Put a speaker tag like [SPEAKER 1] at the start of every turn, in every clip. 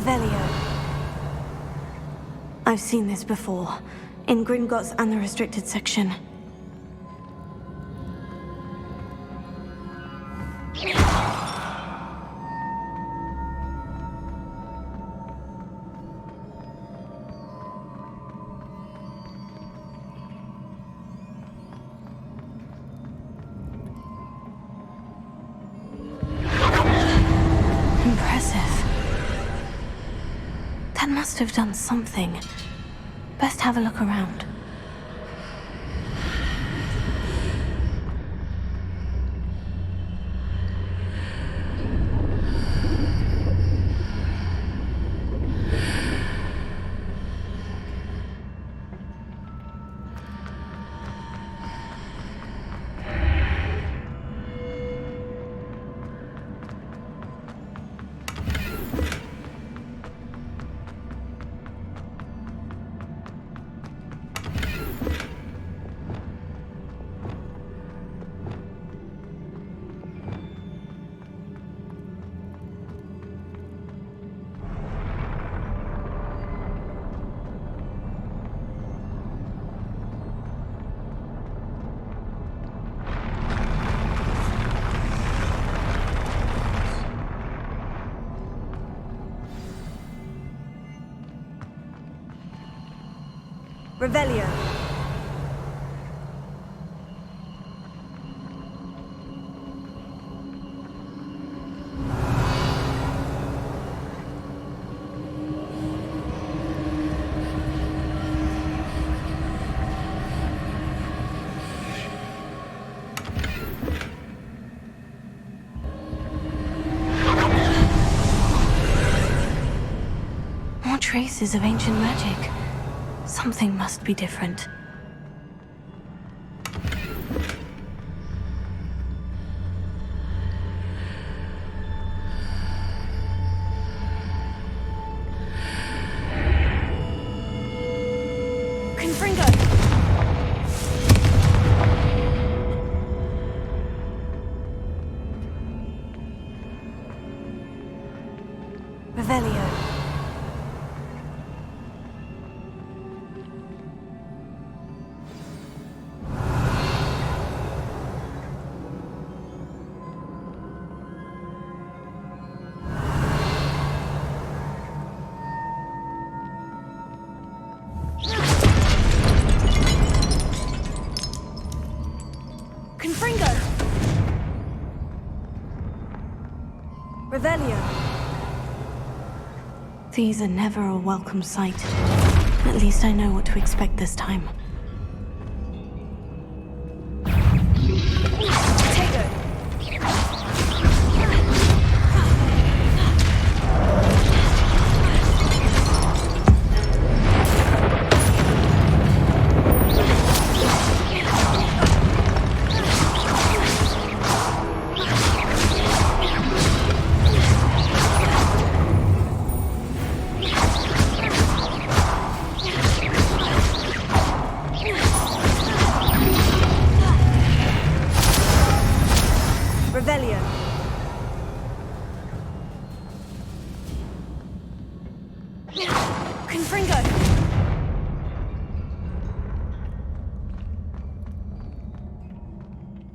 [SPEAKER 1] Revelio. I've seen this before, in Gringotts and the restricted section. Impressive. That must have done something. Best have a look around. Revelio. More traces of ancient magic. Something must be different. Confringo! Revelio. Confringo! Revelio. These are never a welcome sight. At least I know what to expect this time. Revelio. Confringo.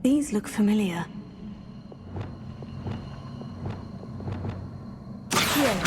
[SPEAKER 1] These look familiar. Here.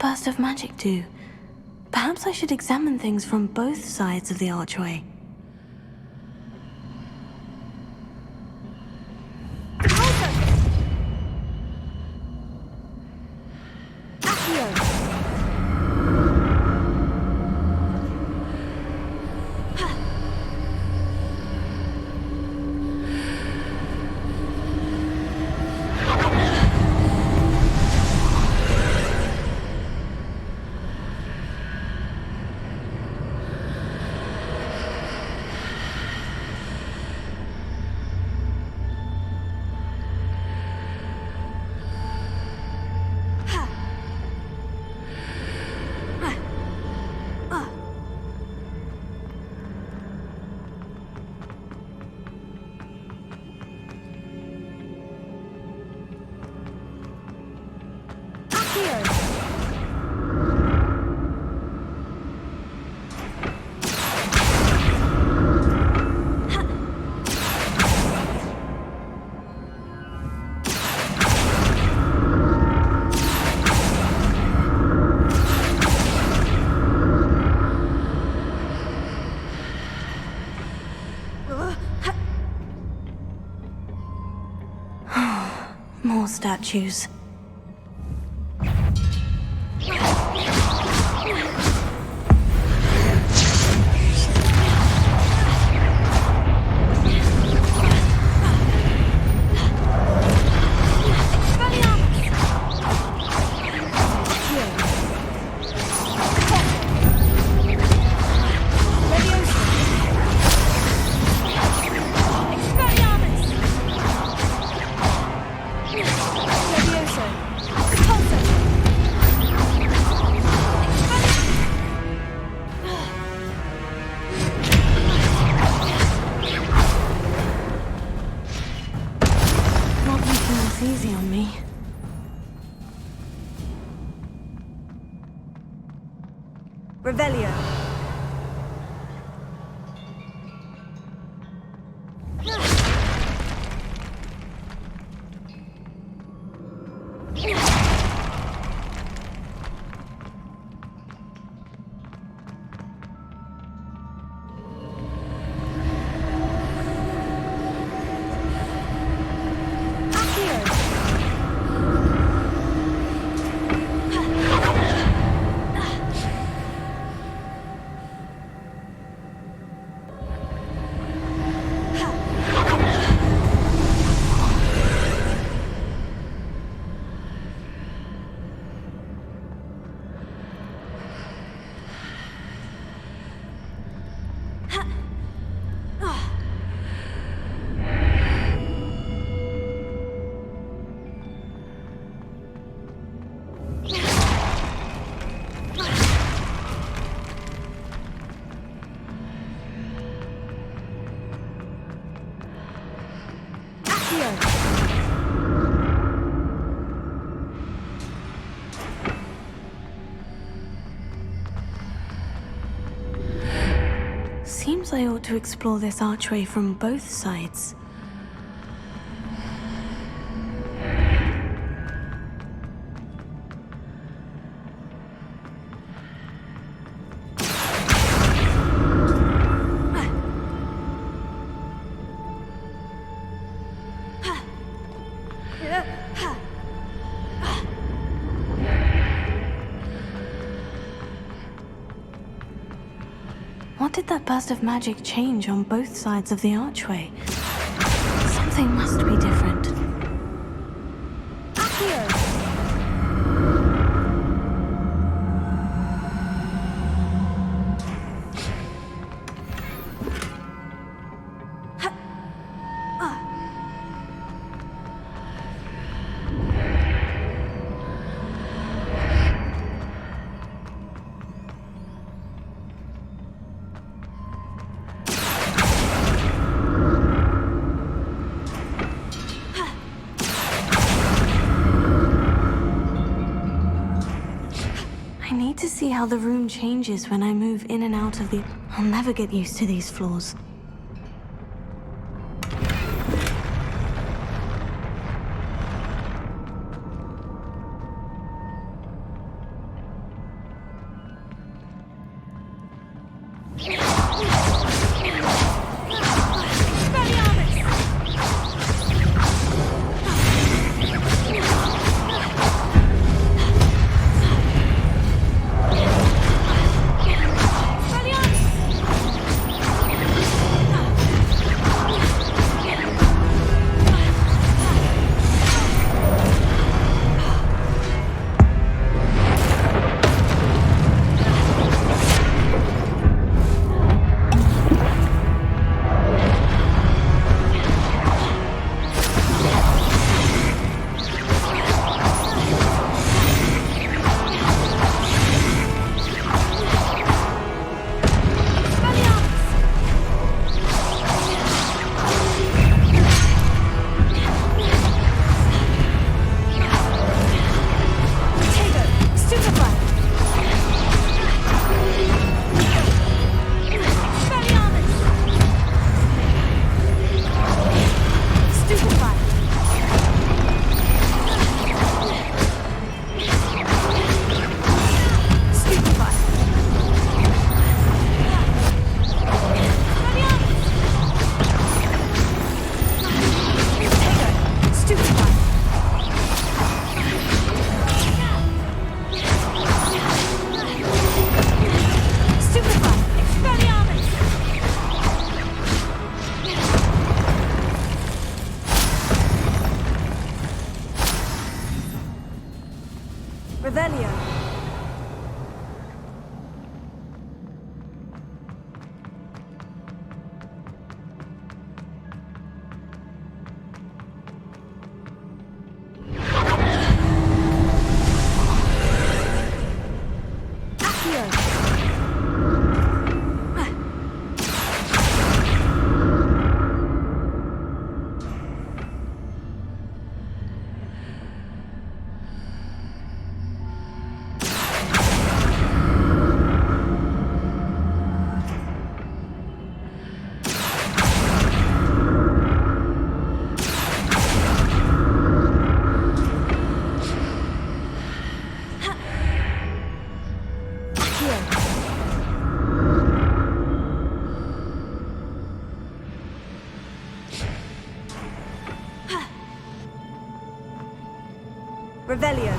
[SPEAKER 1] burst of magic do? Perhaps I should examine things from both sides of the archway. More statues. Easy on me.
[SPEAKER 2] Revelio.
[SPEAKER 1] Seems I ought to explore this archway from both sides. What did that burst of magic change on both sides of the archway? Something must be different. I need to see how the room changes when I move in and out of the... I'll never get used to these floors.
[SPEAKER 2] Revelio.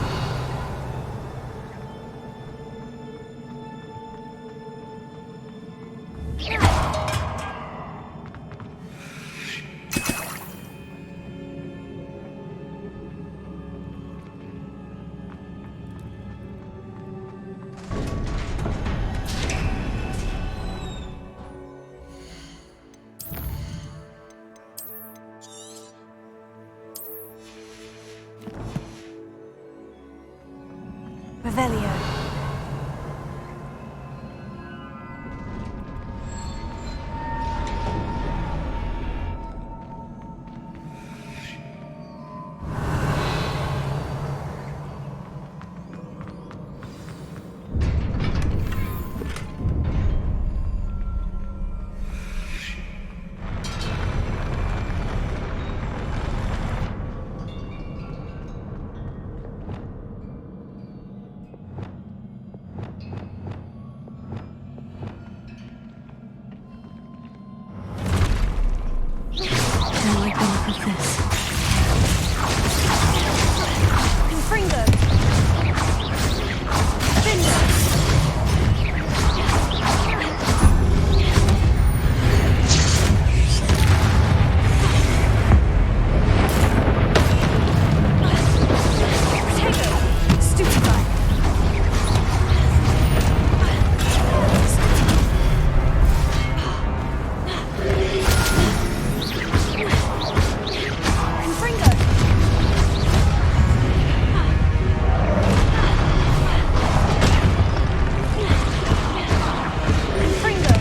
[SPEAKER 2] Revelio.
[SPEAKER 1] I like the look of this.
[SPEAKER 2] Confringo. Finger. Tego. Stupefy. Confringo. Confringo.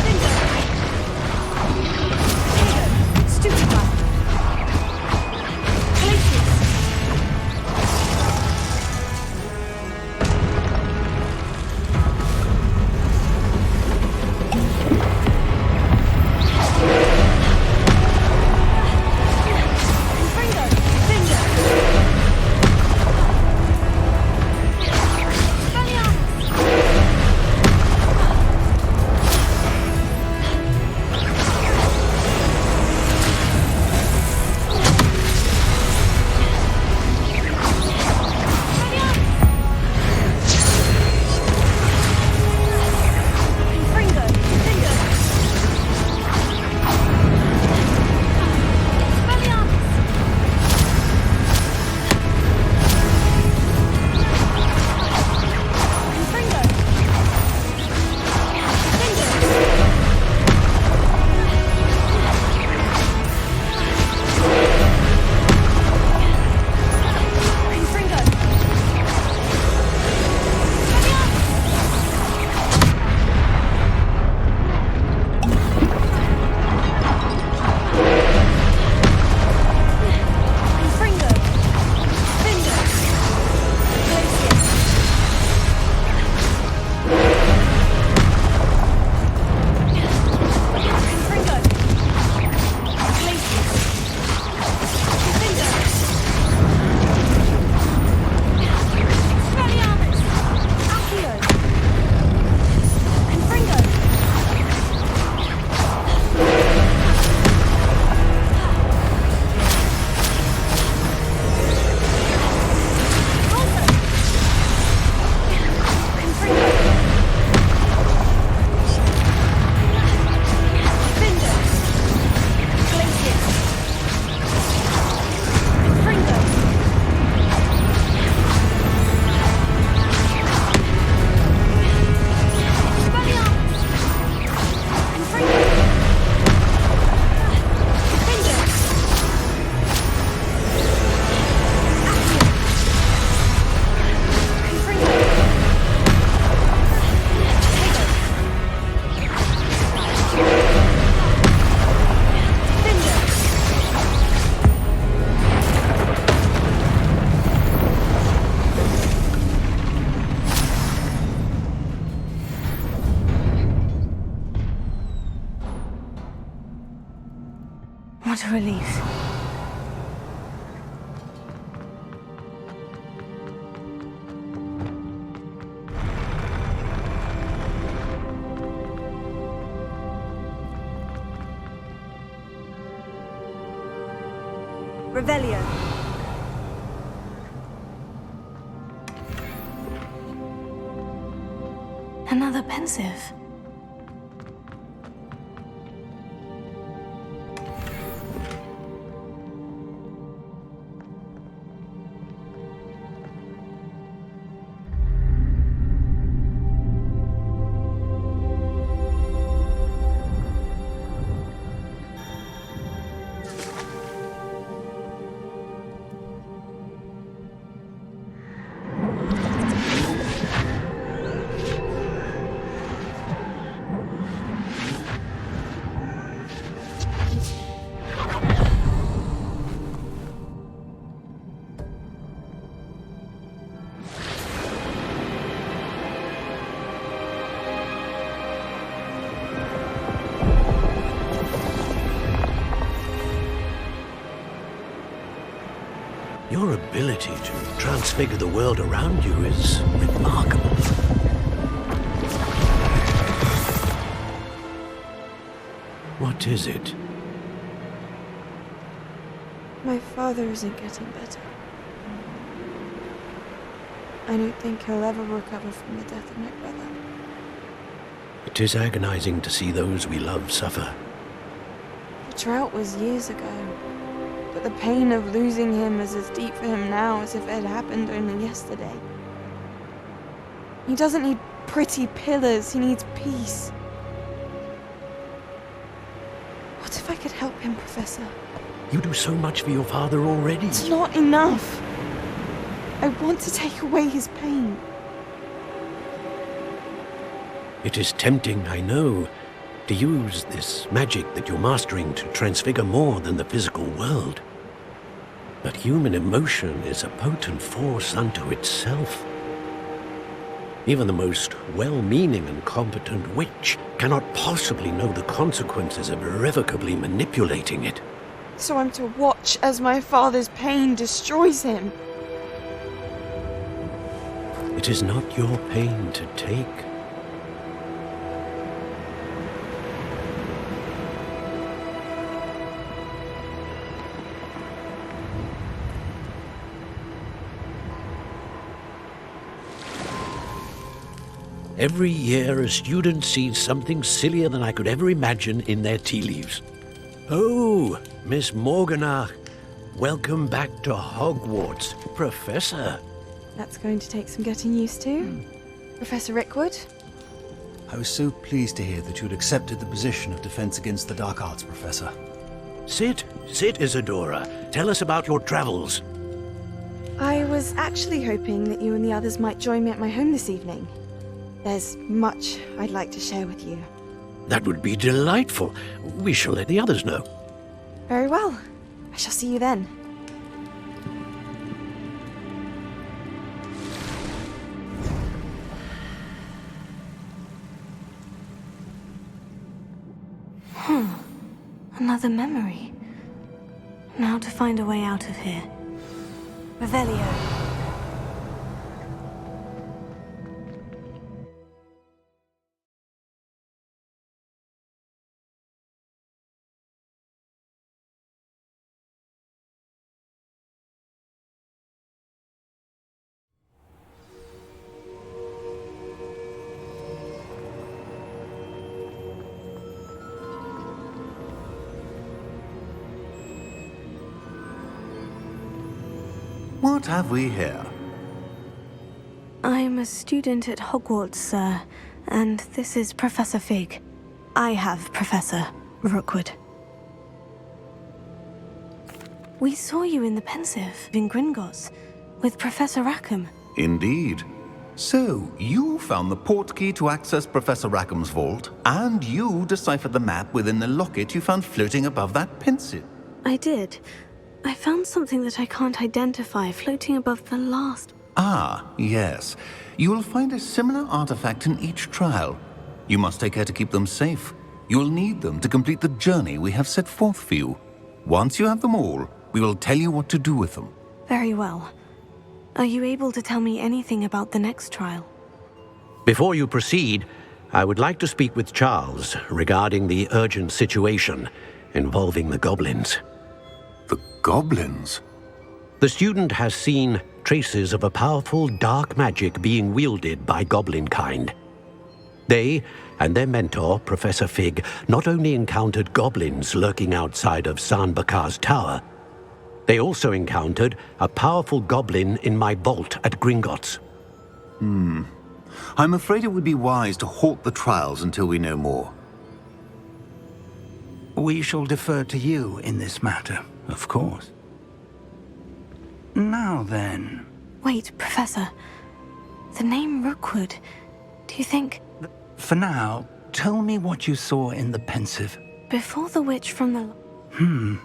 [SPEAKER 2] Finger. Tego. Stupefy. Glacius. Confringo. Finger. Expelliarmus. Expelliarmus. Confringo. Finger. Expelliarmus. Confringo. Finger. Confringo. Expelliarmus. Confringo. Finger. Glacius. Confringo. Glacius. Finger. Expelliarmus. Accio. Confringo. Alto. Confringo. Finger. Glacius. Confringo. Expelliarmus. Confringo. Finger. Accio. Confringo. Tego. Finger.
[SPEAKER 1] What a relief.
[SPEAKER 2] Revelio.
[SPEAKER 1] Another pensive.
[SPEAKER 3] Your ability to transfigure the world around you is remarkable. What is it?
[SPEAKER 4] My father isn't getting better. I don't think he'll ever recover from the death of my brother.
[SPEAKER 3] It is agonizing to see those we love suffer.
[SPEAKER 4] The drought was years ago, but the pain of losing him is as deep for him now as if it had happened only yesterday. He doesn't need pretty pillars, he needs peace. What if I could help him, Professor?
[SPEAKER 3] You do so much for your father already.
[SPEAKER 4] It's not enough. I want to take away his pain.
[SPEAKER 3] It is tempting, I know, to use this magic that you're mastering to transfigure more than the physical world. But human emotion is a potent force unto itself. Even the most well-meaning and competent witch cannot possibly know the consequences of irrevocably manipulating it.
[SPEAKER 4] So I'm to watch as my father's pain destroys him.
[SPEAKER 3] It is not your pain to take. Every year, a student sees something sillier than I could ever imagine in their tea leaves. Oh, Miss Morganach, welcome back to Hogwarts, Professor.
[SPEAKER 4] That's going to take some getting used to. Professor Rickwood?
[SPEAKER 5] I was so pleased to hear that you'd accepted the position of Defense Against the Dark Arts, Professor.
[SPEAKER 3] Sit, Isadora. Tell us about your travels.
[SPEAKER 4] I was actually hoping that you and the others might join me at my home this evening. There's much I'd like to share with you.
[SPEAKER 3] That would be delightful. We shall let the others know.
[SPEAKER 4] Very well. I shall see you then.
[SPEAKER 1] Another memory. Now to find a way out of here. Revelio.
[SPEAKER 6] What have we here?
[SPEAKER 1] I'm a student at Hogwarts, sir, and this is Professor Fig. I have Professor Rookwood. We saw you in the pensive in Gringotts with Professor Rackham.
[SPEAKER 6] Indeed. So, you found the portkey to access Professor Rackham's vault, and you deciphered the map within the locket you found floating above that pensive.
[SPEAKER 1] I did. I found something that I can't identify floating above the last.
[SPEAKER 6] Ah, yes. You will find a similar artifact in each trial. You must take care to keep them safe. You will need them to complete the journey we have set forth for you. Once you have them all, we will tell you what to do with them.
[SPEAKER 1] Very well. Are you able to tell me anything about the next trial?
[SPEAKER 3] Before you proceed, I would like to speak with Charles regarding the urgent situation involving the goblins.
[SPEAKER 6] The Goblins?
[SPEAKER 3] The student has seen traces of a powerful dark magic being wielded by goblin kind. They and their mentor, Professor Fig, not only encountered goblins lurking outside of San Bakar's tower, they also encountered a powerful goblin in my vault at Gringotts.
[SPEAKER 6] I'm afraid it would be wise to halt the trials until we know more.
[SPEAKER 7] We shall defer to you in this matter, of course. Now then...
[SPEAKER 1] Wait, Professor. The name Rookwood. Do you think...
[SPEAKER 7] For now, tell me what you saw in the pensive.
[SPEAKER 1] Before the witch from the...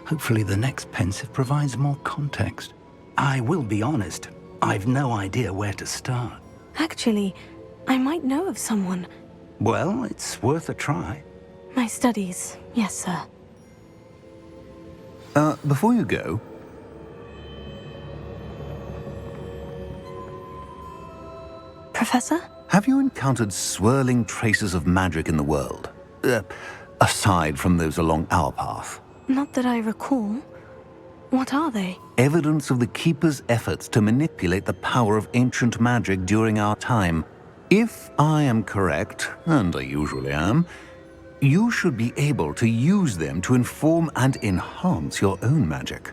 [SPEAKER 7] Hopefully the next pensive provides more context. I will be honest, I've no idea where to start.
[SPEAKER 1] Actually, I might know of someone.
[SPEAKER 7] Well, it's worth a try.
[SPEAKER 1] My studies, yes, sir.
[SPEAKER 6] Before you go,
[SPEAKER 1] Professor?
[SPEAKER 6] have you encountered swirling traces of magic in the world? Aside from those along our path.
[SPEAKER 1] Not that I recall. What are they?
[SPEAKER 6] Evidence of the Keeper's efforts to manipulate the power of ancient magic during our time. If I am correct, and I usually am, you should be able to use them to inform and enhance your own magic.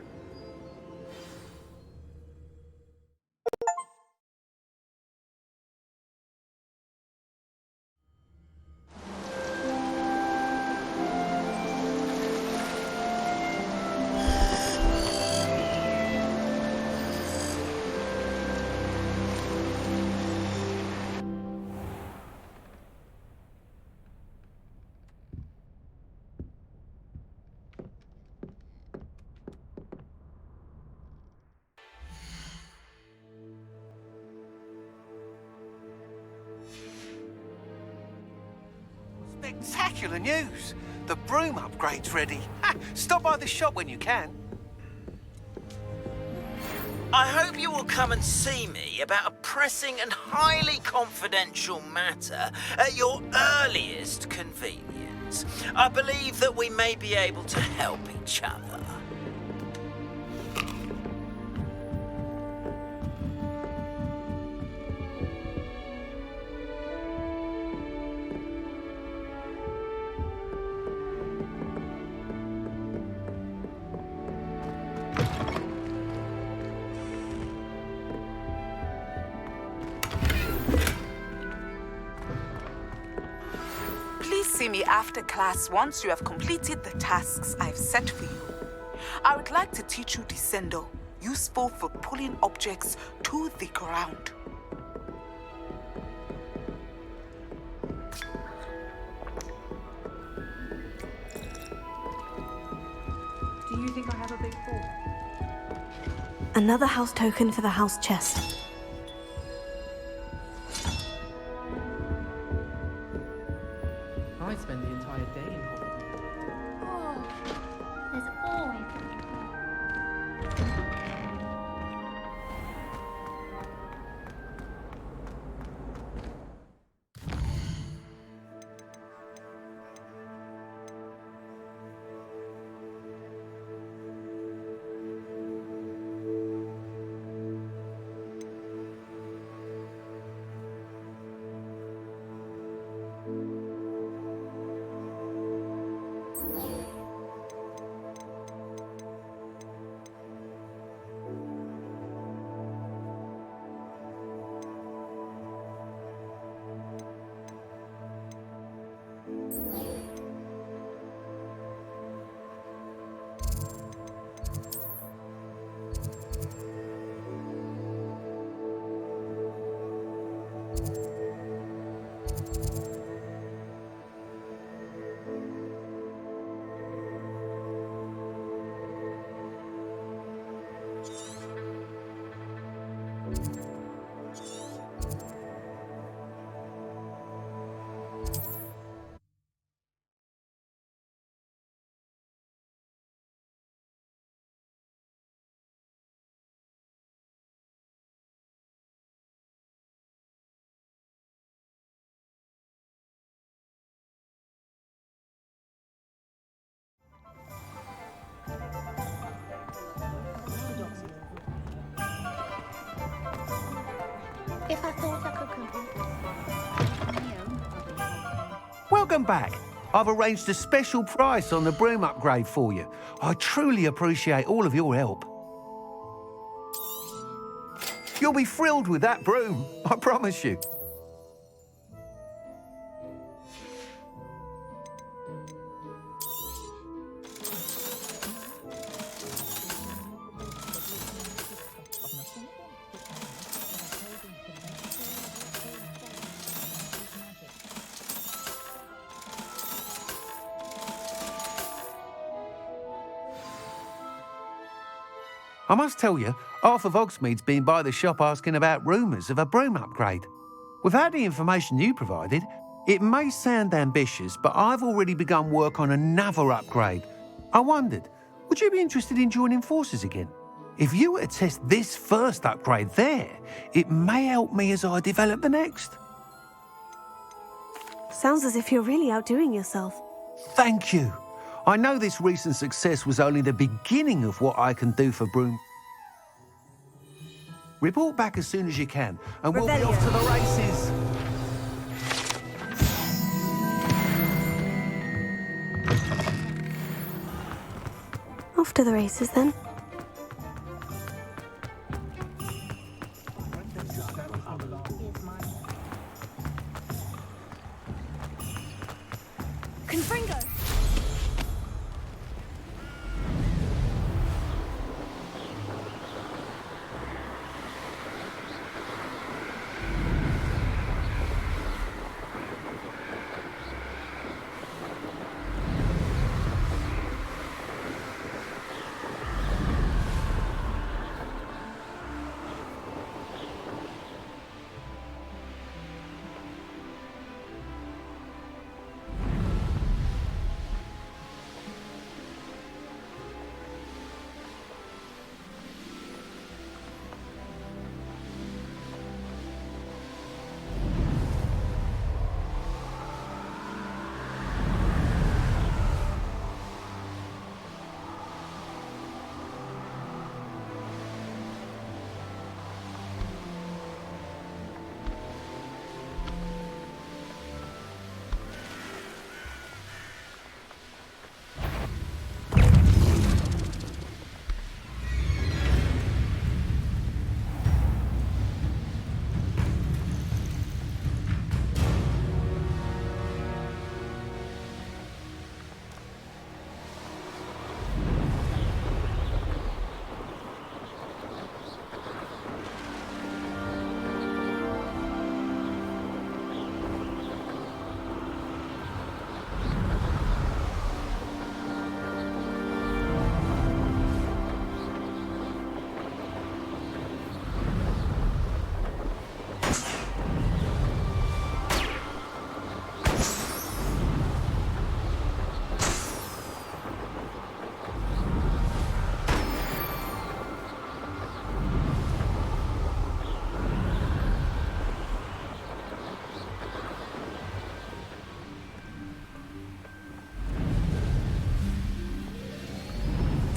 [SPEAKER 8] Spectacular news! The broom upgrade's ready. Stop by the shop when you can.
[SPEAKER 9] I hope you will come and see me about a pressing and highly confidential matter at your earliest convenience. I believe that we may be able to help each other.
[SPEAKER 10] Please see me after class once you have completed the tasks I've set for you. I would like to teach you Descendo, useful for pulling objects to the ground.
[SPEAKER 4] Do you think I have a big fall?
[SPEAKER 1] Another house token for the house chest.
[SPEAKER 11] I spend the entire day in Hogwarts.
[SPEAKER 2] Oh, there's always If I thought I could complete this on my own, I'd be happy.
[SPEAKER 8] Welcome back. I've arranged a special price on the broom upgrade for you. I truly appreciate all of your help. You'll be thrilled with that broom, I promise you. I must tell you, half of Hogsmeade's been by the shop asking about rumours of a broom upgrade. Without the information you provided, it may sound ambitious, but I've already begun work on another upgrade. I wondered, would you be interested in joining forces again? If you were to test this first upgrade there, it may help me as I develop the next.
[SPEAKER 1] Sounds as if you're really outdoing yourself.
[SPEAKER 8] Thank you. I know this recent success was only the beginning of what I can do for Broom. Report back as soon as you can, and we'll be off to the races.
[SPEAKER 1] Off to the races, then.
[SPEAKER 2] Confringo!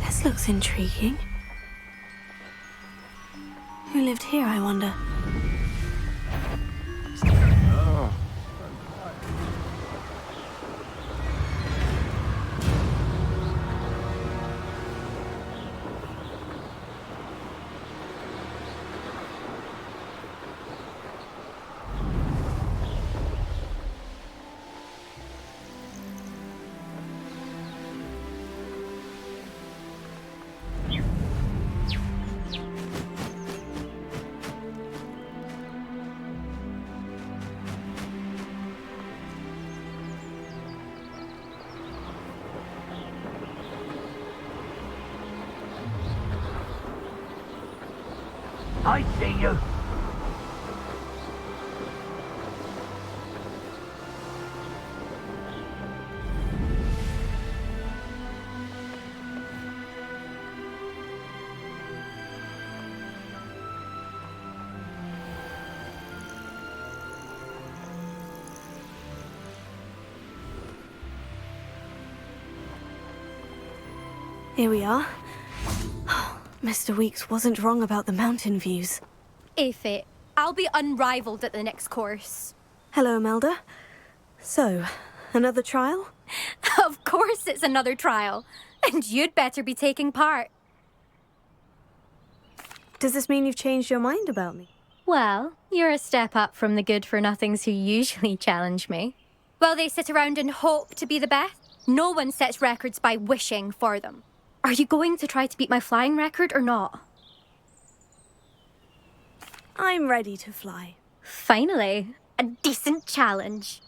[SPEAKER 1] This looks intriguing. Who lived here, I wonder?
[SPEAKER 12] I see you.
[SPEAKER 1] Here we are. Mr. Weeks wasn't wrong about the mountain views.
[SPEAKER 2] If it. I'll
[SPEAKER 12] I'll be unrivaled at the next course.
[SPEAKER 1] Hello, Imelda. So, another trial?
[SPEAKER 12] Of course it's another trial. And you'd better be taking part.
[SPEAKER 1] Does this mean you've changed your mind about me?
[SPEAKER 12] Well, you're a step up from the good-for-nothings who usually challenge me. While they sit around and hope to be the best, no one sets records by wishing for them. Are you going to try to beat my flying record or not?
[SPEAKER 1] I'm ready to fly.
[SPEAKER 12] Finally, a decent challenge.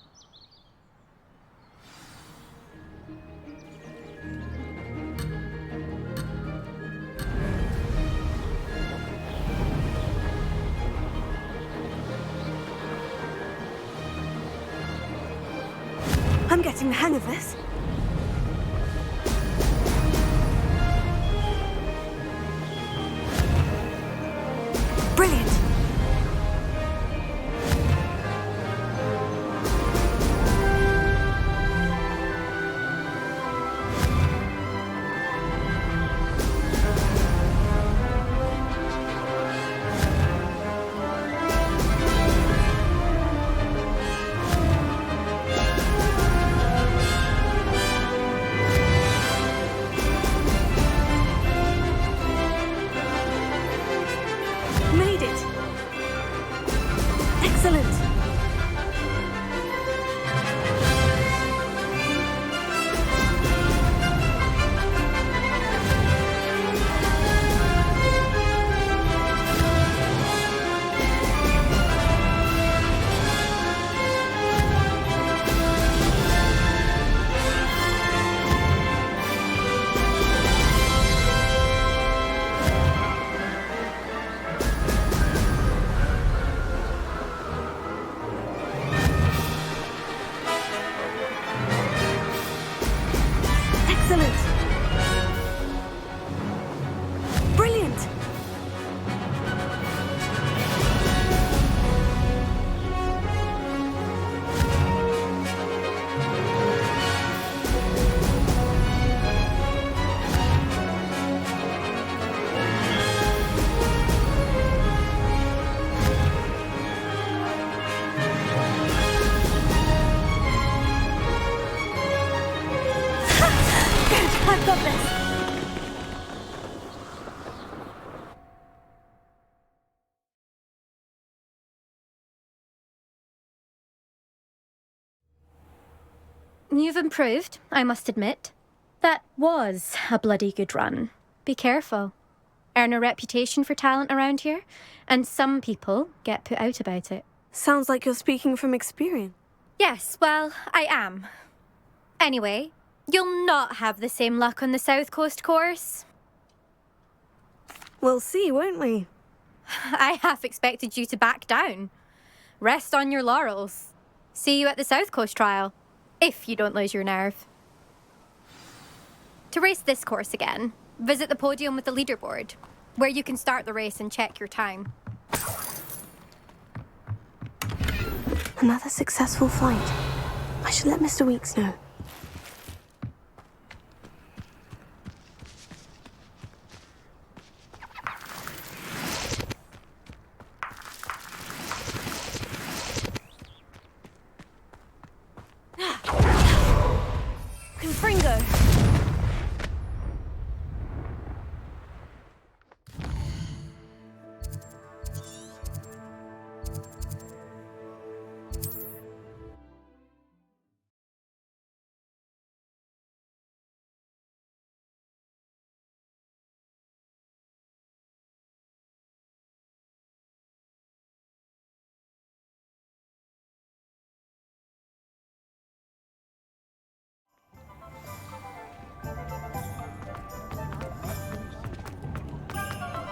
[SPEAKER 1] I'm getting the hang of this. Brilliant! Made it! Excellent! Excellent! Brilliant! I've got this!
[SPEAKER 12] You've improved, I must admit. That was a bloody good run. Be careful. Earn a reputation for talent around here, and some people get put out about it.
[SPEAKER 1] Sounds like you're speaking from experience.
[SPEAKER 12] Yes, well, I am. Anyway, you'll not have the same luck on the South Coast course.
[SPEAKER 1] We'll see, won't we?
[SPEAKER 12] I half expected you to back down. Rest on your laurels. See you at the South Coast trial, if you don't lose your nerve. To race this course again, visit the podium with the leaderboard, where you can start the race and check your time.
[SPEAKER 1] Another successful flight. I should let Mr. Weeks know. Confringo!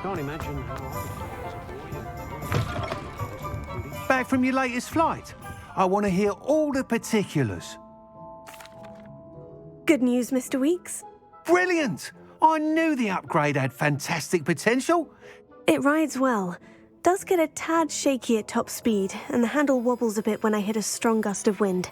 [SPEAKER 3] Can't imagine how
[SPEAKER 8] Back from your latest flight? I want to hear all the particulars.
[SPEAKER 1] Good news, Mr. Weeks.
[SPEAKER 8] Brilliant! I knew the upgrade had fantastic potential.
[SPEAKER 1] It rides well. Does get a tad shaky at top speed, and the handle wobbles a bit when I hit a strong gust of wind.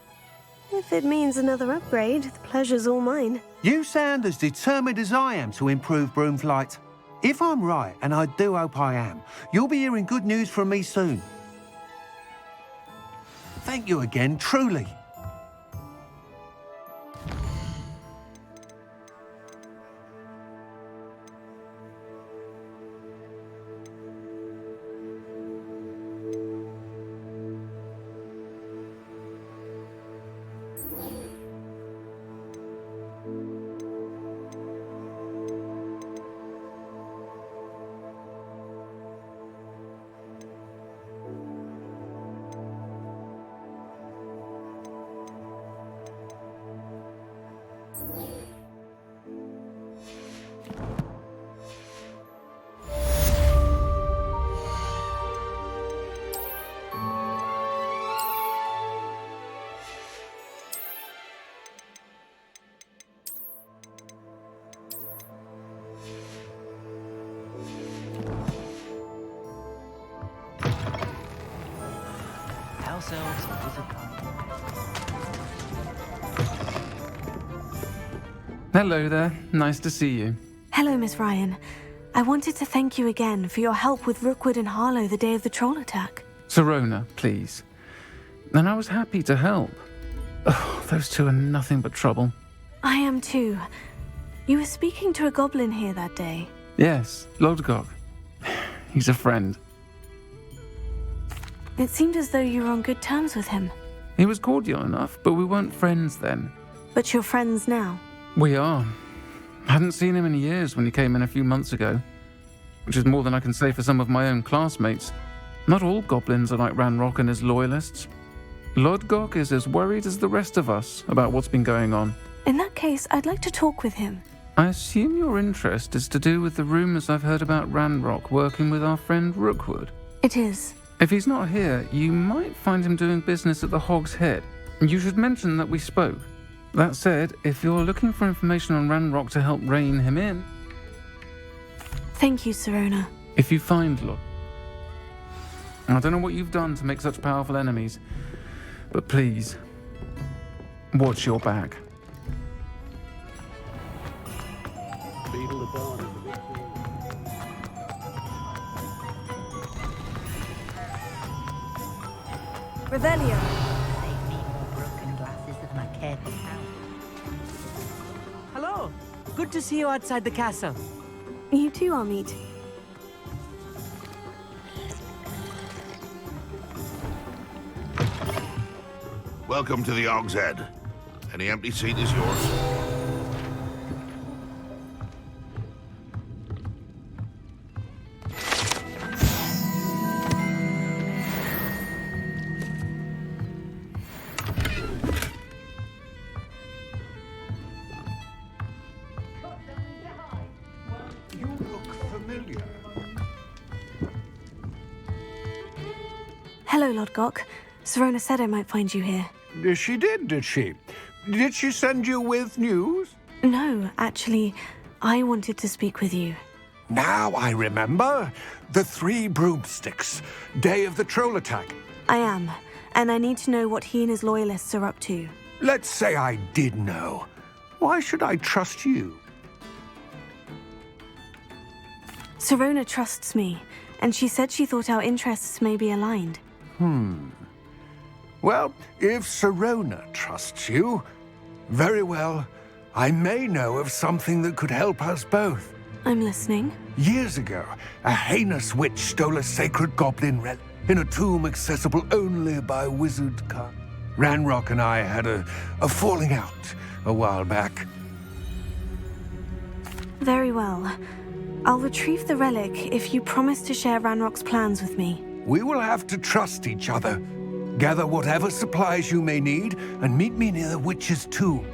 [SPEAKER 1] If it means another upgrade, the pleasure's all mine.
[SPEAKER 8] You sound as determined as I am to improve broom flight. If I'm right, and I do hope I am, you'll be hearing good news from me soon. thank you again, truly.
[SPEAKER 11] Ourselves a wizard party.
[SPEAKER 13] Hello there. Nice to see you.
[SPEAKER 1] Hello, Miss Ryan. I wanted to thank you again for your help with Rookwood and Harlow the day of the troll attack.
[SPEAKER 13] Serona, please. And I was happy to help. Oh, those two are nothing but trouble.
[SPEAKER 1] I am too. You were speaking to a goblin here that day.
[SPEAKER 13] Yes, Lodgok. He's a friend.
[SPEAKER 1] It seemed as though you were on good terms with him.
[SPEAKER 13] He was cordial enough, but we weren't friends then.
[SPEAKER 1] But you're friends now.
[SPEAKER 13] We are. Hadn't seen him in years when he came in a few months ago. Which is more than I can say for some of my own classmates. Not all goblins are like Ranrock and his loyalists. Lodgok is as worried as the rest of us about what's been going on.
[SPEAKER 1] In that case, I'd like to talk with him.
[SPEAKER 13] I assume your interest is to do with the rumors I've heard about Ranrock working with our friend Rookwood.
[SPEAKER 1] It is.
[SPEAKER 13] If he's not here, you might find him doing business at the Hog's Head. You should mention that we spoke. That said, if you're looking for information on Ranrock to help rein him in...
[SPEAKER 1] Thank you, Serona.
[SPEAKER 13] If you find Lord... I don't know what you've done to make such powerful enemies, but please, watch your back.
[SPEAKER 1] Revelio.
[SPEAKER 14] Save me more broken glasses than I care to count.
[SPEAKER 15] Hello. Good to see you outside the castle.
[SPEAKER 1] You too, Amit.
[SPEAKER 16] Welcome to the Hog's Head. Any empty seat is yours.
[SPEAKER 8] You look familiar.
[SPEAKER 1] Hello, Lodgok. Serona said I might find you here.
[SPEAKER 8] She did she? Did she send you with news?
[SPEAKER 1] No, actually, I wanted to speak with you.
[SPEAKER 8] Now I remember. The 3 broomsticks. Day of the troll attack.
[SPEAKER 1] I am, and I need to know what he and his loyalists are up to.
[SPEAKER 8] Let's say I did know. Why should I trust you?
[SPEAKER 1] Serona trusts me, and she said she thought our interests may be aligned.
[SPEAKER 8] Well, if Serona trusts you, very well, I may know of something that could help us both.
[SPEAKER 1] I'm listening.
[SPEAKER 8] Years ago, a heinous witch stole a sacred goblin relic in a tomb accessible only by wizard kind. Ranrock and I had a falling out a while back.
[SPEAKER 1] Very well. I'll retrieve the relic if you promise to share Ranrock's plans with me.
[SPEAKER 8] We will have to trust each other. Gather whatever supplies you may need and meet me near the witch's tomb.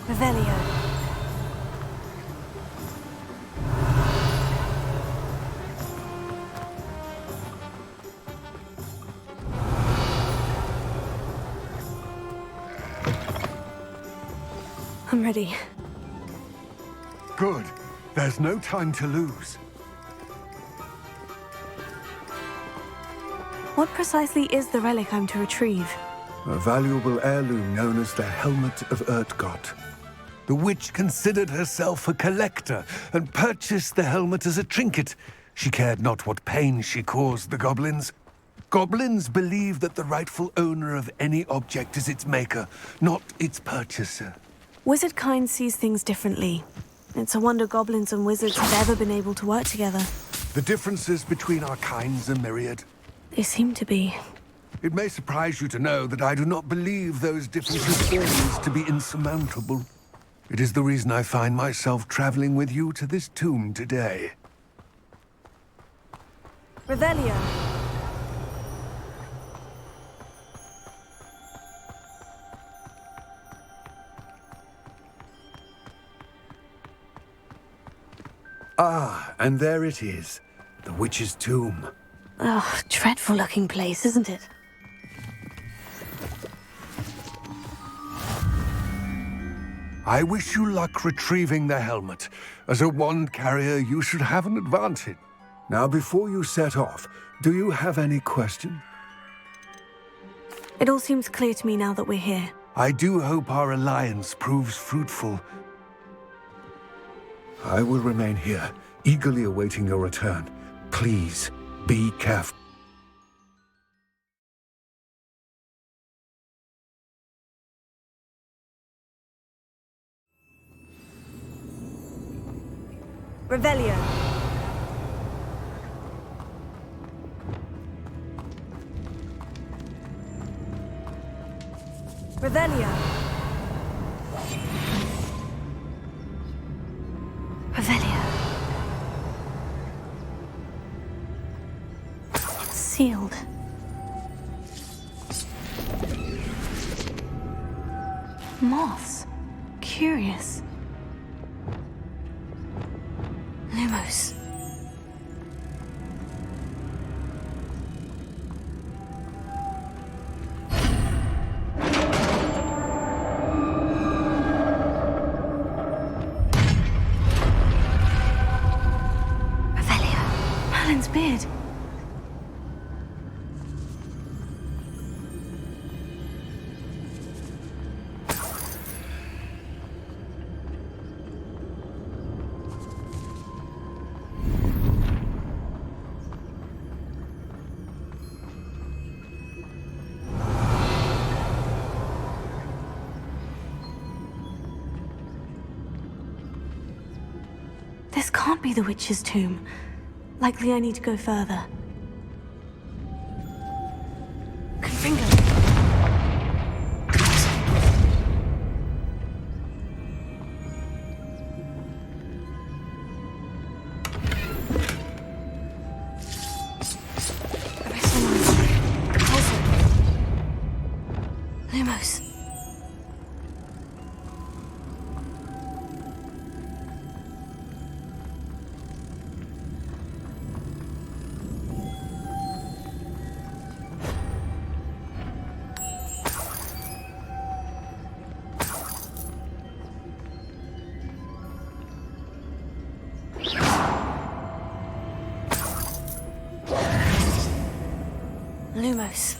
[SPEAKER 1] Revelio. I'm ready.
[SPEAKER 17] Good. There's no time to lose.
[SPEAKER 1] What precisely is the relic I'm to retrieve?
[SPEAKER 17] A valuable heirloom known as the Helmet of Urtgott. The witch considered herself a collector and purchased the helmet as a trinket. She cared not what pain she caused the goblins. Goblins believe that the rightful owner of any object is its maker, not its purchaser.
[SPEAKER 1] Wizard kind sees things differently. It's a wonder goblins and wizards have ever been able to work together.
[SPEAKER 17] The differences between our kinds are myriad.
[SPEAKER 1] They seem to be.
[SPEAKER 17] It may surprise you to know that I do not believe those differences always to be insurmountable. It is the reason I find myself traveling with you to this tomb today.
[SPEAKER 1] Revelio.
[SPEAKER 17] Ah, and there it is. The witch's tomb.
[SPEAKER 1] Oh, dreadful looking place, isn't it?
[SPEAKER 17] I wish you luck retrieving the helmet. As a wand carrier, you should have an advantage. Now, before you set off, do you have any questions?
[SPEAKER 1] It all seems clear to me now that we're here.
[SPEAKER 17] I do hope our alliance proves fruitful. I will remain here, eagerly awaiting your return. Please, be careful.
[SPEAKER 1] Revelio. Revelio. Revelio. It's sealed. Moths. Curious. Lumos. Revelio. Merlin's beard. This can't be the witch's tomb. Likely I need to go further. Confringo. Lumos. Lumos.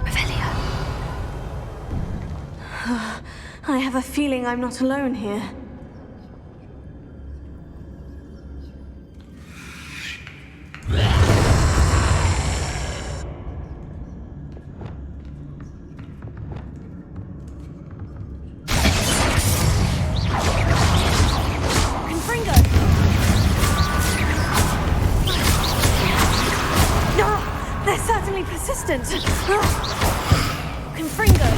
[SPEAKER 1] Revelio. I have a feeling I'm not alone here. Persistent. Confringo. Confringo.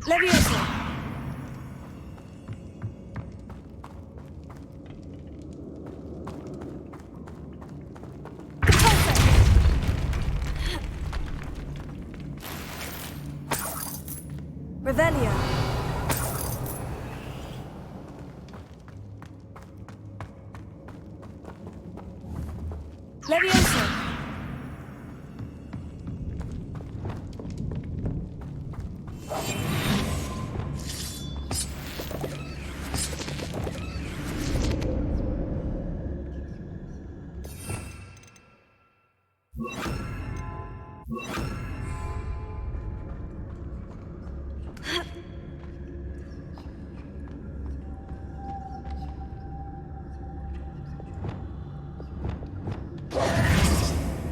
[SPEAKER 1] Leviosa! Revelio. Leviosa.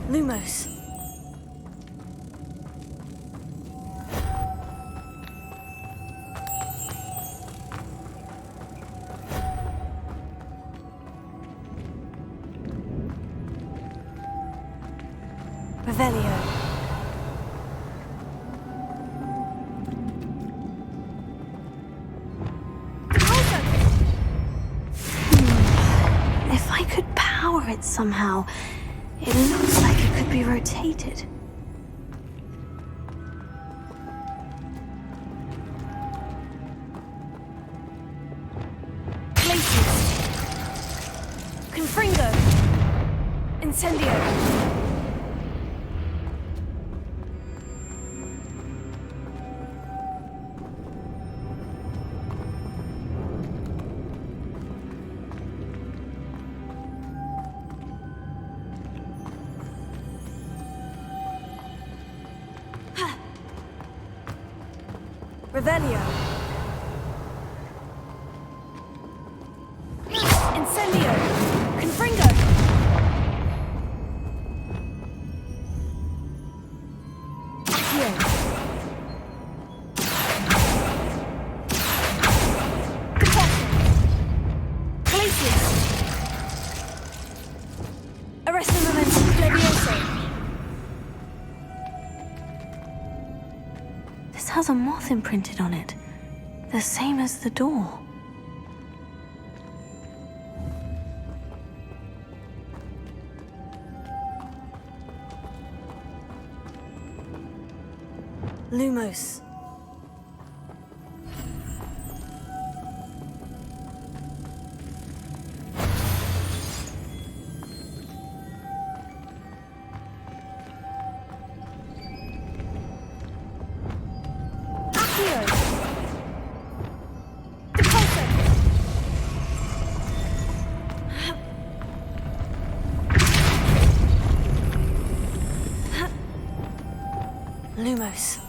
[SPEAKER 1] Lumos. Revelio. If I could power it somehow, it looks like it could be rotated. Places. Confringo. Incendio. Revelio. Incendio. Confringo. Accio. Glacius. Arresting momentum. Leviosa. This has a moth imprinted on it, the same as the door. Lumos. Lumos.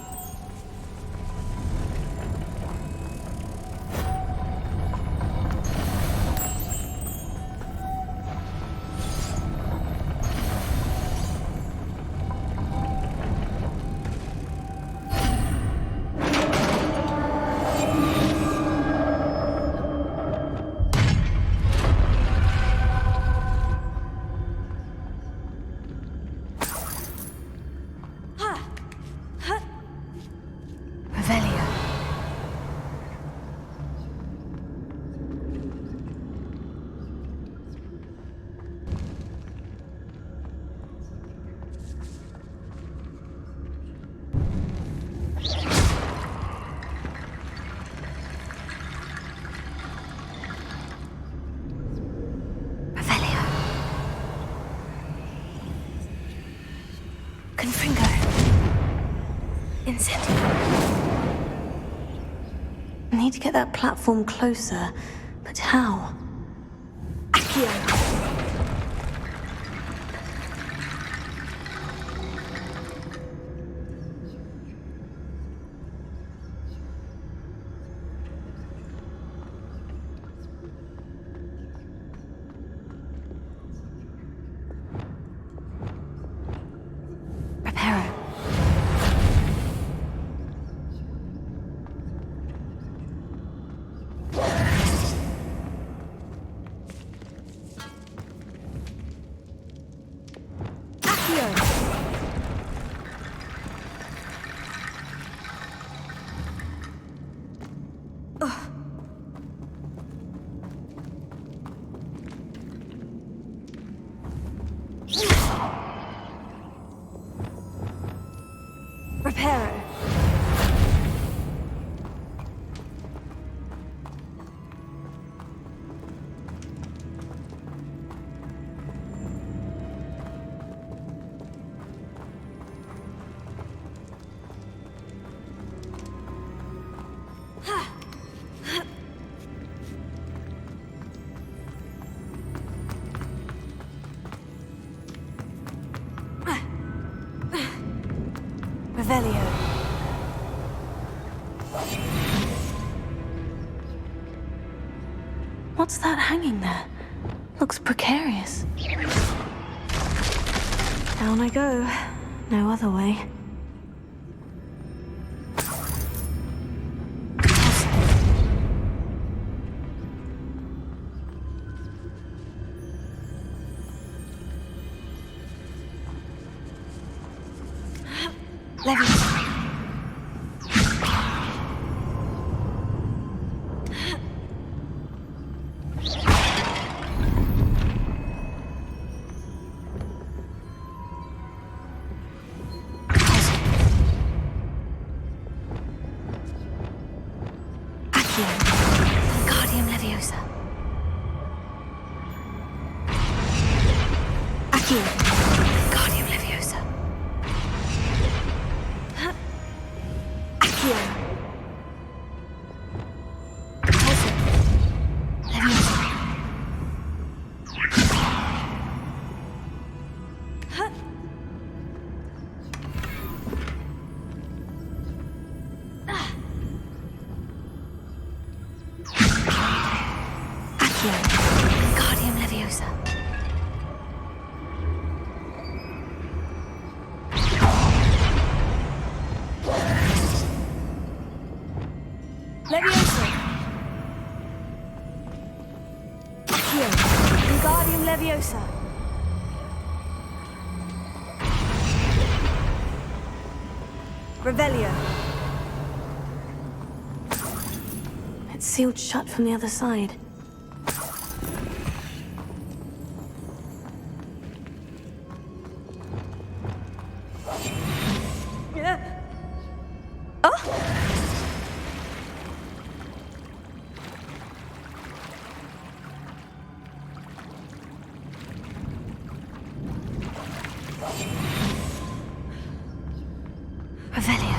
[SPEAKER 1] Revelio. Revelio. Confringo. Incendio. I need to get that platform closer, but how? Accio. Reparo. Reparo. Revelio. What's that hanging there? Looks precarious. Down I go. No other way. Levy. Guardium Leviosa. Accio. Guardium Leviosa. Accio. Leviosa. Guardium Leviosa. Leviosa. Accio. Guardium Leviosa. Revelio. It's sealed shut from the other side. Revelio.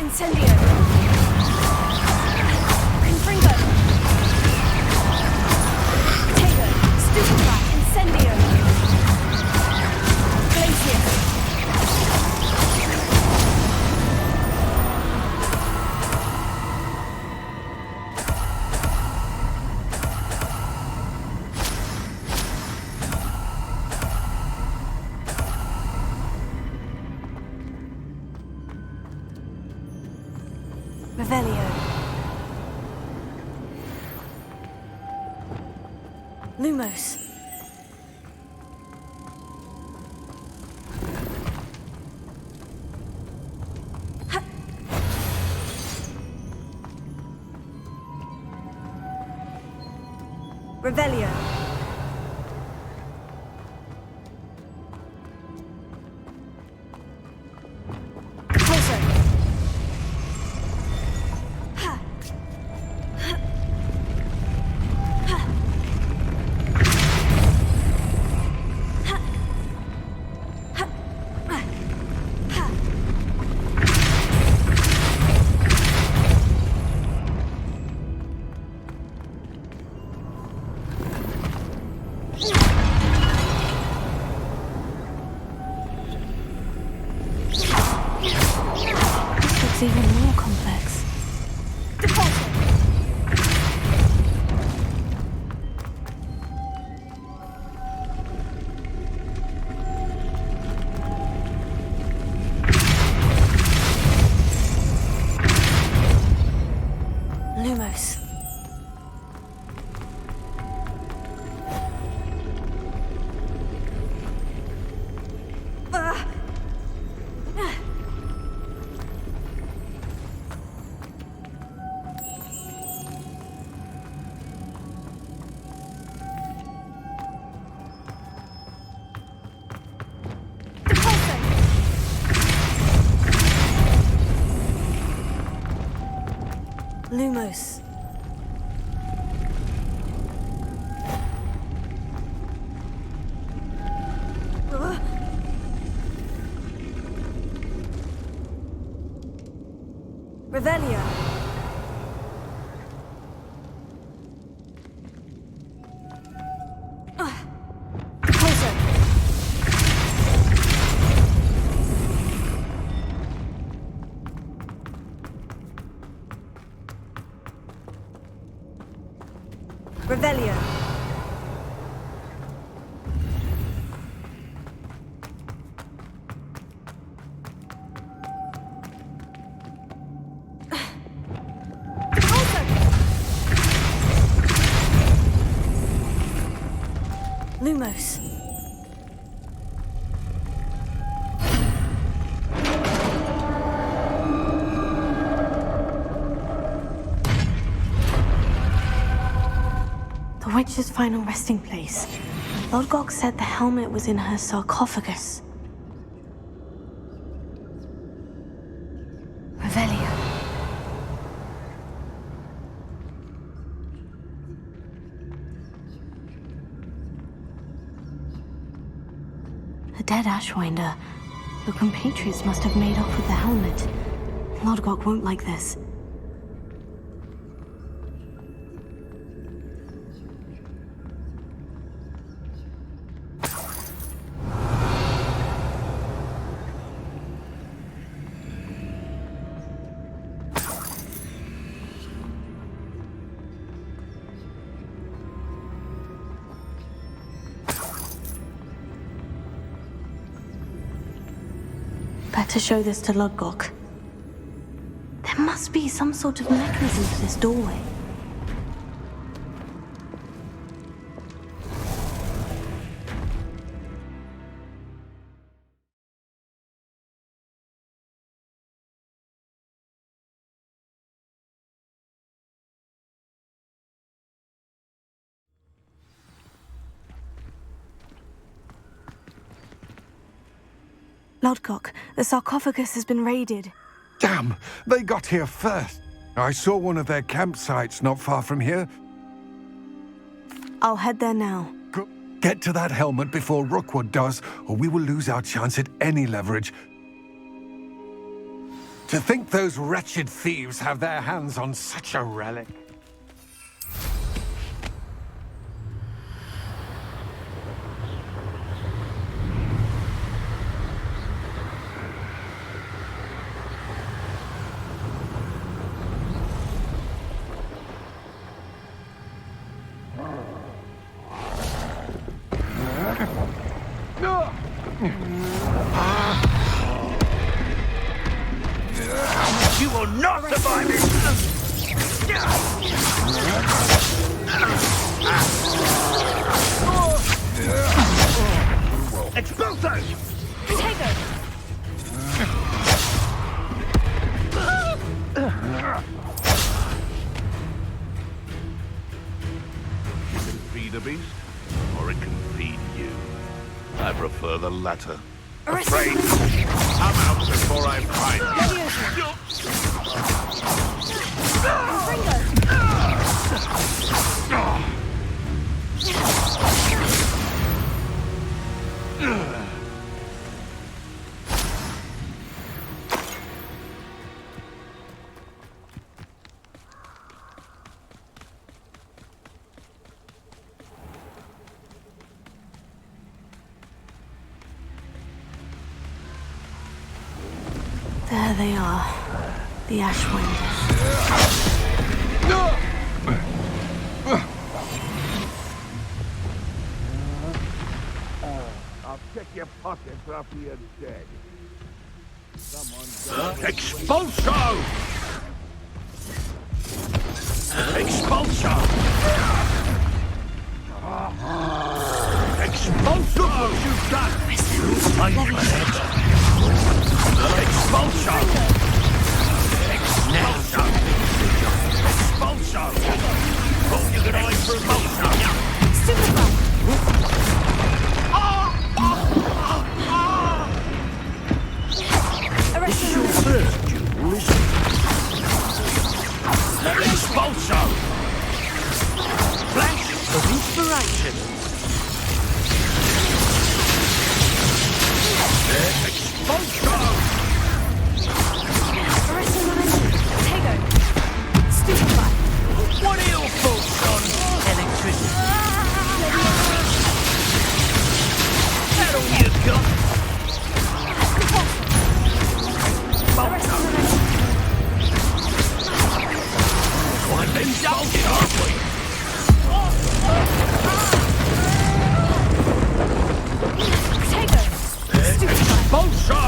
[SPEAKER 1] Incendio. Confringo. Taylor. Stupefy. Incendio. Glacius. Revelio. Lumos. Ha. Revelio. Repulso. This looks even more complex. Lumos. Lumos. Revelio. Repulso. Revelio. Lumos. The witch's final resting place. Lodgok said the helmet was in her sarcophagus. Revelio. A dead Ashwinder. Your compatriots must have made off with the helmet. Lodgok won't like this. Better show this to Lodgok. There must be some sort of mechanism for this doorway. Lodgok, the sarcophagus has been raided.
[SPEAKER 17] Damn! They got here first. I saw one of their campsites not far from here.
[SPEAKER 1] I'll head there now.
[SPEAKER 17] Get to that helmet before Rookwood does, or we will lose our chance at any leverage. To think those wretched thieves have their hands on such a relic.
[SPEAKER 9] You will not survive this! Expulso!
[SPEAKER 12] Potato!
[SPEAKER 16] You can feed a beast, or it can feed you. I prefer the latter. Afraid? I'm out before I find you.
[SPEAKER 1] There they are. The Ashwinders.
[SPEAKER 16] I'll check your pockets after you're dead. Expulso! Expulso! Expulso! Look what you've done! You unpleasant! Expulso! Expulso! Expulso! Hope you can hide for expulso! This is your first duel, isn't it? Expulso! Flash of inspiration! Expulso! What are your thoughts on electricity? That all you've got? Quite indulgent, aren't we? Expulso!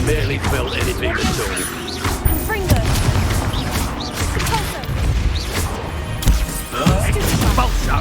[SPEAKER 16] Barely felt anything at all. Expulso!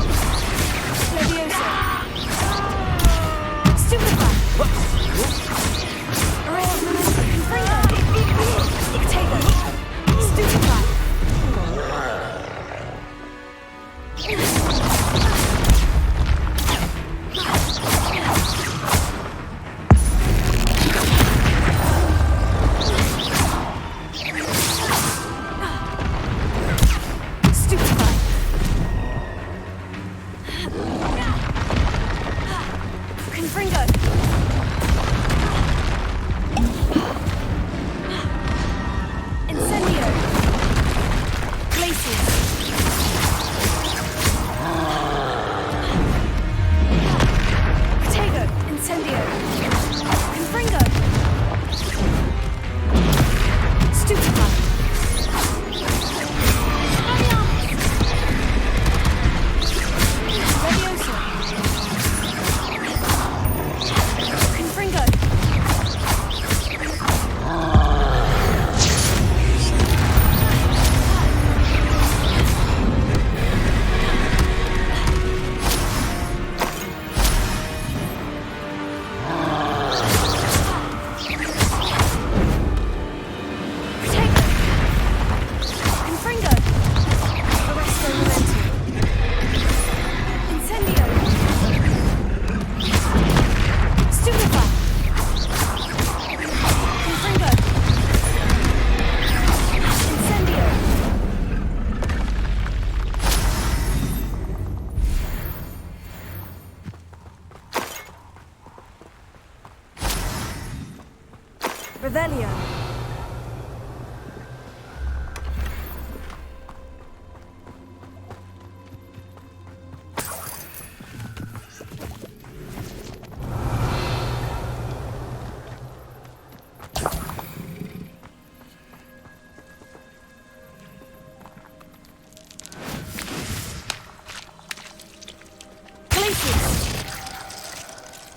[SPEAKER 1] Revelio.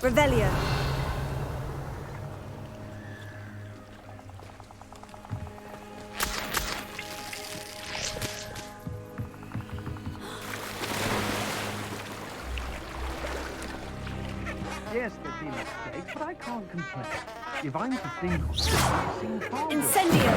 [SPEAKER 1] Revelio.
[SPEAKER 11] Yes, there's been mistakes, but I can't complain. If I'm to think of it, I've seen far worse.
[SPEAKER 1] Incendio.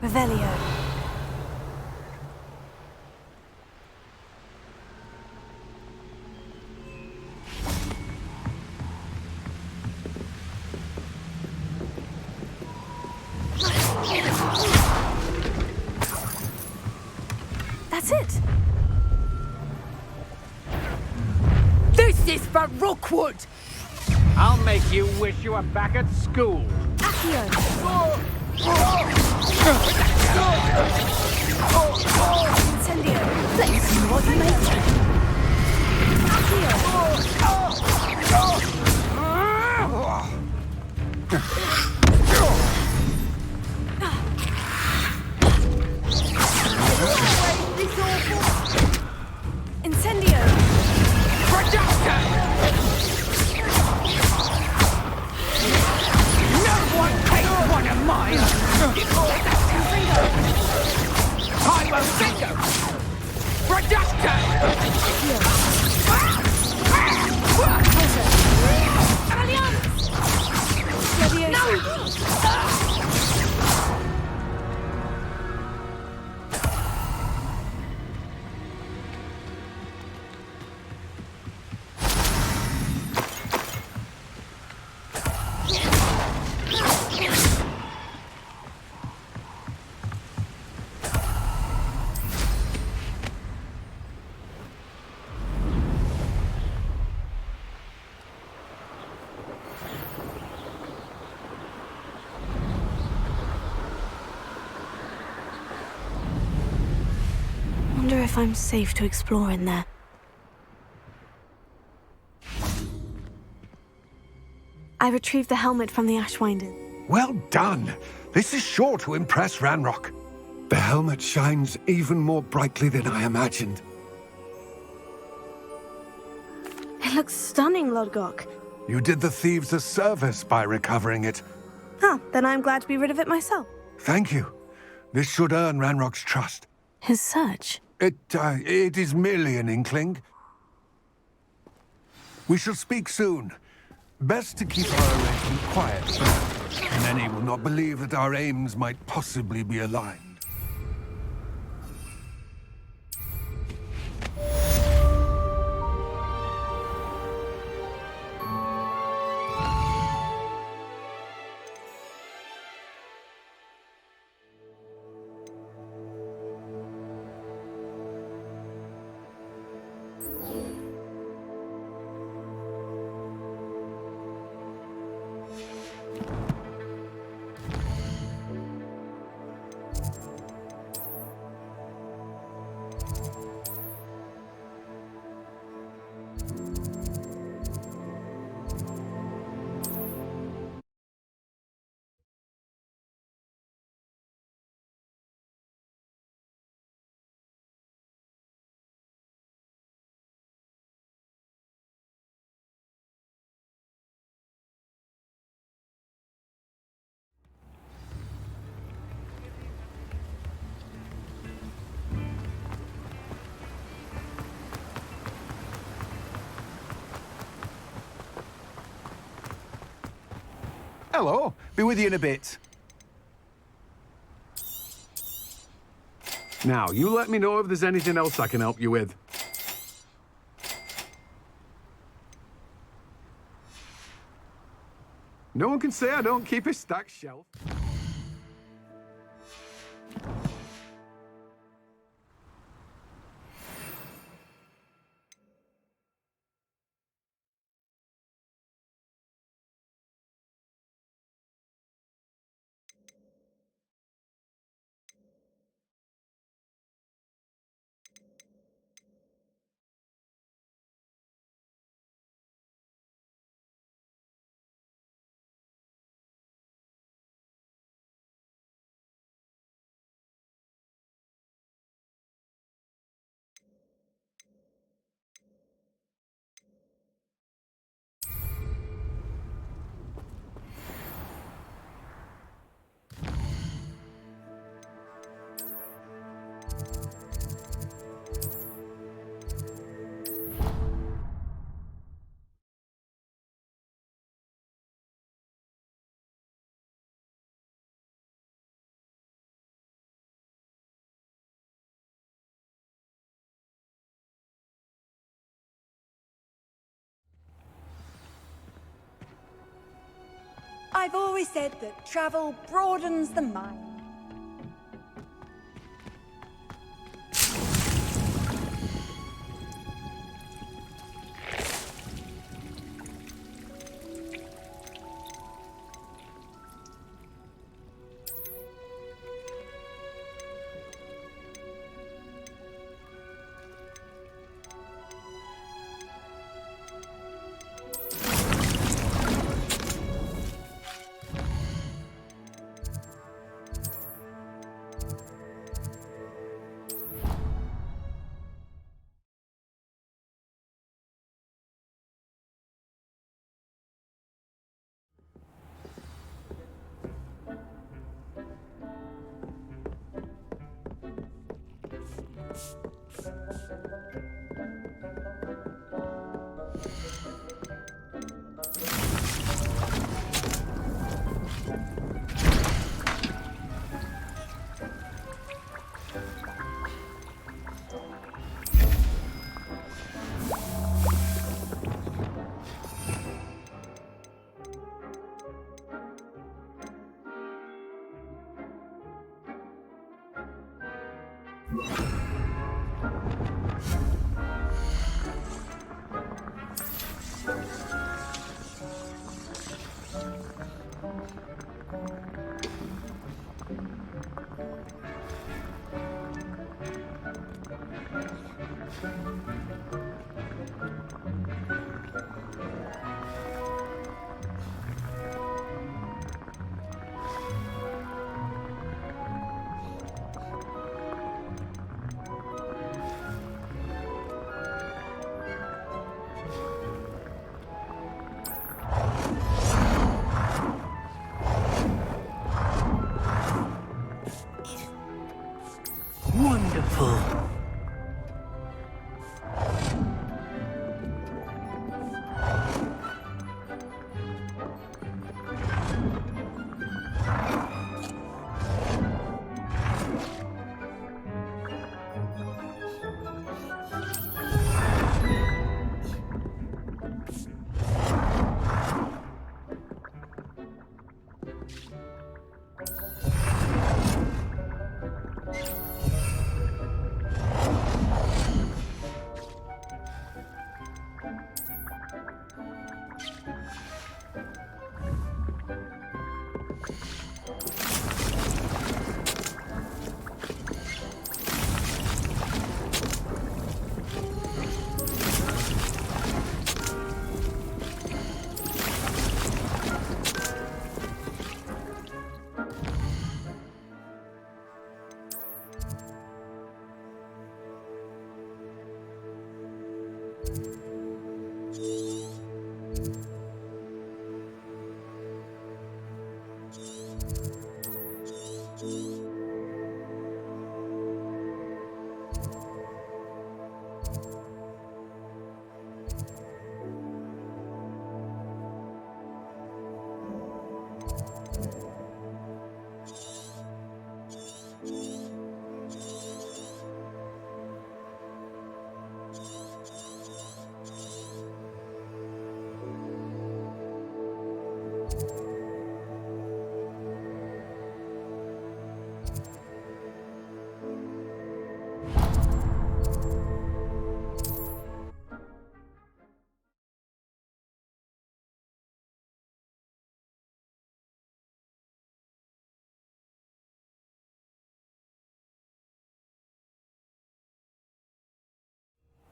[SPEAKER 1] Revelio. That's it.
[SPEAKER 18] This is for Rookwood!
[SPEAKER 19] I'll make you wish you were back at school.
[SPEAKER 1] Accio. Incendio. Let's see what you make. Incendio.
[SPEAKER 18] No one takes one of mine! I will bingo! Reductor!
[SPEAKER 1] Wonder if I'm safe to explore in there. I retrieved the helmet from the Ashwinders.
[SPEAKER 17] Well done. This is sure to impress Ranrock. The helmet shines even more brightly than I imagined.
[SPEAKER 1] It looks stunning, Lodgok.
[SPEAKER 17] You did the thieves a service by recovering it.
[SPEAKER 1] Huh, then I'm glad to be rid of it myself.
[SPEAKER 17] Thank you. This should earn Ranrock's trust.
[SPEAKER 1] His search?
[SPEAKER 17] It is merely an inkling. We shall speak soon. Best to keep our arrangement quiet for now. Many will not believe that our aims might possibly be aligned.
[SPEAKER 8] Hello. Be with you in a bit. Now, you let me know if there's anything else I can help you with.
[SPEAKER 19] No one can say I don't keep a stacked shelf.
[SPEAKER 20] I've always said that travel broadens the mind.
[SPEAKER 3] Wonderful.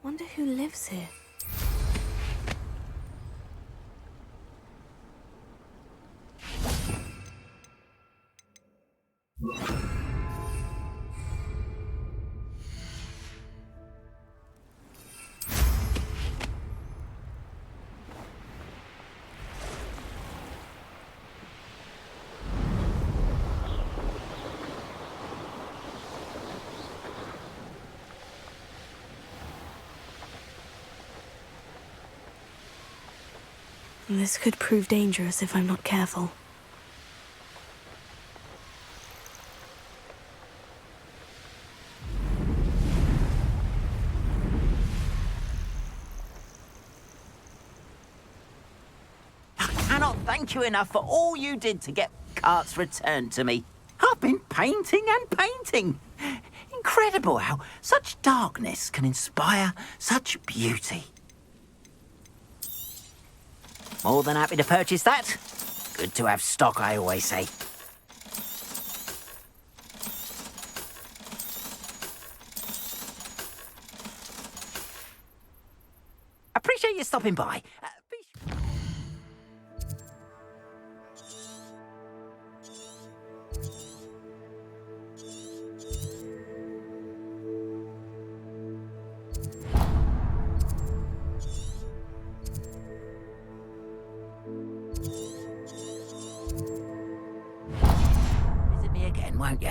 [SPEAKER 1] Wonder who lives here. This could prove dangerous if I'm not careful.
[SPEAKER 9] I cannot thank you enough for all you did to get carts returned to me. I've been painting and painting. Incredible how such darkness can inspire such beauty. More than happy to purchase that. Good to have stock, I always say. Appreciate you stopping by. Visit me again, won't you?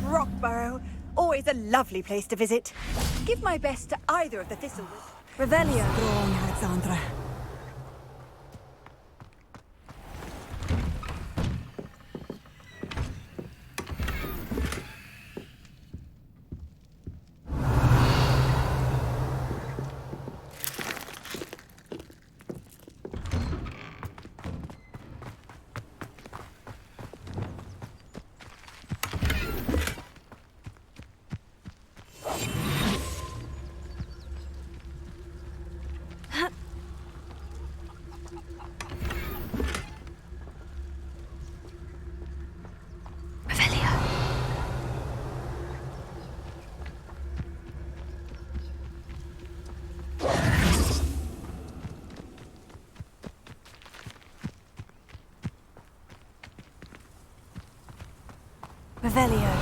[SPEAKER 20] Rockburrow. Always a lovely place to visit. Give my best to either of the Thistlewoods. Revelio.
[SPEAKER 14] Wrong, Alexandra.
[SPEAKER 1] Revelio.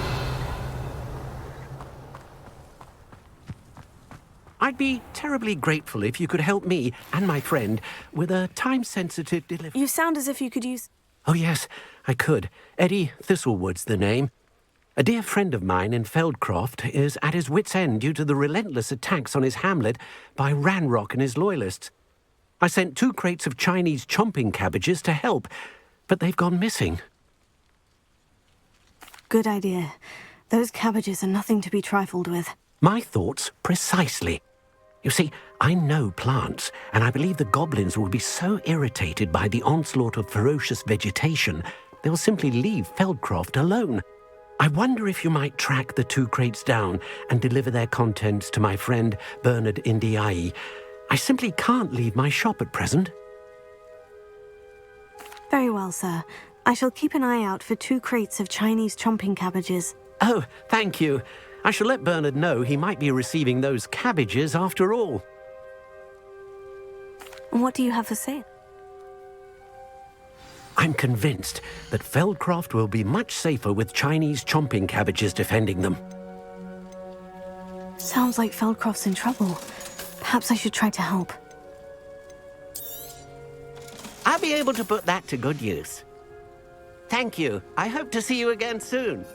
[SPEAKER 3] I'd be terribly grateful if you could help me and my friend with a time-sensitive delivery.
[SPEAKER 1] You sound as if you could use...
[SPEAKER 3] Oh, yes, I could. Eddie Thistlewood's the name. A dear friend of mine in Feldcroft is at his wit's end due to the relentless attacks on his hamlet by Ranrock and his loyalists. I sent 2 crates of Chinese chomping cabbages to help, but they've gone missing.
[SPEAKER 1] Good idea. Those cabbages are nothing to be trifled with.
[SPEAKER 3] My thoughts precisely. You see, I know plants, and I believe the goblins will be so irritated by the onslaught of ferocious vegetation, they'll simply leave Feldcroft alone. I wonder if you might track the 2 crates down and deliver their contents to my friend Bernard Indiai. I simply can't leave my shop at present.
[SPEAKER 1] Very well, sir. I shall keep an eye out for 2 crates of Chinese chomping cabbages.
[SPEAKER 3] Oh, thank you. I shall let Bernard know he might be receiving those cabbages after all.
[SPEAKER 1] What do you have for sale?
[SPEAKER 3] I'm convinced that Feldcroft will be much safer with Chinese chomping cabbages defending them.
[SPEAKER 1] Sounds like Feldcroft's in trouble. Perhaps I should try to help.
[SPEAKER 9] I'll be able to put that to good use.
[SPEAKER 3] Thank you. I hope to see you again soon.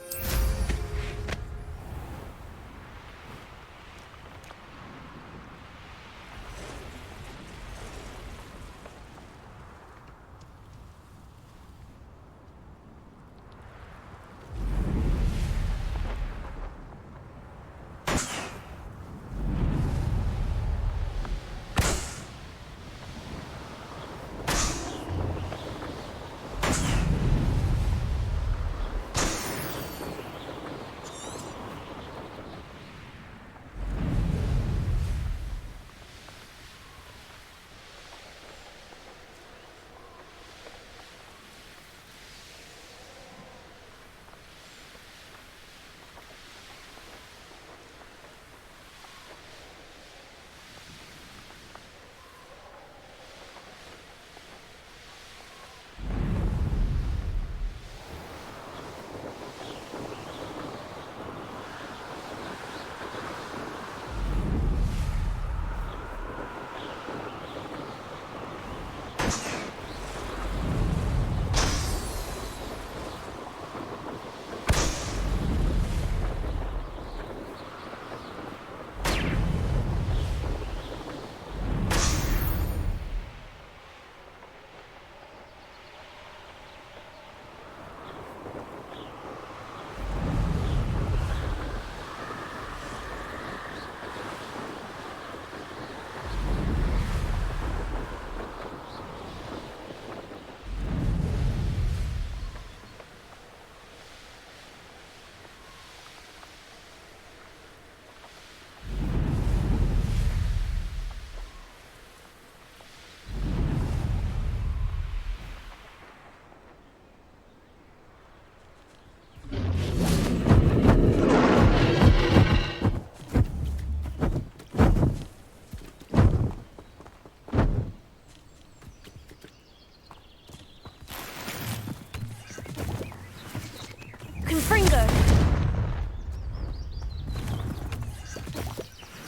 [SPEAKER 1] Confringo!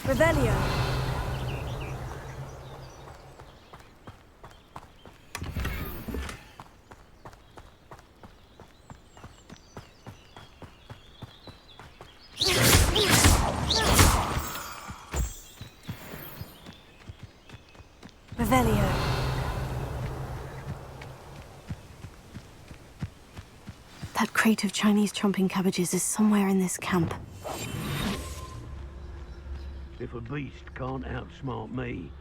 [SPEAKER 1] Revelio! Revelio. That crate of Chinese chomping cabbages is somewhere in this camp.
[SPEAKER 3] If a beast can't outsmart me,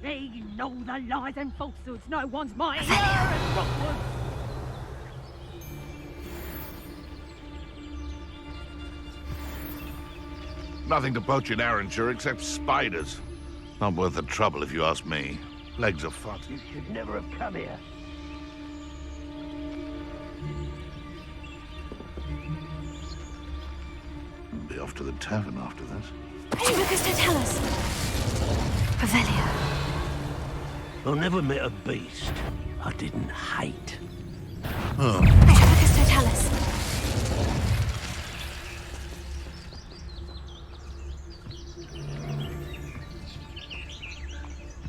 [SPEAKER 18] They know the lies and falsehoods no one's mighty here at Hogwarts.
[SPEAKER 16] Nothing to poach in Arrowshire except spiders. Not worth the trouble if you ask me. Legs are fucked.
[SPEAKER 3] You should never have come here.
[SPEAKER 16] Be off to the tavern after this.
[SPEAKER 1] Lucas, tell us. Revelio.
[SPEAKER 3] I never met a beast I didn't hate.
[SPEAKER 16] Oh.
[SPEAKER 1] Lucas, tell us.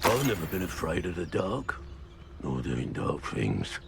[SPEAKER 3] I've never been afraid of the dark, nor doing dark things.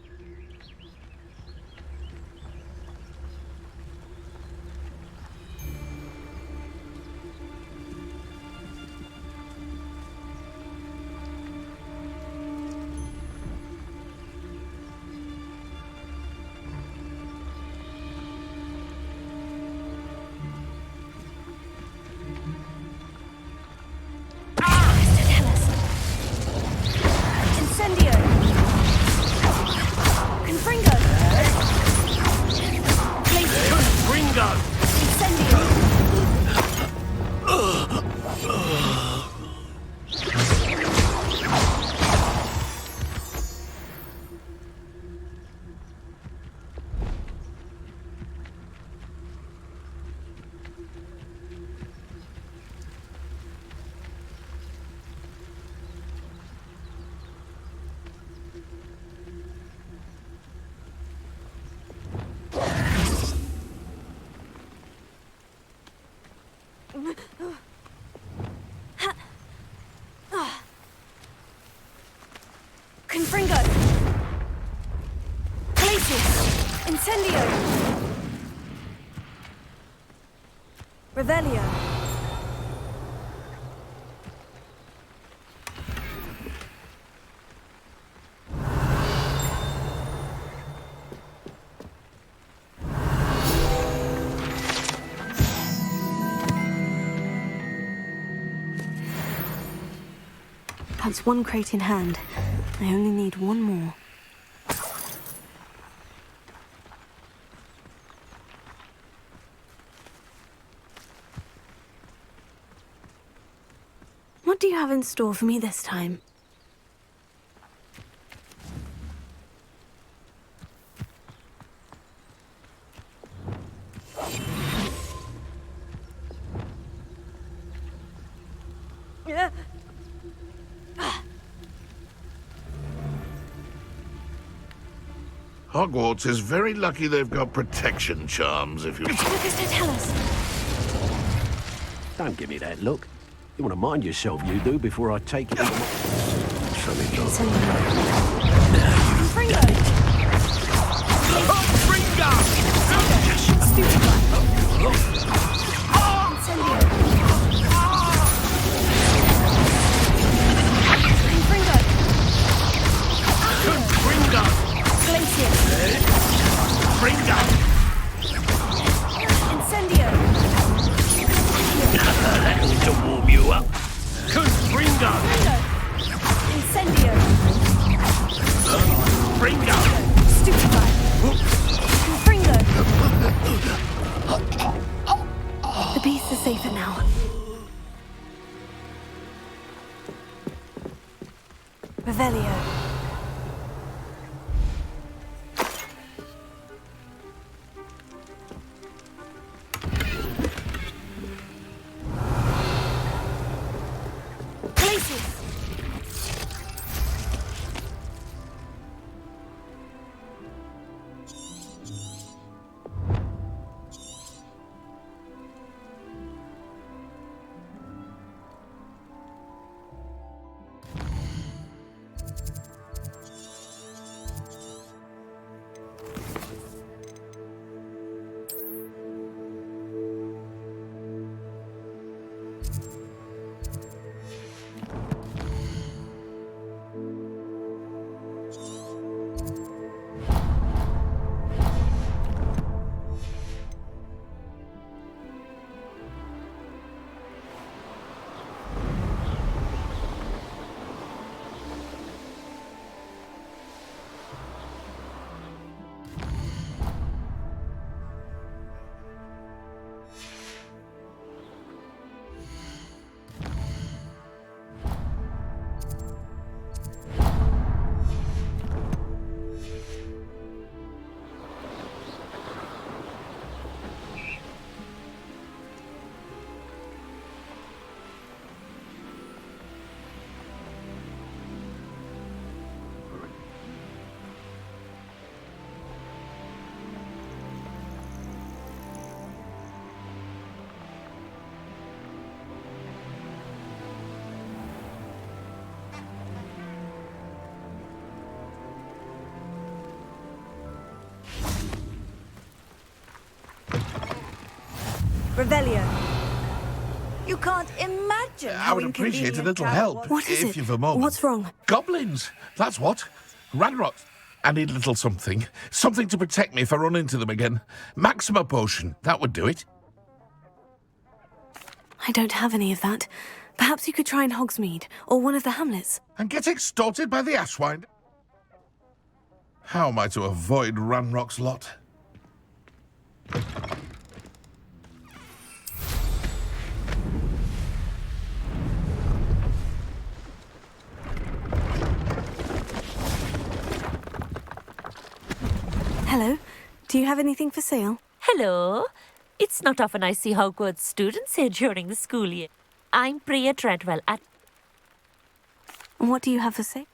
[SPEAKER 1] Confringo! Glacius! Incendio! Revelio! That's one crate in hand. I only need one more. What do you have in store for me this time?
[SPEAKER 16] Hogwarts is very lucky they've got protection charms, if you...
[SPEAKER 1] Tell us.
[SPEAKER 3] Don't give me that look. You want to mind yourself, you do, before I take it into my... Something wrong.
[SPEAKER 1] Confringo!
[SPEAKER 18] Confringo!
[SPEAKER 1] Stupid one. Incendio! Confringo!
[SPEAKER 18] Confringo!
[SPEAKER 1] Glacius!
[SPEAKER 18] Confringo!
[SPEAKER 1] Incendio!
[SPEAKER 3] That'll to warm you up.
[SPEAKER 18] Confringo!
[SPEAKER 1] Incendio!
[SPEAKER 18] Confringo!
[SPEAKER 1] Stupefy! Confringo! The beasts are safer now. Revelio.
[SPEAKER 20] Revelio. You can't imagine
[SPEAKER 16] I
[SPEAKER 20] how
[SPEAKER 16] would appreciate a
[SPEAKER 20] inconvenient
[SPEAKER 16] little
[SPEAKER 20] travel
[SPEAKER 16] help.
[SPEAKER 20] was.
[SPEAKER 1] What is
[SPEAKER 16] if
[SPEAKER 1] it?
[SPEAKER 16] you've a moment.
[SPEAKER 1] What's wrong?
[SPEAKER 16] Goblins, that's what. Ranrock. I need a little something. Something to protect me if I run into them again. Maxima potion, that would do it.
[SPEAKER 1] I don't have any of that. Perhaps you could try in Hogsmeade, or one of the hamlets.
[SPEAKER 16] And get extorted by the Ashwind? How am I to avoid Ranrock's lot?
[SPEAKER 1] Hello. Do you have anything for sale?
[SPEAKER 21] Hello. It's not often I see Hogwarts students here during the school year. I'm Priya Treadwell at...
[SPEAKER 1] What do you have for sale?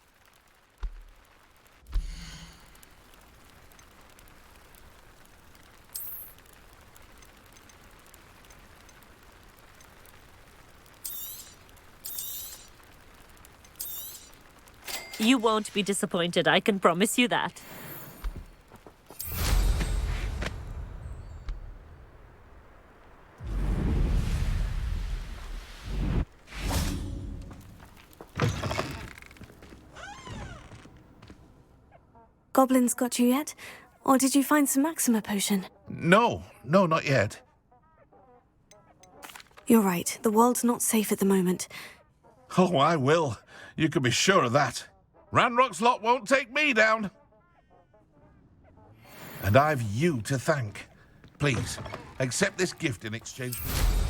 [SPEAKER 21] You won't be disappointed, I can promise you that.
[SPEAKER 1] Goblins got you yet? Or did you find some Maxima potion?
[SPEAKER 16] No, not yet.
[SPEAKER 1] You're right. The world's not safe at the moment.
[SPEAKER 16] Oh, I will. You can be sure of that. Ranrock's lot won't take me down. And I've you to thank. Please, accept this gift in exchange for...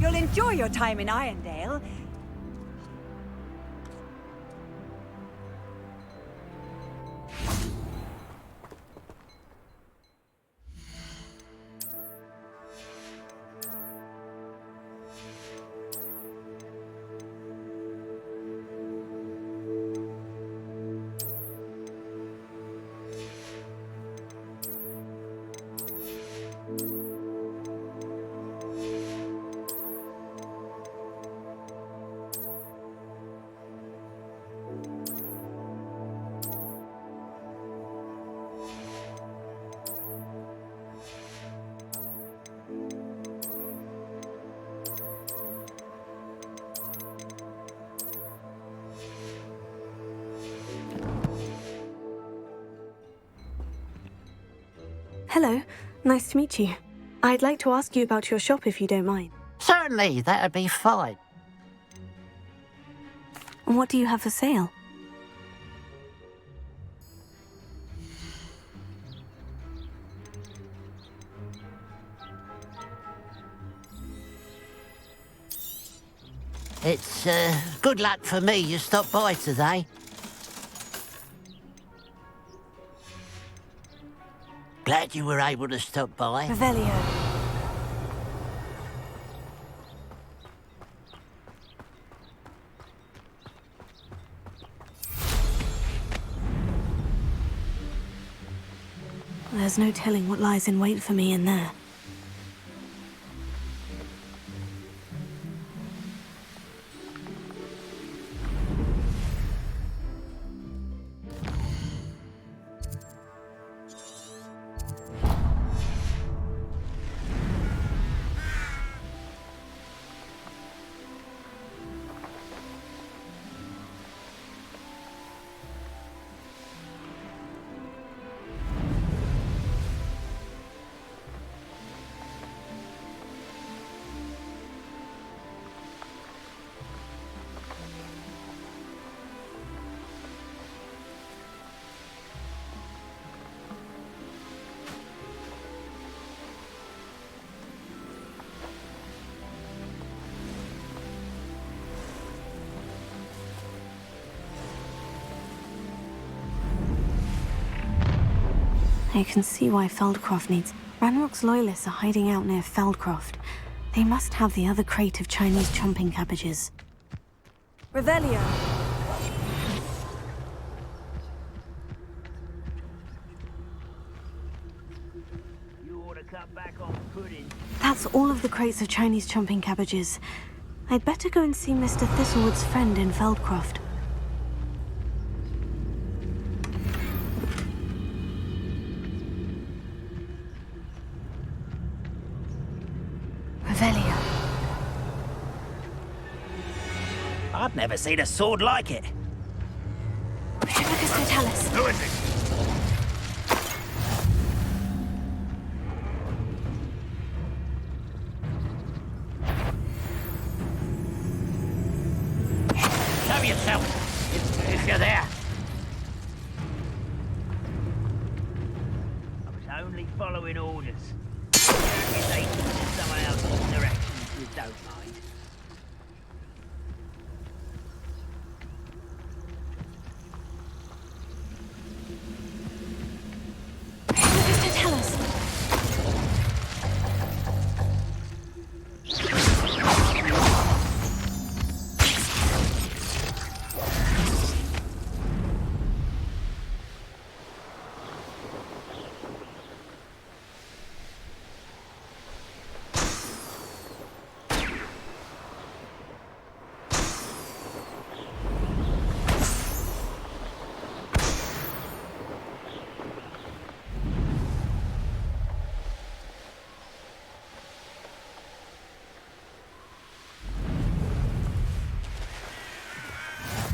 [SPEAKER 20] You'll enjoy your time in Irondale.
[SPEAKER 1] Hello. Nice to meet you. I'd like to ask you about your shop if you don't mind.
[SPEAKER 14] Certainly, that'd be fine.
[SPEAKER 1] What do you have for sale?
[SPEAKER 14] It's good luck for me you stopped by today. Glad you were able to stop by.
[SPEAKER 1] Revelio. There's no telling what lies in wait for me in there. I can see why Feldcroft needs... Ranrock's loyalists are hiding out near Feldcroft. They must have the other crate of Chinese chomping cabbages.
[SPEAKER 20] Revelio.
[SPEAKER 5] You ought to cut back on pudding.
[SPEAKER 1] That's all of the crates of Chinese chomping cabbages. I'd better go and see Mr. Thistlewood's friend in Feldcroft. Revelio.
[SPEAKER 5] I've never seen a sword like it.
[SPEAKER 16] Who is it?
[SPEAKER 5] Show yourself, if you're there. I was only following orders. Accusations in someone else's direction if you don't mind.
[SPEAKER 1] Tell us.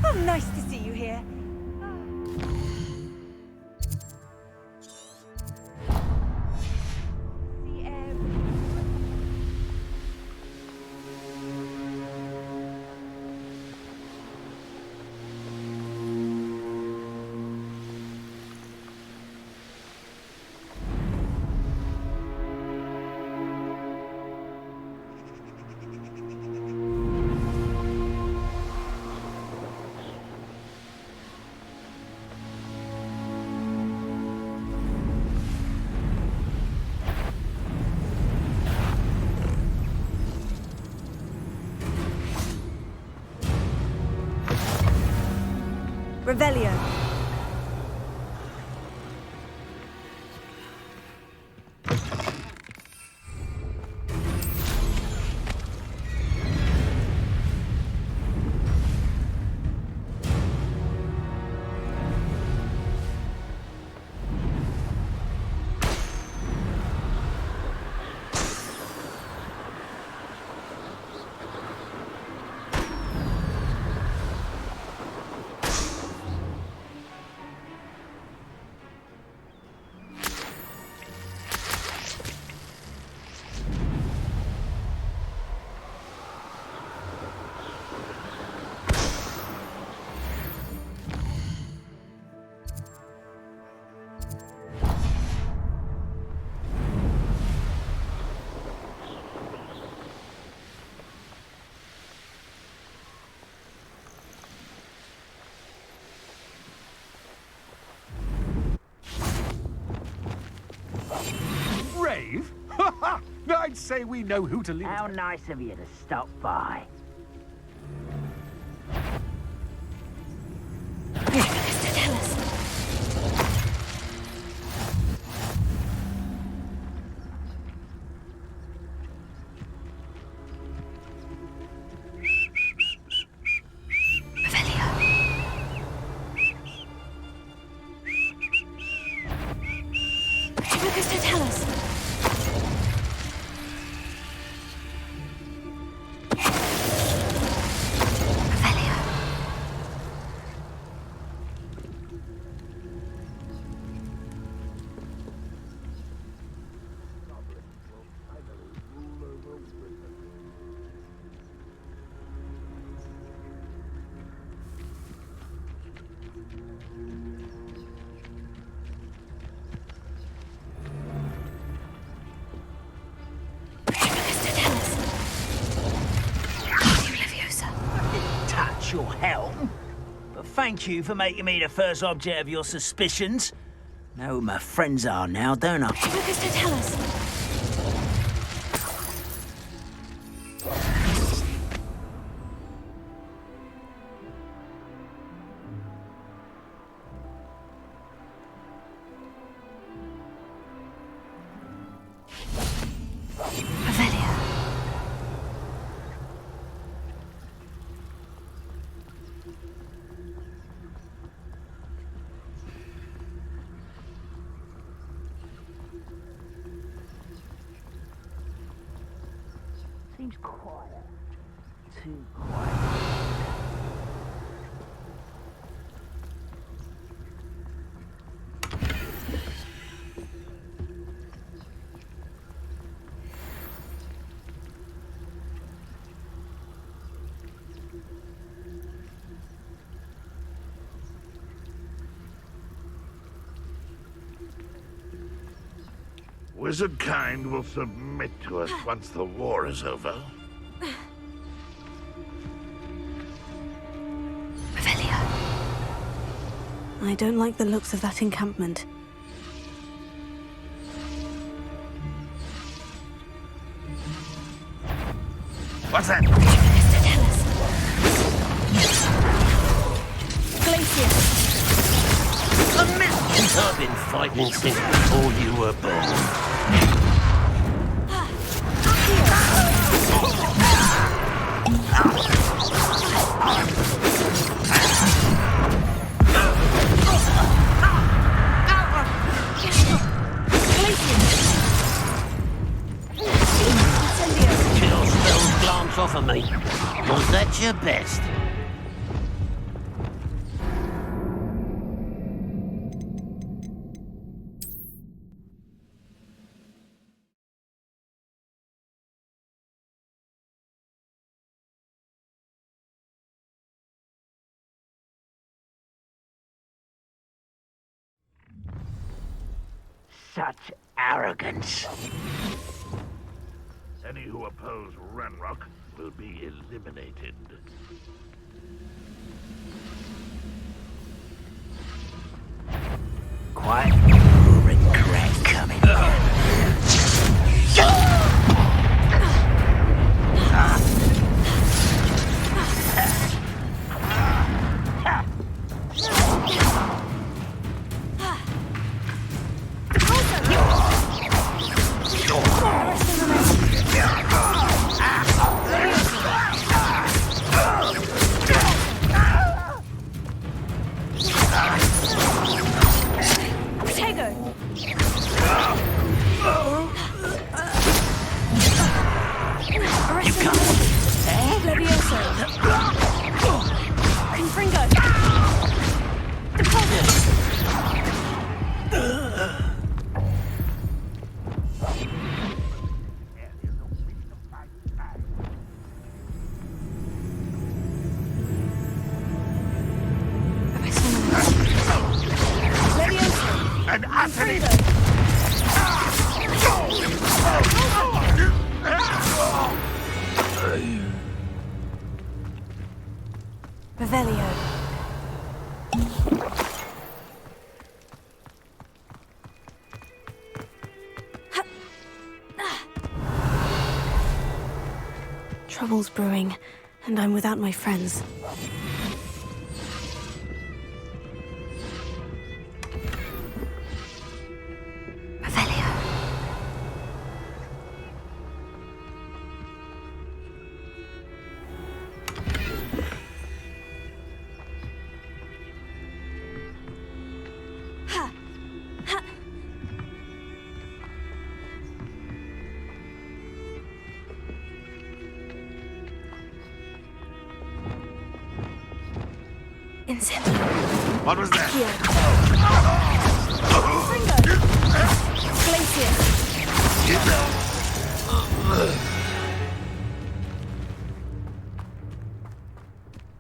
[SPEAKER 20] Oh, nice to see you here. Revelio.
[SPEAKER 11] Rave? I'd say we know who to leave.
[SPEAKER 5] How nice of you to stop by. Your helm, but thank you for making me the first object of your suspicions.
[SPEAKER 9] Know who my friends are now, don't I?
[SPEAKER 1] Focus to tell us.
[SPEAKER 5] Seems quiet. Too quiet.
[SPEAKER 16] Wizard kind will submit to us once the war is over.
[SPEAKER 1] I don't like the looks of that encampment.
[SPEAKER 16] What's that?
[SPEAKER 3] A millions I've been fighting since before you were born. Chill spells glance off of me. Was that your best? Such arrogance.
[SPEAKER 16] Any who oppose Ranrock will be eliminated.
[SPEAKER 9] Quiet. Regret coming.
[SPEAKER 1] Trouble's brewing, and I'm without my friends.
[SPEAKER 16] What was that?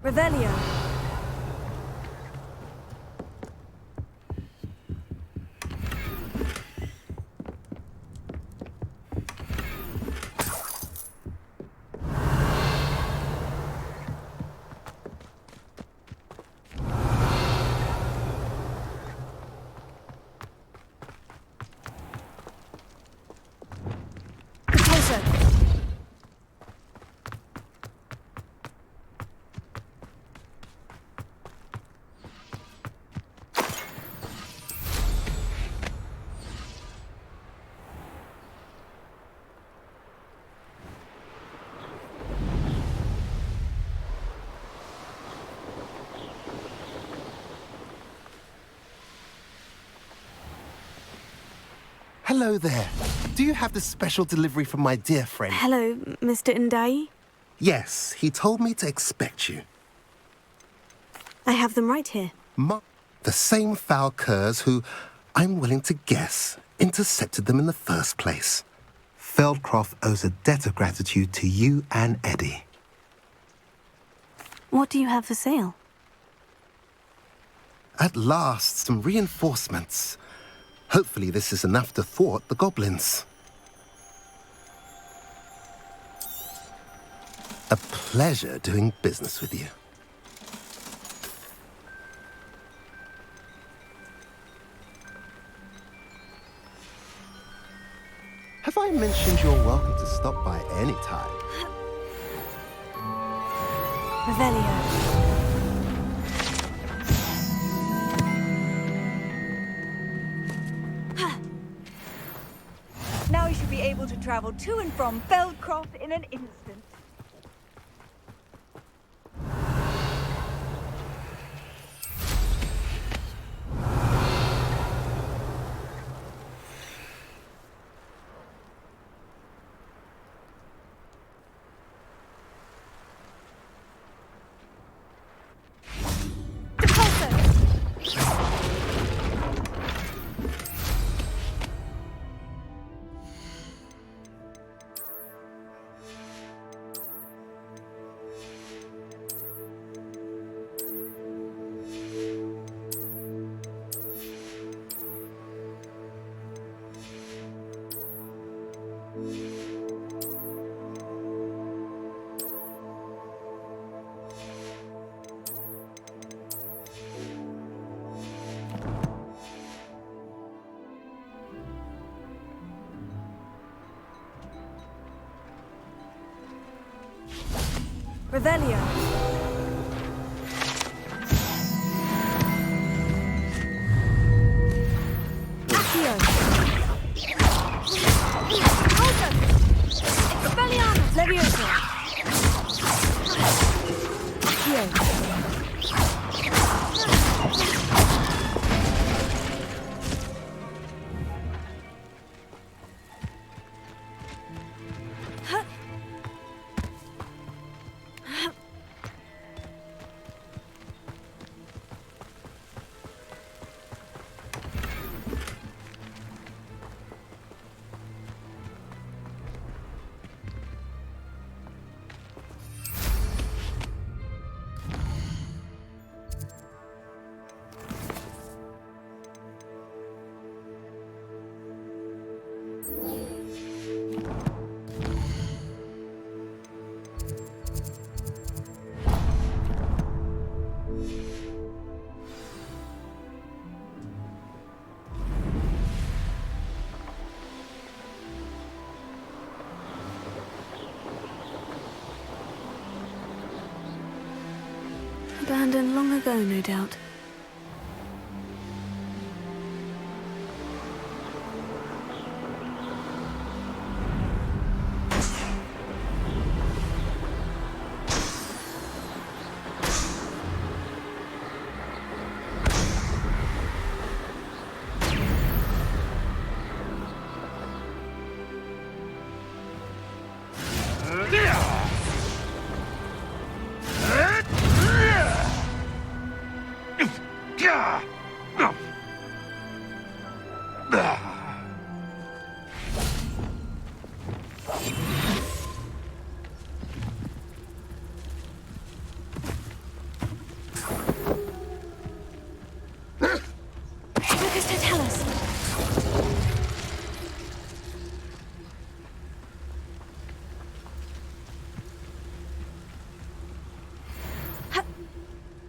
[SPEAKER 20] Revelio.
[SPEAKER 7] Hello there. Do you have this special delivery from my dear friend?
[SPEAKER 1] Hello, Mr. Ndai.
[SPEAKER 7] Yes, he told me to expect you.
[SPEAKER 1] I have them right here.
[SPEAKER 7] The same foul curs who, I'm willing to guess, intercepted them in the first place. Feldcroft owes a debt of gratitude to you and Eddie.
[SPEAKER 1] What do you have for sale?
[SPEAKER 7] At last, some reinforcements. Hopefully this is enough to thwart the goblins. A pleasure doing business with you. Have I mentioned you're welcome to stop by any time?
[SPEAKER 1] Revelio.
[SPEAKER 20] Now you should be able to travel to and from Feldcroft in an instant. Revelio. Accio. Alto. Expelliarmus. Levioso. Accio.
[SPEAKER 1] Abandoned long ago, no doubt.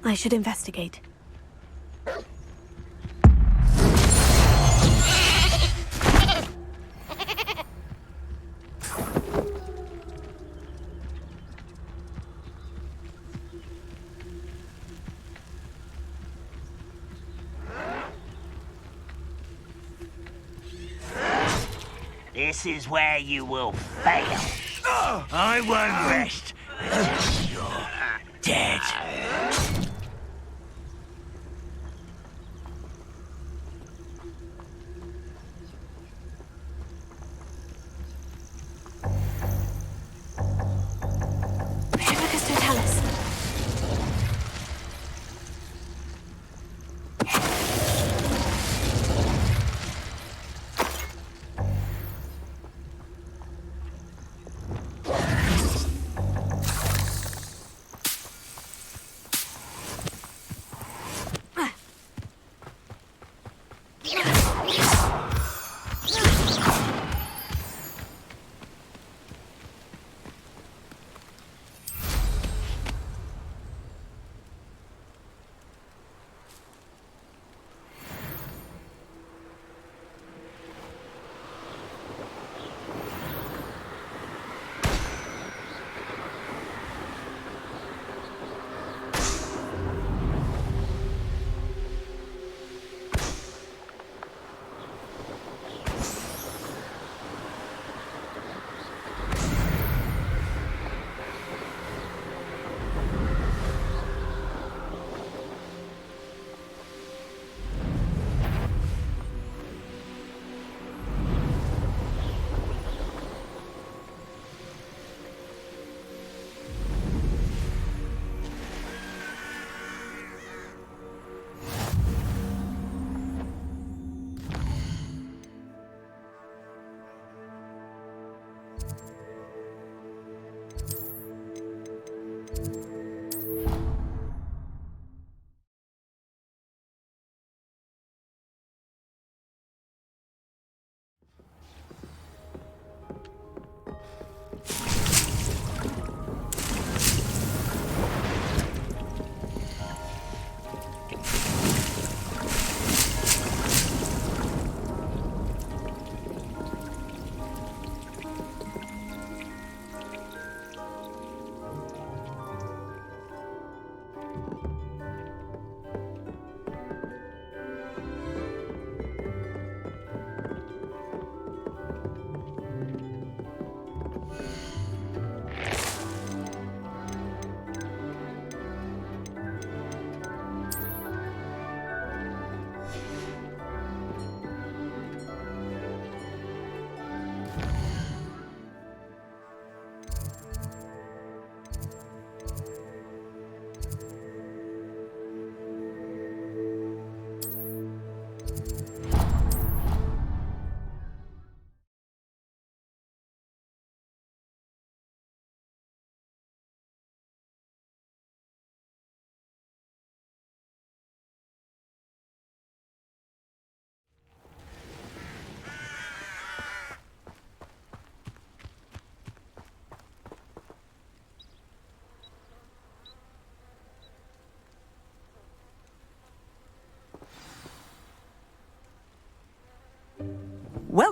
[SPEAKER 1] I should investigate.
[SPEAKER 5] This is where you will fail. I won't rest until you're dead.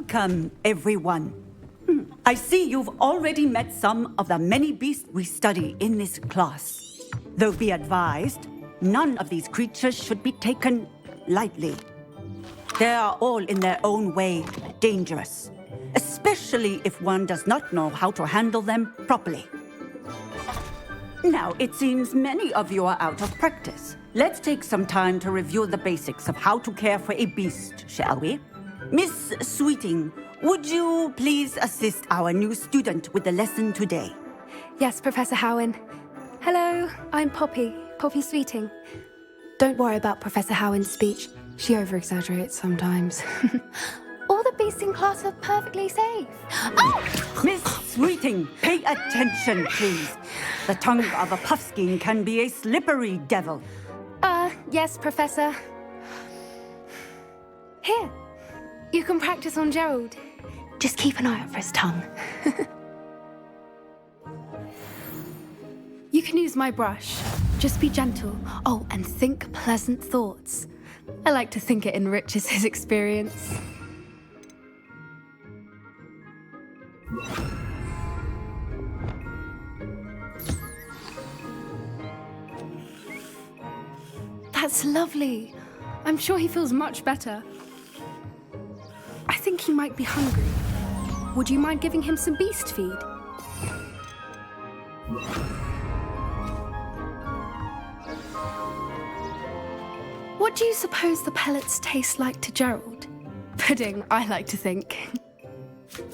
[SPEAKER 6] Welcome, everyone. I see you've already met some of the many beasts we study in this class. Though be advised, none of these creatures should be taken lightly. They are all in their own way dangerous, especially if one does not know how to handle them properly. Now, it seems many of you are out of practice. Let's take some time to review the basics of how to care for a beast, shall we? Miss Sweeting, would you please assist our new student with the lesson today?
[SPEAKER 22] Yes, Professor Howen. Hello, I'm Poppy Sweeting. Don't worry about Professor Howen's speech. She over-exaggerates sometimes. All the beasts in class are perfectly safe. Oh!
[SPEAKER 6] Miss Sweeting, pay attention, please. The tongue of a puffskein can be a slippery devil.
[SPEAKER 22] Yes, Professor. Here, you can practice on Gerald. Just keep an eye out for his tongue. You can use my brush. Just be gentle. Oh, and think pleasant thoughts. I like to think it enriches his experience. That's lovely. I'm sure he feels much better. I think he might be hungry. Would you mind giving him some beast feed? What do you suppose the pellets taste like to Gerald? Pudding, I like to think.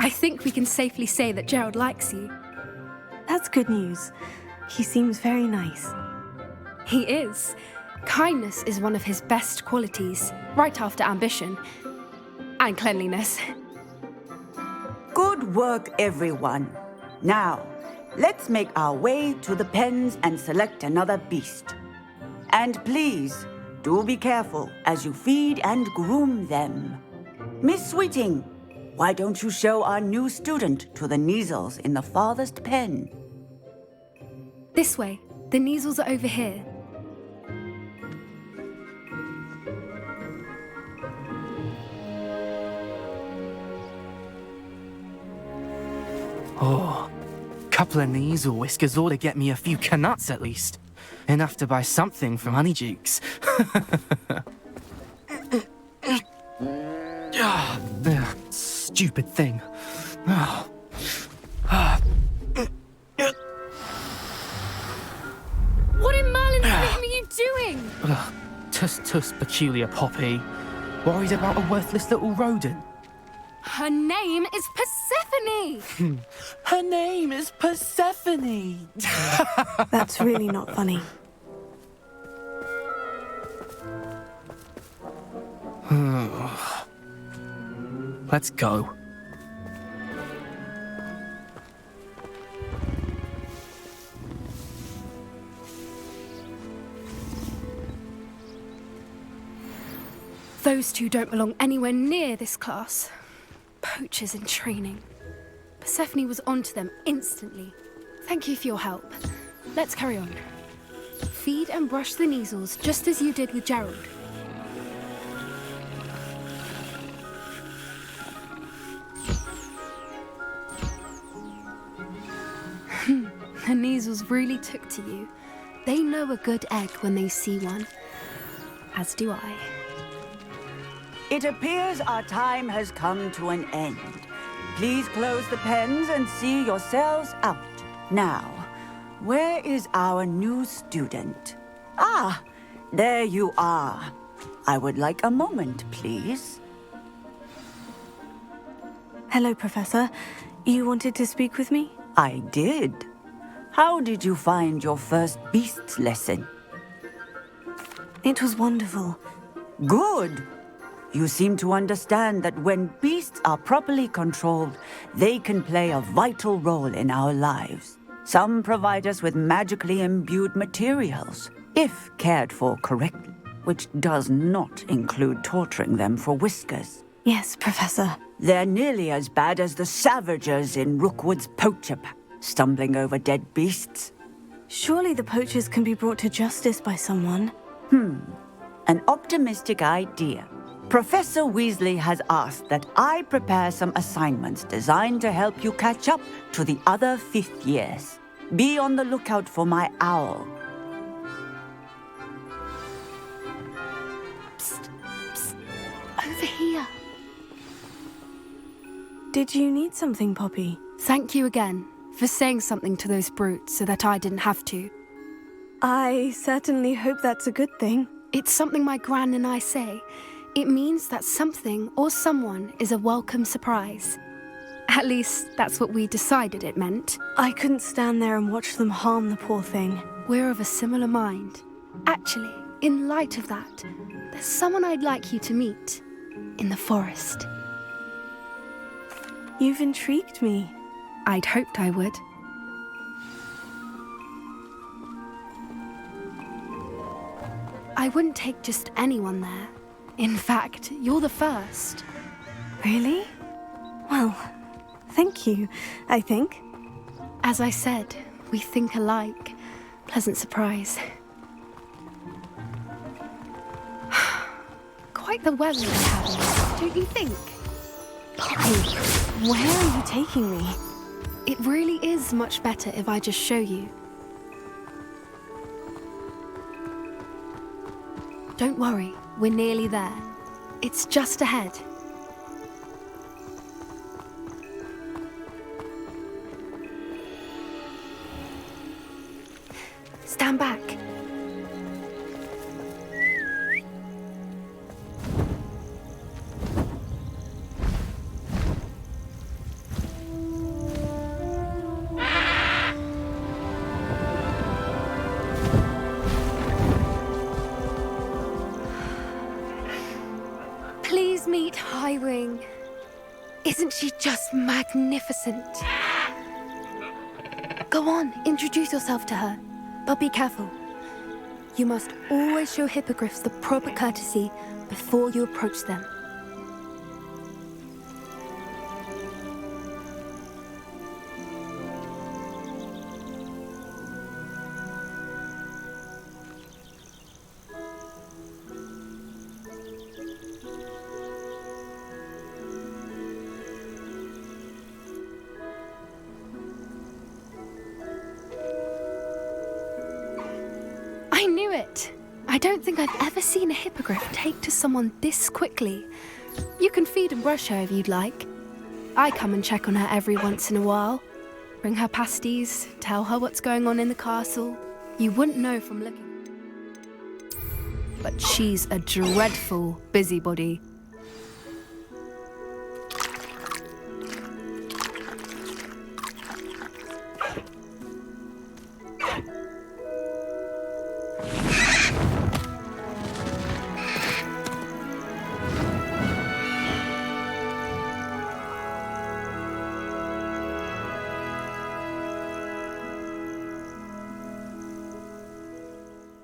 [SPEAKER 22] I think we can safely say that Gerald likes you.
[SPEAKER 1] That's good news. He seems very nice.
[SPEAKER 22] He is. Kindness is one of his best qualities, right after ambition. And cleanliness.
[SPEAKER 6] Good work, everyone. Now, let's make our way to the pens and select another beast. And please, do be careful as you feed and groom them. Miss Sweeting, why don't you show our new student to the Neasels in the farthest pen?
[SPEAKER 22] This way. The Neasels are over here.
[SPEAKER 23] Oh, couple of Neasel whiskers ought to get me a few canuts at least. Enough to buy something from Honeydukes. Stupid thing.
[SPEAKER 22] What in Merlin's name are you doing?
[SPEAKER 23] Tuss, peculiar Poppy. Worried about a worthless little rodent.
[SPEAKER 22] Her name is Persephone!
[SPEAKER 23] Her name is Persephone!
[SPEAKER 1] That's really not funny.
[SPEAKER 23] Let's go.
[SPEAKER 22] Those two don't belong anywhere near this class. Poachers in training. Persephone was onto them instantly. Thank you for your help. Let's carry on. Feed and brush the Neasels just as you did with Gerald. The Neasels really took to you. They know a good egg when they see one. As do I.
[SPEAKER 6] It appears our time has come to an end. Please close the pens and see yourselves out. Now, where is our new student? Ah, there you are. I would like a moment, please.
[SPEAKER 1] Hello, Professor. You wanted to speak with me?
[SPEAKER 6] I did. How did you find your first beasts lesson?
[SPEAKER 1] It was wonderful.
[SPEAKER 6] Good. You seem to understand that when beasts are properly controlled, they can play a vital role in our lives. Some provide us with magically imbued materials, if cared for correctly, which does not include torturing them for whiskers.
[SPEAKER 1] Yes, Professor.
[SPEAKER 6] They're nearly as bad as the Savagers in Rookwood's poacher pack, stumbling over dead beasts.
[SPEAKER 1] Surely the poachers can be brought to justice by someone.
[SPEAKER 6] An optimistic idea. Professor Weasley has asked that I prepare some assignments designed to help you catch up to the other fifth years. Be on the lookout for my owl.
[SPEAKER 22] Psst, psst. Over here.
[SPEAKER 1] Did you need something, Poppy?
[SPEAKER 22] Thank you again for saying something to those brutes so that I didn't have to.
[SPEAKER 1] I certainly hope that's a good thing.
[SPEAKER 22] It's something my gran and I say. It means that something or someone is a welcome surprise. At least, that's what we decided it meant.
[SPEAKER 1] I couldn't stand there and watch them harm the poor thing.
[SPEAKER 22] We're of a similar mind. Actually, in light of that, there's someone I'd like you to meet. In the forest.
[SPEAKER 1] You've intrigued me.
[SPEAKER 22] I'd hoped I would. I wouldn't take just anyone there. In fact, you're the first.
[SPEAKER 1] Really? Well, thank you, I think.
[SPEAKER 22] As I said, we think alike. Pleasant surprise. Quite the weather we're having, don't you think?
[SPEAKER 1] Poppy, where are you taking me?
[SPEAKER 22] It really is much better if I just show you. Don't worry, we're nearly there. It's just ahead. Stand back. Please meet Highwing. Isn't she just magnificent? Go on, introduce yourself to her. But be careful. You must always show hippogriffs the proper courtesy before you approach them. I knew it! I don't think I've ever seen a hippogriff take to someone this quickly. You can feed and brush her if you'd like. I come and check on her every once in a while. Bring her pasties, tell her what's going on in the castle. You wouldn't know from looking. But she's a dreadful busybody.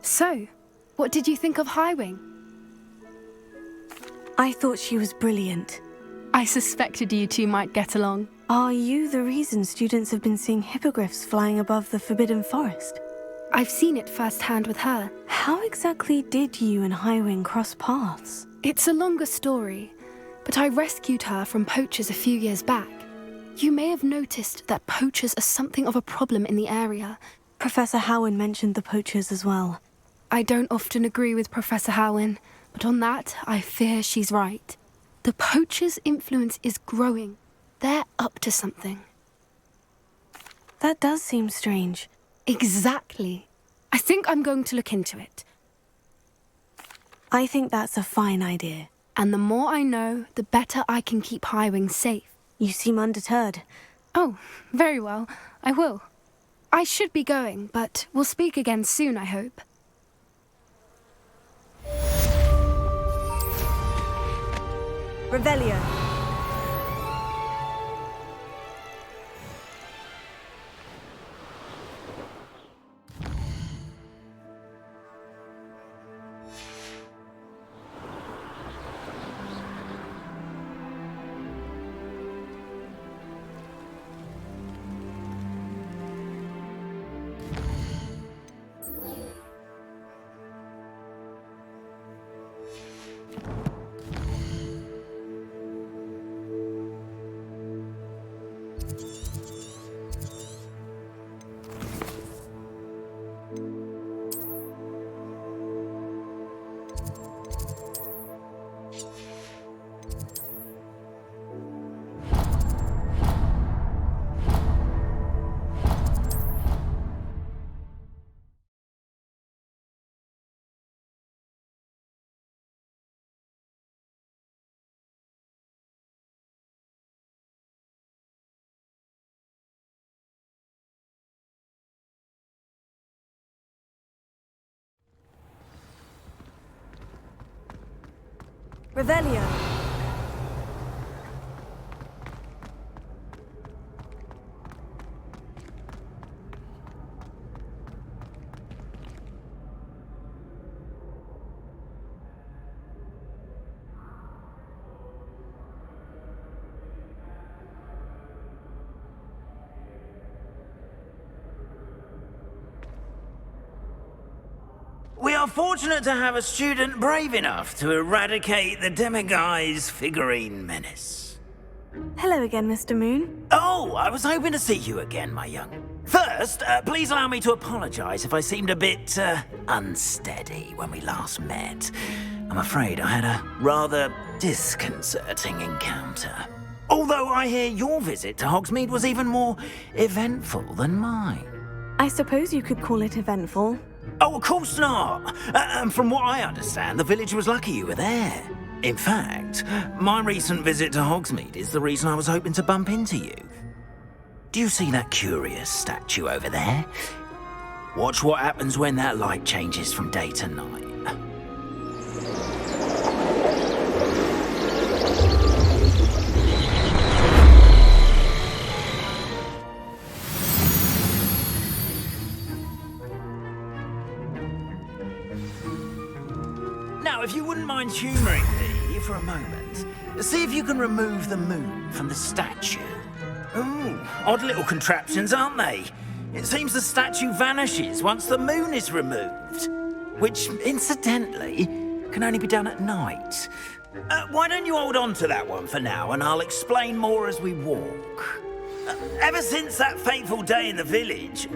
[SPEAKER 22] So, what did you think of Highwing?
[SPEAKER 1] I thought she was brilliant.
[SPEAKER 22] I suspected you two might get along.
[SPEAKER 1] Are you the reason students have been seeing hippogriffs flying above the Forbidden Forest?
[SPEAKER 22] I've seen it firsthand with her.
[SPEAKER 1] How exactly did you and Highwing cross paths?
[SPEAKER 22] It's a longer story, but I rescued her from poachers a few years back. You may have noticed that poachers are something of a problem in the area.
[SPEAKER 1] Professor Howin mentioned the poachers as well.
[SPEAKER 22] I don't often agree with Professor Howin, but on that, I fear she's right. The poachers' influence is growing. They're up to something.
[SPEAKER 1] That does seem strange.
[SPEAKER 22] Exactly. I think I'm going to look into it.
[SPEAKER 1] I think that's a fine idea.
[SPEAKER 22] And the more I know, the better I can keep Highwing safe.
[SPEAKER 1] You seem undeterred.
[SPEAKER 22] Oh, very well. I will. I should be going, but we'll speak again soon, I hope.
[SPEAKER 20] Revelio. Revelio.
[SPEAKER 9] We are fortunate to have a student brave enough to eradicate the Demiguise figurine menace.
[SPEAKER 1] Hello again, Mr. Moon.
[SPEAKER 9] Oh, I was hoping to see you again, my young. First, please allow me to apologise if I seemed a bit, unsteady when we last met. I'm afraid I had a rather disconcerting encounter. Although I hear your visit to Hogsmeade was even more eventful than mine.
[SPEAKER 1] I suppose you could call it eventful.
[SPEAKER 9] Oh, of course not. From what I understand, the village was lucky you were there. In fact, my recent visit to Hogsmeade is the reason I was hoping to bump into you. Do you see that curious statue over there? Watch what happens when that light changes from day to night. Now, if you wouldn't mind humouring me for a moment, see if you can remove the moon from the statue. Ooh, odd little contraptions, aren't they? It seems the statue vanishes once the moon is removed, which, incidentally, can only be done at night. Why don't you hold on to that one for now, and I'll explain more as we walk. Ever since that fateful day in the village,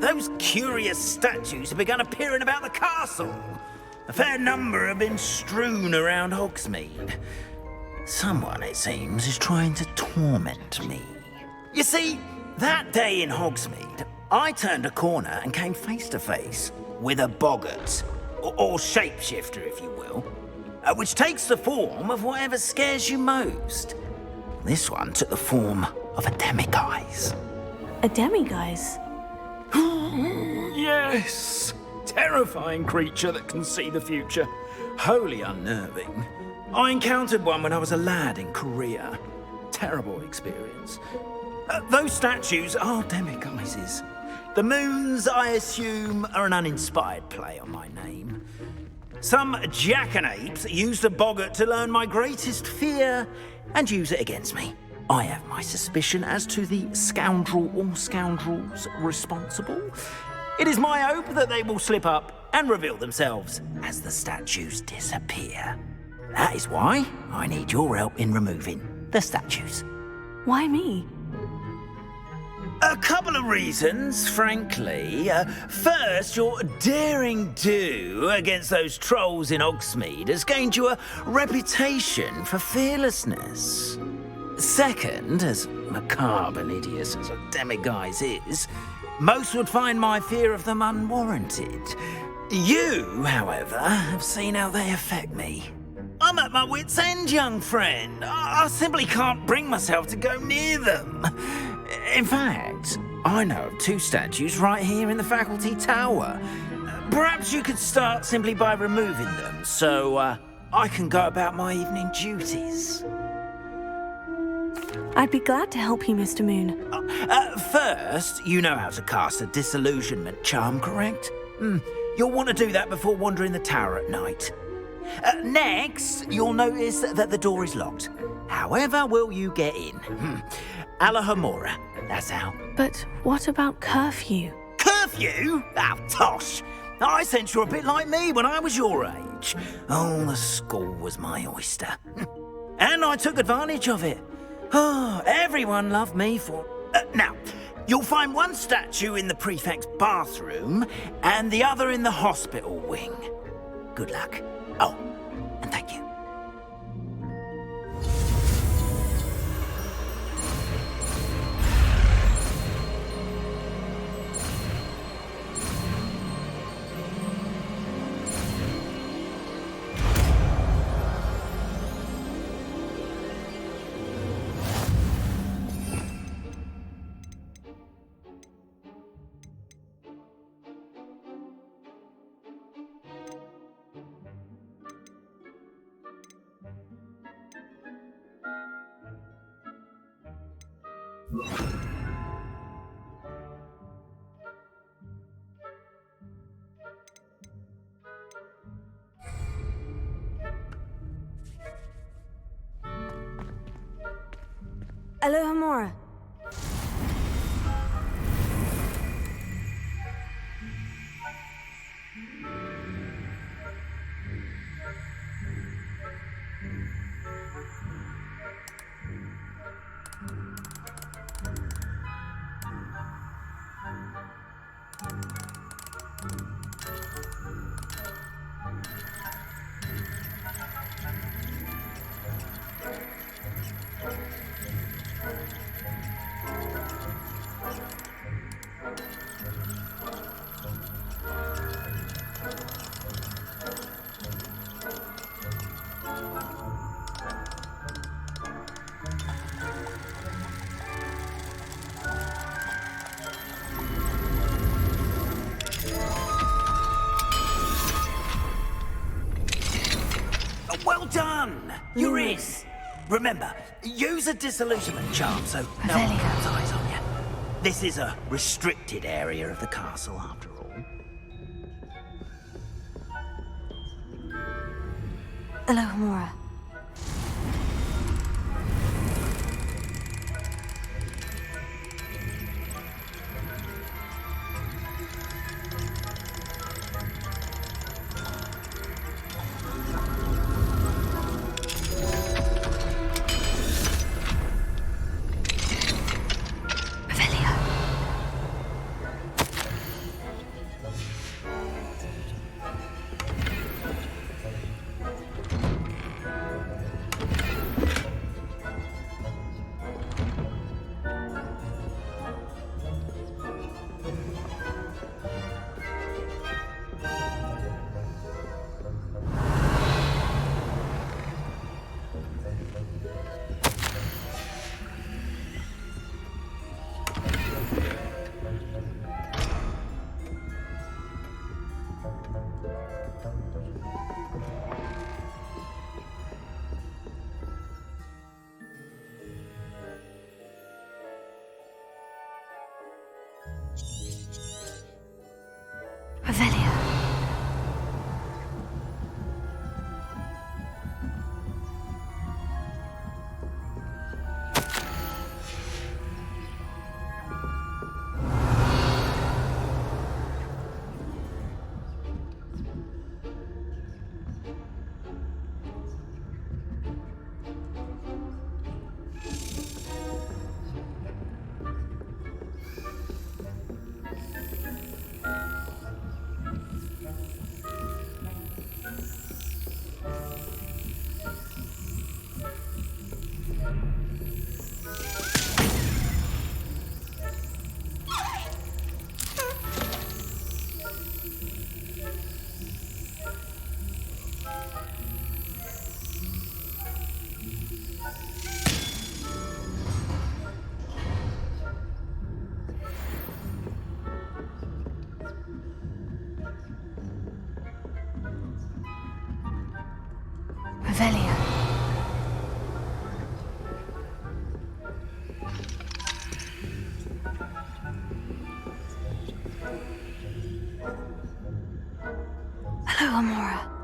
[SPEAKER 9] those curious statues have begun appearing about the castle. A fair number have been strewn around Hogsmeade. Someone, it seems, is trying to torment me. You see, that day in Hogsmeade, I turned a corner and came face to face with a boggart, or shapeshifter, if you will, which takes the form of whatever scares you most. This one took the form of a demiguise.
[SPEAKER 1] A demiguise?
[SPEAKER 9] Yes! Terrifying creature that can see the future. Wholly unnerving. I encountered one when I was a lad in Korea. Terrible experience. Those statues are demiguises. The moons, I assume, are an uninspired play on my name. Some jackanapes used a boggart to learn my greatest fear and use it against me. I have my suspicion as to the scoundrel or scoundrels responsible. It is my hope that they will slip up and reveal themselves as the statues disappear. That is why I need your help in removing the statues.
[SPEAKER 1] Why me?
[SPEAKER 9] A couple of reasons, frankly. First, your daring do against those trolls in Hogsmeade has gained you a reputation for fearlessness. Second, as macabre and hideous as a demiguise is, most would find my fear of them unwarranted. You, however, have seen how they affect me. I'm at my wit's end, young friend. I simply can't bring myself to go near them. In fact, I know of two statues right here in the faculty tower. Perhaps you could start simply by removing them, so I can go about my evening duties.
[SPEAKER 1] I'd be glad to help you, Mr. Moon.
[SPEAKER 9] First, you know how to cast a disillusionment charm, correct? You'll want to do that before wandering the tower at night. Next, you'll notice that the door is locked. However will you get in? Alahomora, that's how.
[SPEAKER 1] But what about curfew?
[SPEAKER 9] Curfew? Oh, tosh. I sense you're a bit like me when I was your age. Oh, the school was my oyster. And I took advantage of it. Oh, everyone loved me for... Now, you'll find one statue in the prefect's bathroom and the other in the hospital wing. Good luck. Oh, and thank you.
[SPEAKER 1] Alohomora.
[SPEAKER 9] Well done! You're in. Remember, use a disillusionment charm so no one grabs eyes on you. This is a restricted area of the castle, after all.
[SPEAKER 1] Alohomora. Revelio. Hello, Amora.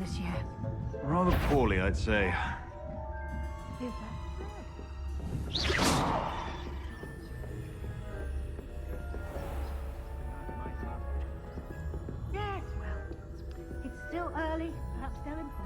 [SPEAKER 18] this year?
[SPEAKER 2] Rather poorly, I'd say.
[SPEAKER 18] Is Yes, well, it's still early. Perhaps they'll improve.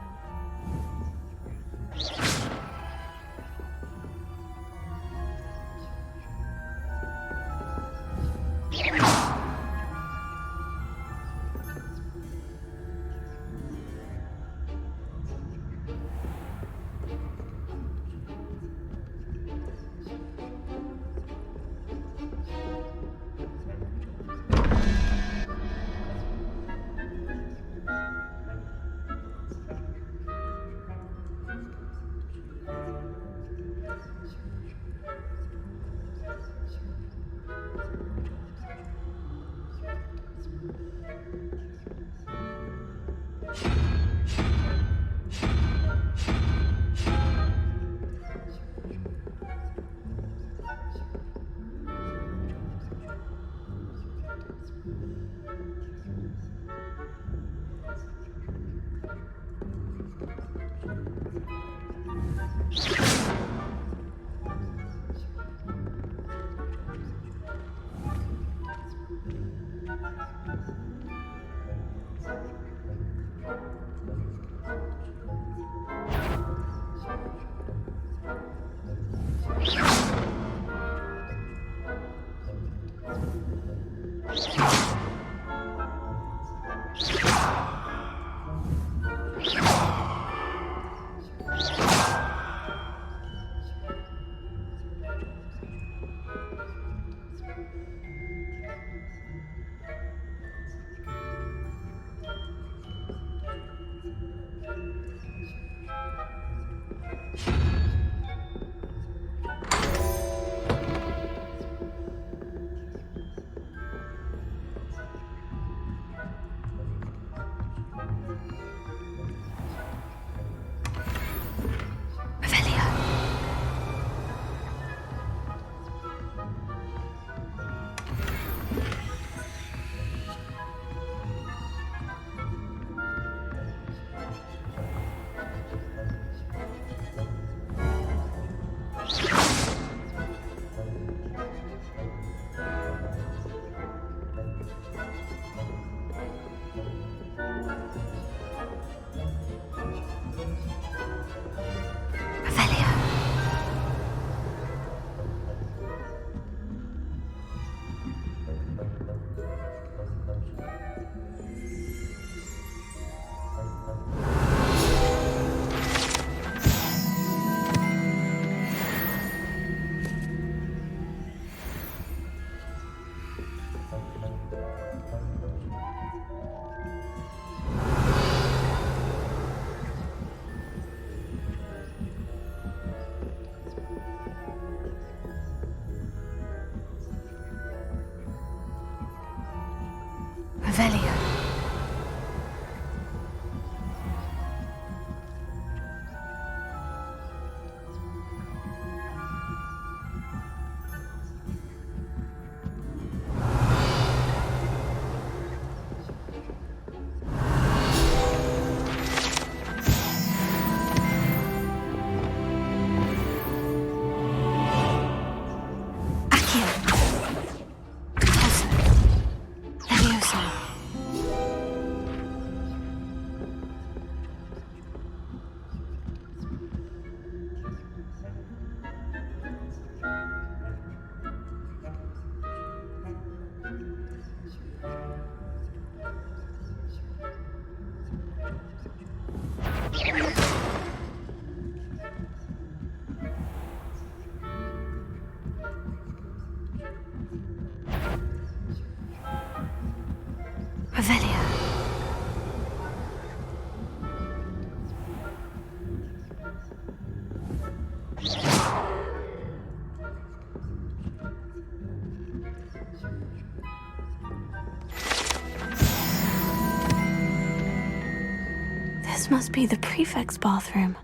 [SPEAKER 22] Revelio.
[SPEAKER 1] This must be the prefect's bathroom.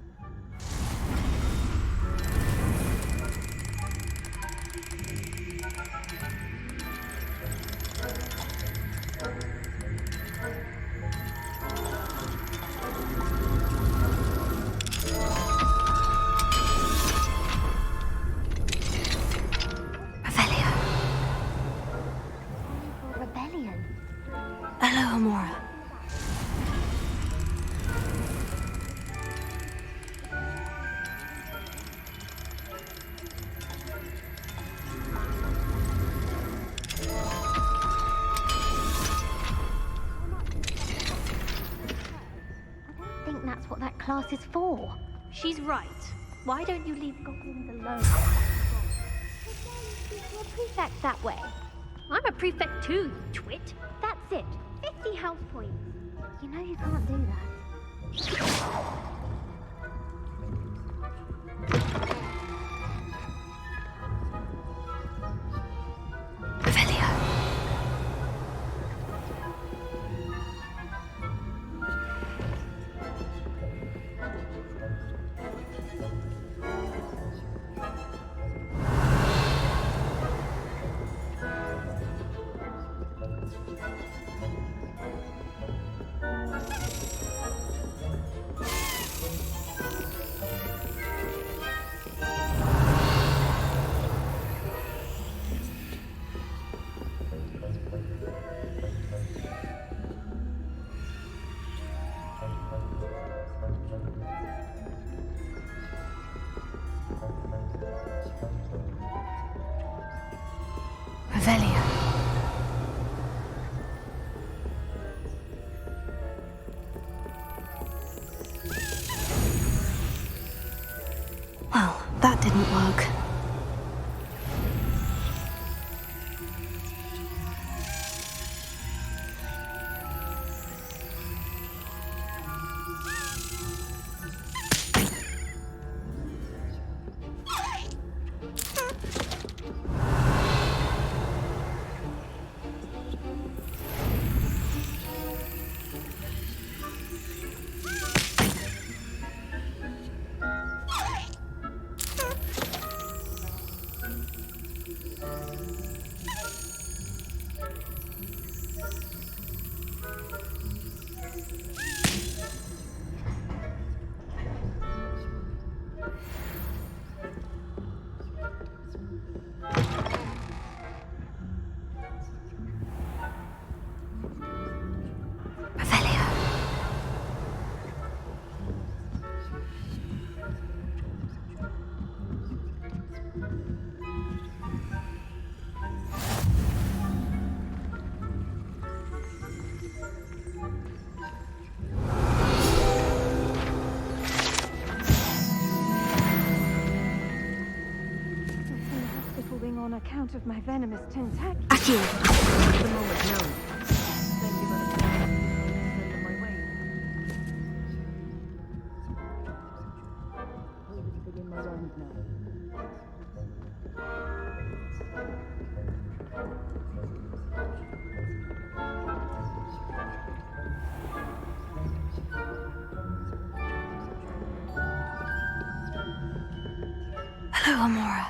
[SPEAKER 4] this is for. She's right. Why don't you leave goblins alone? You're a prefect that way. I'm a prefect too, you twit. That's it. 50 house points. You know you can't do that.
[SPEAKER 22] Revelio.
[SPEAKER 1] Well, that didn't work.
[SPEAKER 18] On account of my venomous tentacle.
[SPEAKER 1] Accio!
[SPEAKER 18] The moment known. Then you better send them my way. Able to begin my round now.
[SPEAKER 1] Hello, Amora.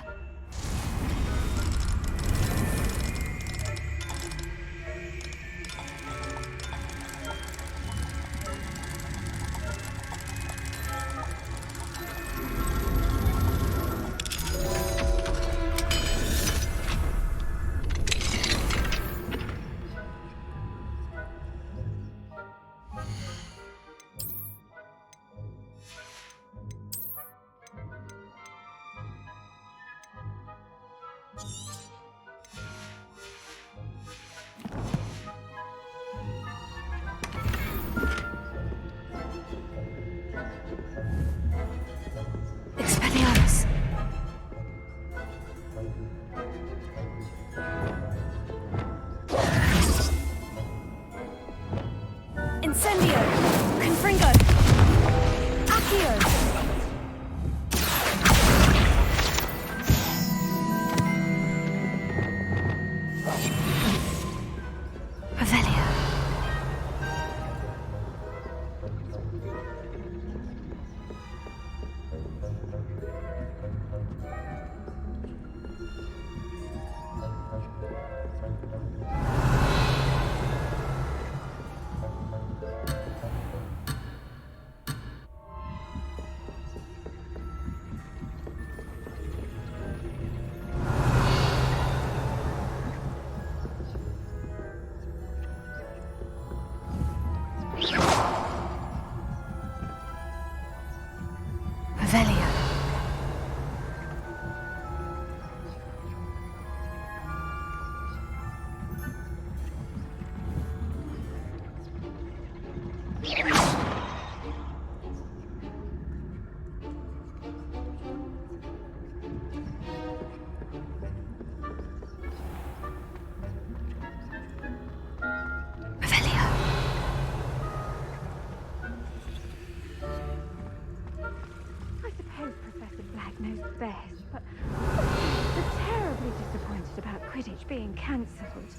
[SPEAKER 18] knows best, but I'm terribly disappointed about Quidditch being cancelled.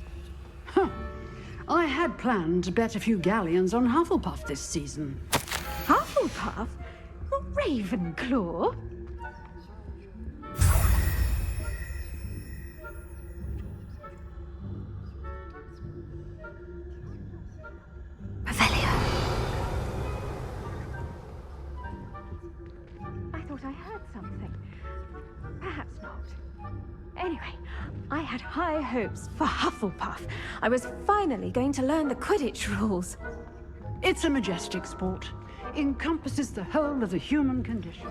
[SPEAKER 10] Huh. I had planned to bet a few galleons on Hufflepuff this season.
[SPEAKER 18] Hufflepuff? Or Ravenclaw? I thought I heard something. Perhaps not. Anyway, I had high hopes for Hufflepuff. I was finally going to learn the Quidditch rules.
[SPEAKER 10] It's a majestic sport. Encompasses the whole of the human condition.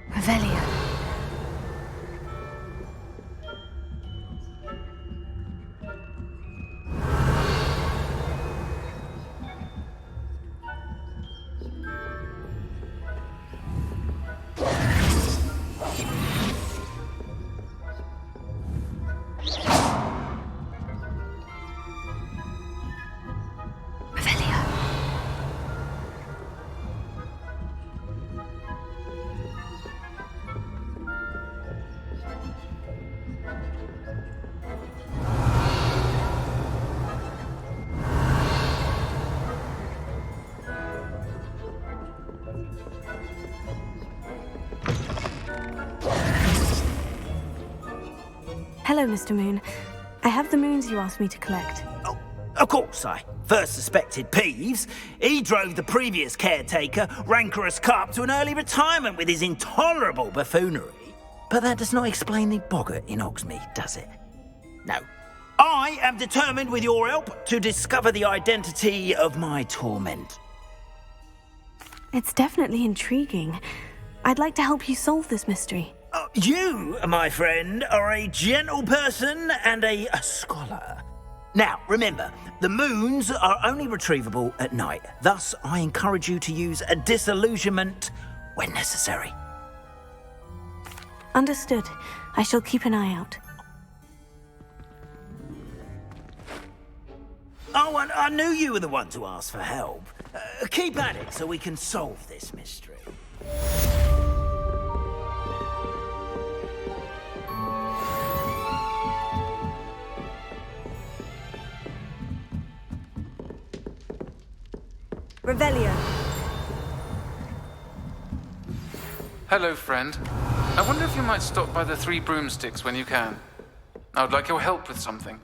[SPEAKER 22] Revelio.
[SPEAKER 1] Hello, Mr. Moon. I have the moons you asked me to collect.
[SPEAKER 9] Oh, of course, I first suspected Peeves. He drove the previous caretaker, Rancorous Carp, to an early retirement with his intolerable buffoonery. But that does not explain the boggart in Hogsmeade, does it? No. I am determined, with your help, to discover the identity of my torment.
[SPEAKER 1] It's definitely intriguing. I'd like to help you solve this mystery.
[SPEAKER 9] You, my friend, are a gentle person and a scholar. Now, remember, the moons are only retrievable at night. Thus, I encourage you to use a disillusionment when necessary.
[SPEAKER 1] Understood. I shall keep an eye out.
[SPEAKER 9] Oh, and I knew you were the one to ask for help. Keep at it so we can solve this mystery.
[SPEAKER 20] Revelio.
[SPEAKER 13] Hello, friend. I wonder if you might stop by the Three Broomsticks when you can. I would like your help with something.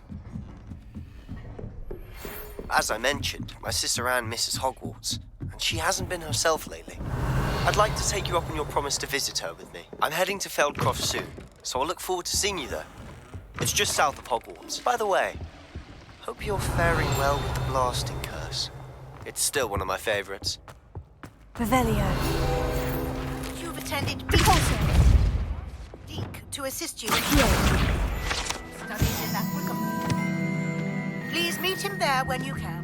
[SPEAKER 15] As I mentioned, my sister Anne misses Hogwarts, and she hasn't been herself lately. I'd like to take you up on your promise to visit her with me. I'm heading to Feldcroft soon, so I'll look forward to seeing you there. It's just south of Hogwarts. By the way, hope you're faring well with the blasting curse. It's still one of my favorites.
[SPEAKER 1] Revelio.
[SPEAKER 24] You've attended Deek to assist you with studies in that regard. Please meet him there when you can.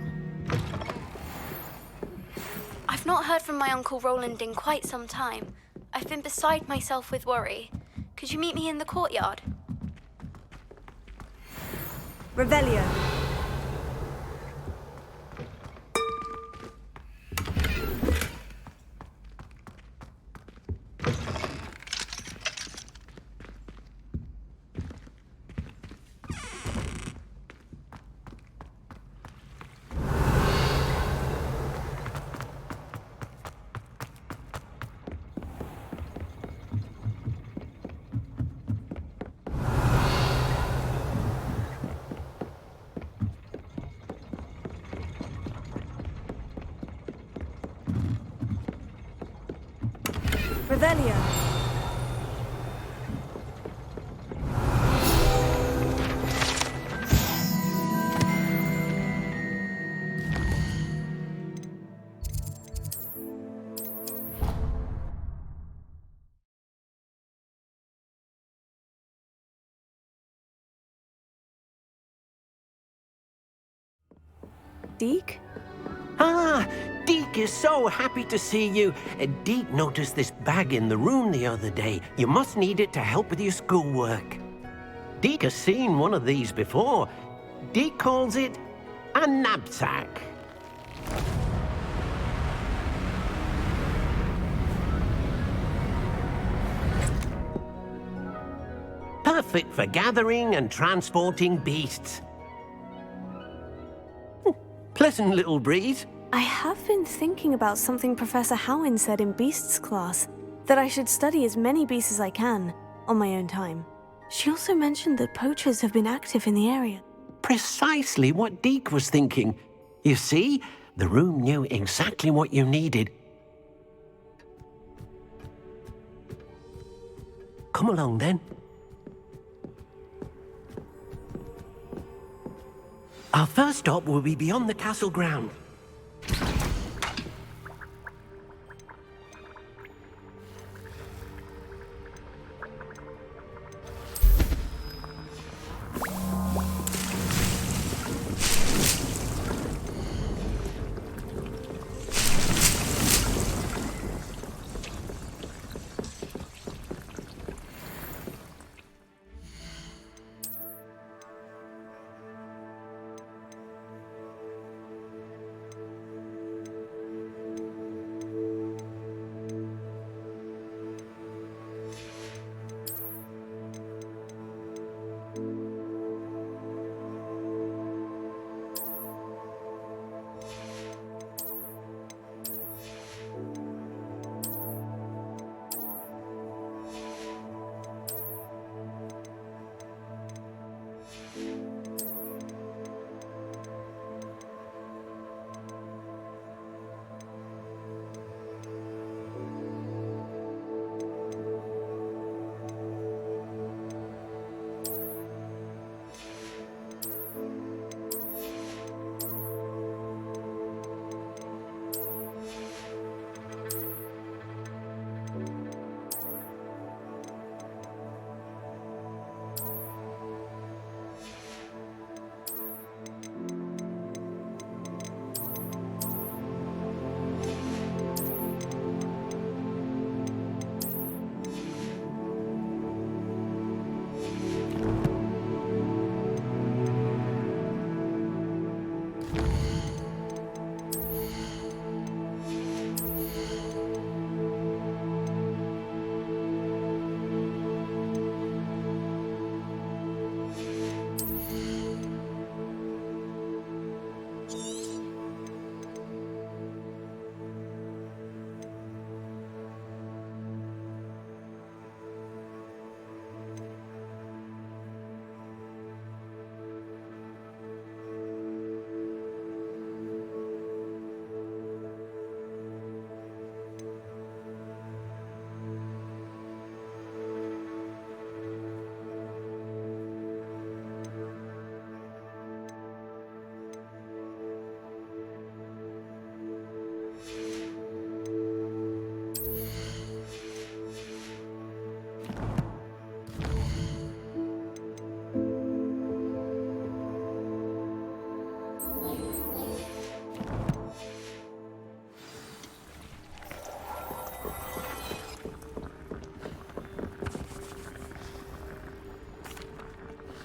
[SPEAKER 25] I've not heard from my Uncle Roland in quite some time. I've been beside myself with worry. Could you meet me in the courtyard?
[SPEAKER 20] Revelio. Revelio.
[SPEAKER 1] Deek?
[SPEAKER 8] Ah,
[SPEAKER 3] Deke is so happy to see you. Deke noticed this bag in the room the other day. You must need it to help with your schoolwork. Deke has seen one of these before. Deke calls it a knapsack. Perfect for gathering and transporting beasts. Pleasant little breeze.
[SPEAKER 1] I have been thinking about something Professor Howin said in Beasts class, that I should study as many beasts as I can, on my own time. She also mentioned that poachers have been active in the area.
[SPEAKER 3] Precisely what Deke was thinking. You see, the room knew exactly what you needed. Come along then. Our first stop will be beyond the castle ground.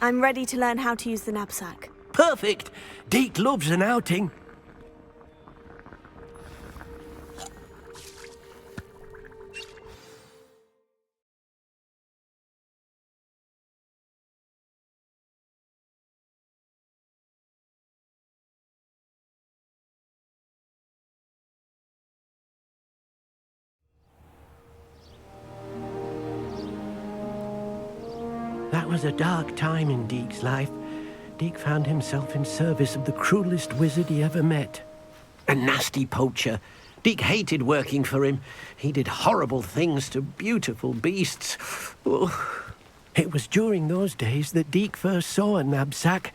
[SPEAKER 1] I'm ready to learn how to use the knapsack.
[SPEAKER 3] Perfect. Deke loves an outing. That was a dark time in Deke's life. Deke found himself in service of the cruelest wizard he ever met. A nasty poacher. Deke hated working for him. He did horrible things to beautiful beasts. Oh. It was during those days that Deke first saw a knapsack.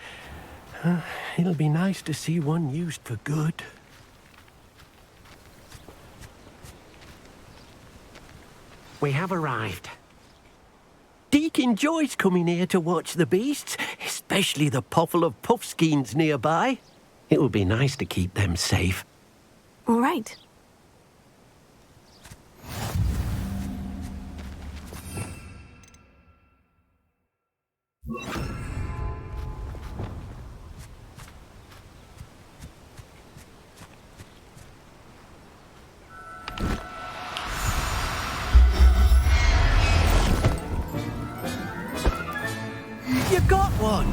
[SPEAKER 3] It'll be nice to see one used for good. We have arrived. Deke enjoys coming here to watch the beasts, especially the potful of puffskeins nearby. It will be nice to keep them safe.
[SPEAKER 1] All right.
[SPEAKER 3] You got one!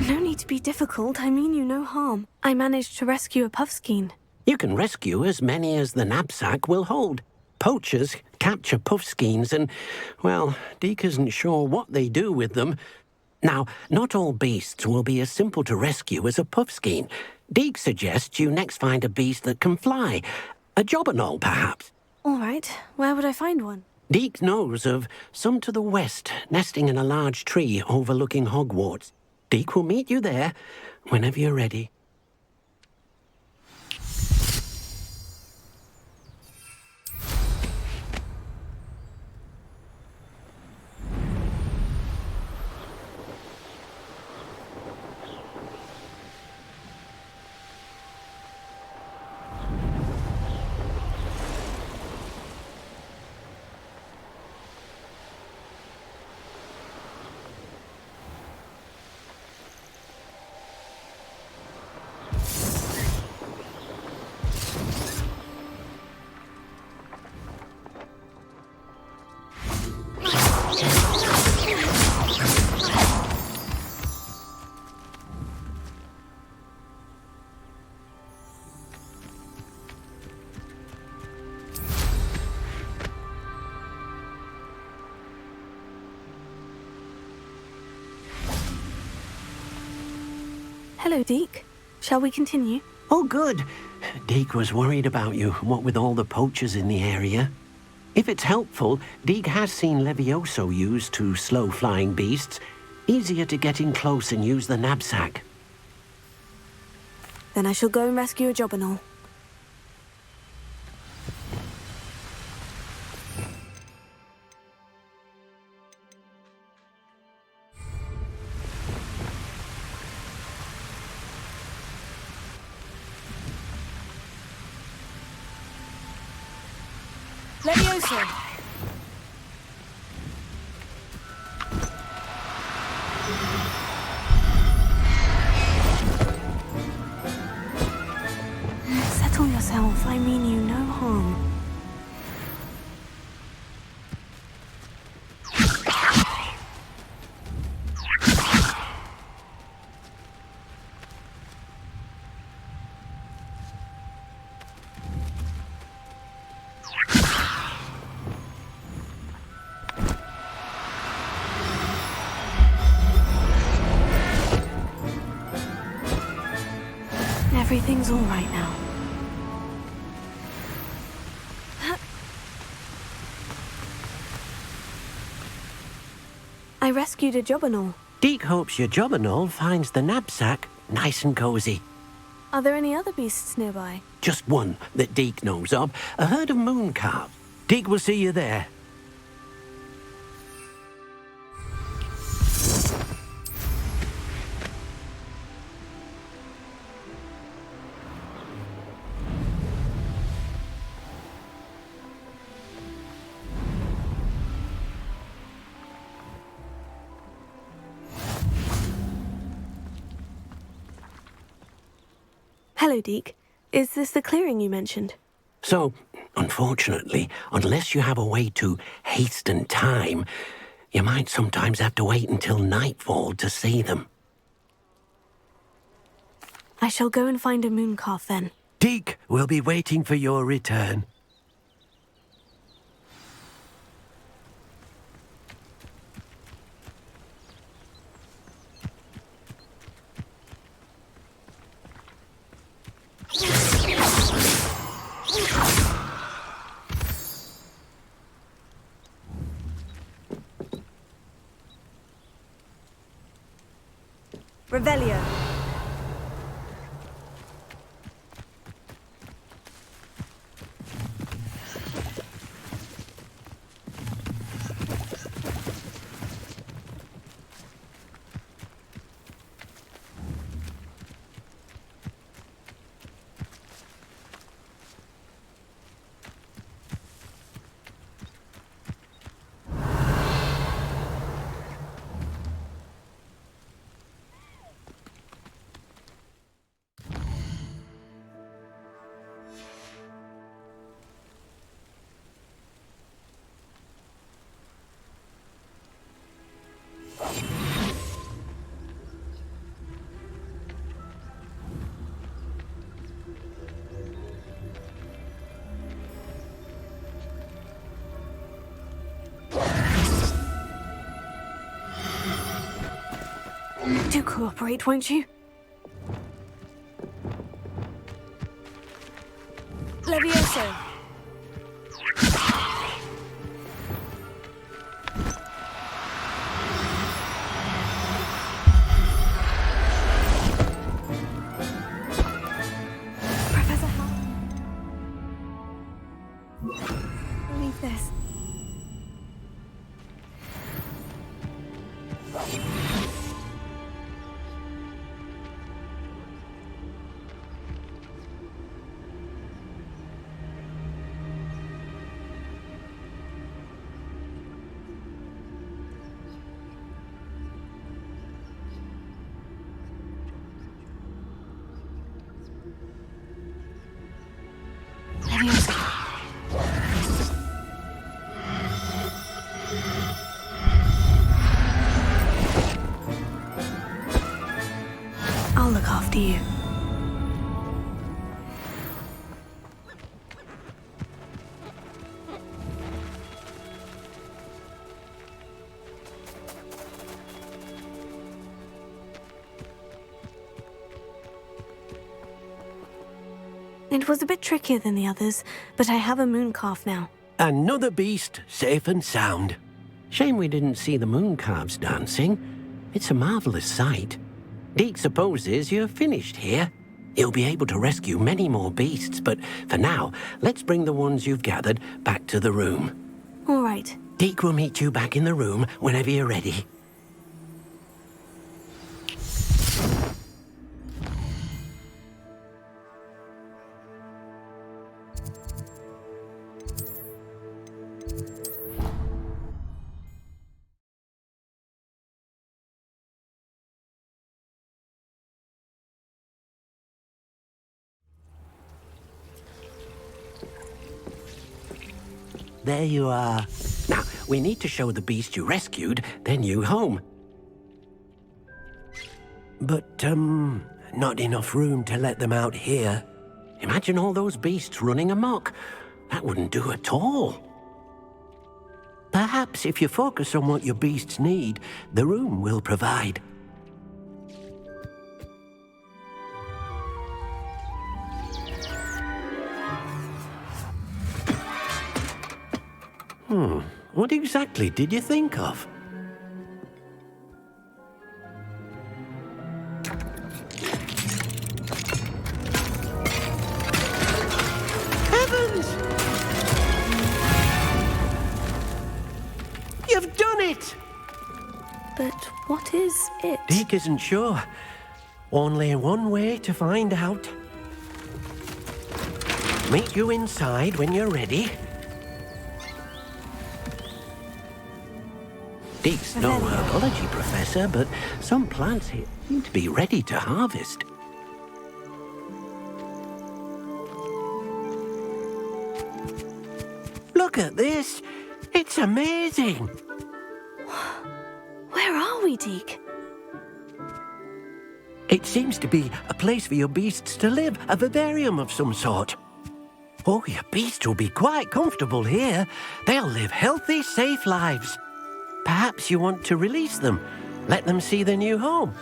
[SPEAKER 1] No need to be difficult. I mean you no harm. I managed to rescue a puffskein.
[SPEAKER 3] You can rescue as many as the knapsack will hold. Poachers capture puffskeins and, well, Deke isn't sure what they do with them. Now, not all beasts will be as simple to rescue as a puffskein. Deke suggests you next find a beast that can fly. A jobberknoll, perhaps.
[SPEAKER 1] All right. Where would I find one?
[SPEAKER 3] Deke knows of some to the west, nesting in a large tree overlooking Hogwarts. Deke will meet you there whenever you're ready.
[SPEAKER 1] Hello, Deke. Shall we continue?
[SPEAKER 3] Oh, good. Deke was worried about you, what with all the poachers in the area. If it's helpful, Deke has seen Levioso used to slow flying beasts. Easier to get in close and use the knapsack.
[SPEAKER 1] Then I shall go and rescue a jobberknoll. Levioso! Settle yourself. I mean you no harm. Everything's all right now. I rescued a jobberknoll.
[SPEAKER 3] Deke hopes your jobberknoll finds the knapsack nice and cozy.
[SPEAKER 1] Are there any other beasts nearby?
[SPEAKER 3] Just one that Deke knows of, a herd of mooncalves. Deke will see you there.
[SPEAKER 1] Hello, Deke. Is this the clearing you mentioned?
[SPEAKER 3] So, unfortunately, unless you have a way to hasten time, you might sometimes have to wait until nightfall to see them.
[SPEAKER 1] I shall go and find a mooncalf then.
[SPEAKER 3] Deke will be waiting for your return.
[SPEAKER 20] Revelio.
[SPEAKER 1] Do cooperate, won't you? Levioso. Professor Howin. Leave this. I'll look after you. It was a bit trickier than the others, but I have a moon calf now.
[SPEAKER 3] Another beast, safe and sound. Shame we didn't see the moon calves dancing. It's a marvelous sight. Deke supposes you're finished here. He'll be able to rescue many more beasts, but for now, let's bring the ones you've gathered back to the room.
[SPEAKER 1] All right.
[SPEAKER 3] Deke will meet you back in the room whenever you're ready. There you are. Now, we need to show the beast you rescued their new home. But, not enough room to let them out here. Imagine all those beasts running amok. That wouldn't do at all. Perhaps if you focus on what your beasts need, the room will provide. What exactly did you think of? Heavens! You've done it!
[SPEAKER 1] But what is it?
[SPEAKER 3] Deke isn't sure. Only one way to find out. Meet you inside when you're ready. Deke's no herbology professor, but some plants here seem to be ready to harvest. Look at this! It's amazing!
[SPEAKER 1] Where are we, Deke?
[SPEAKER 3] It seems to be a place for your beasts to live, a vivarium of some sort. Oh, your beasts will be quite comfortable here. They'll live healthy, safe lives. Perhaps you want to release them. Let them see their new home.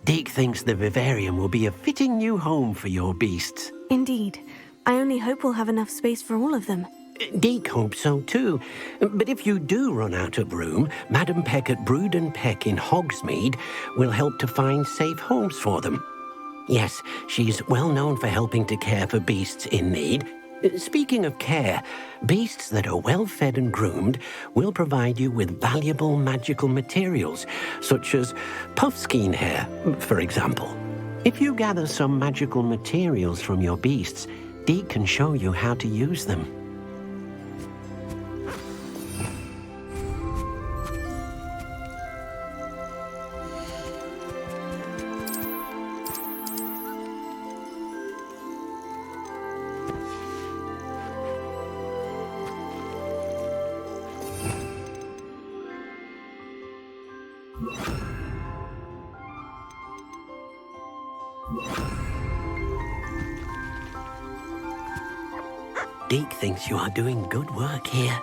[SPEAKER 3] Deke thinks the vivarium will be a fitting new home for your beasts.
[SPEAKER 1] Indeed. I only hope we'll have enough space for all of them.
[SPEAKER 3] Deke hopes so too. But if you do run out of room, Madam Peck at Brood and Peck in Hogsmeade will help to find safe homes for them. Yes, she's well known for helping to care for beasts in need. Speaking of care, beasts that are well fed and groomed will provide you with valuable magical materials, such as puffskein hair, for example. If you gather some magical materials from your beasts, Deke can show you how to use them. Deke thinks you are doing good work here.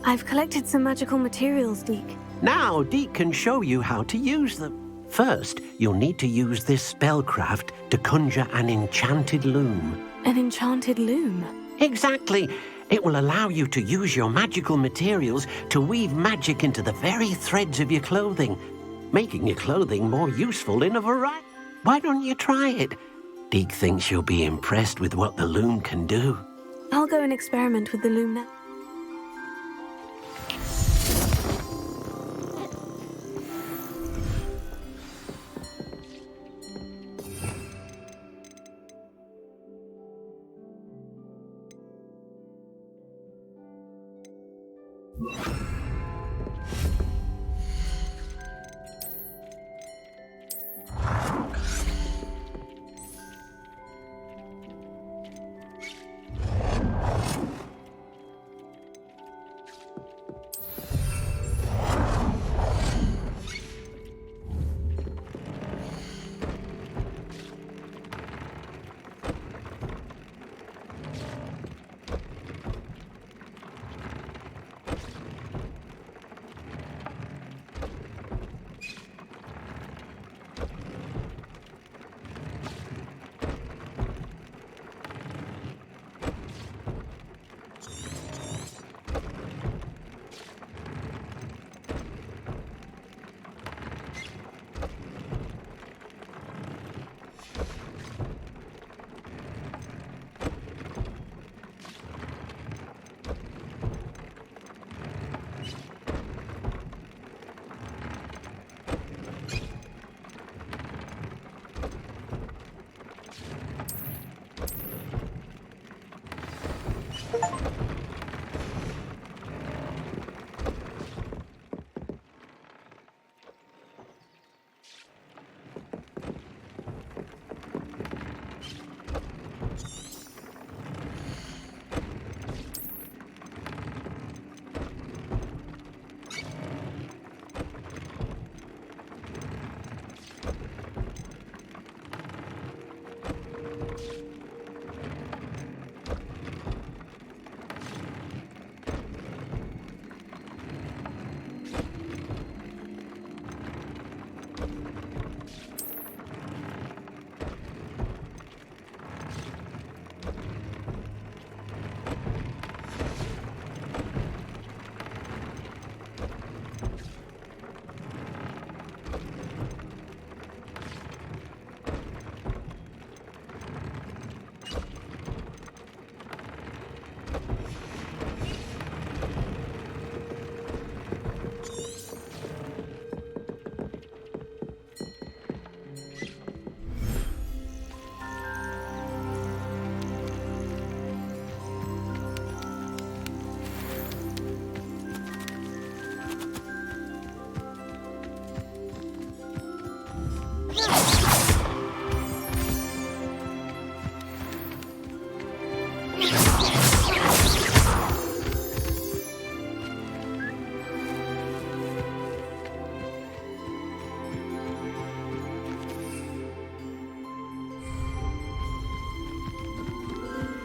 [SPEAKER 1] I've collected some magical materials, Deke.
[SPEAKER 3] Now Deke can show you how to use them. First, you'll need to use this spellcraft to conjure an enchanted loom.
[SPEAKER 1] An enchanted loom?
[SPEAKER 3] Exactly. It will allow you to use your magical materials to weave magic into the very threads of your clothing, making your clothing more useful in a variety. Why don't you try it? Deke thinks you'll be impressed with what the loom can do.
[SPEAKER 1] I'll go and experiment with the loom now.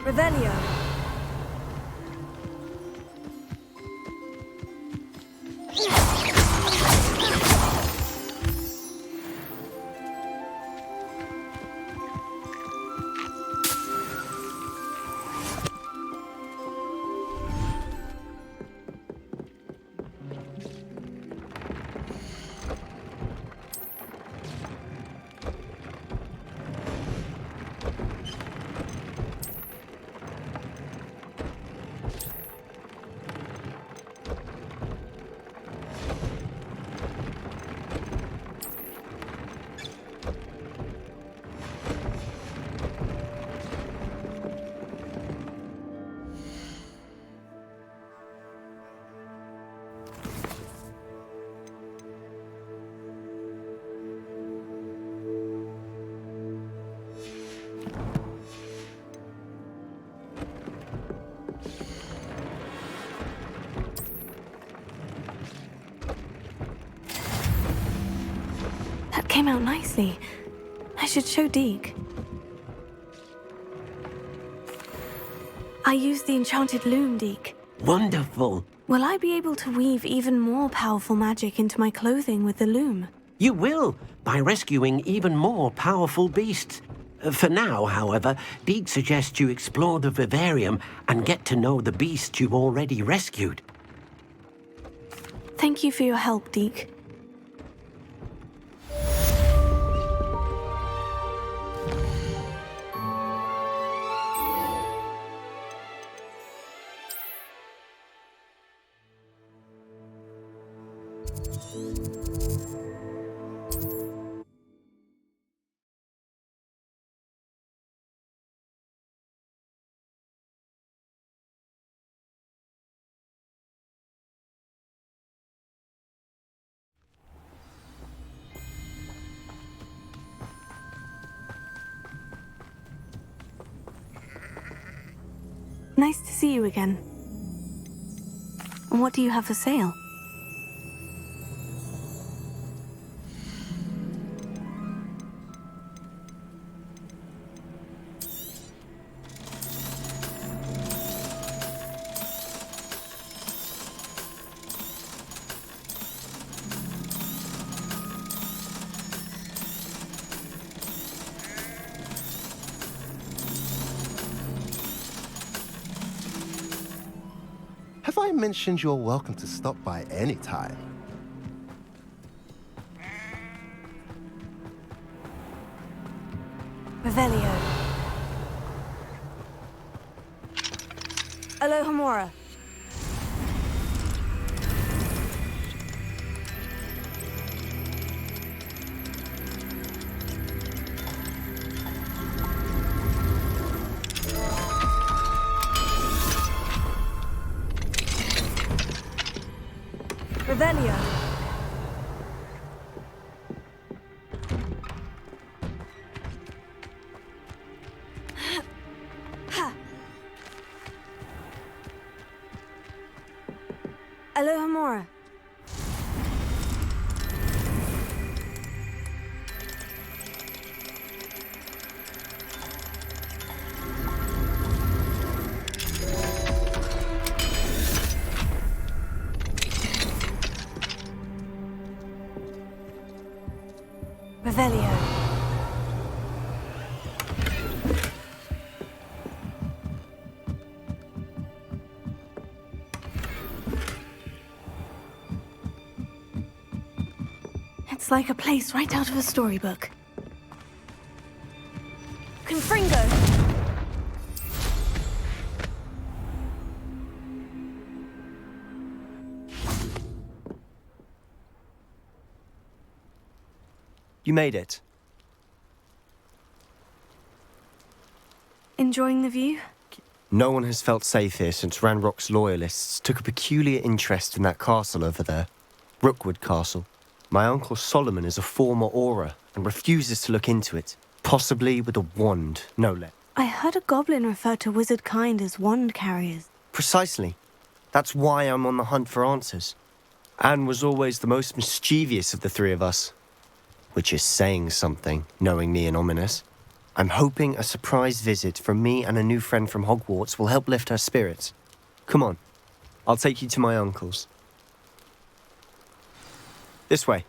[SPEAKER 1] Revelio. That came out nicely. I should show Deke. I used the enchanted loom, Deke.
[SPEAKER 3] Wonderful.
[SPEAKER 1] Will I be able to weave even more powerful magic into my clothing with the loom?
[SPEAKER 3] You will, by rescuing even more powerful beasts. For now, however, Deke suggests you explore the vivarium and get to know the beasts you've already rescued.
[SPEAKER 1] Thank you for your help, Deke. Nice to see you again. What do you have for sale?
[SPEAKER 7] Have I mentioned you're welcome to stop by any time?
[SPEAKER 1] Revelio. Alohomora. Revelio. Alohomora. Revelio. It's like a place right out of a storybook. Confringo!
[SPEAKER 15] You made it.
[SPEAKER 1] Enjoying the view?
[SPEAKER 15] No one has felt safe here since Ranrock's loyalists took a peculiar interest in that castle over there. Rookwood Castle. My uncle Solomon is a former Auror and refuses to look into it. Possibly with a wand, no less.
[SPEAKER 1] I heard a goblin refer to wizard kind as wand carriers.
[SPEAKER 15] Precisely. That's why I'm on the hunt for answers. Anne was always the most mischievous of the three of us. Which is saying something, knowing me and Ominous. I'm hoping a surprise visit from me and a new friend from Hogwarts will help lift her spirits. Come on, I'll take you to my uncle's. This way.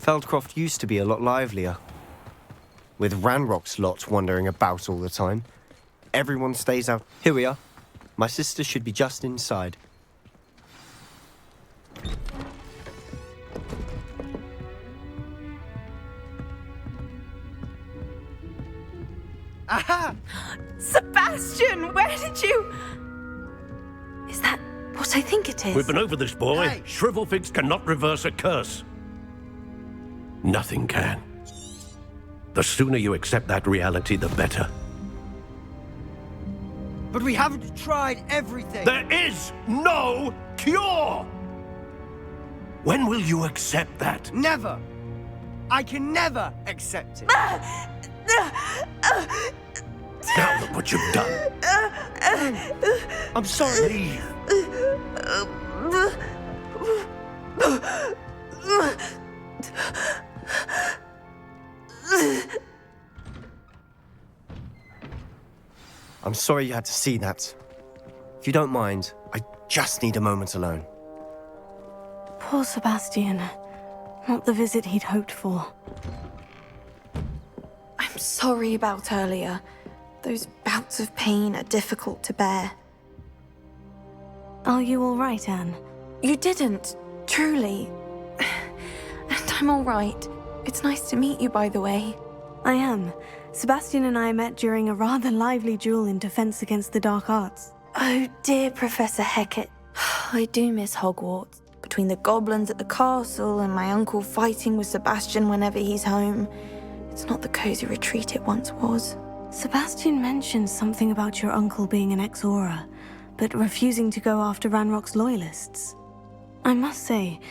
[SPEAKER 15] Feldcroft used to be a lot livelier, with Ranrock's lot wandering about all the time. Everyone stays out. Here we are. My sister should be just inside.
[SPEAKER 1] Aha! Sebastian, where did you... Is that what I think it is?
[SPEAKER 3] We've been over this, boy. Hey. Shrivelfigs cannot reverse a curse. Nothing can. The sooner you accept that reality, the better.
[SPEAKER 12] But we haven't tried everything.
[SPEAKER 3] There is no cure! When will you accept that?
[SPEAKER 12] Never! I can never accept it.
[SPEAKER 3] Now look what you've done.
[SPEAKER 12] I'm sorry.
[SPEAKER 3] Leave.
[SPEAKER 15] I'm sorry you had to see that. If you don't mind, I just need a moment alone.
[SPEAKER 1] Poor Sebastian. Not the visit he'd hoped for.
[SPEAKER 14] I'm sorry about earlier. Those bouts of pain are difficult to bear.
[SPEAKER 1] Are you all right, Anne?
[SPEAKER 14] You didn't, truly. And I'm all right. It's nice to meet you, by the way.
[SPEAKER 1] I am. Sebastian and I met during a rather lively duel in Defense Against the Dark Arts.
[SPEAKER 14] Oh dear, Professor Hecat. I do miss Hogwarts. Between the goblins at the castle and my uncle fighting with Sebastian whenever he's home, it's not the cozy retreat it once was.
[SPEAKER 1] Sebastian mentioned something about your uncle being an ex-Auror, but refusing to go after Ranrock's loyalists. I must say,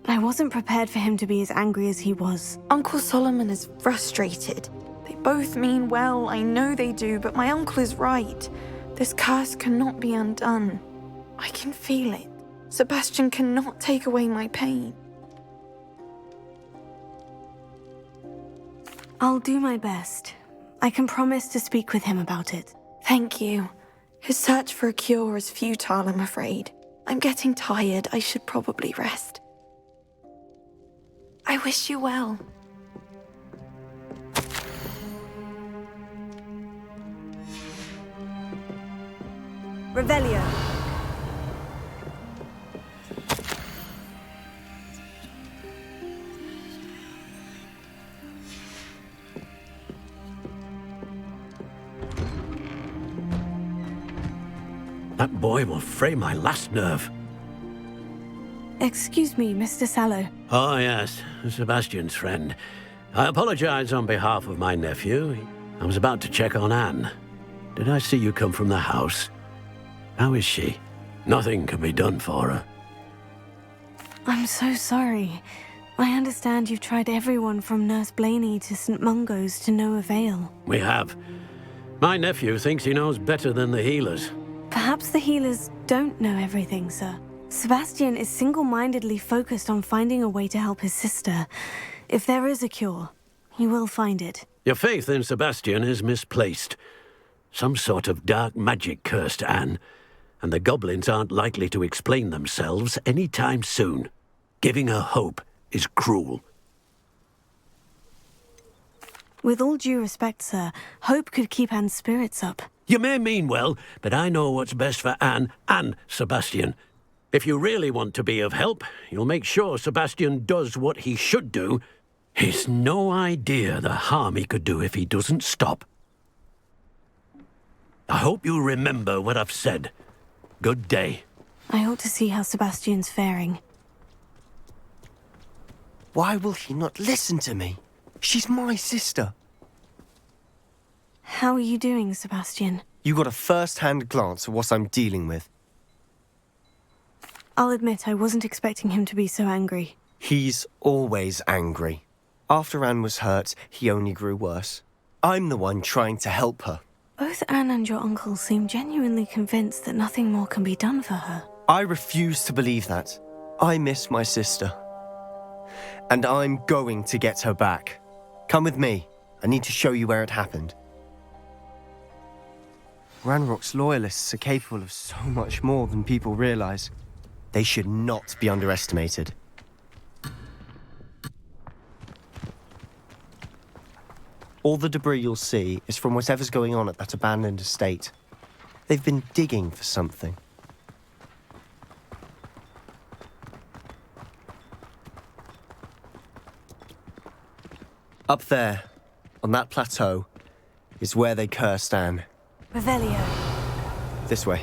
[SPEAKER 1] I wasn't prepared for him to be as angry as he was.
[SPEAKER 14] Uncle Solomon is frustrated. They both mean well, I know they do, but my uncle is right. This curse cannot be undone. I can feel it. Sebastian cannot take away my pain.
[SPEAKER 1] I'll do my best. I can promise to speak with him about it.
[SPEAKER 14] Thank you. His search for a cure is futile, I'm afraid. I'm getting tired. I should probably rest. I wish you well.
[SPEAKER 20] Revelio.
[SPEAKER 3] That boy will fray my last nerve.
[SPEAKER 1] Excuse me, Mr. Sallow.
[SPEAKER 3] Oh, yes, Sebastian's friend. I apologize on behalf of my nephew. I was about to check on Anne. Did I see you come from the house? How is she? Nothing can be done for her.
[SPEAKER 1] I'm so sorry. I understand you've tried everyone from Nurse Blaney to St. Mungo's to no avail.
[SPEAKER 3] We have. My nephew thinks he knows better than the healers.
[SPEAKER 1] Perhaps the healers don't know everything, sir. Sebastian is single-mindedly focused on finding a way to help his sister. If there is a cure, he will find it.
[SPEAKER 3] Your faith in Sebastian is misplaced. Some sort of dark magic cursed Anne, and the goblins aren't likely to explain themselves any time soon. Giving her hope is cruel.
[SPEAKER 1] With all due respect, sir, hope could keep Anne's spirits up.
[SPEAKER 3] You may mean well, but I know what's best for Anne and Sebastian. If you really want to be of help, you'll make sure Sebastian does what he should do. He's no idea the harm he could do if he doesn't stop. I hope you remember what I've said. Good day.
[SPEAKER 1] I ought to see how Sebastian's faring.
[SPEAKER 15] Why will he not listen to me? She's my sister.
[SPEAKER 1] How are you doing, Sebastian?
[SPEAKER 15] You got a first-hand glance at what I'm dealing with.
[SPEAKER 1] I'll admit I wasn't expecting him to be so angry.
[SPEAKER 15] He's always angry. After Anne was hurt, he only grew worse. I'm the one trying to help her.
[SPEAKER 1] Both Anne and your uncle seem genuinely convinced that nothing more can be done for her.
[SPEAKER 15] I refuse to believe that. I miss my sister. And I'm going to get her back. Come with me. I need to show you where it happened. Ranrock's loyalists are capable of so much more than people realize. They should not be underestimated. All the debris you'll see is from whatever's going on at that abandoned estate. They've been digging for something. Up there, on that plateau, is where they cursed Anne.
[SPEAKER 20] Revelio.
[SPEAKER 15] This way.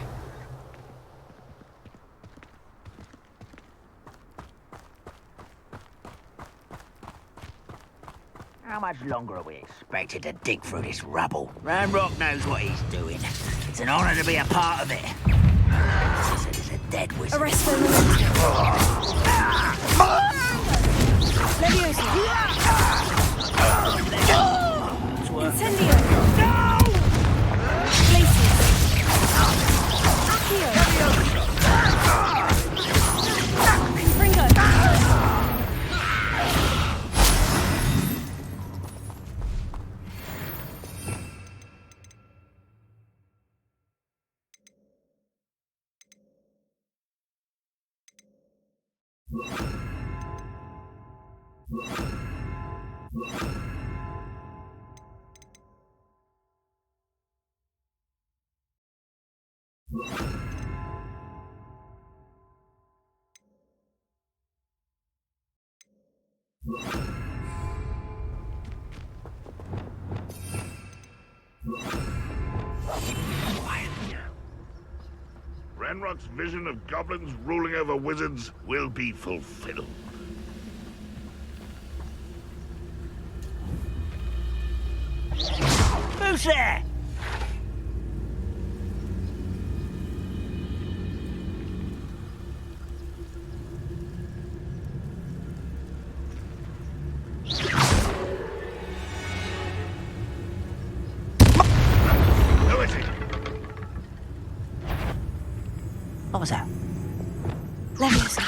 [SPEAKER 5] How much longer are we expected to dig through this rubble? Ranrock knows what he's doing. It's an honor to be a part of it. He's a dead wizard.
[SPEAKER 20] Arrest them. Leviosa. Incendio. No! Places. Accio. Confringo.
[SPEAKER 11] Ranrock's vision of goblins ruling over wizards will be fulfilled.
[SPEAKER 5] Who's there?
[SPEAKER 11] Who is it?
[SPEAKER 5] What was that?
[SPEAKER 20] Leviosa.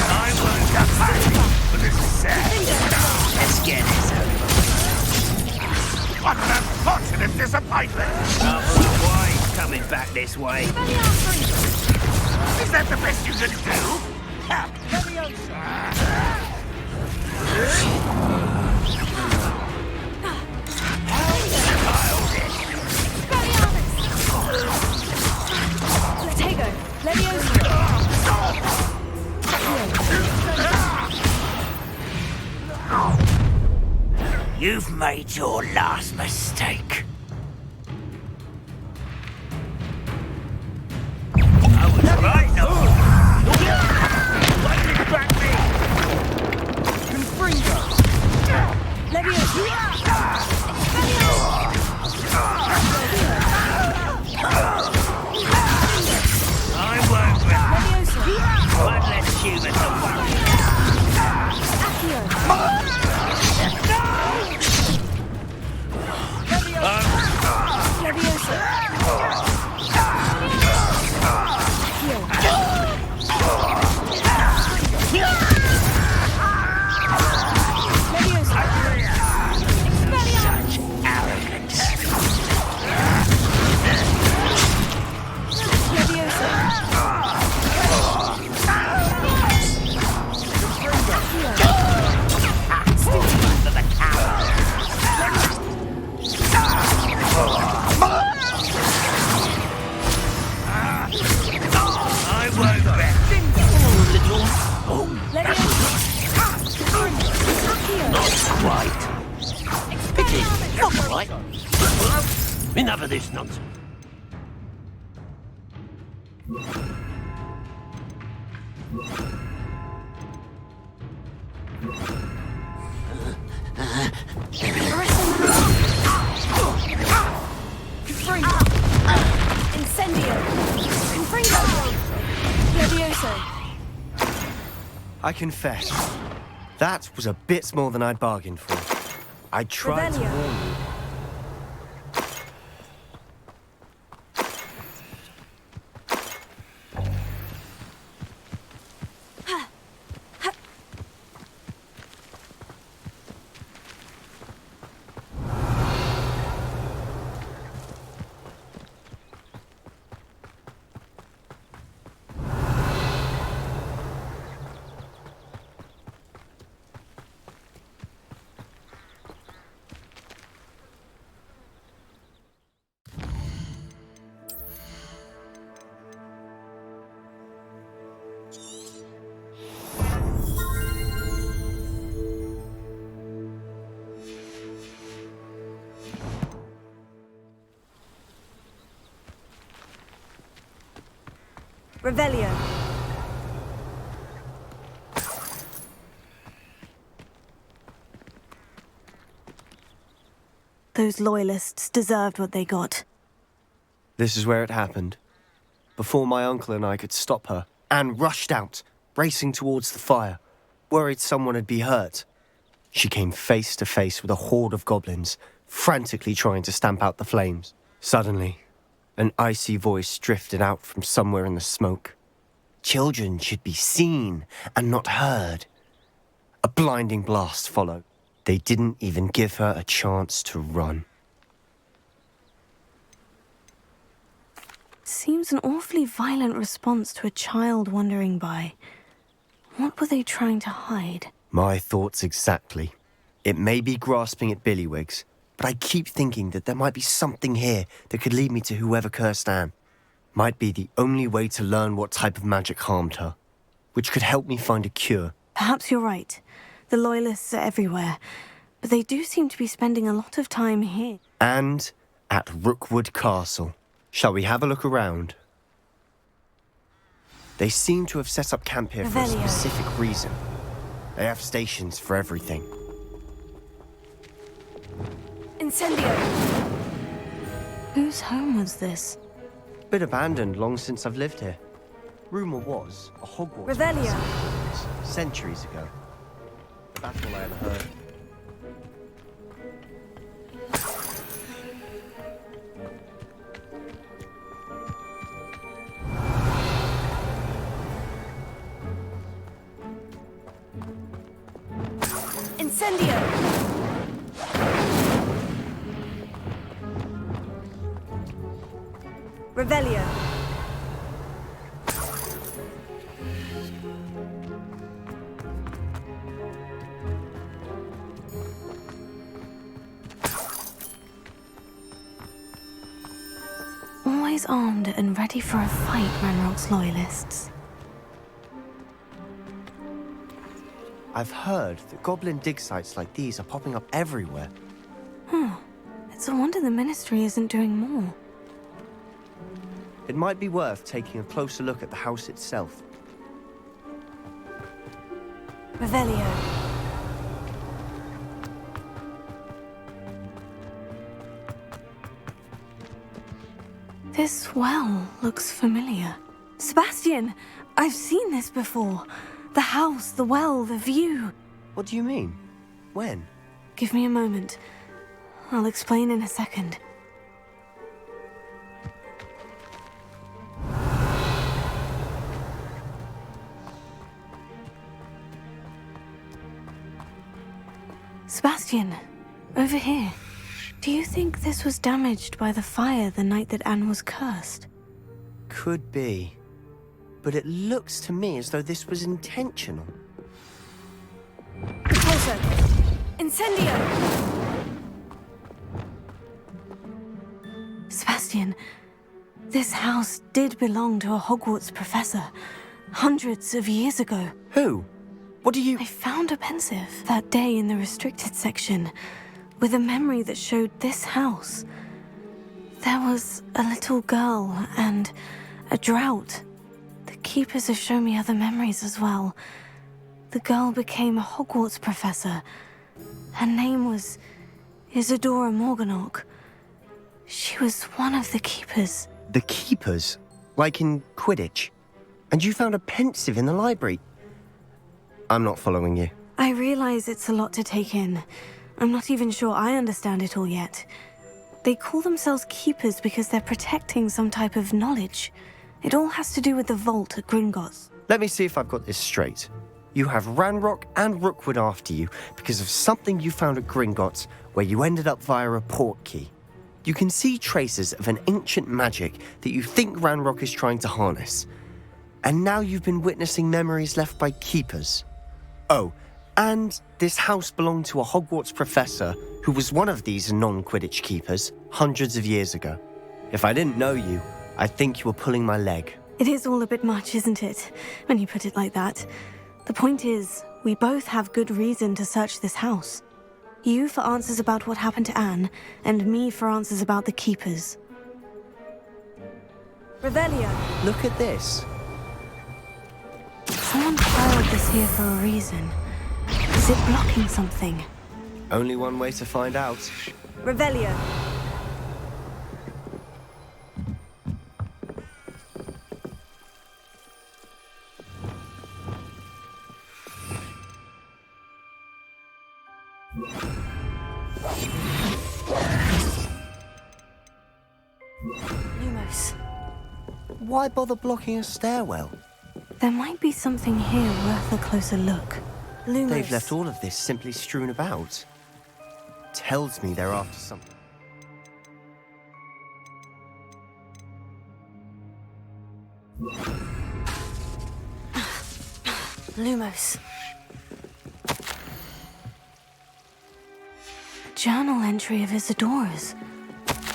[SPEAKER 5] I won't come back, but this is sad. Let's get this over.
[SPEAKER 11] What an unfortunate disappointment!
[SPEAKER 5] Why he's coming back this way?
[SPEAKER 11] Is that the best you can do?
[SPEAKER 20] Lego. Leviosa.
[SPEAKER 5] You've made your last mistake. I was right, no. Why did you back me?
[SPEAKER 20] Confringo. Leviosa.
[SPEAKER 5] I won't rest. One less human to worry.
[SPEAKER 3] Enough of this nonsense.
[SPEAKER 20] Incendio. Confringo. Levioso.
[SPEAKER 15] I confess. That was a bit more than I'd bargained for. I tried to
[SPEAKER 20] Revelio.
[SPEAKER 15] warn you.
[SPEAKER 20] Revelio.
[SPEAKER 1] Those loyalists deserved what they got.
[SPEAKER 15] This is where it happened. Before my uncle and I could stop her, Anne rushed out, racing towards the fire, worried someone had been hurt. She came face to face with a horde of goblins, frantically trying to stamp out the flames. Suddenly, an icy voice drifted out from somewhere in the smoke. Children should be seen and not heard. A blinding blast followed. They didn't even give her a chance to run.
[SPEAKER 1] Seems an awfully violent response to a child wandering by. What were they trying to hide?
[SPEAKER 15] My thoughts exactly. It may be grasping at Billywigs, but I keep thinking that there might be something here that could lead me to whoever cursed Anne. Might be the only way to learn what type of magic harmed her, which could help me find a cure.
[SPEAKER 1] Perhaps you're right. The Loyalists are everywhere, but they do seem to be spending a lot of time here.
[SPEAKER 15] And at Rookwood Castle. Shall we have a look around? They seem to have set up camp here for a
[SPEAKER 1] Revelio.
[SPEAKER 15] specific reason. They have stations for everything.
[SPEAKER 1] Incendio! Whose home was this?
[SPEAKER 15] Been abandoned long since I've lived here. Rumour was a Hogwarts
[SPEAKER 20] Revelio.
[SPEAKER 15] was centuries ago. That's all I ever heard.
[SPEAKER 20] Incendio! Revelio.
[SPEAKER 1] Always armed and ready for a fight, Ranrock's Loyalists.
[SPEAKER 15] I've heard that goblin dig sites like these are popping up everywhere.
[SPEAKER 1] It's a wonder the Ministry isn't doing more.
[SPEAKER 15] It might be worth taking a closer look at the house itself.
[SPEAKER 1] Revelio. This well looks familiar. Sebastian! I've seen this before. The house, the well, the view.
[SPEAKER 15] What do you mean? When?
[SPEAKER 1] Give me a moment. I'll explain in a second. Sebastian, over here. Do you think this was damaged by the fire the night that Anne was cursed?
[SPEAKER 15] Could be. But it looks to me as though this was intentional.
[SPEAKER 20] Repulsor. Incendio!
[SPEAKER 1] Sebastian, this house did belong to a Hogwarts professor, hundreds of years ago.
[SPEAKER 15] Who? What do you...
[SPEAKER 1] I found a pensive that day in the restricted section, with a memory that showed this house. There was a little girl and a drought. The keepers have shown me other memories as well. The girl became a Hogwarts professor. Her name was Isadora Morganach. She was one of the keepers.
[SPEAKER 15] The keepers? Like in Quidditch? And you found a pensive in the library? I'm not following you.
[SPEAKER 1] I realize it's a lot to take in. I'm not even sure I understand it all yet. They call themselves keepers because they're protecting some type of knowledge. It all has to do with the vault at Gringotts.
[SPEAKER 16] Let me see if I've got this straight. You have Ranrock and Rookwood after you because of something you found at Gringotts where you ended up via a port key. You can see traces of an ancient magic that you think Ranrock is trying to harness. And now you've been witnessing memories left by keepers. Oh, and this house belonged to a Hogwarts professor who was one of these non-Quidditch keepers hundreds of years ago. If I didn't know you, I'd think you were pulling my leg.
[SPEAKER 1] It is all a bit much, isn't it, when you put it like that? The point is, we both have good reason to search this house. You for answers about what happened to Anne, and me for answers about the keepers.
[SPEAKER 20] Revelio.
[SPEAKER 16] Look at this.
[SPEAKER 1] Someone piled this here for a reason. Is it blocking something?
[SPEAKER 16] Only one way to find out.
[SPEAKER 20] Revelio.
[SPEAKER 1] Lumos.
[SPEAKER 16] Why bother blocking a stairwell?
[SPEAKER 1] There might be something here worth a closer look. Lumos.
[SPEAKER 16] They've left all of this simply strewn about. Tells me they're after something.
[SPEAKER 1] Lumos. A journal entry of Isadora's.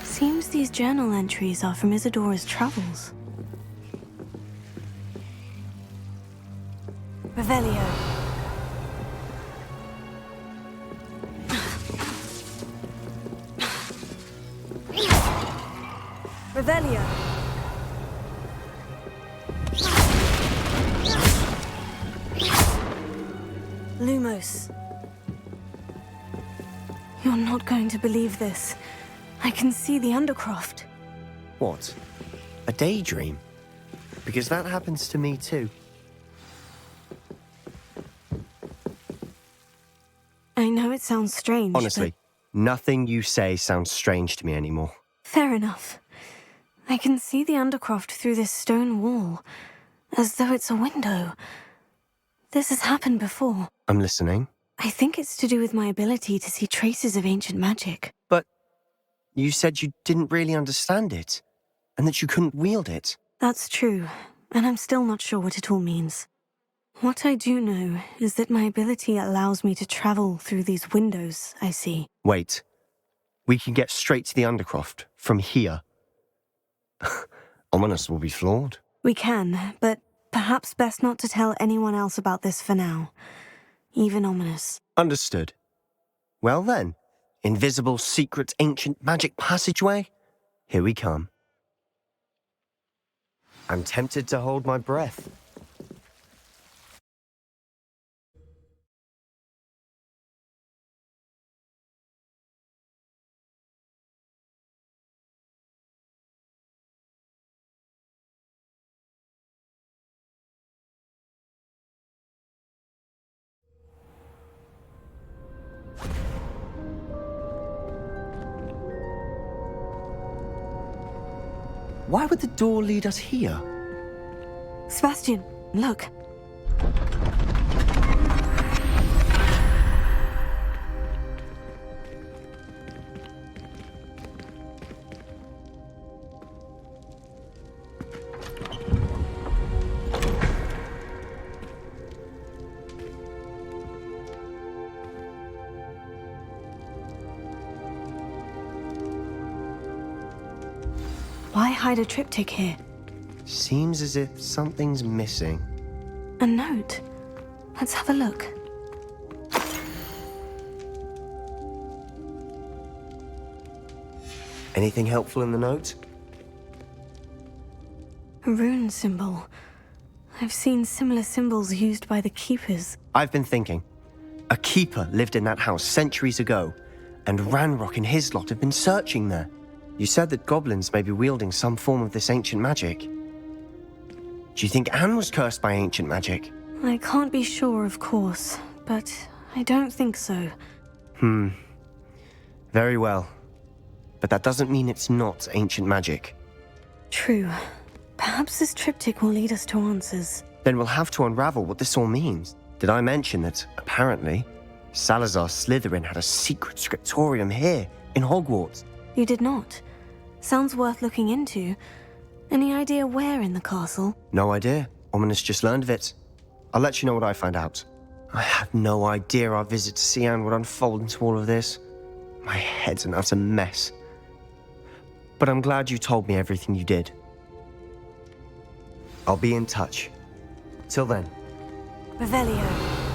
[SPEAKER 1] Seems these journal entries are from Isadora's travels. Revelio.
[SPEAKER 20] Revelio.
[SPEAKER 1] Lumos. You're not going to believe this. I can see the Undercroft.
[SPEAKER 16] What? A daydream? Because that happens to me too.
[SPEAKER 1] I know it sounds strange,
[SPEAKER 16] Honestly, nothing you say sounds strange to me anymore.
[SPEAKER 1] Fair enough. I can see the Undercroft through this stone wall, as though it's a window. This has happened before.
[SPEAKER 16] I'm listening.
[SPEAKER 1] I think it's to do with my ability to see traces of ancient magic.
[SPEAKER 16] But you said you didn't really understand it, and that you couldn't wield it.
[SPEAKER 1] That's true, and I'm still not sure what it all means. What I do know is that my ability allows me to travel through these windows I see.
[SPEAKER 16] Wait. We can get straight to the Undercroft from here. Ominous will be flawed.
[SPEAKER 1] We can, but perhaps best not to tell anyone else about this for now. Even Ominous.
[SPEAKER 16] Understood. Well then, invisible, secret, ancient magic passageway? Here we come. I'm tempted to hold my breath. Why would the door lead us here?
[SPEAKER 1] Sebastian, look. Why hide a triptych here?
[SPEAKER 16] Seems as if something's missing.
[SPEAKER 1] A note. Let's have a look.
[SPEAKER 16] Anything helpful in the note?
[SPEAKER 1] A rune symbol. I've seen similar symbols used by the keepers.
[SPEAKER 16] I've been thinking. A keeper lived in that house centuries ago, and Ranrock and his lot have been searching there. You said that goblins may be wielding some form of this ancient magic. Do you think Anne was cursed by ancient magic?
[SPEAKER 1] I can't be sure, of course, but I don't think so.
[SPEAKER 16] Very well. But that doesn't mean it's not ancient magic.
[SPEAKER 1] True. Perhaps this triptych will lead us to answers.
[SPEAKER 16] Then we'll have to unravel what this all means. Did I mention that, apparently, Salazar Slytherin had a secret scriptorium here, in Hogwarts?
[SPEAKER 1] You did not. Sounds worth looking into. Any idea where in the castle?
[SPEAKER 16] No idea. Ominous just learned of it. I'll let you know what I find out. I had no idea our visit to Cian would unfold into all of this. My head's an utter mess. But I'm glad you told me everything you did. I'll be in touch. Till then.
[SPEAKER 1] Revelio.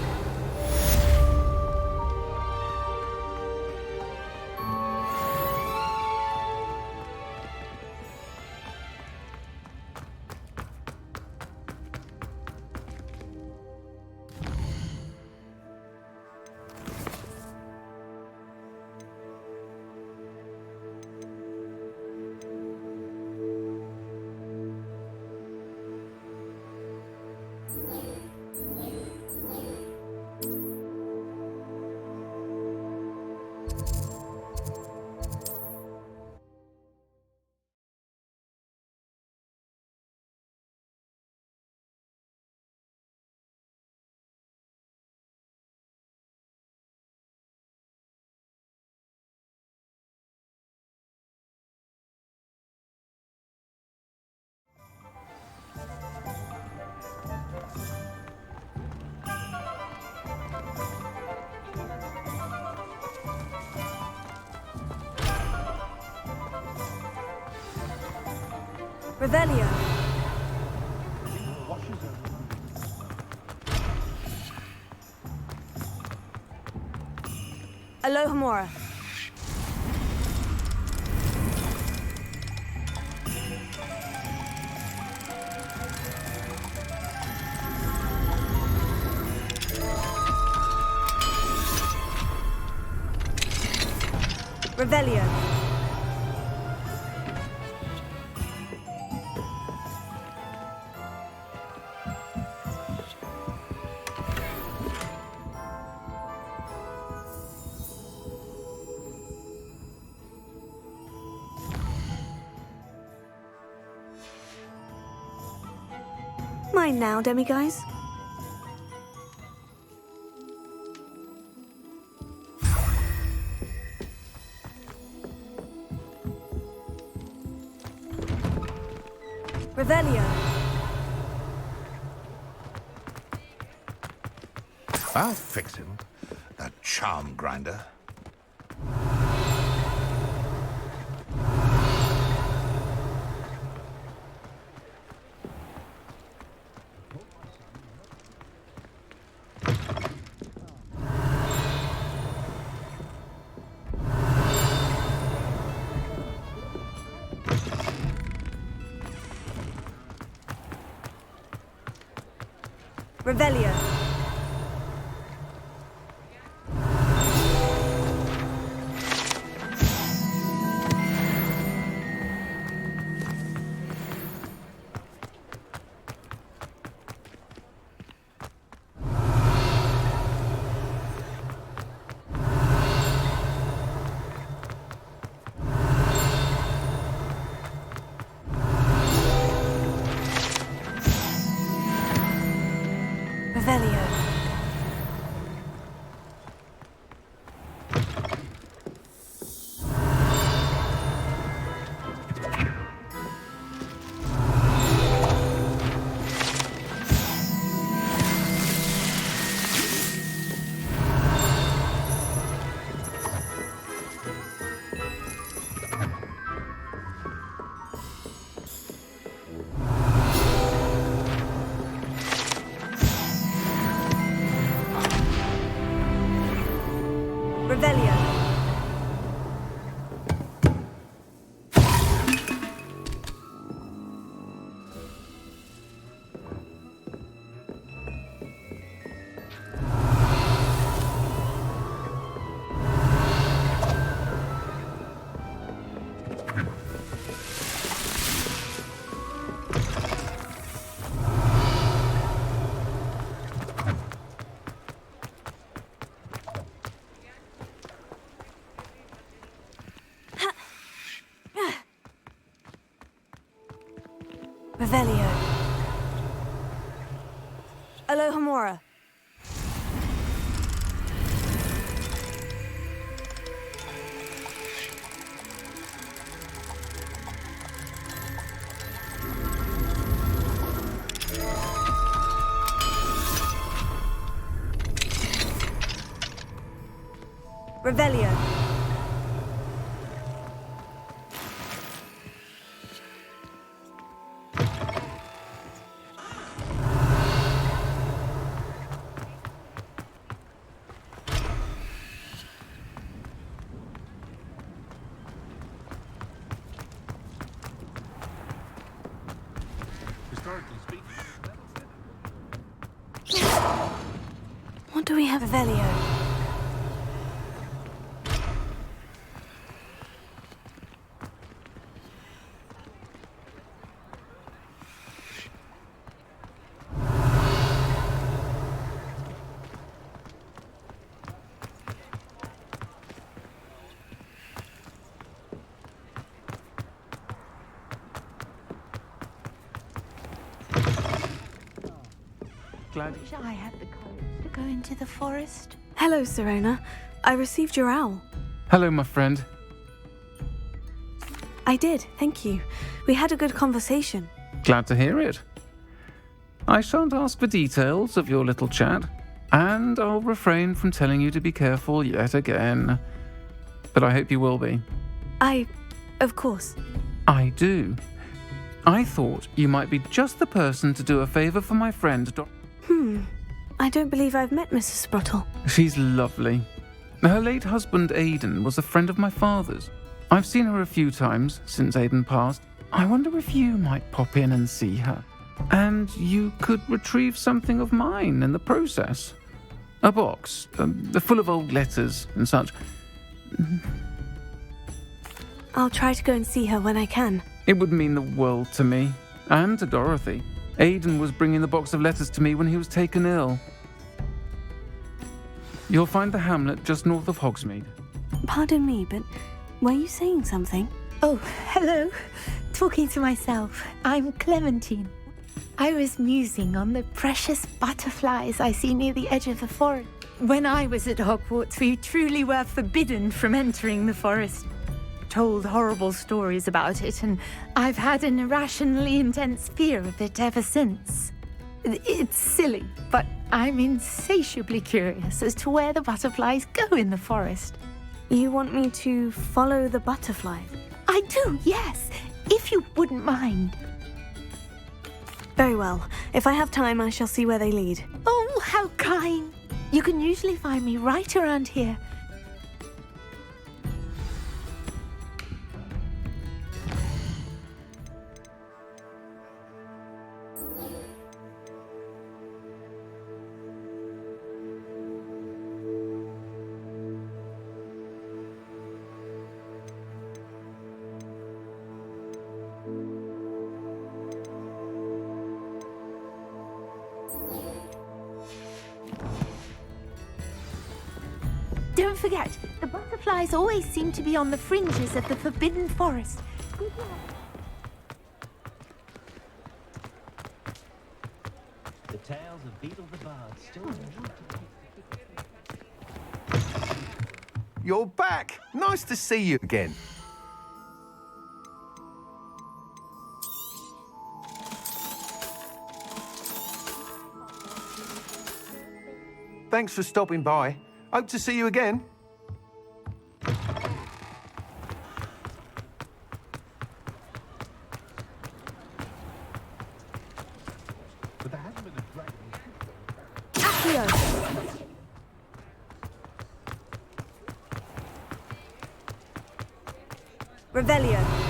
[SPEAKER 1] Revelio. Alohomora. Revelio. Mine now, demiguise. Revelio.
[SPEAKER 11] I'll fix him, that charm grinder.
[SPEAKER 1] Revelio. Revelio. Revelio. Alohomora. Revelio.
[SPEAKER 11] Historically speaking,
[SPEAKER 1] What do we have, Revelio?
[SPEAKER 8] Glad
[SPEAKER 6] Wish I had the courage to go into the forest.
[SPEAKER 1] Hello, Serona. I received your owl.
[SPEAKER 13] Hello, my friend.
[SPEAKER 1] I did, thank you. We had a good conversation.
[SPEAKER 13] Glad to hear it. I shan't ask for details of your little chat, and I'll refrain from telling you to be careful yet again. But I hope you will be.
[SPEAKER 1] Of course.
[SPEAKER 13] I do. I thought you might be just the person to do a favour for my friend,
[SPEAKER 1] I don't believe I've met Mrs. Sprottle.
[SPEAKER 13] She's lovely. Her late husband, Aidan, was a friend of my father's. I've seen her a few times since Aidan passed. I wonder if you might pop in and see her. And you could retrieve something of mine in the process. A box, full of old letters and such.
[SPEAKER 1] I'll try to go and see her when I can.
[SPEAKER 13] It would mean the world to me, and to Dorothy. Aidan was bringing the box of letters to me when he was taken ill. You'll find the hamlet just north of Hogsmeade.
[SPEAKER 1] Pardon me, but were you saying something?
[SPEAKER 6] Oh, hello. Talking to myself. I'm Clementine. I was musing on the precious butterflies I see near the edge of the forest. When I was at Hogwarts, we truly were forbidden from entering the forest. Told horrible stories about it, and I've had an irrationally intense fear of it ever since. It's silly, but I'm insatiably curious as to where the butterflies go in the forest.
[SPEAKER 1] You want me to follow the butterflies?
[SPEAKER 6] I do, yes, if you wouldn't mind.
[SPEAKER 1] Very well. If I have time, I shall see where they lead.
[SPEAKER 6] Oh, how kind. You can usually find me right around here. Don't forget, the butterflies always seem to be on the fringes of the Forbidden Forest. Good luck.
[SPEAKER 3] The tales of Beetle the Bard still.
[SPEAKER 8] You're back. Nice to see you again. Thanks for stopping by. Hope to see you again.
[SPEAKER 1] Revelio.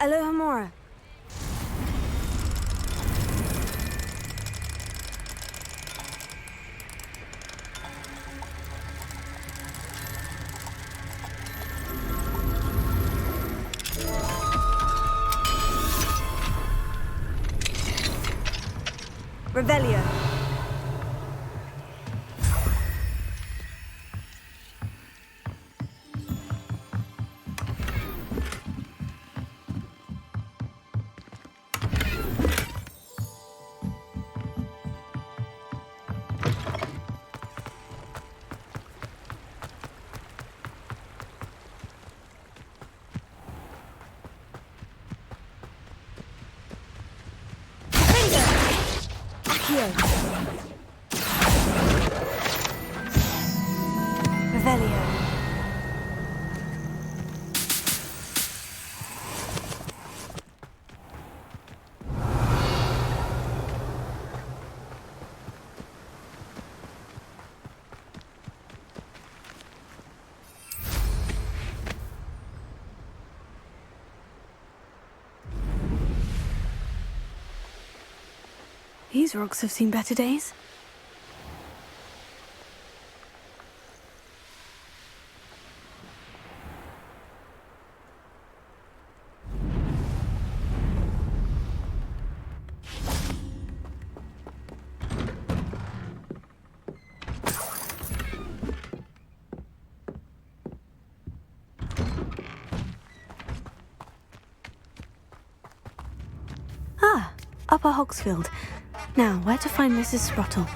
[SPEAKER 1] Alohomora.
[SPEAKER 20] Revelio. Revelio.
[SPEAKER 1] These rocks have seen better days. Ah, Upper Hogsfield. Now, where to find Mrs. Sprottle?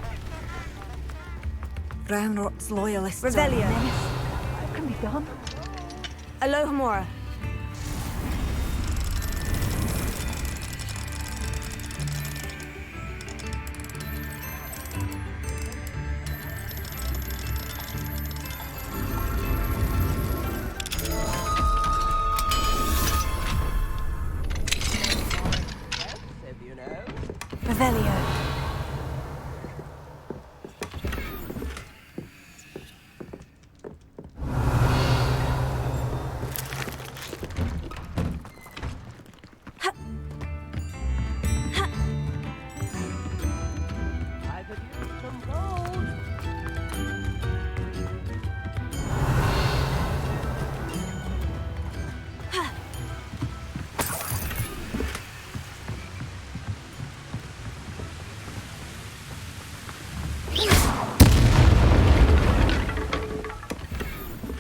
[SPEAKER 20] Ranrock's loyalists. Revelio.
[SPEAKER 18] What can be done?
[SPEAKER 1] Alohomora.
[SPEAKER 20] Revelio.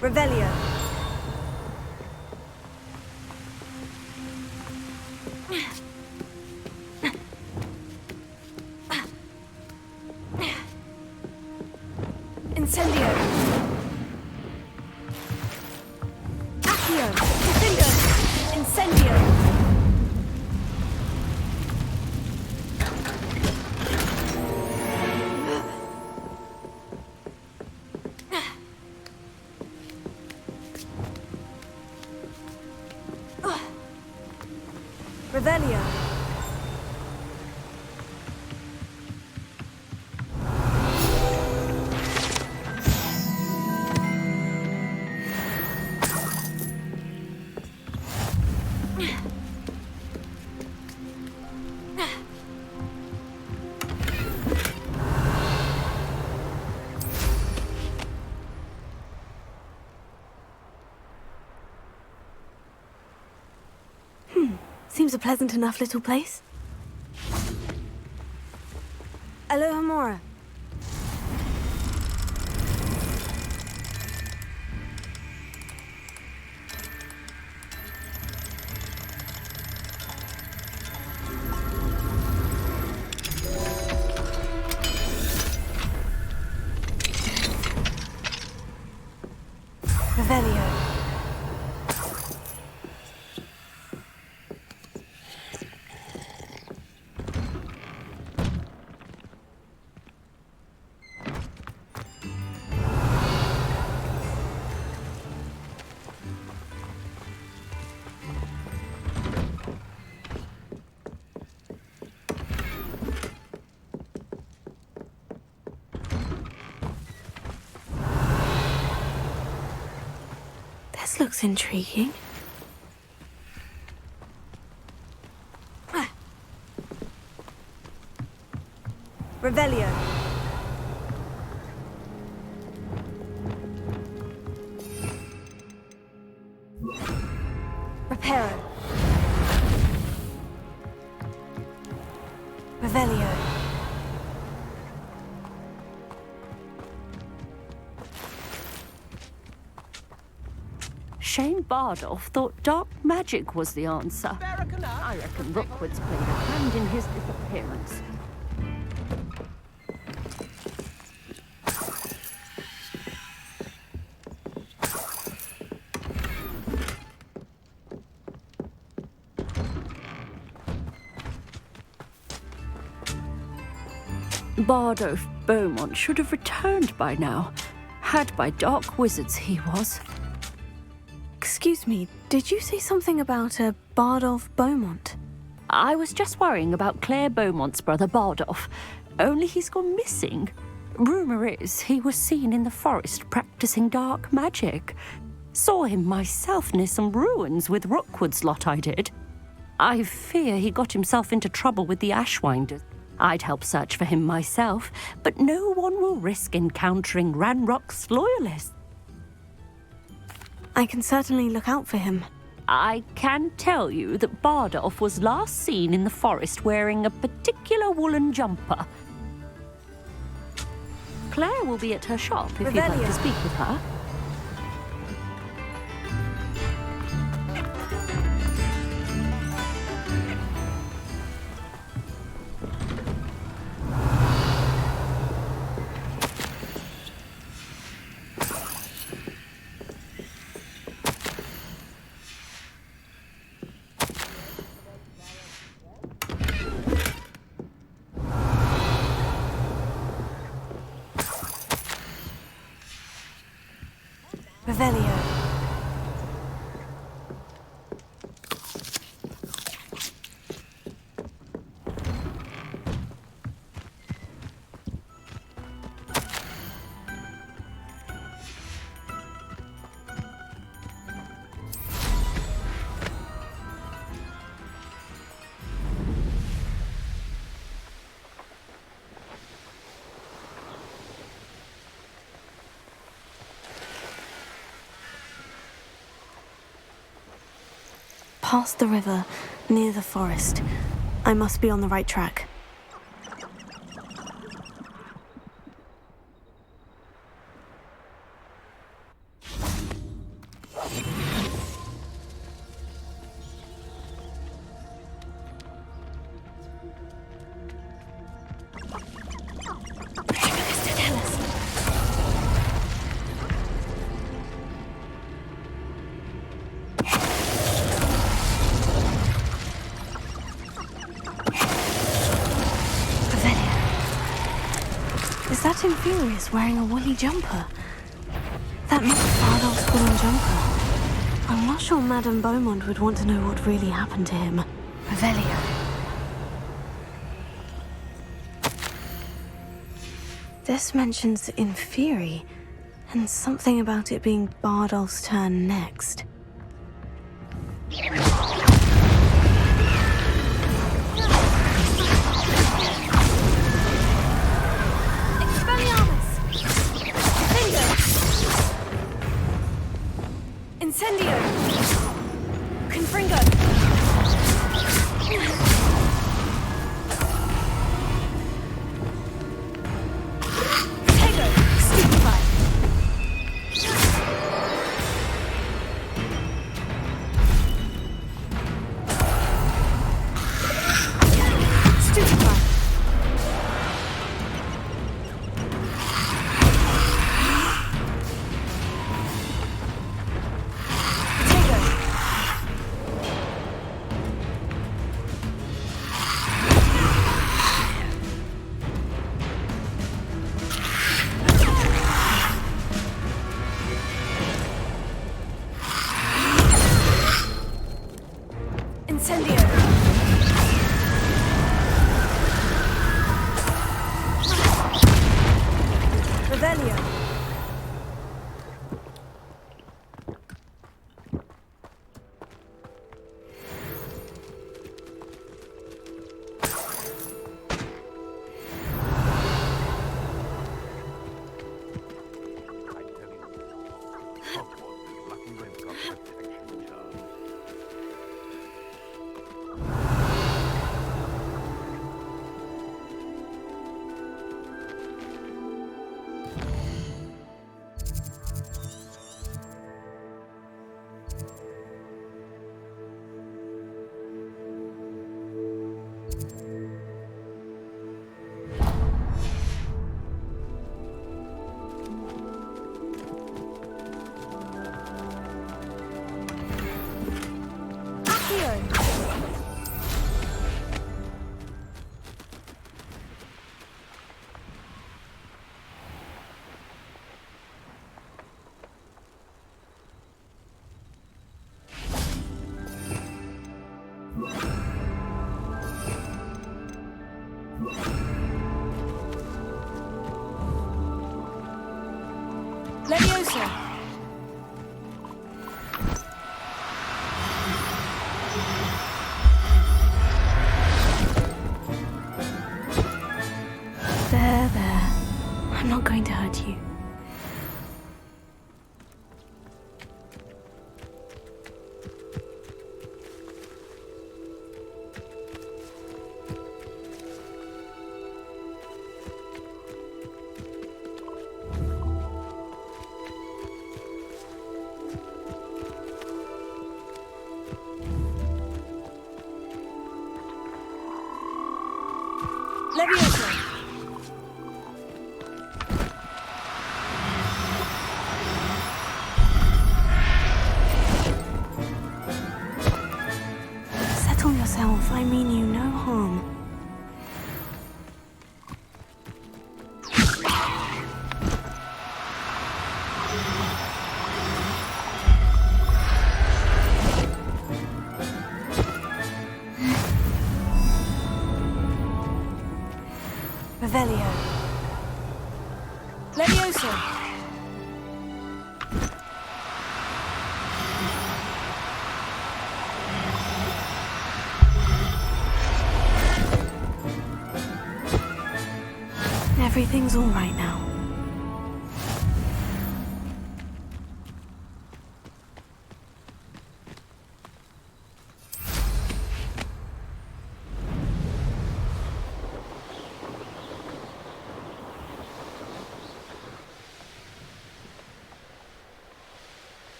[SPEAKER 20] Revelio.
[SPEAKER 1] Incendio. Accio. Defendo. Incendio.
[SPEAKER 20] Revelio.
[SPEAKER 1] Seems a pleasant enough little place. Alohomora.
[SPEAKER 20] Revelio.
[SPEAKER 1] This looks intriguing.
[SPEAKER 20] Revelio. Reparo. Revelio.
[SPEAKER 2] Shane Bardolph thought dark magic was the answer. I reckon Rookwood's played a hand in his disappearance. Bardolph Beaumont should have returned by now. Had by dark wizards he was.
[SPEAKER 1] Excuse me, did you say something about a Bardolph Beaumont?
[SPEAKER 2] I was just worrying about Claire Beaumont's brother Bardolph, only he's gone missing. Rumour is he was seen in the forest practicing dark magic. Saw him myself near some ruins with Rookwood's lot I did. I fear he got himself into trouble with the Ashwinders. I'd help search for him myself, but no one will risk encountering Ranrock's loyalists.
[SPEAKER 1] I can certainly look out for him.
[SPEAKER 2] I can tell you that Bardolph was last seen in the forest wearing a particular woolen jumper. Claire will be at her shop if you'd like to speak with her.
[SPEAKER 1] Revelio. Past the river, near the forest. I must be on the right track. Is that Infurious wearing a woolly jumper? That must be Bardolph's woolen jumper. I'm not sure Madame Beaumont would want to know what really happened to him. Revelio. This mentions Infuri, and something about it being Bardolph's turn next.
[SPEAKER 20] Incendio! Confringo! Tego! Stupefy! Stupefy! Leviosa!
[SPEAKER 1] There. I'm not going to hurt you.
[SPEAKER 20] Leviosa!
[SPEAKER 1] Settle yourself. I mean you no harm. Revelio.
[SPEAKER 20] Leviosa!
[SPEAKER 1] Everything's all right now.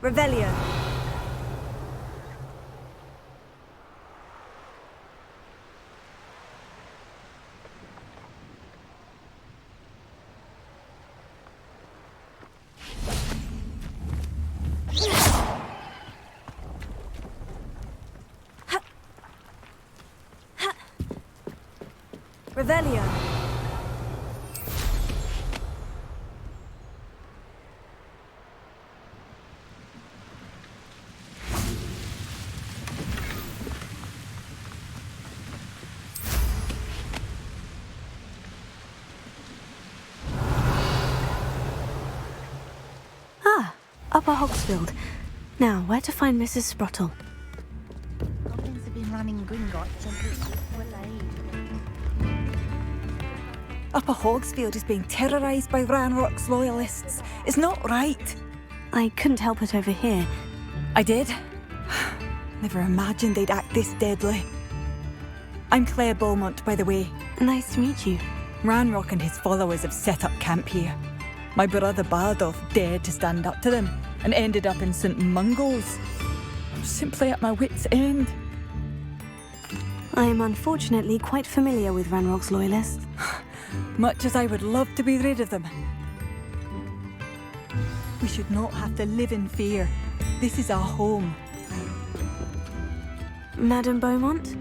[SPEAKER 20] Revelio. Revelio.
[SPEAKER 1] Upper Hogsfield. Now, where to find Mrs. Sprottle?
[SPEAKER 6] Goblins have been running Gringotts and we're late.
[SPEAKER 20] Upper Hogsfield is being terrorised by Ranrock's loyalists. It's not right.
[SPEAKER 1] I couldn't help it over here.
[SPEAKER 20] I did. Never imagined they'd act this deadly. I'm Claire Beaumont, by the way.
[SPEAKER 1] Nice to meet you.
[SPEAKER 20] Ranrock and his followers have set up camp here. My brother Bardolph dared to stand up to them and ended up in St. Mungo's. I'm simply at my wits' end.
[SPEAKER 1] I am unfortunately quite familiar with Ranrock's loyalists.
[SPEAKER 20] Much as I would love to be rid of them. We should not have to live in fear. This is our home.
[SPEAKER 1] Madame Beaumont?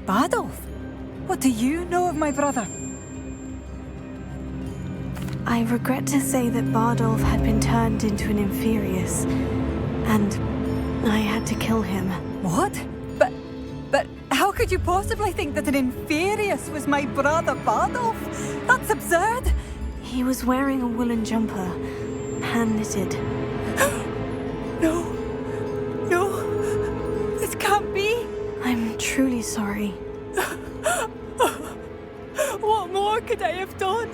[SPEAKER 20] Bardolph? What do you know of my brother?
[SPEAKER 1] I regret to say that Bardolph had been turned into an Inferius, and I had to kill him.
[SPEAKER 20] What? But how could you possibly think that an Inferius was my brother Bardolph? That's absurd!
[SPEAKER 1] He was wearing a woolen jumper, hand-knitted.
[SPEAKER 20] No, this can't be.
[SPEAKER 1] I'm truly sorry.
[SPEAKER 20] What more could I have done?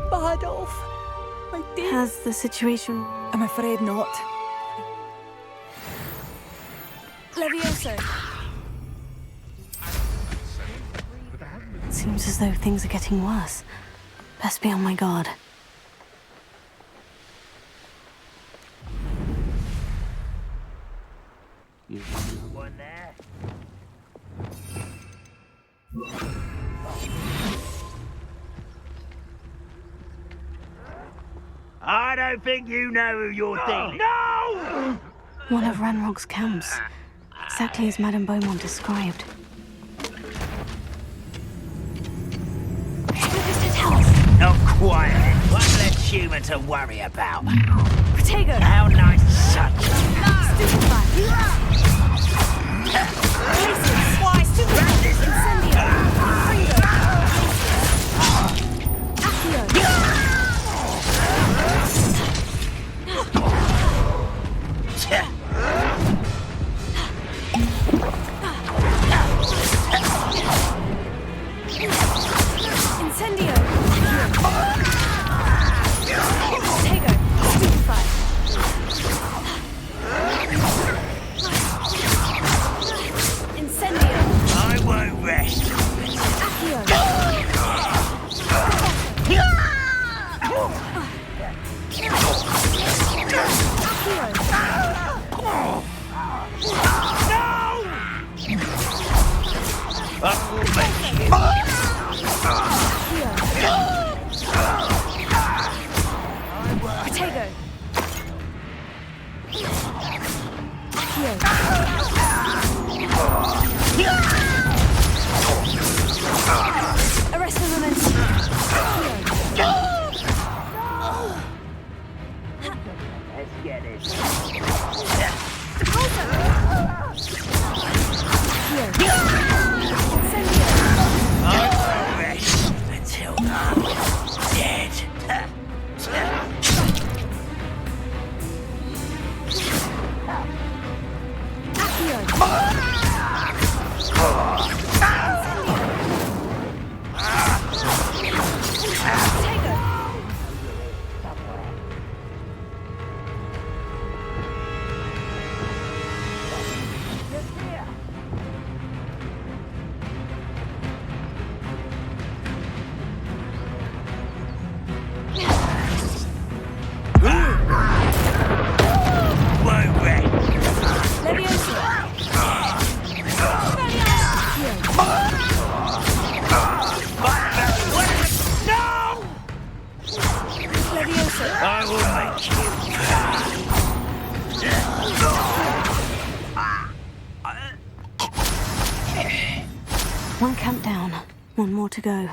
[SPEAKER 20] Bardolph, my dear.
[SPEAKER 1] Has the situation...
[SPEAKER 20] I'm afraid not. Leviosa.
[SPEAKER 1] Seems as though things are getting worse. Best be on my guard.
[SPEAKER 5] One there. Harder don't think you know who you're dealing. No!
[SPEAKER 1] One of Ranrock's camps. Exactly as Madame Beaumont described.
[SPEAKER 5] Not quiet. One less human to worry about.
[SPEAKER 1] Protego!
[SPEAKER 5] How nice such.
[SPEAKER 1] Stupefy! Why? Stupefy! Incendio! Fringo! Accio! Incendio! Protego! Stupefy! Incendio!
[SPEAKER 5] I won't rest.
[SPEAKER 1] Accio! Protego! Arrest the momentum!
[SPEAKER 5] Let's get it. I won't rest until I'm dead. I will make
[SPEAKER 1] One camp down, one more to go.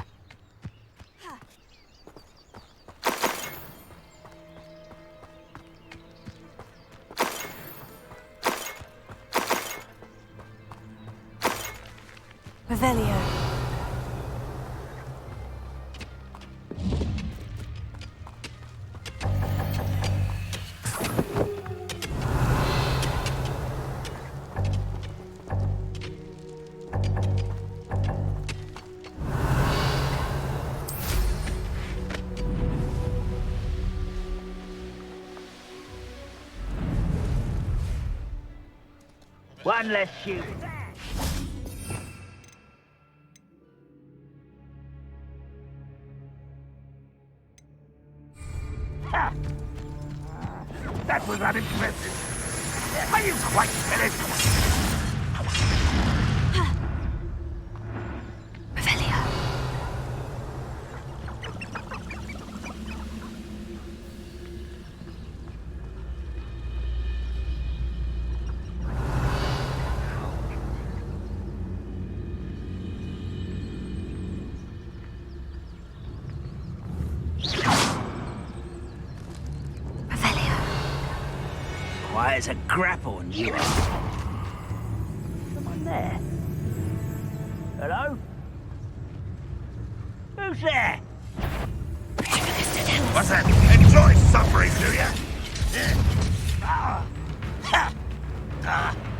[SPEAKER 1] Revelio.
[SPEAKER 5] one less shoot. Ha! That was unimpressive. Are you quite finished? Quiet as a grapple, and you are. Someone there? Hello? Who's there?
[SPEAKER 11] What's that? Enjoy suffering, do ya?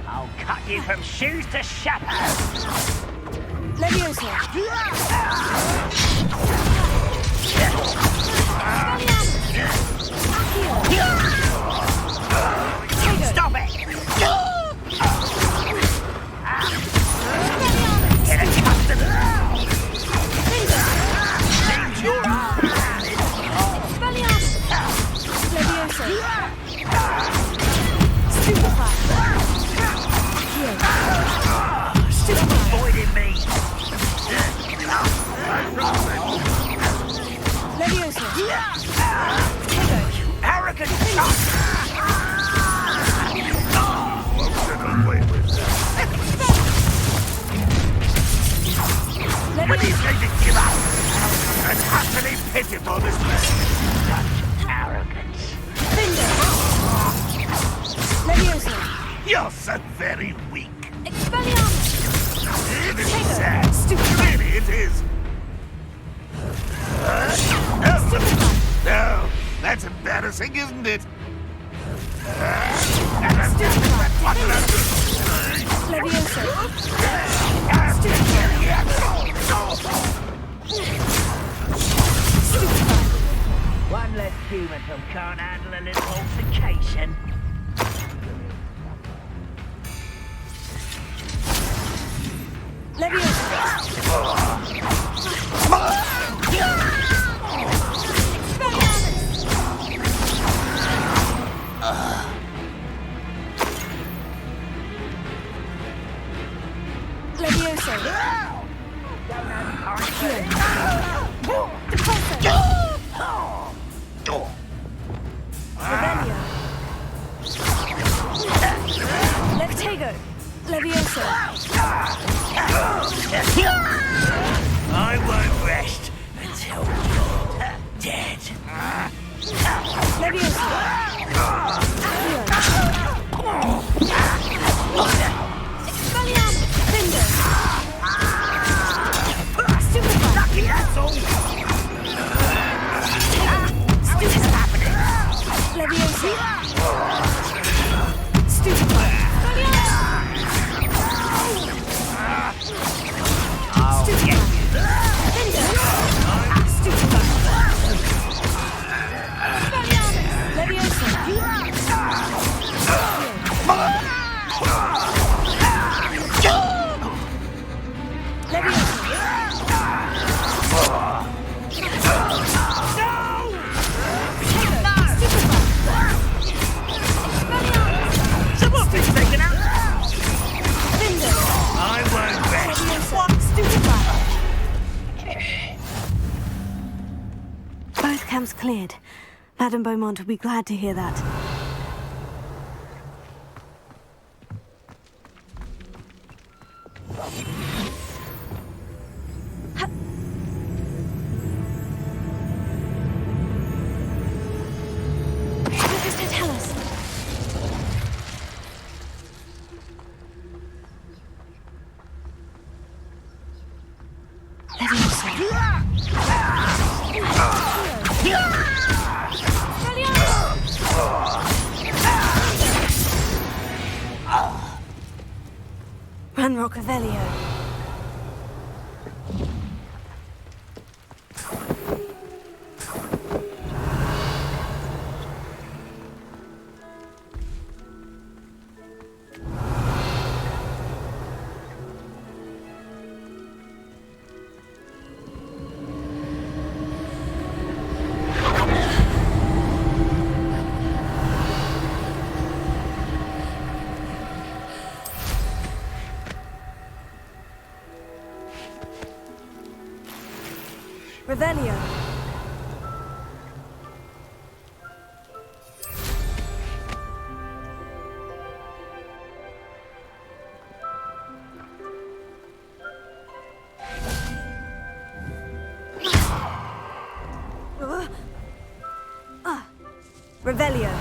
[SPEAKER 5] I'll cut you from shoes to shadows.
[SPEAKER 1] Leviosa.
[SPEAKER 5] Stop it! Get accustomed. Seems you're Still avoiding me. Leviosa.
[SPEAKER 11] are so very weak.
[SPEAKER 25] Expelliarmus!
[SPEAKER 11] It is sad. Really, it is. No, that's embarrassing, isn't it?
[SPEAKER 5] One less human who can't handle a little altercation. I won't rest until you're dead.
[SPEAKER 11] Lucky asshole! What is happening?
[SPEAKER 1] Both camps cleared. Madame Beaumont will be glad to hear that.
[SPEAKER 25] What does that tell us?
[SPEAKER 1] Ranrock Revelio. Revelio. Revelio.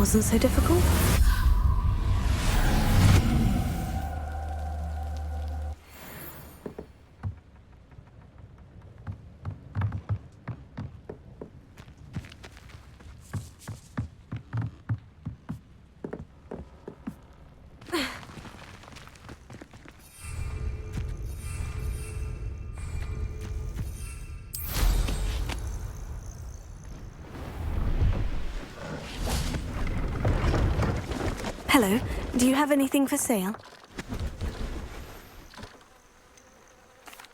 [SPEAKER 1] wasn't so difficult. Hello, do you have anything for sale?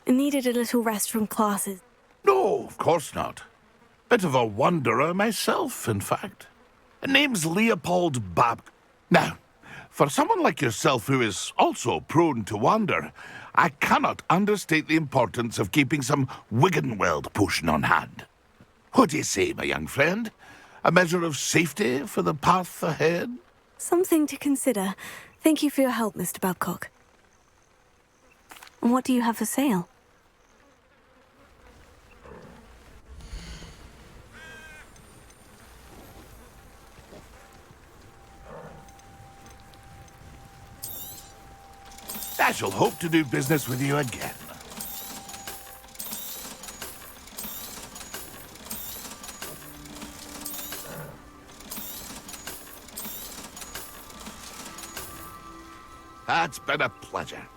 [SPEAKER 1] I needed a little rest from classes.
[SPEAKER 11] No, of course not. Bit of a wanderer myself, in fact. Name's Leopold Bab. Now, for someone like yourself who is also prone to wander, I cannot understate the importance of keeping some Wiggenweld potion on hand. What do you say, my young friend? A measure of safety for the path ahead?
[SPEAKER 1] Something to consider. Thank you for your help, Mr. Babcock. And what do you have for sale?
[SPEAKER 11] I shall hope to do business with you again. It's been a pleasure.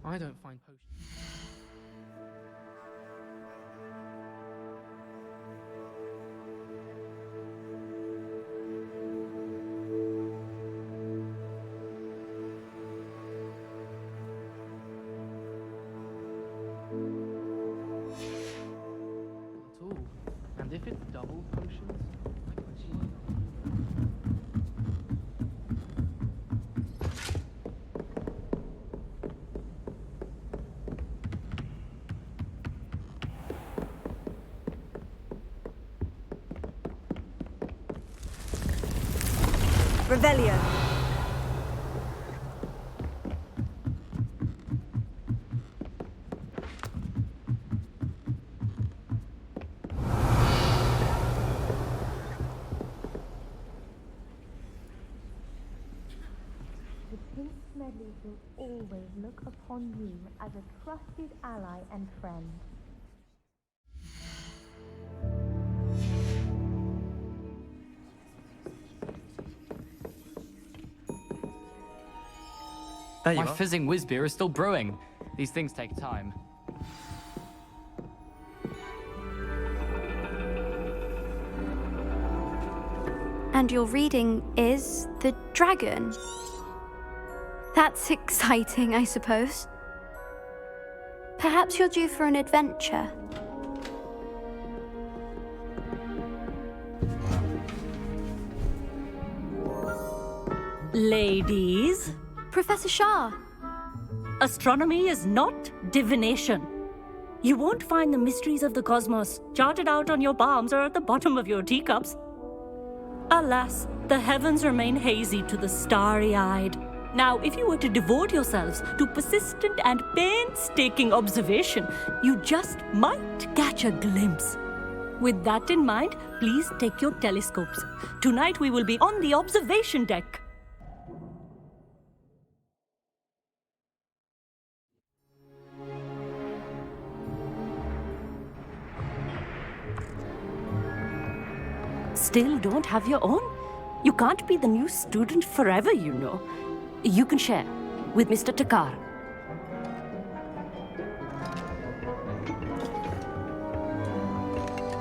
[SPEAKER 4] I don't find potions. At all. And if it's double potions, I can see why not.
[SPEAKER 20] Revelio.
[SPEAKER 18] The Prince Medley will always look upon you as a trusted ally and friend.
[SPEAKER 4] There you are. My fizzing whiz beer is still brewing. These things take time.
[SPEAKER 25] And your reading is The Dragon. That's exciting, I suppose. Perhaps you're due for an adventure.
[SPEAKER 2] Ladies,
[SPEAKER 25] Professor Shah.
[SPEAKER 2] astronomy is not divination. You won't find the mysteries of the cosmos charted out on your palms or at the bottom of your teacups. Alas, the heavens remain hazy to the starry-eyed. Now, if you were to devote yourselves to persistent and painstaking observation, you just might catch a glimpse. With that in mind, please take your telescopes. Tonight we will be on the observation deck. Still don't have your own? You can't be the new student forever, you know. You can share with Mr. Takar.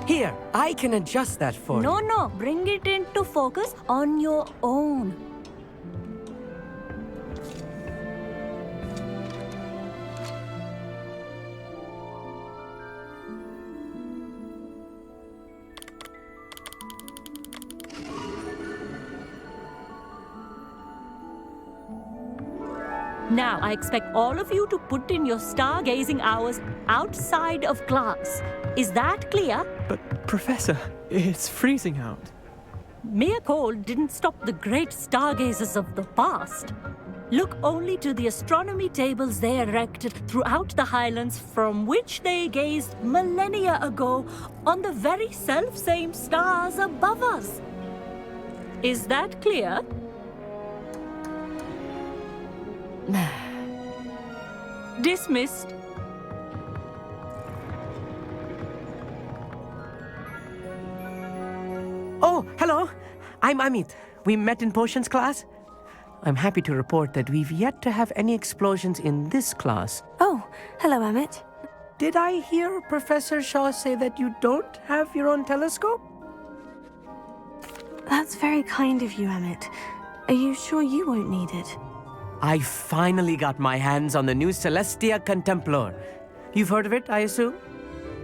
[SPEAKER 10] Here, I can adjust that for you.
[SPEAKER 2] No, bring it into focus on your own. Now, I expect all of you to put in your stargazing hours outside of class. Is that clear?
[SPEAKER 12] But, Professor, it's freezing out.
[SPEAKER 2] Mere cold didn't stop the great stargazers of the past. Look only to the astronomy tables they erected throughout the Highlands from which they gazed millennia ago on the very self-same stars above us. Is that clear? Dismissed.
[SPEAKER 10] Oh, hello. I'm Amit. We met in potions class. I'm happy to report that we've yet to have any explosions in this class.
[SPEAKER 1] Oh, hello, Amit.
[SPEAKER 10] Did I hear Professor Shaw say that you don't have your own telescope?
[SPEAKER 1] That's very kind of you, Amit. Are you sure you won't need it?
[SPEAKER 10] I finally got my hands on the new Celestia Contemplar. You've heard of it, I assume?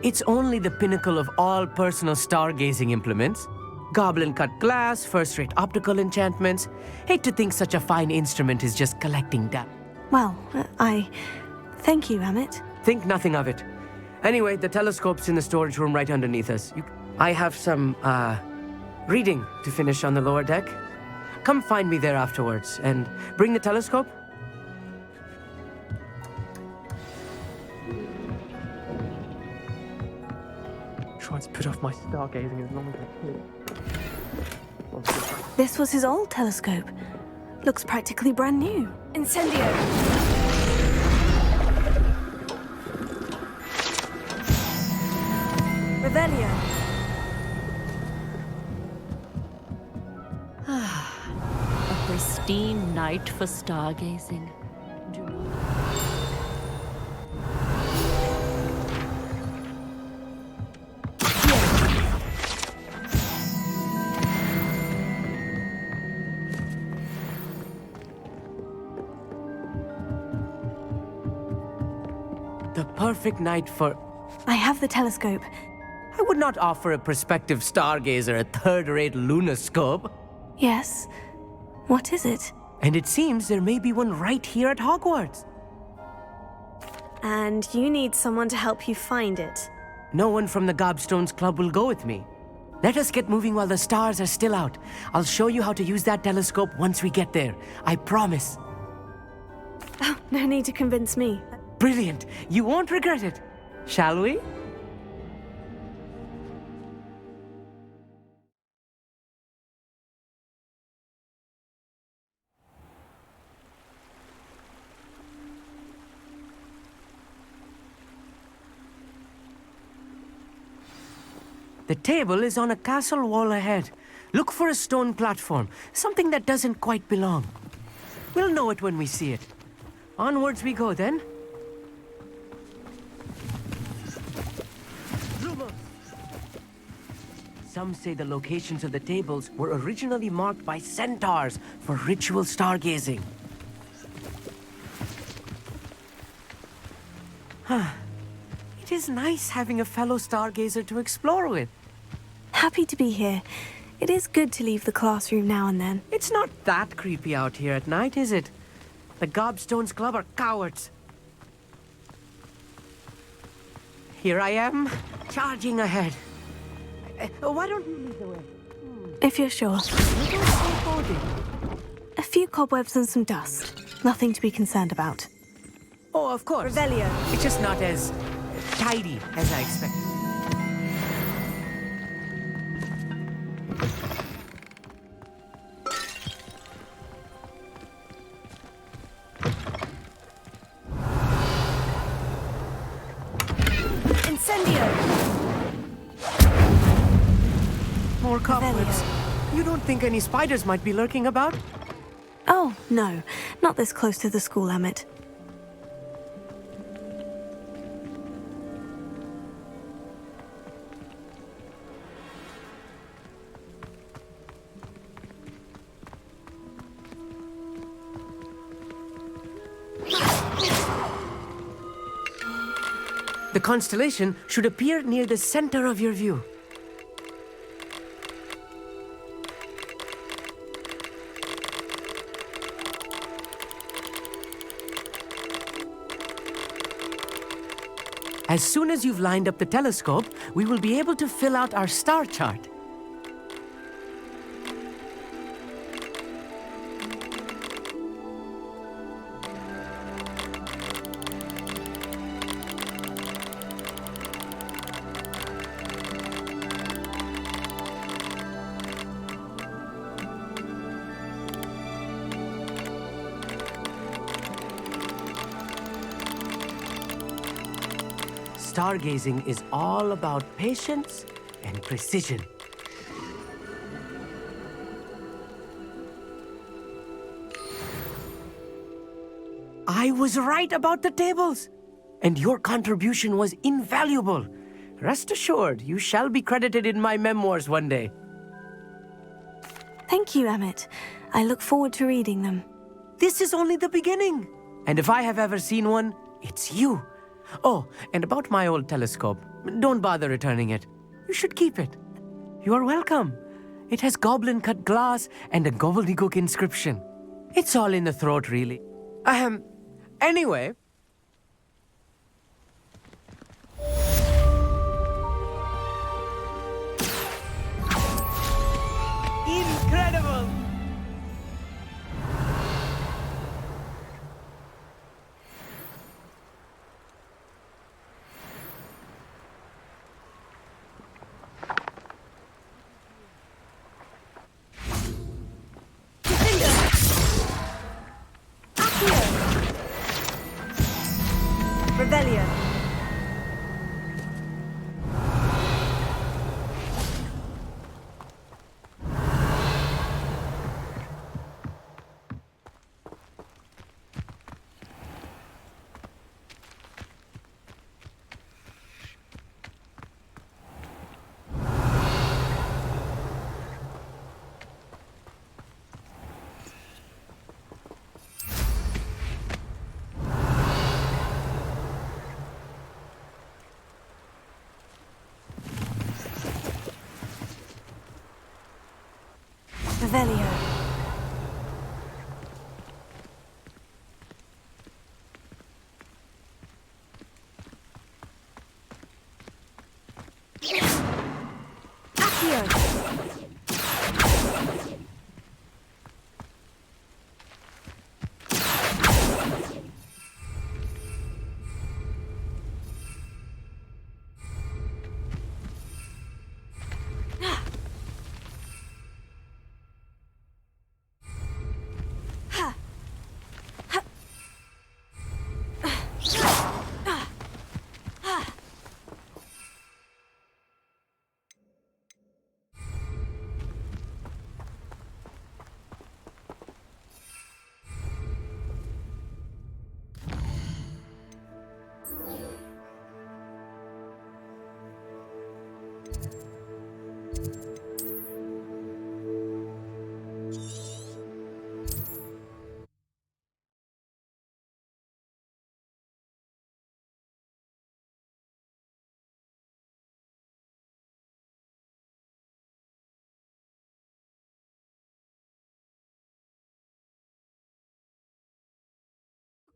[SPEAKER 10] It's only the pinnacle of all personal stargazing implements. Goblin-cut glass, first-rate optical enchantments. Hate to think such a fine instrument is just collecting dust.
[SPEAKER 1] Well, thank you, Amit.
[SPEAKER 10] Think nothing of it. Anyway, the telescope's in the storage room right underneath us. I have some, reading to finish on the lower deck. Come find me there afterwards, and bring the telescope.
[SPEAKER 12] Try to put off my stargazing as long as I can.
[SPEAKER 1] This was his old telescope. Looks practically brand new. Incendio! Revelio!
[SPEAKER 2] A pristine night for stargazing.
[SPEAKER 10] The perfect night for...
[SPEAKER 1] I have the telescope.
[SPEAKER 10] I would not offer a prospective stargazer a third-rate lunoscope.
[SPEAKER 1] Yes. What is it?
[SPEAKER 10] And it seems there may be one right here at Hogwarts.
[SPEAKER 1] And you need someone to help you find it.
[SPEAKER 10] No one from the Gobstones Club will go with me. Let us get moving while the stars are still out. I'll show you how to use that telescope once we get there. I promise.
[SPEAKER 1] Oh, no need to convince me.
[SPEAKER 10] Brilliant. You won't regret it. Shall we? The table is on a castle wall ahead. Look for a stone platform, something that doesn't quite belong. We'll know it when we see it. Onwards we go, then. Some say the locations of the tables were originally marked by centaurs for ritual stargazing. It is nice having a fellow stargazer to explore with.
[SPEAKER 1] Happy to be here. It is good to leave the classroom now and then.
[SPEAKER 10] It's not that creepy out here at night, is it? The Gobstones Club are cowards. Here I am, charging ahead. Why don't you lead the way?
[SPEAKER 1] If you're sure. A few cobwebs and some dust. Nothing to be concerned about.
[SPEAKER 10] Oh, of course.
[SPEAKER 1] Revelio.
[SPEAKER 10] It's just not as tidy as I expected. More cobwebs. You don't think any spiders might be lurking about?
[SPEAKER 1] Oh, no. Not this close to the school, Emmett.
[SPEAKER 10] The constellation should appear near the center of your view. As soon as you've lined up the telescope, we will be able to fill out our star chart. Stargazing is all about patience and precision. I was right about the tables, and your contribution was invaluable. Rest assured, you shall be credited in my memoirs one day.
[SPEAKER 1] Thank you, Emmett. I look forward to reading them.
[SPEAKER 10] This is only the beginning. And if I have ever seen one, it's you. Oh, and about my old telescope, don't bother returning it. You should keep it. You are welcome. It has goblin-cut glass and a gobbledygook inscription. It's all in the throat, really. Anyway. Incredible!
[SPEAKER 20] Revelio.
[SPEAKER 1] Revelio.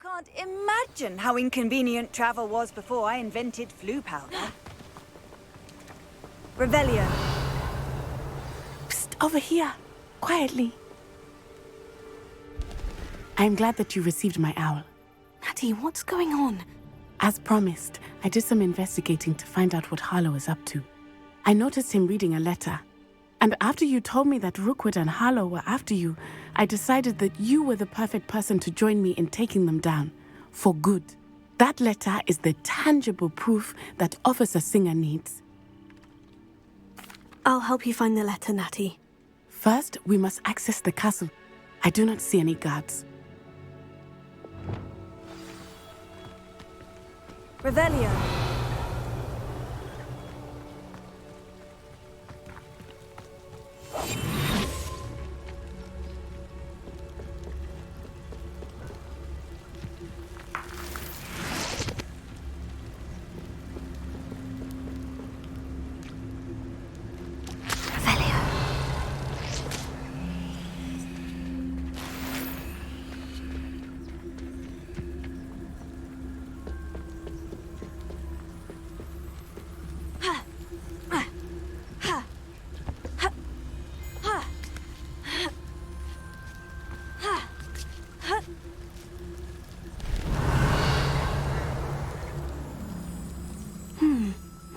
[SPEAKER 20] Can't imagine how inconvenient travel was before I invented flu powder. Revelio.
[SPEAKER 17] Psst, over here. Quietly. I'm glad that you received my owl.
[SPEAKER 1] Natty, what's going on?
[SPEAKER 17] As promised, I did some investigating to find out what Harlow is up to. I noticed him reading a letter. And after you told me that Rookwood and Harlow were after you, I decided that you were the perfect person to join me in taking them down. For good. That letter is the tangible proof that Officer Singer needs.
[SPEAKER 1] I'll help you find the letter, Natty.
[SPEAKER 17] First, we must access the castle. I do not see any guards.
[SPEAKER 1] Revelio.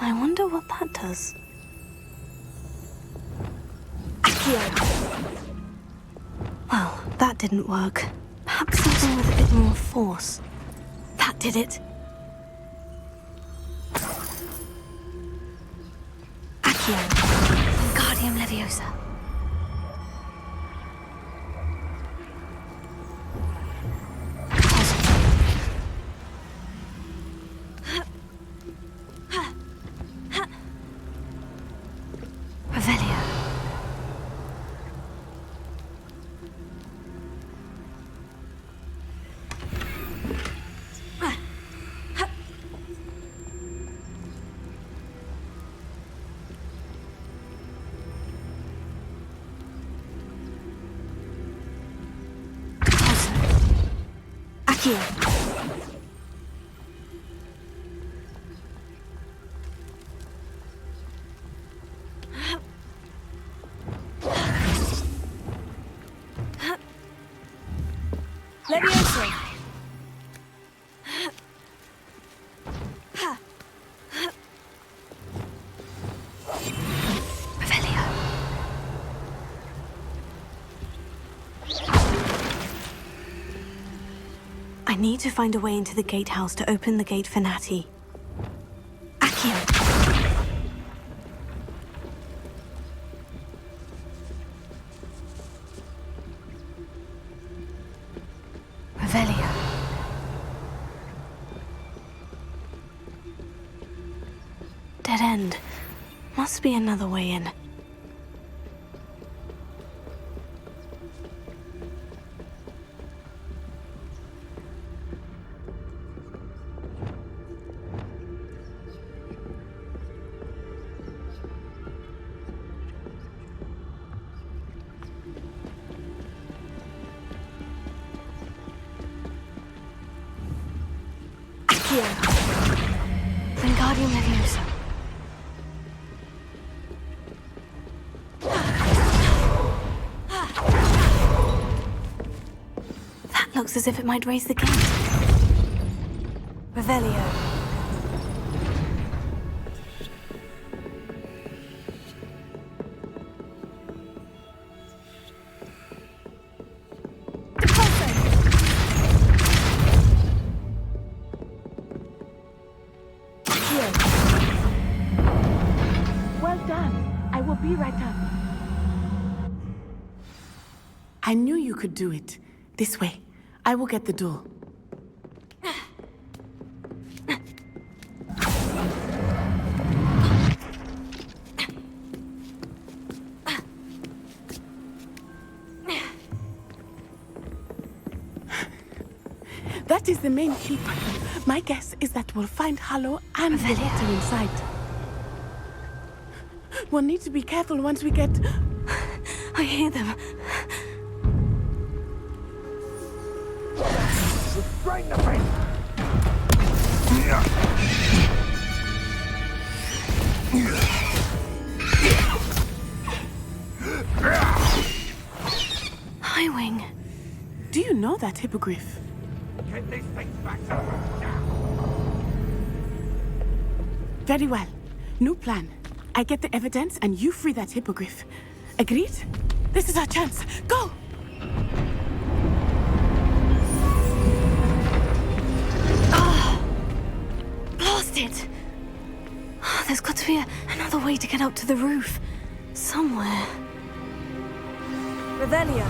[SPEAKER 1] I wonder what that does. Accio! Well, that didn't work. Perhaps something with a bit more force. That did it. Accio. Wingardium Leviosa. Here. Leviosa. Revelio. I need to find a way into the gatehouse to open the gate for Natty. Accio. Revelio. Dead end. Must be another way in. Wingardium Leviosa. That looks as if it might raise the gate. Revelio.
[SPEAKER 17] I knew you could do it. This way. I will get the door. That is the main keep. My guess is that we'll find Hallow and the letter inside. We'll need to be careful once we get...
[SPEAKER 1] I hear them.
[SPEAKER 11] Right in the face!
[SPEAKER 1] Highwing.
[SPEAKER 17] Do you know that hippogriff?
[SPEAKER 11] Get these things back to now.
[SPEAKER 17] Very well. New plan. I get the evidence and you free that hippogriff. Agreed? This is our chance. Go!
[SPEAKER 1] it! There's got to be another way to get up to the roof. Somewhere. Revelio.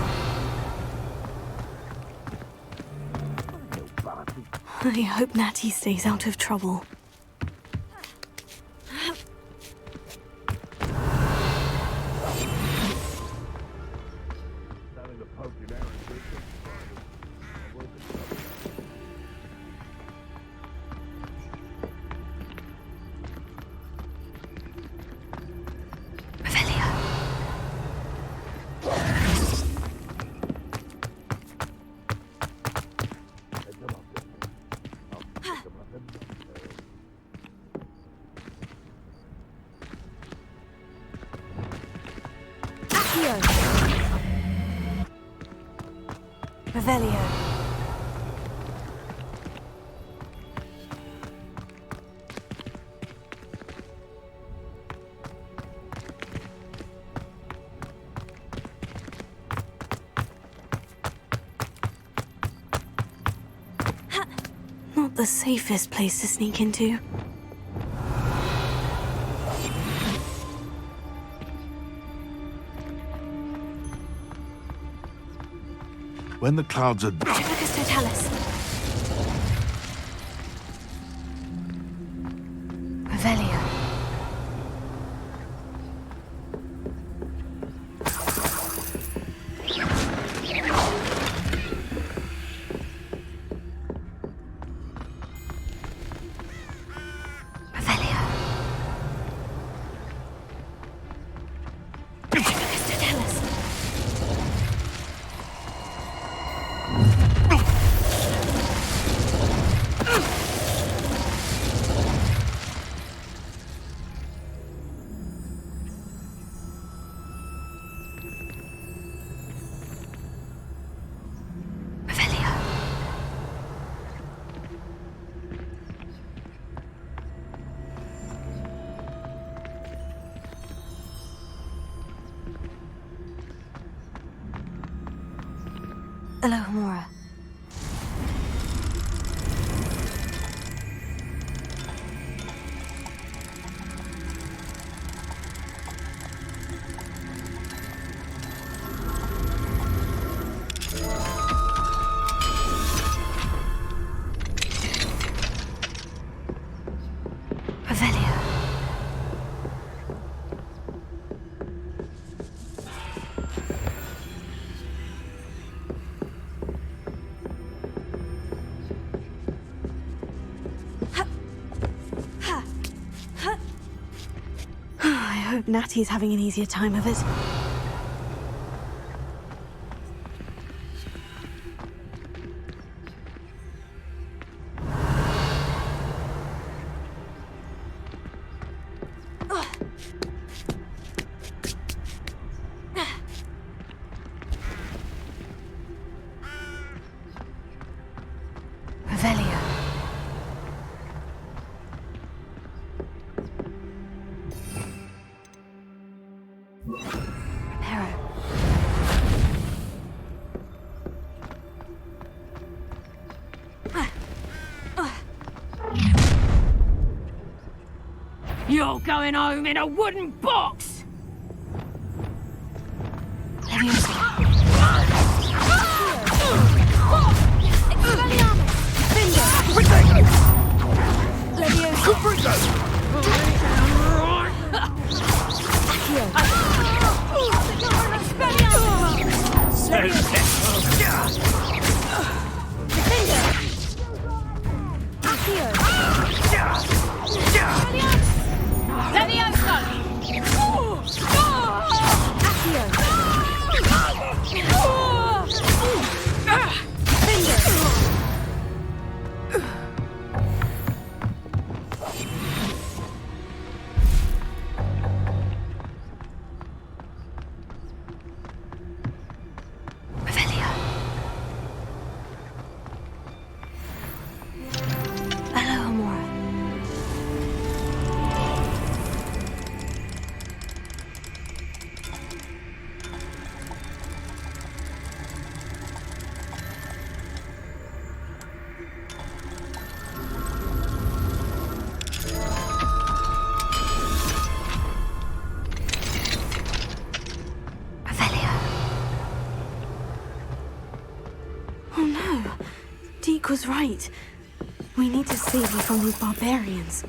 [SPEAKER 1] I hope Natty stays out of trouble. Revelio. Not the safest place to sneak into.
[SPEAKER 11] When the clouds are...
[SPEAKER 1] Advocatus Totalis. Revelio. Alohomora. I hope Natty's having an easier time of it. Revelio.
[SPEAKER 2] You're going home in a wooden box!
[SPEAKER 1] Deke was right. We need to save you from these barbarians.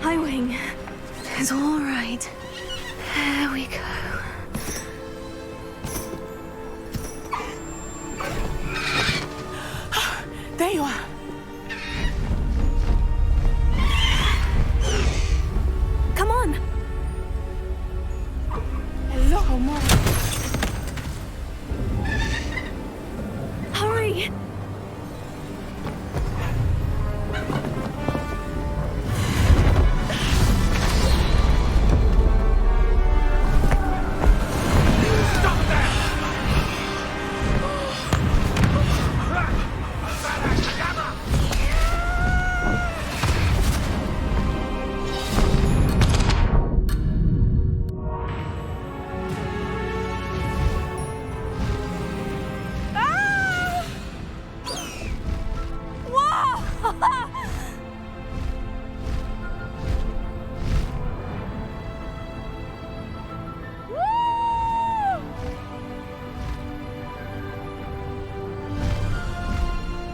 [SPEAKER 1] Highwing. It's all right. There we go.
[SPEAKER 17] There you are.
[SPEAKER 1] Come on.
[SPEAKER 17] Hello, Mom.
[SPEAKER 1] Hurry.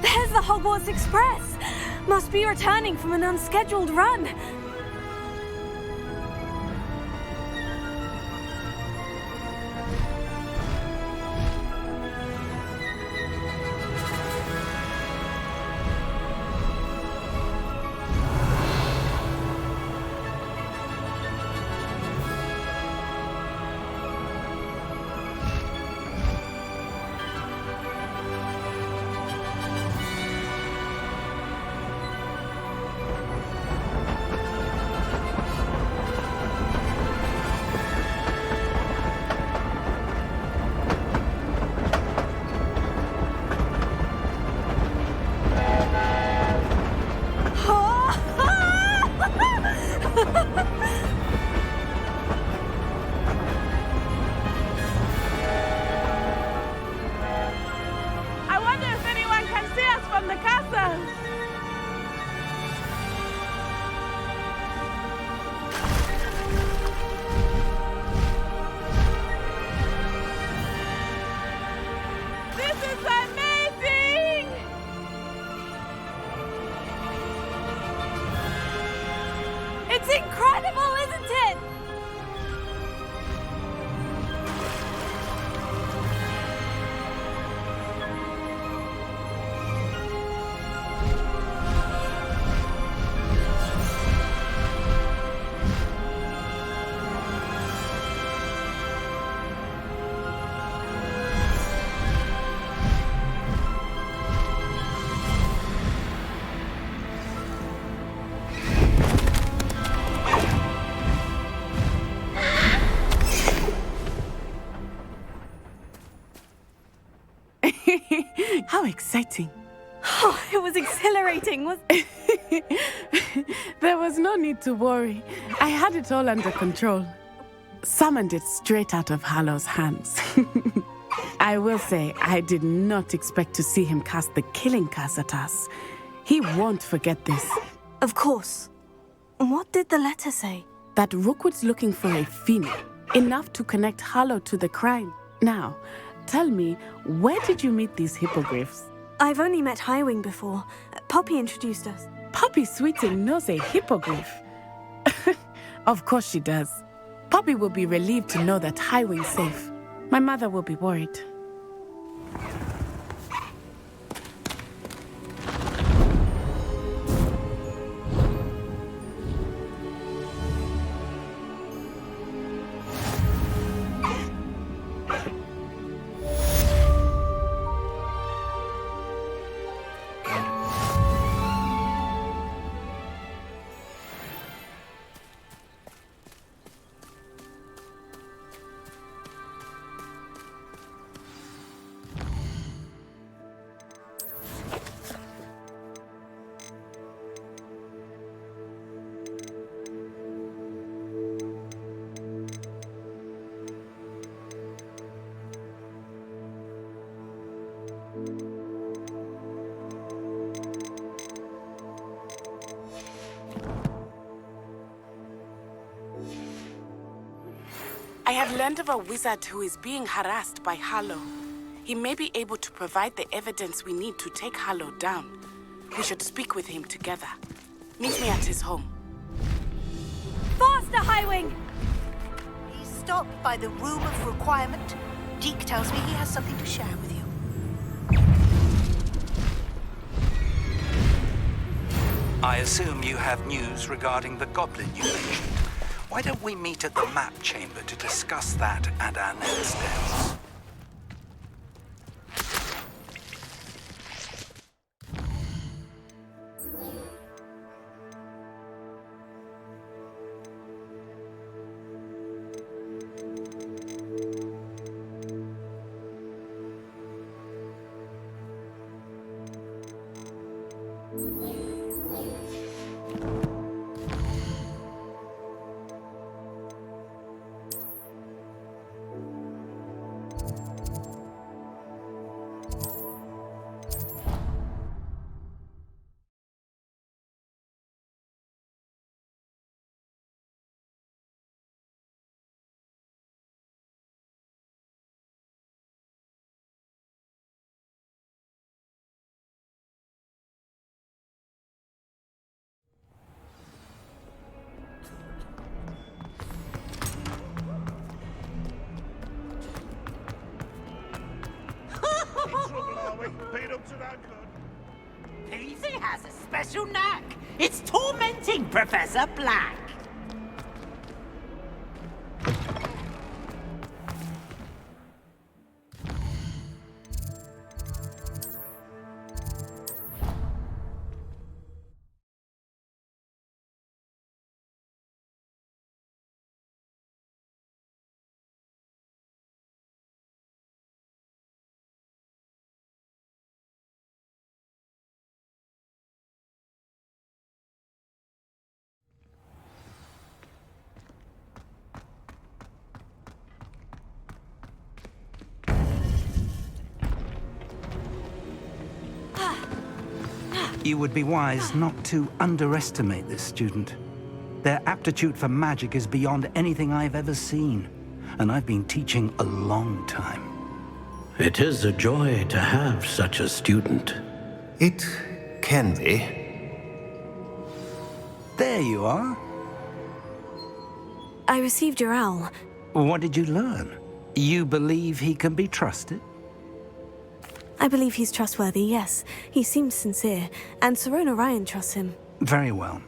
[SPEAKER 1] There's the Hogwarts Express! Must be returning from an unscheduled run.
[SPEAKER 17] I wonder if anyone can see us from the castle. This is amazing!
[SPEAKER 1] It's incredible, isn't it?
[SPEAKER 17] How exciting.
[SPEAKER 1] Oh, it was exhilarating, wasn't it?
[SPEAKER 17] There was no need to worry. I had it all under control. Summoned it straight out of Hallow's hands. I will say, I did not expect to see him cast the killing curse at us. He won't forget this.
[SPEAKER 1] Of course. What did the letter say?
[SPEAKER 17] That Rookwood's looking for a phoenix, enough to connect Hallow to the crime. Now, tell me, where did you meet these hippogriffs?
[SPEAKER 1] I've only met Highwing before. Poppy introduced us.
[SPEAKER 17] Poppy Sweeting knows a hippogriff. Of course she does. Poppy will be relieved to know that Highwing's safe. My mother will be worried. I have learned of a wizard who is being harassed by Hallow. He may be able to provide the evidence we need to take Hallow down. We should speak with him together. Meet me at his home.
[SPEAKER 1] Faster, Highwing!
[SPEAKER 24] He's stopped by the Room of Requirement. Deke tells me he has something to share with you.
[SPEAKER 9] I assume you have news regarding the goblin you mentioned. Why don't we meet at the map chamber to discuss that and our next steps?
[SPEAKER 24] Peasy has a special knack. It's tormenting Professor Black.
[SPEAKER 9] You would be wise not to underestimate this student. Their aptitude for magic is beyond anything I've ever seen, and I've been teaching a long time.
[SPEAKER 3] It is a joy to have such a student.
[SPEAKER 19] It can be.
[SPEAKER 9] There you are.
[SPEAKER 1] I received your owl.
[SPEAKER 9] What did you learn? You believe he can be trusted?
[SPEAKER 1] I believe he's trustworthy, yes. He seems sincere, and Serona Ryan trusts him.
[SPEAKER 9] Very well.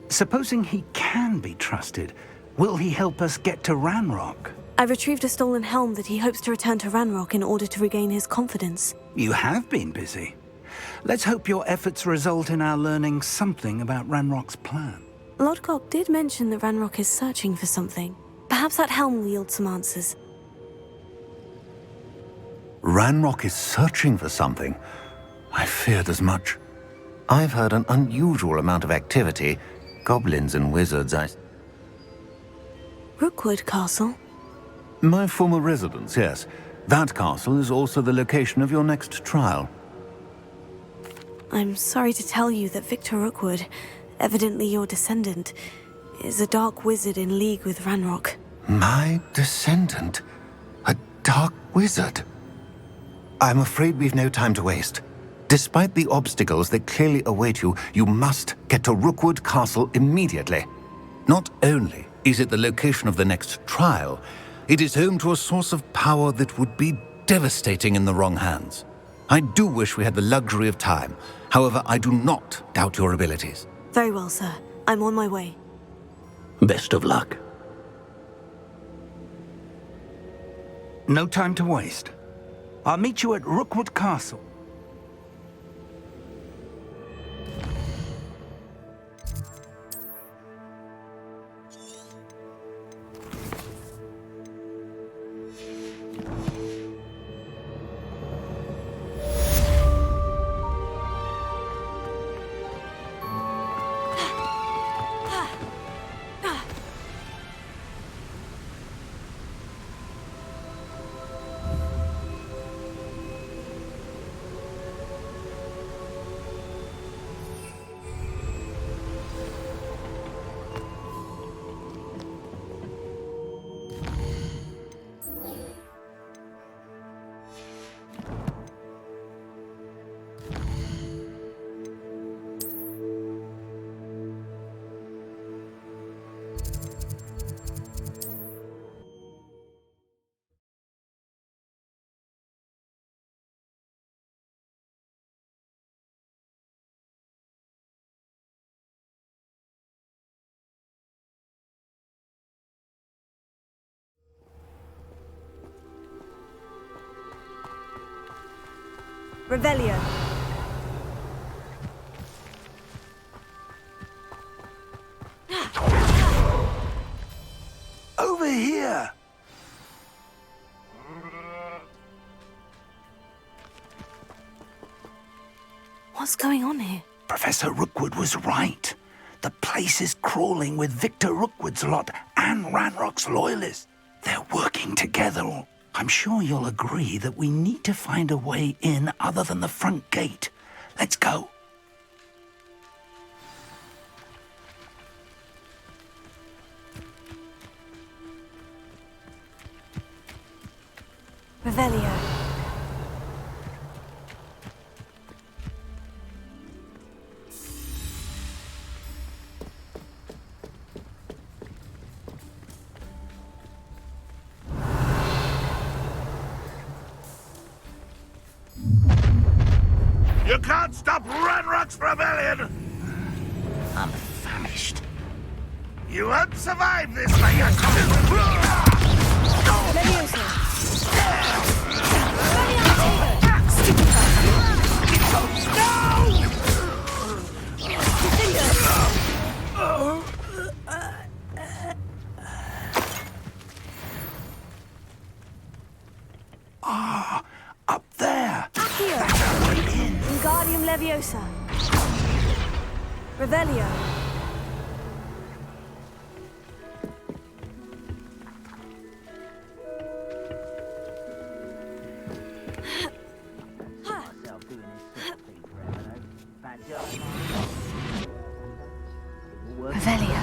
[SPEAKER 9] Supposing he can be trusted, will he help us get to Ranrock?
[SPEAKER 1] I've retrieved a stolen helm that he hopes to return to Ranrock in order to regain his confidence.
[SPEAKER 9] You have been busy. Let's hope your efforts result in our learning something about Ranrock's plan.
[SPEAKER 1] Lodgok did mention that Ranrock is searching for something. Perhaps that helm will yield some answers.
[SPEAKER 19] Ranrock is searching for something? I feared as much. I've heard an unusual amount of activity. Goblins and wizards,
[SPEAKER 1] Rookwood Castle?
[SPEAKER 19] My former residence, yes. That castle is also the location of your next trial.
[SPEAKER 1] I'm sorry to tell you that Victor Rookwood, evidently your descendant, is a dark wizard in league with Ranrock.
[SPEAKER 19] My descendant? A dark wizard? I'm afraid we've no time to waste. Despite the obstacles that clearly await you, you must get to Rookwood Castle immediately. Not only is it the location of the next trial, it is home to a source of power that would be devastating in the wrong hands. I do wish we had the luxury of time. However, I do not doubt your abilities.
[SPEAKER 1] Very well, sir. I'm on my way.
[SPEAKER 3] Best of luck.
[SPEAKER 9] No time to waste. I'll meet you at Rookwood Castle.
[SPEAKER 1] Revelio.
[SPEAKER 9] Over here!
[SPEAKER 1] What's going on here?
[SPEAKER 9] Professor Rookwood was right. The place is crawling with Victor Rookwood's lot and Ranrock's loyalists. They're working together. I'm sure you'll agree that we need to find a way in other than the front gate. Let's go.
[SPEAKER 1] Revelio.
[SPEAKER 11] You can't stop Ranrock's rebellion!
[SPEAKER 5] I'm famished.
[SPEAKER 11] You won't survive this, Leviosa!
[SPEAKER 9] Ah, up there.
[SPEAKER 1] Accio.
[SPEAKER 9] That's our way in.
[SPEAKER 1] Wingardium Leviosa. Revelio.
[SPEAKER 5] Revelio.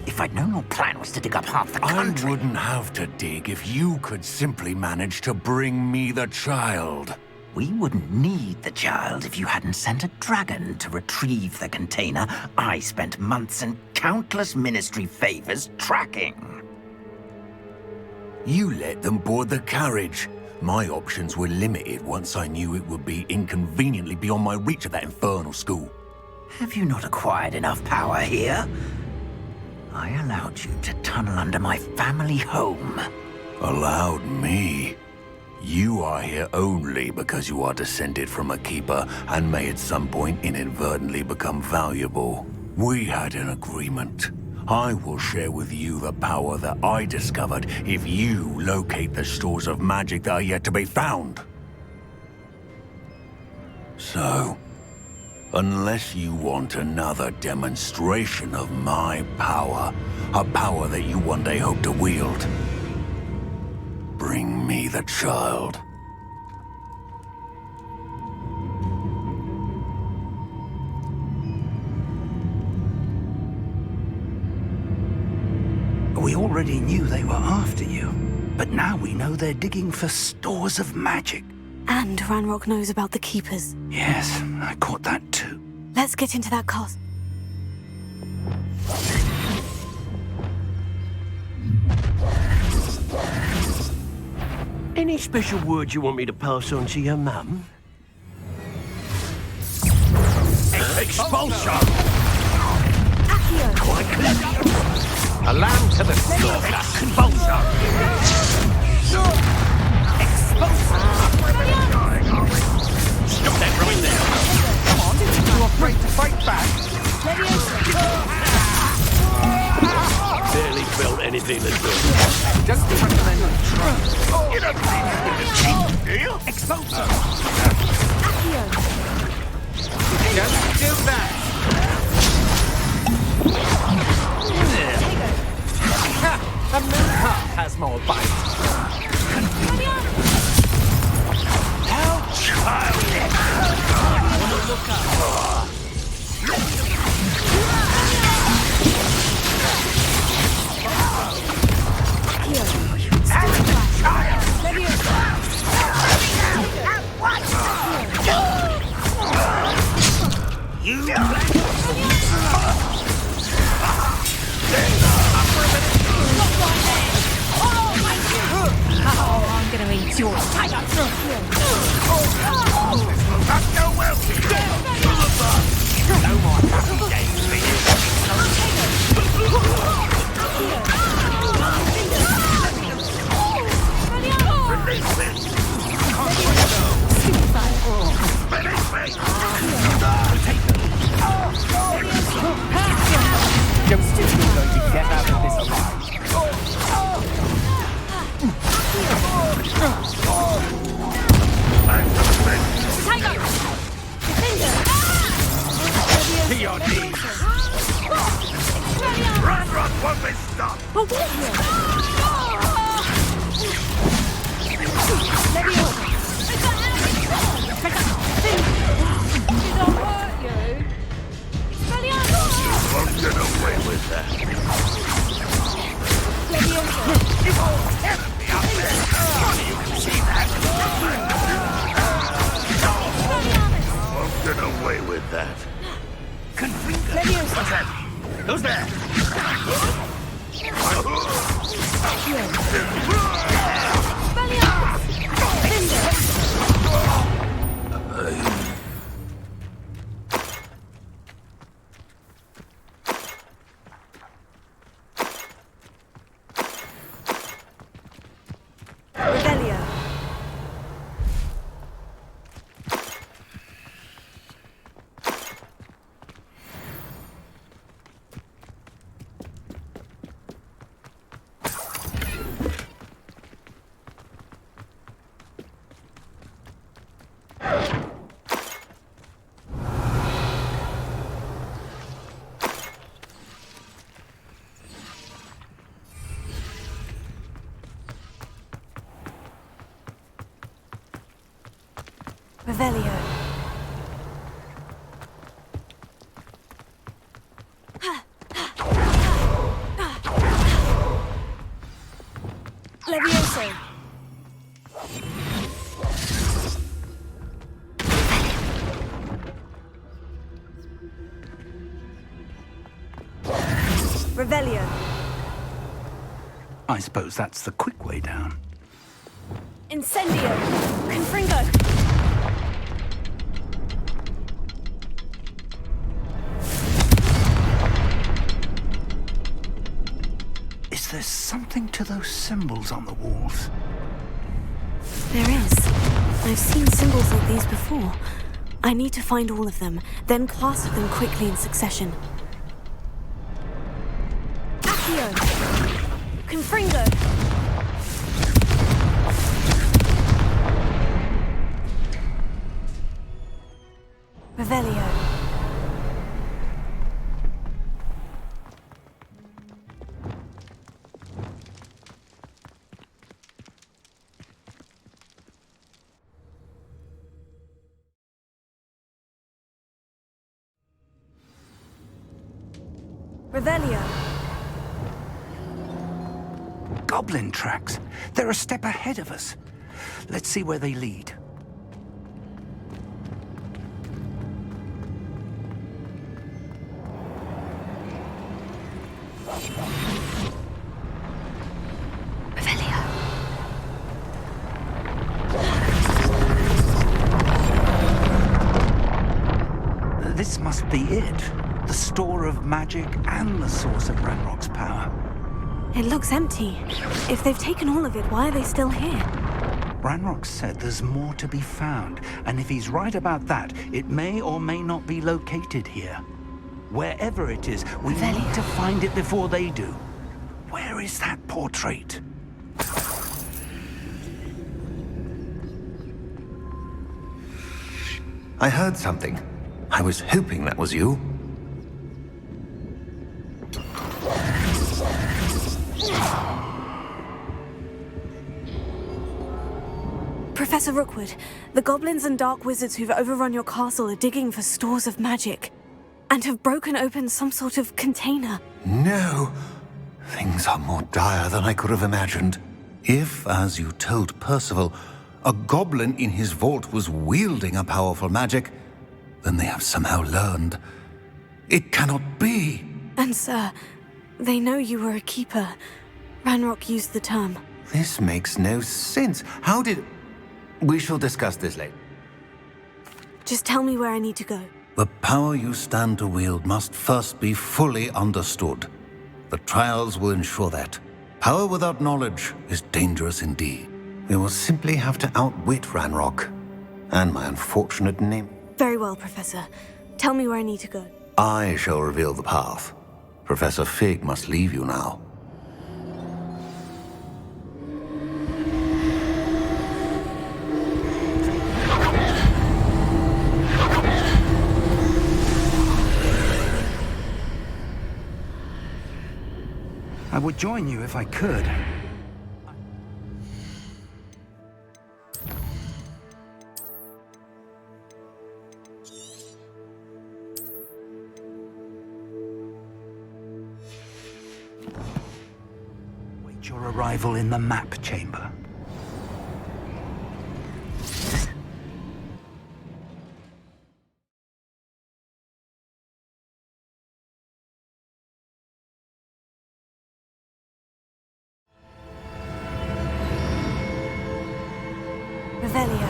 [SPEAKER 5] If I'd known your plan was to dig up half the country...
[SPEAKER 19] I wouldn't have to dig if you could simply manage to bring me the child.
[SPEAKER 5] We wouldn't need the child if you hadn't sent a dragon to retrieve the container I spent months and countless ministry favors tracking.
[SPEAKER 19] You let them board the carriage. My options were limited once I knew it would be inconveniently beyond my reach at that infernal school.
[SPEAKER 5] Have you not acquired enough power here? I allowed you to tunnel under my family home.
[SPEAKER 19] Allowed me? You are here only because you are descended from a keeper and may at some point inadvertently become valuable. We had an agreement.
[SPEAKER 9] I will share with you the power that I discovered if you locate the stores of magic that are yet to be found. So, unless you want another demonstration of my power, a power that you one day hope to wield, bring me the child. We already knew they were after you, but now we know they're digging for stores of magic.
[SPEAKER 1] And Ranrock knows about the Keepers.
[SPEAKER 9] Yes, I caught that too.
[SPEAKER 1] Let's get into that castle.
[SPEAKER 3] Any special words you want me to pass on to your mum?
[SPEAKER 11] Expulsion!
[SPEAKER 3] Alarm to the store. Expulsion!
[SPEAKER 11] Stop that right there! Come on, you afraid to fight back?
[SPEAKER 3] Barely felt anything at all.
[SPEAKER 11] Don't recommend you try. You don't think you're gonna cheat, do you? Expulsion! Don't do that!
[SPEAKER 10] A milk has more bite.
[SPEAKER 11] How childish!
[SPEAKER 10] Look up.
[SPEAKER 18] I'm gonna eat yours.
[SPEAKER 11] No more happy days for
[SPEAKER 10] You're still going to get out of this alive.
[SPEAKER 11] to your knees! Ranrock won't be stopped! Won't get away with that. You all tearing me up there! Surely you can see that! Won't get away with that. What's that? Who's there?
[SPEAKER 1] Revelio. Revelio. Levioso. Revelio.
[SPEAKER 9] I suppose that's the quick way down.
[SPEAKER 1] Incendio. Confringo.
[SPEAKER 9] Is there something to those symbols on the walls?
[SPEAKER 1] There is. I've seen symbols like these before. I need to find all of them, then clasp them quickly in succession. Confringo! Revelio. Revelio.
[SPEAKER 9] Goblin tracks. They're a step ahead of us. Let's see where they lead. This must be it. The store of magic and the source of Ranrock's power.
[SPEAKER 1] It looks empty. If they've taken all of it, why are they still here?
[SPEAKER 9] Ranrock said there's more to be found, and if he's right about that, it may or may not be located here. Wherever it is, we need to find it before they do. Where is that portrait?
[SPEAKER 19] I heard something. I was hoping that was you.
[SPEAKER 1] Professor Rookwood, the goblins and dark wizards who've overrun your castle are digging for stores of magic and have broken open some sort of container.
[SPEAKER 19] No. Things are more dire than I could have imagined. If, as you told Percival, a goblin in his vault was wielding a powerful magic, then they have somehow learned. It cannot be.
[SPEAKER 1] And sir, they know you were a keeper. Ranrock used the term.
[SPEAKER 19] This makes no sense. How did... We shall discuss this later.
[SPEAKER 1] Just tell me where I need to go.
[SPEAKER 19] The power you stand to wield must first be fully understood. The trials will ensure that. Power without knowledge is dangerous indeed. We will simply have to outwit Ranrock. And my unfortunate name.
[SPEAKER 1] Very well, Professor. Tell me where I need to go.
[SPEAKER 19] I shall reveal the path. Professor Fig must leave you now.
[SPEAKER 9] I would join you if I could. Wait your arrival in the map chamber.
[SPEAKER 1] Revelio.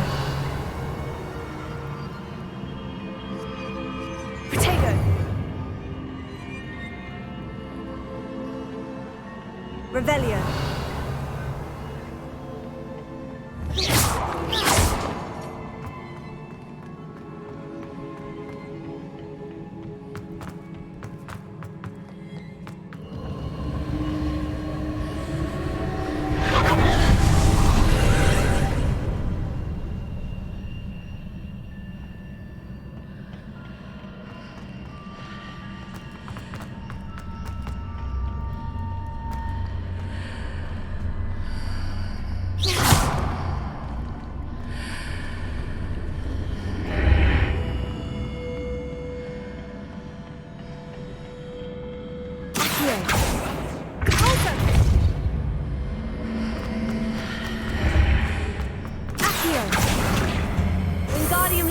[SPEAKER 1] Protego. Revelio.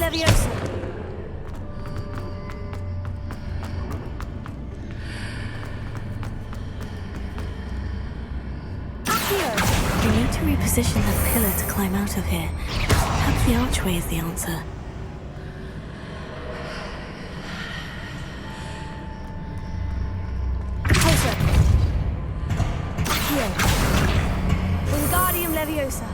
[SPEAKER 1] Leviosa. We need to reposition that pillar to climb out of here. Perhaps the archway is the answer. Closer. Accio. Wingardium Leviosa.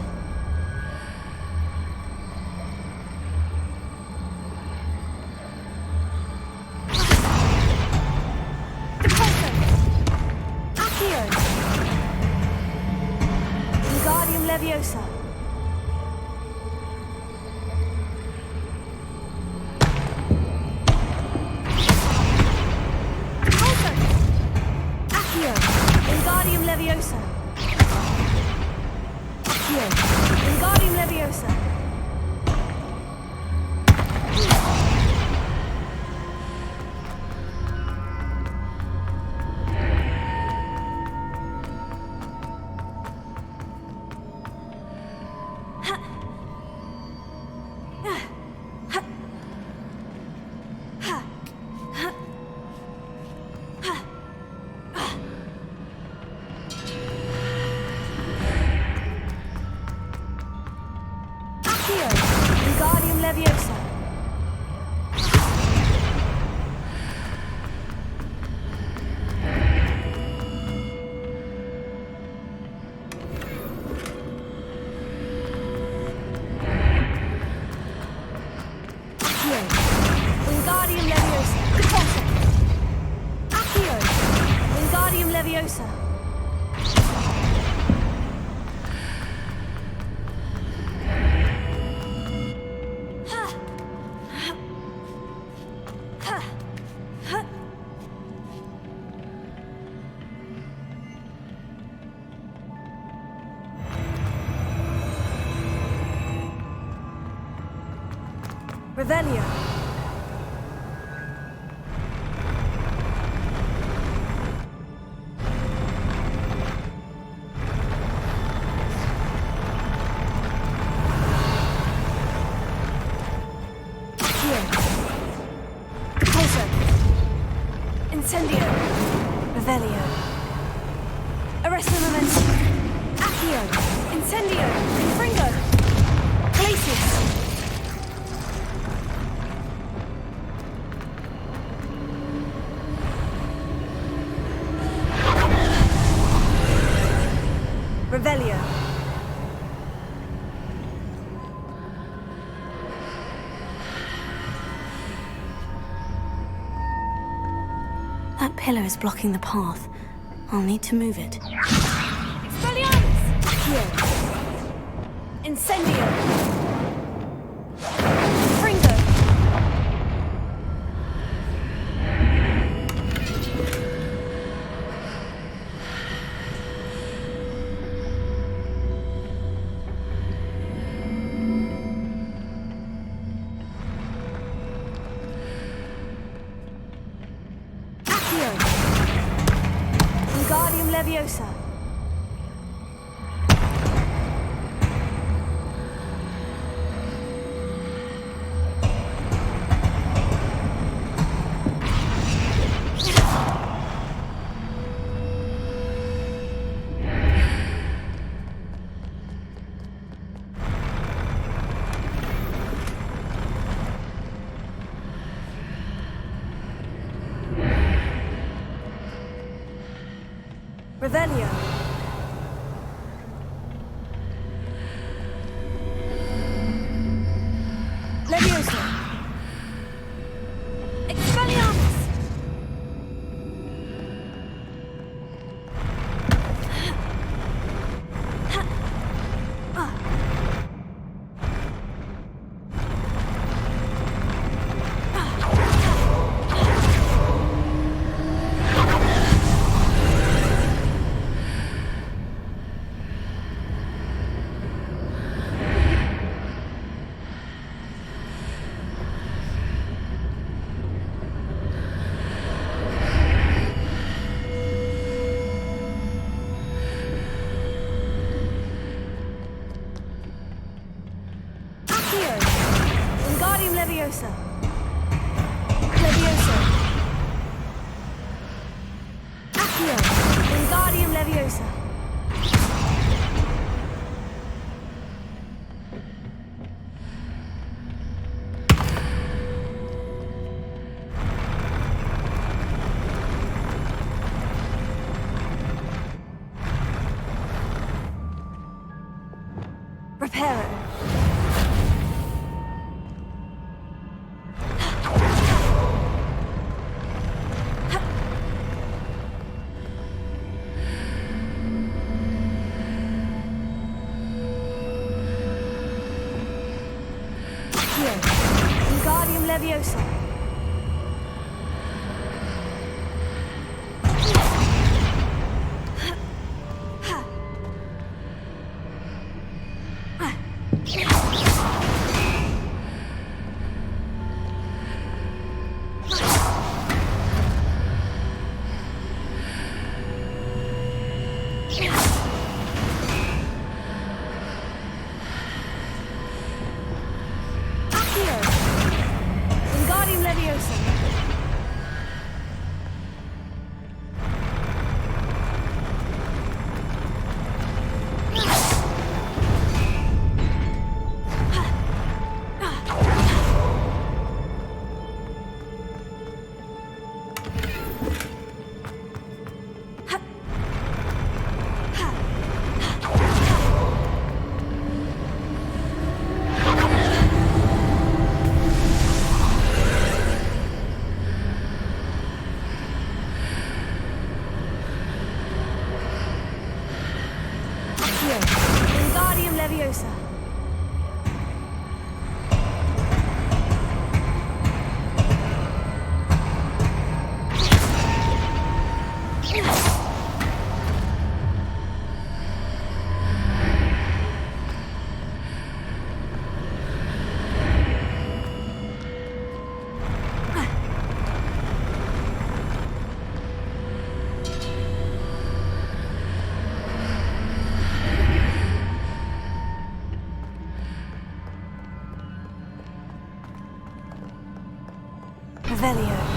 [SPEAKER 1] Leviosa. Accio. Wingardium Leviosa. Accio. Wingardium Leviosa. Wingardium Leviosa. Wingardium Leviosa. Accio. Wingardium Leviosa. Revelio. Incendio. Revelio. Arresto Momentum. Accio. Incendio. Confringo. Glacius. Revelio. That pillar is blocking the path. I'll need to move it. Expelliarmus! Accio. Incendio. Fringo. Wingardium Leviosa. Revelio. Leviosa. Expelliarmus. Leviosa. Leviosa. Revelio.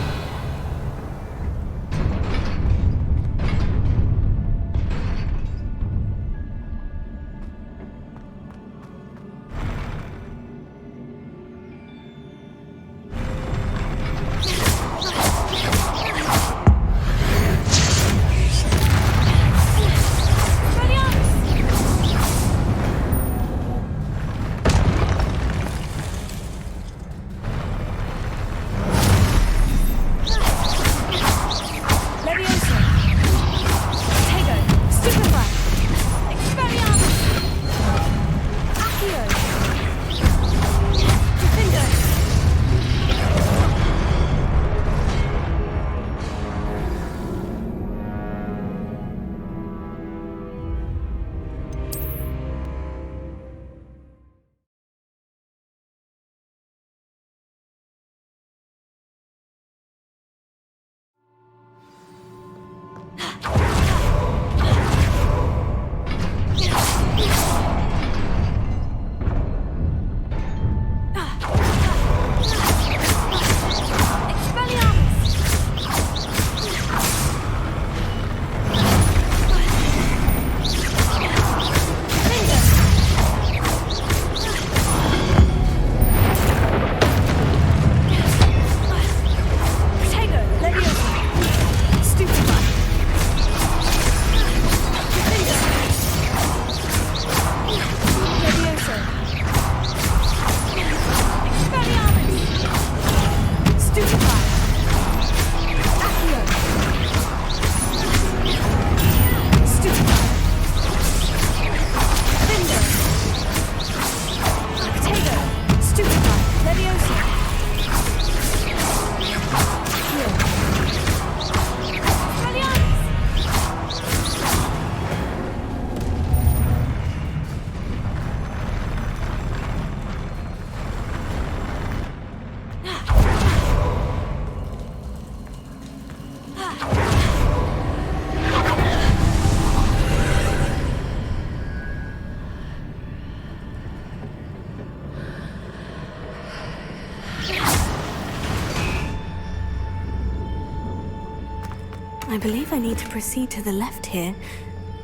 [SPEAKER 1] I believe I need to proceed to the left here,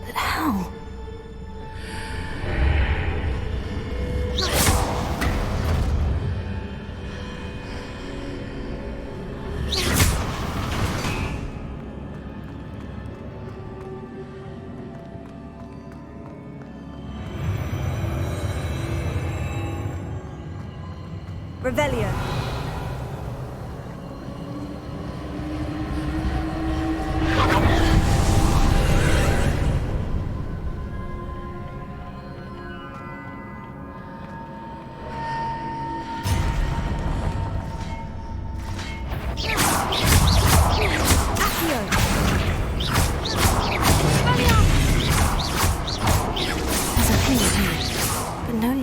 [SPEAKER 1] but how? Revelio.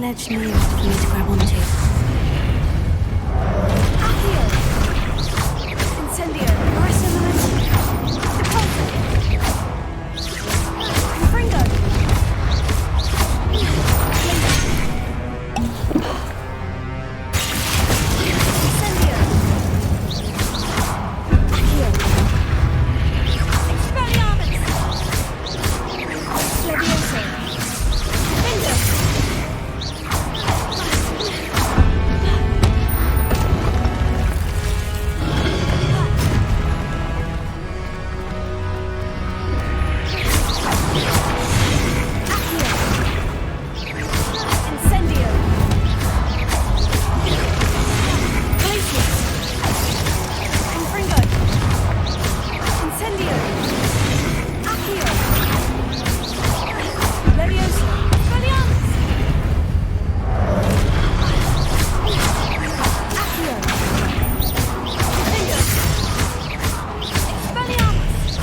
[SPEAKER 1] ledge nearest for me to grab onto. Accio! Incendio! Arresto momentum! Depulso! Confringo! Incendio! Accio! Expelliarmus! Levioso! Bingo! Incendio! Glacius! Confringo! Incendio! Accio! Levioso! Expelliarmus! Accio! Bingo! Expelliarmus!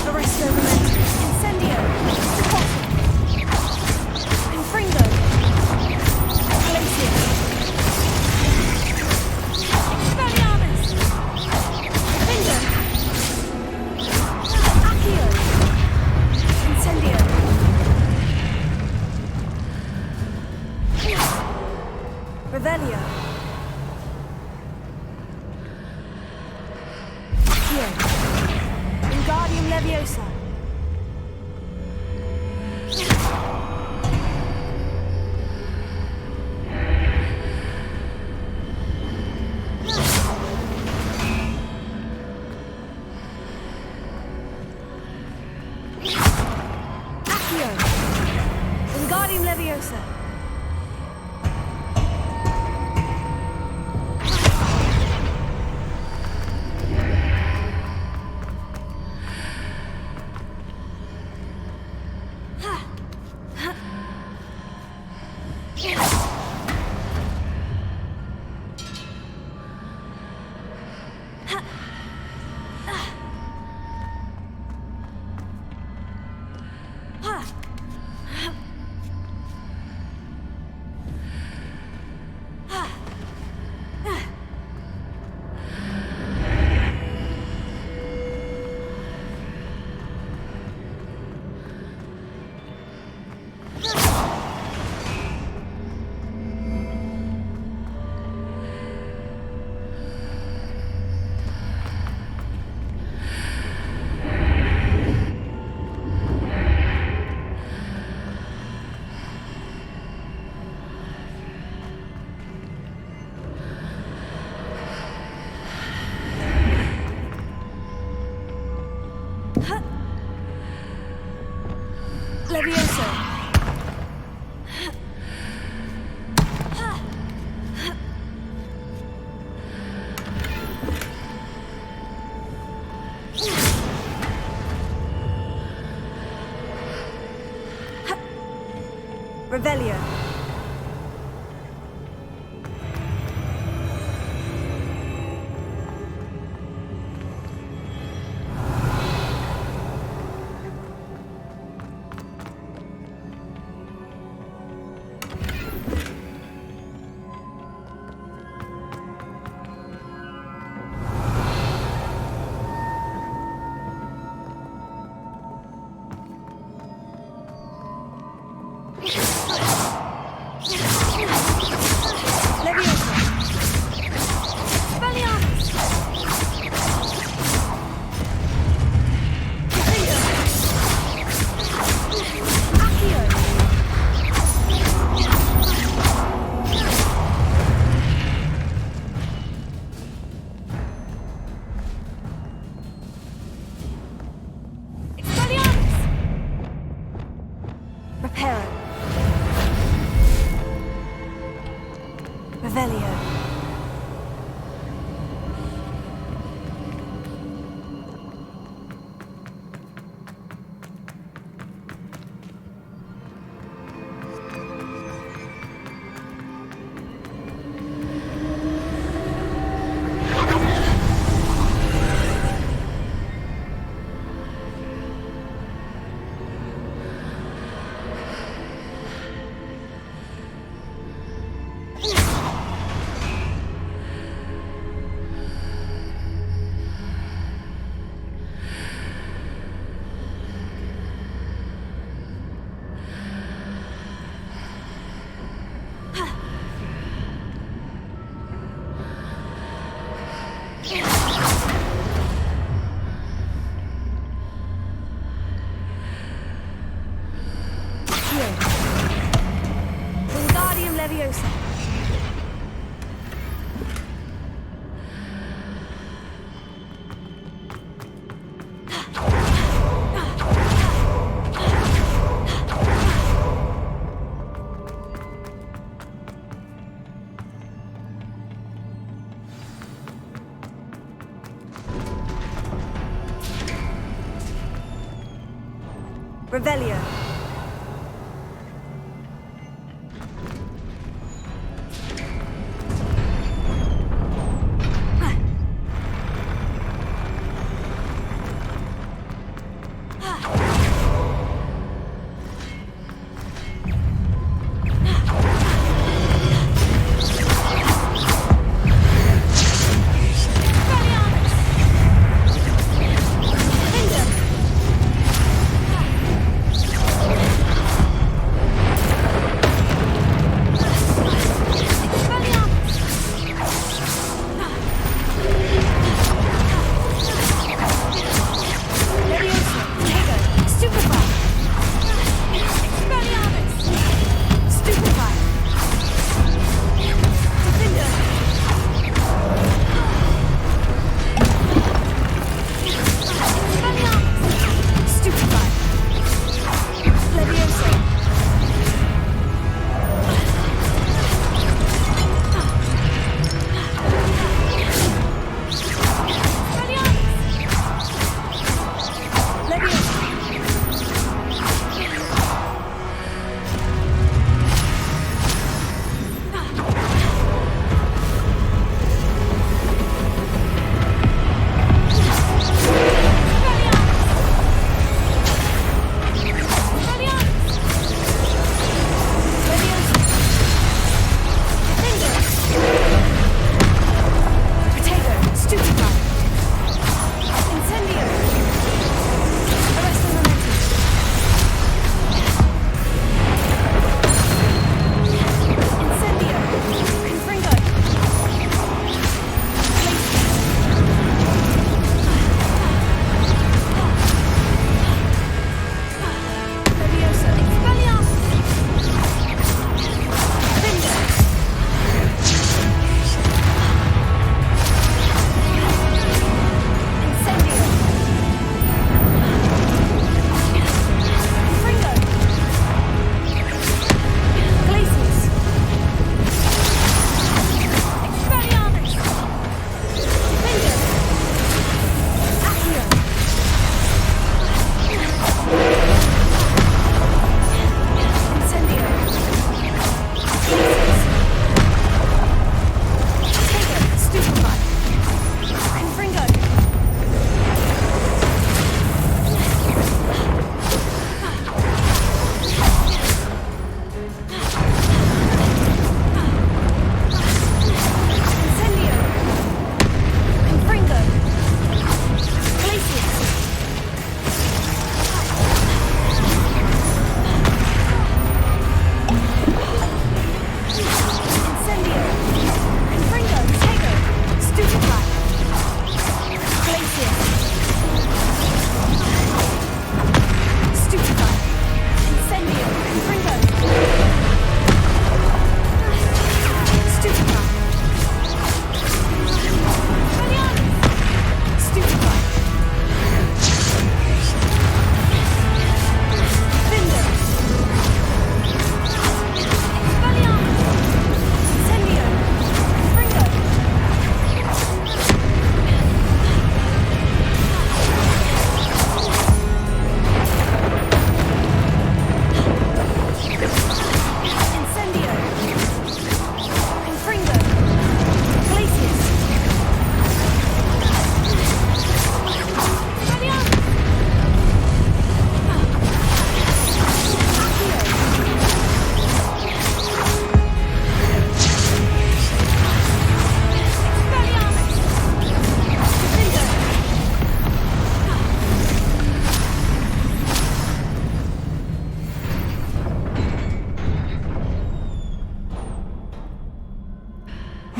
[SPEAKER 1] Arresto momentum! Incendio! Confringo! Glacius! Expelliarmus! Bingo! Accio! Incendio! Revelio! Accio! Wingardium Leviosa! Accio! Wingardium Leviosa! Levioso! Revelio! Wingardium Leviosa. Revelio.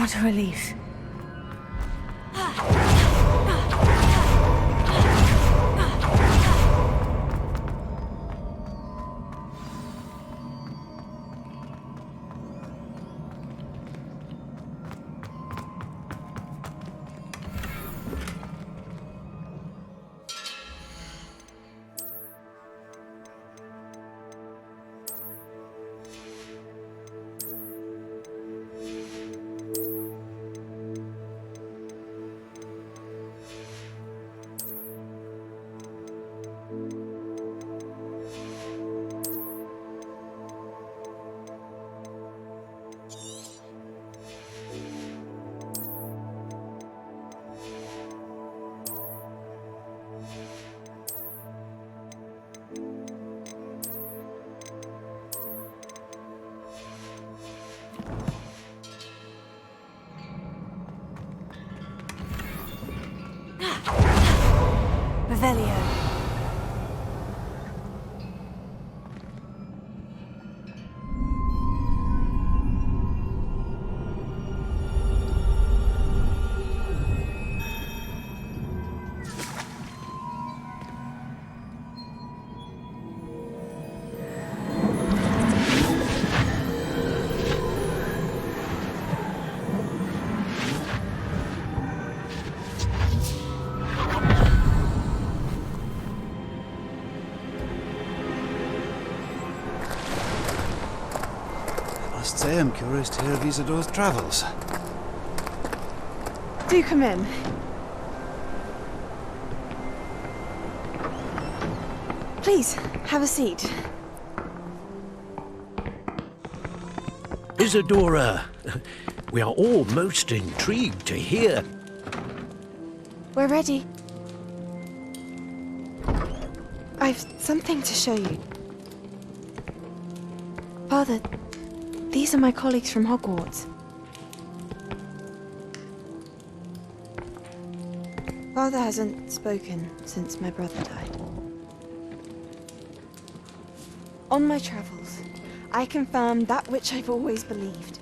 [SPEAKER 1] What a relief. Revelio.
[SPEAKER 7] I must say I'm curious to hear of Isidore's travels.
[SPEAKER 17] Do come in.
[SPEAKER 1] Please, have a seat.
[SPEAKER 3] Isadora, we are all most intrigued to hear.
[SPEAKER 1] We're ready. I've something to show you. Father, these are my colleagues from Hogwarts. Father hasn't spoken since my brother died. On my travels, I confirmed that which I've always believed.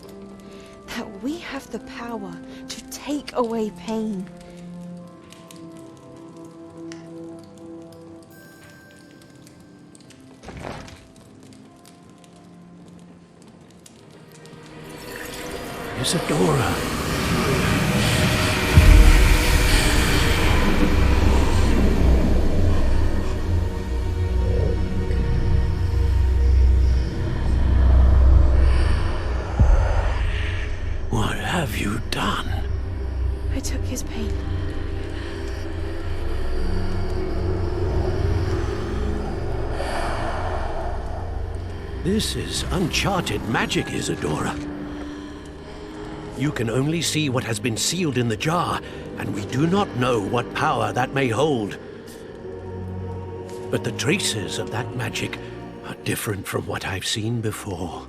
[SPEAKER 1] That we have the power to take away pain.
[SPEAKER 3] Isadora. What have you done?
[SPEAKER 1] I took his pain.
[SPEAKER 3] This is uncharted magic, Isadora. You can only see what has been sealed in the jar, and we do not know what power that may hold. But the traces of that magic are different from what I've seen before.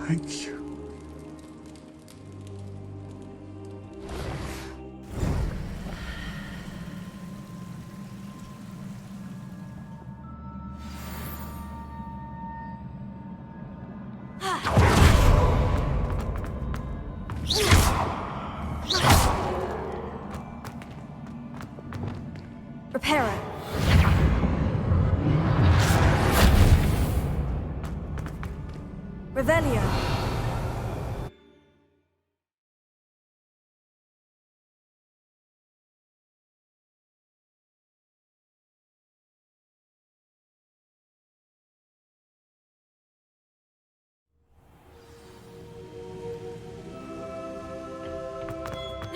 [SPEAKER 7] Thank you.
[SPEAKER 1] Reparo. Revelio.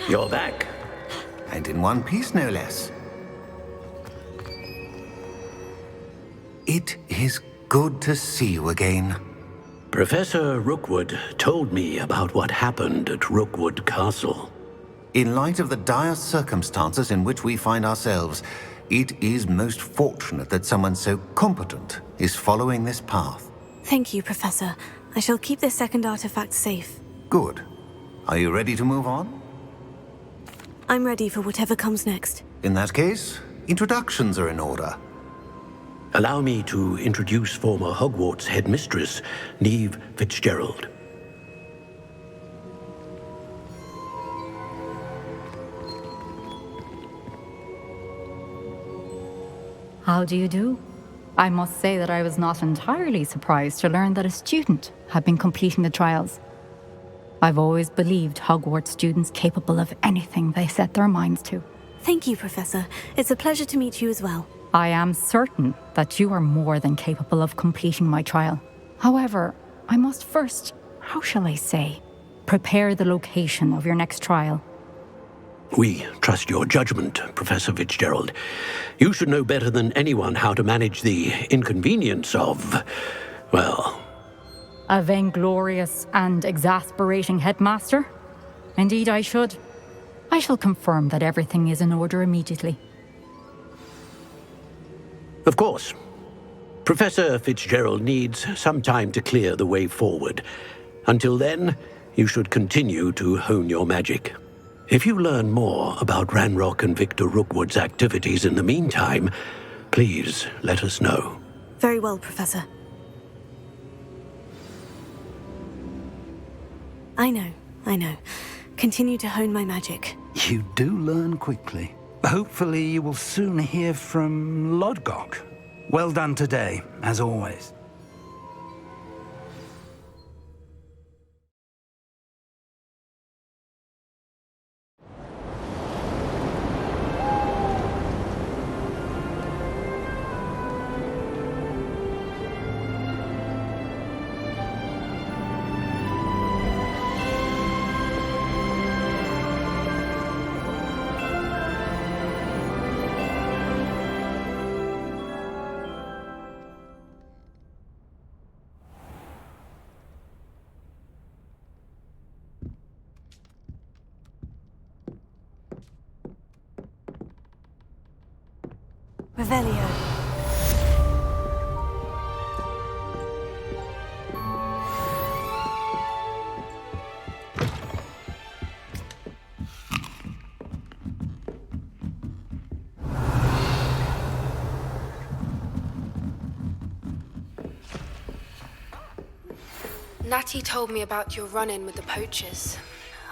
[SPEAKER 19] You're back. And in one piece, no less. It is good to see you again.
[SPEAKER 3] Professor Rookwood told me about what happened at Rookwood Castle.
[SPEAKER 19] In light of the dire circumstances in which we find ourselves, it is most fortunate that someone so competent is following this path.
[SPEAKER 1] Thank you, Professor. I shall keep this second artifact safe.
[SPEAKER 19] Good. Are you ready to move on?
[SPEAKER 1] I'm ready for whatever comes next.
[SPEAKER 19] In that case, introductions are in order.
[SPEAKER 3] Allow me to introduce former Hogwarts headmistress, Neve Fitzgerald.
[SPEAKER 14] How do you do? I must say that I was not entirely surprised to learn that a student had been completing the trials. I've always believed Hogwarts students capable of anything they set their minds to.
[SPEAKER 1] Thank you, Professor. It's a pleasure to meet you as well.
[SPEAKER 14] I am certain that you are more than capable of completing my trial. However, I must first, how shall I say, prepare the location of your next trial.
[SPEAKER 3] We trust your judgment, Professor Fitzgerald. You should know better than anyone how to manage the inconvenience of, well...
[SPEAKER 14] A vainglorious and exasperating headmaster? Indeed I should. I shall confirm that everything is in order immediately.
[SPEAKER 3] Of course. Professor Fitzgerald needs some time to clear the way forward. Until then, you should continue to hone your magic. If you learn more about Ranrock and Victor Rookwood's activities in the meantime, please let us know.
[SPEAKER 1] Very well, Professor. I know. Continue to hone my magic.
[SPEAKER 9] You do learn quickly. Hopefully you will soon hear from Lodgok. Well done today, as always.
[SPEAKER 1] Revelio.
[SPEAKER 15] Natty told me about your run-in with the poachers.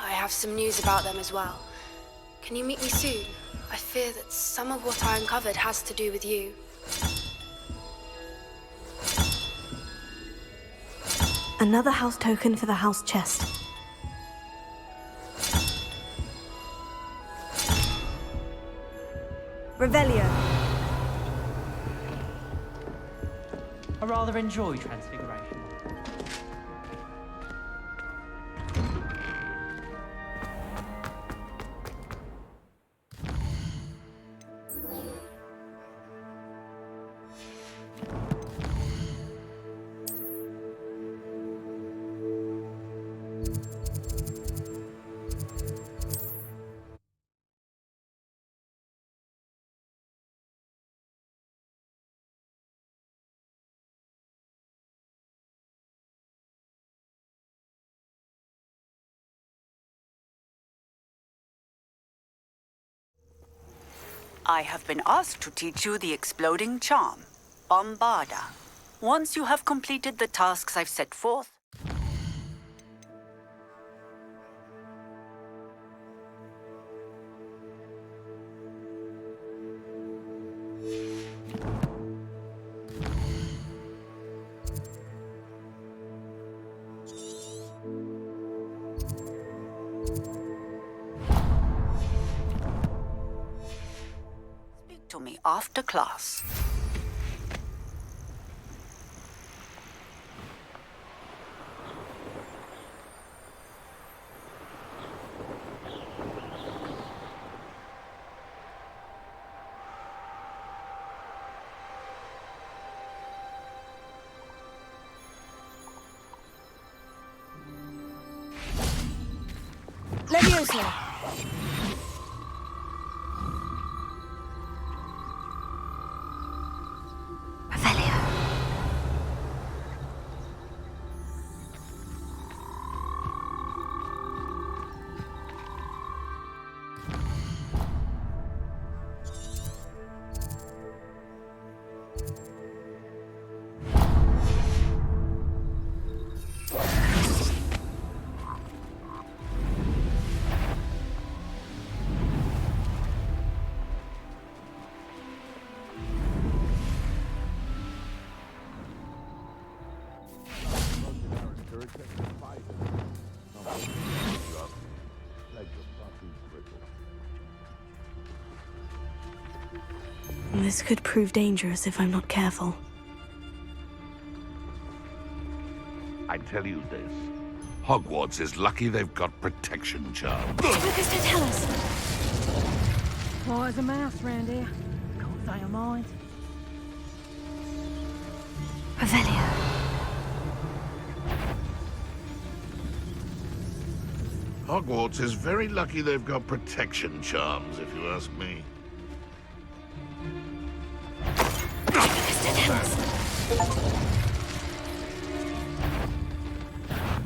[SPEAKER 15] I have some news about them as well. Can you meet me soon? I fear that some of what I uncovered has to do with you.
[SPEAKER 1] Another house token for the house chest. Revelio.
[SPEAKER 10] I rather enjoy Transfiguration.
[SPEAKER 16] I have been asked to teach you the exploding charm, Bombarda. Once you have completed the tasks I've set forth, to me after class.
[SPEAKER 1] Leviosa. This could prove dangerous if I'm not careful.
[SPEAKER 11] I tell you this, Hogwarts is lucky they've got protection charms.
[SPEAKER 1] Lucas, to tell us.
[SPEAKER 21] Why is a mouse round here? Can't say I mind.
[SPEAKER 1] Revelio.
[SPEAKER 11] Hogwarts is very lucky they've got protection charms, if you ask me.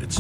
[SPEAKER 3] It's...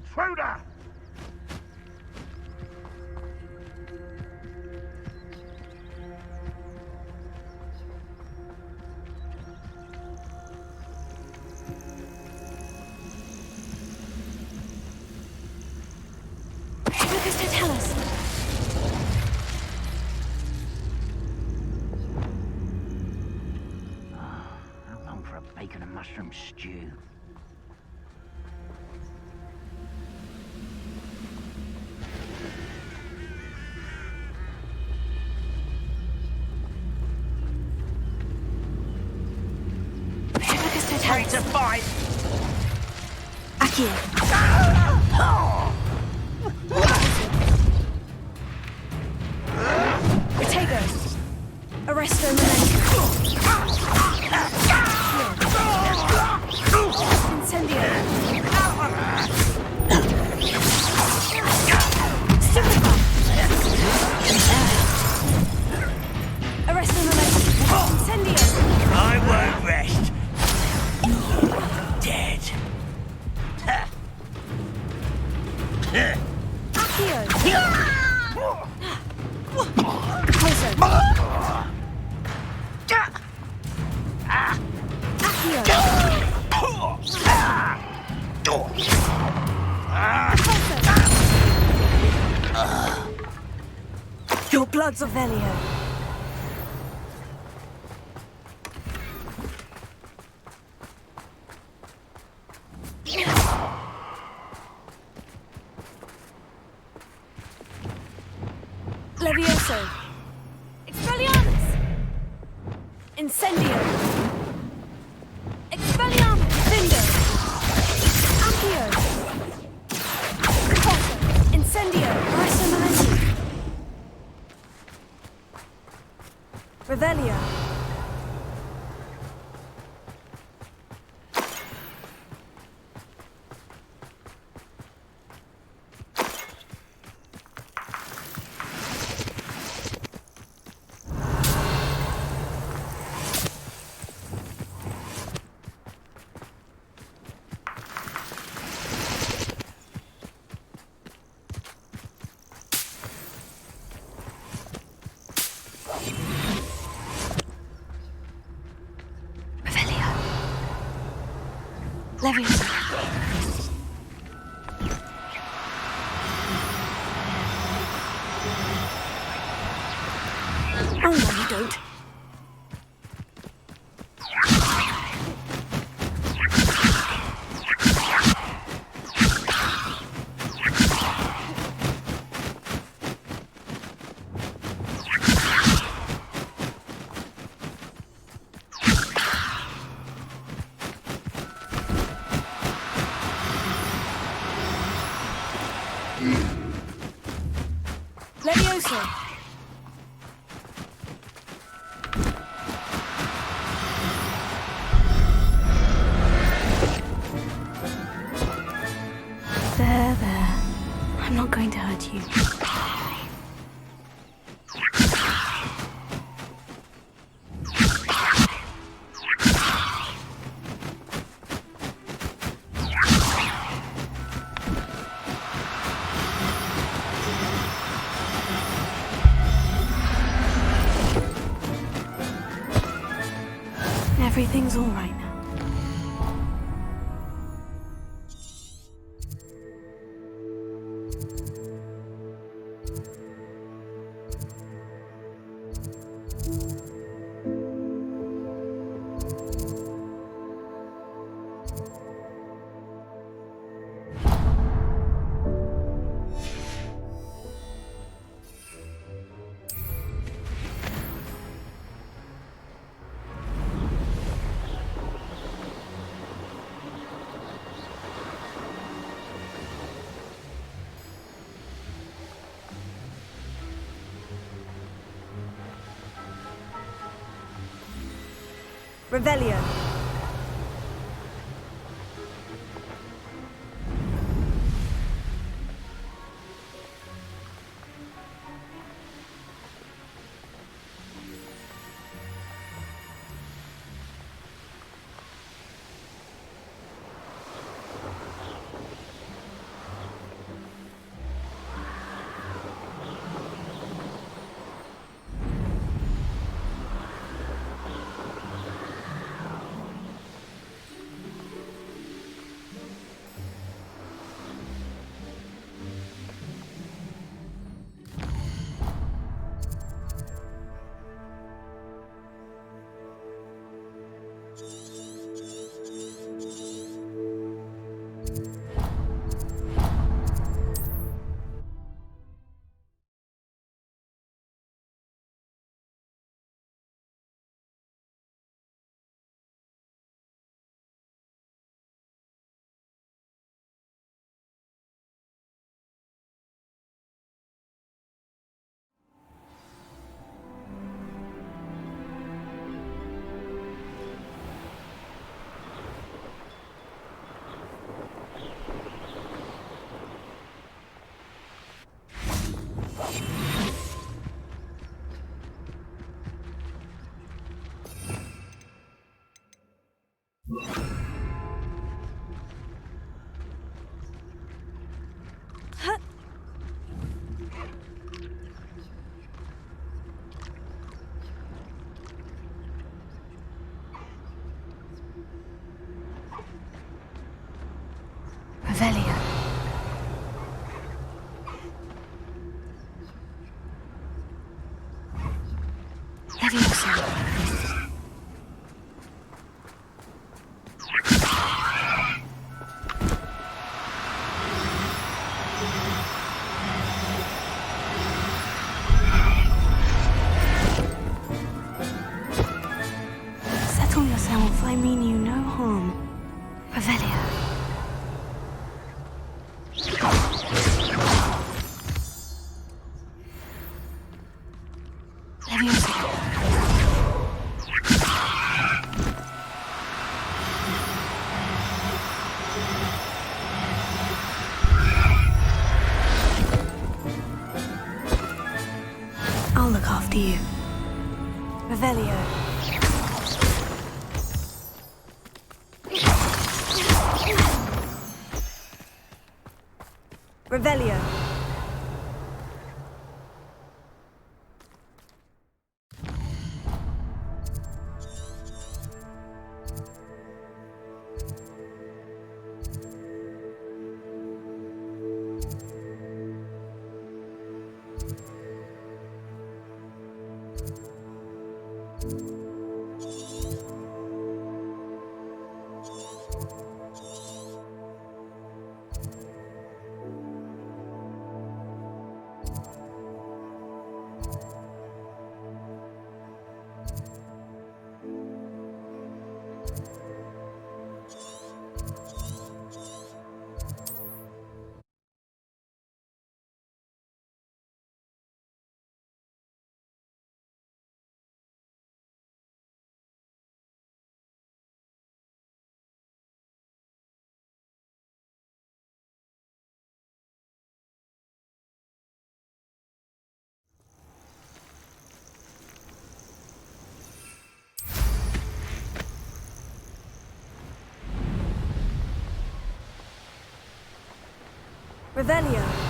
[SPEAKER 11] intruder!
[SPEAKER 1] Lucas, don't tell us.
[SPEAKER 5] How long for a bacon and mushroom stew?
[SPEAKER 1] Lucas, don't tell
[SPEAKER 5] Ready
[SPEAKER 1] us.
[SPEAKER 5] to fight!
[SPEAKER 1] Accio. Protego. Arresto Memento. Incendio. Stupefy. Arresto Memento. Incendio.
[SPEAKER 5] I won't rest. Dead.
[SPEAKER 1] Accio. Closer. Accio. Your blood's of Velio. Levioso. Expelliarmus. Incendio. Expelliarmus. Findo. Accio. Potter. Incendio. Arresto Mementi. Revelio. Levioso. Oh, no, you don't. Levioso. There. I'm not going to hurt you. Everything's all right now. Revelio. Revelio. Leviosa. Settle yourself. I mean you no harm. Revelio. I'll look after you. Revelio. Revelio. Revelio.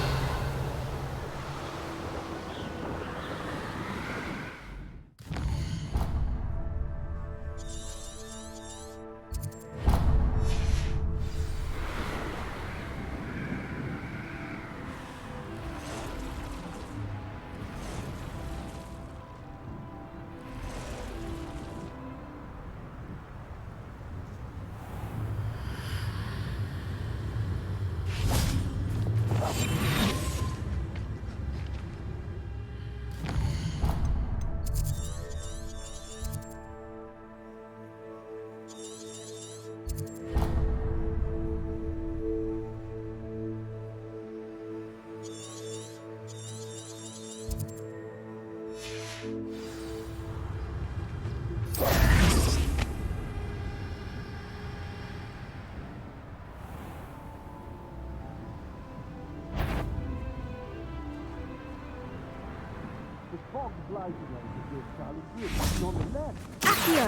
[SPEAKER 1] Accio.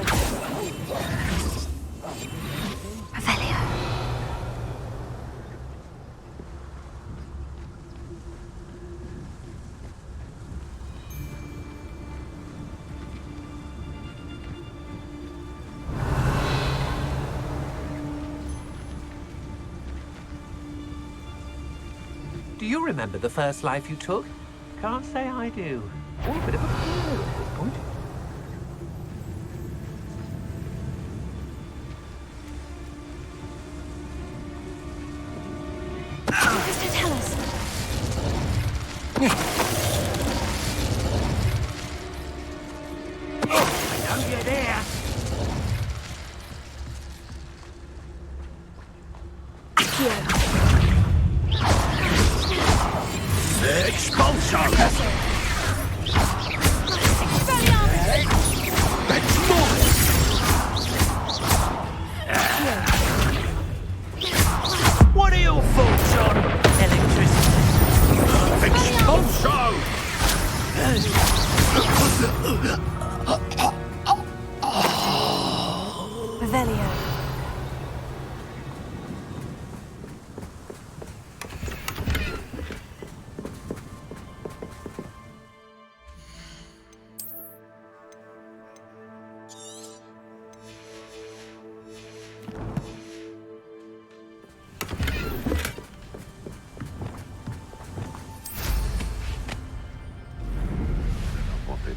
[SPEAKER 1] Revelio.
[SPEAKER 6] Do you remember the first life you took? Can't say I do. All a bit of a blur at this point.
[SPEAKER 1] Just tell us.
[SPEAKER 6] I know you're there.
[SPEAKER 11] Expulsion! Let's move!
[SPEAKER 6] What are your thoughts on electricity?
[SPEAKER 11] Expulsion!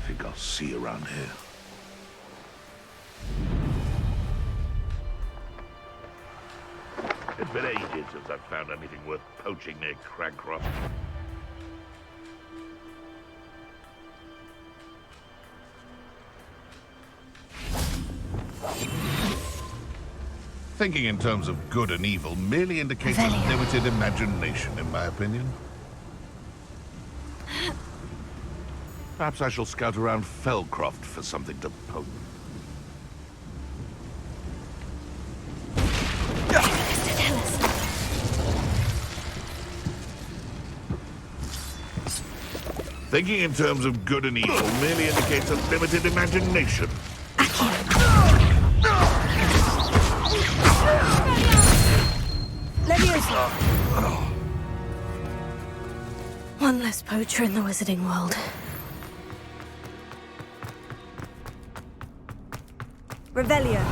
[SPEAKER 11] think I'll see you around here. It's been ages since I've found anything worth poaching near Crancroft. Thinking in terms of good and evil merely indicates a limited imagination, in my opinion. Perhaps I shall scout around Felcroft for something to poke. Thinking in terms of good and evil merely indicates a limited imagination.
[SPEAKER 1] One less poacher in the wizarding world. Revelio.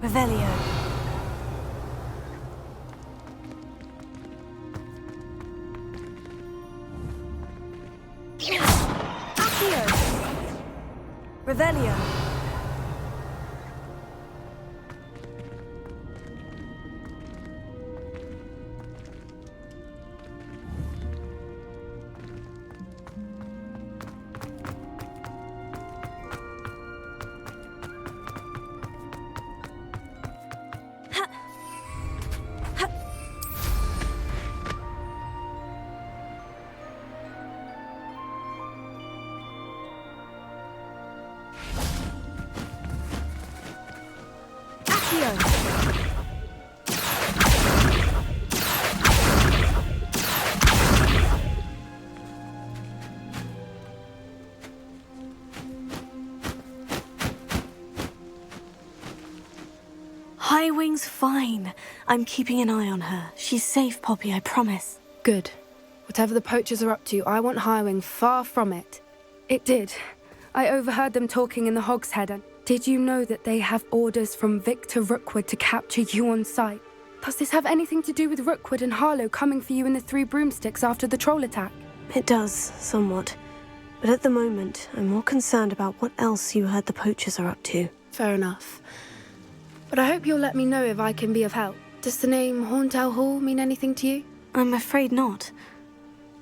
[SPEAKER 1] Revelio. Accio. Revelio. Highwing's fine. I'm keeping an eye on her. She's safe, Poppy, I promise.
[SPEAKER 15] Good. Whatever the poachers are up to, I want Highwing far from it. It did. I overheard them talking in the Hogshead, and did you know that they have orders from Victor Rookwood to capture you on sight? Does this have anything to do with Rookwood and Harlow coming for you in the Three Broomsticks after the troll attack?
[SPEAKER 1] It does, somewhat. But at the moment, I'm more concerned about what else you heard the poachers are up to.
[SPEAKER 15] Fair enough. But I hope you'll let me know if I can be of help. Does the name Horntail Hall mean anything to you?
[SPEAKER 1] I'm afraid not.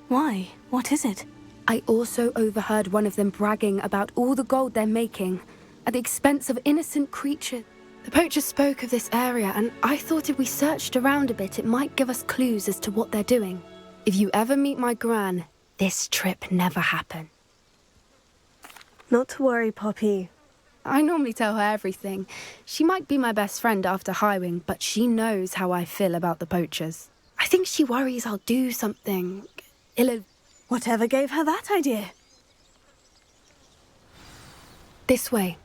[SPEAKER 1] Why? What is it?
[SPEAKER 15] I also overheard one of them bragging about all the gold they're making at the expense of innocent creatures. The poachers spoke of this area, and I thought if we searched around a bit, it might give us clues as to what they're doing. If you ever meet my gran, this trip never happened.
[SPEAKER 1] Not to worry, Poppy.
[SPEAKER 15] I normally tell her everything. She might be my best friend after Highwing, but she knows how I feel about the poachers. I think she worries I'll do something ill.
[SPEAKER 1] Whatever gave her that idea?
[SPEAKER 15] This way.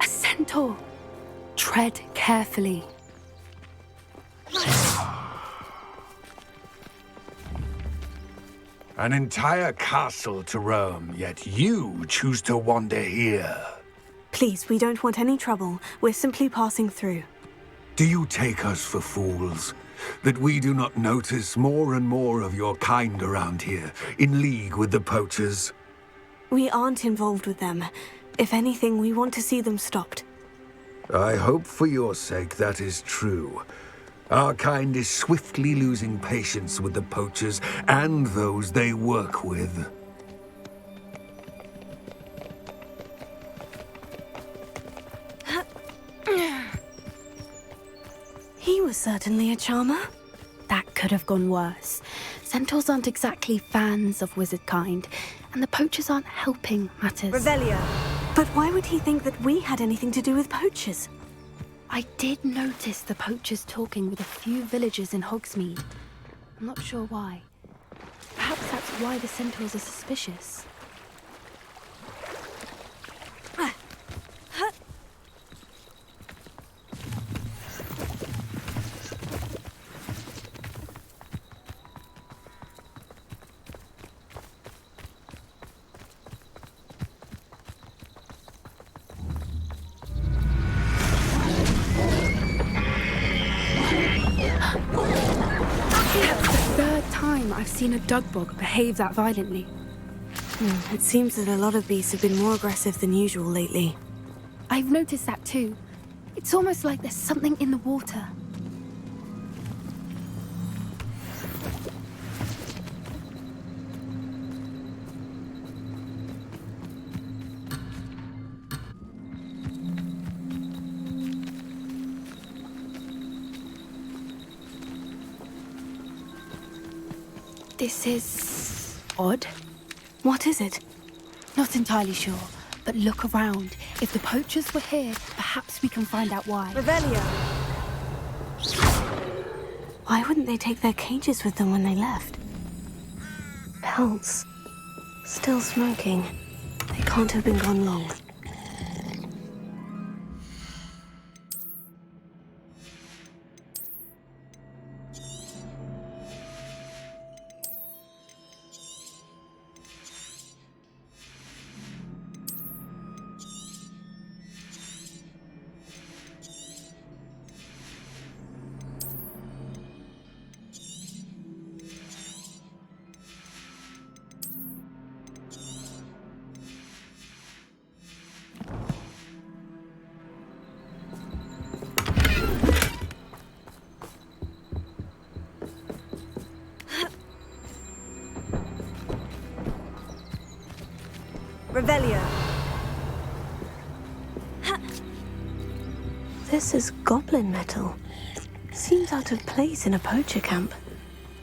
[SPEAKER 15] A centaur. Tread carefully.
[SPEAKER 9] An entire castle to roam, yet you choose to wander here.
[SPEAKER 1] Please, we don't want any trouble. We're simply passing through.
[SPEAKER 9] Do you take us for fools? That we do not notice more and more of your kind around here, in league with the poachers?
[SPEAKER 1] We aren't involved with them. If anything, we want to see them stopped.
[SPEAKER 9] I hope for your sake that is true. Our kind is swiftly losing patience with the poachers and those they work with.
[SPEAKER 1] He was certainly a charmer.
[SPEAKER 15] That could have gone worse. Centaurs aren't exactly fans of wizard kind, and the poachers aren't helping matters.
[SPEAKER 1] Revelio. But why would he think that we had anything to do with poachers?
[SPEAKER 15] I did notice the poachers talking with a few villagers in Hogsmeade. I'm not sure why. why the centaurs are suspicious. I've seen a dugbog behave that violently.
[SPEAKER 1] It seems that a lot of beasts have been more aggressive than usual lately.
[SPEAKER 15] I've noticed that too. It's almost like there's something in the water. This is odd.
[SPEAKER 1] What is it?
[SPEAKER 15] Not entirely sure, but look around. If the poachers were here, perhaps we can find out why.
[SPEAKER 1] Revelio! Why wouldn't they take their cages with them when they left? Pelts. Still smoking. They can't have been gone long. Revelio. This is goblin metal. Seems out of place in a poacher camp.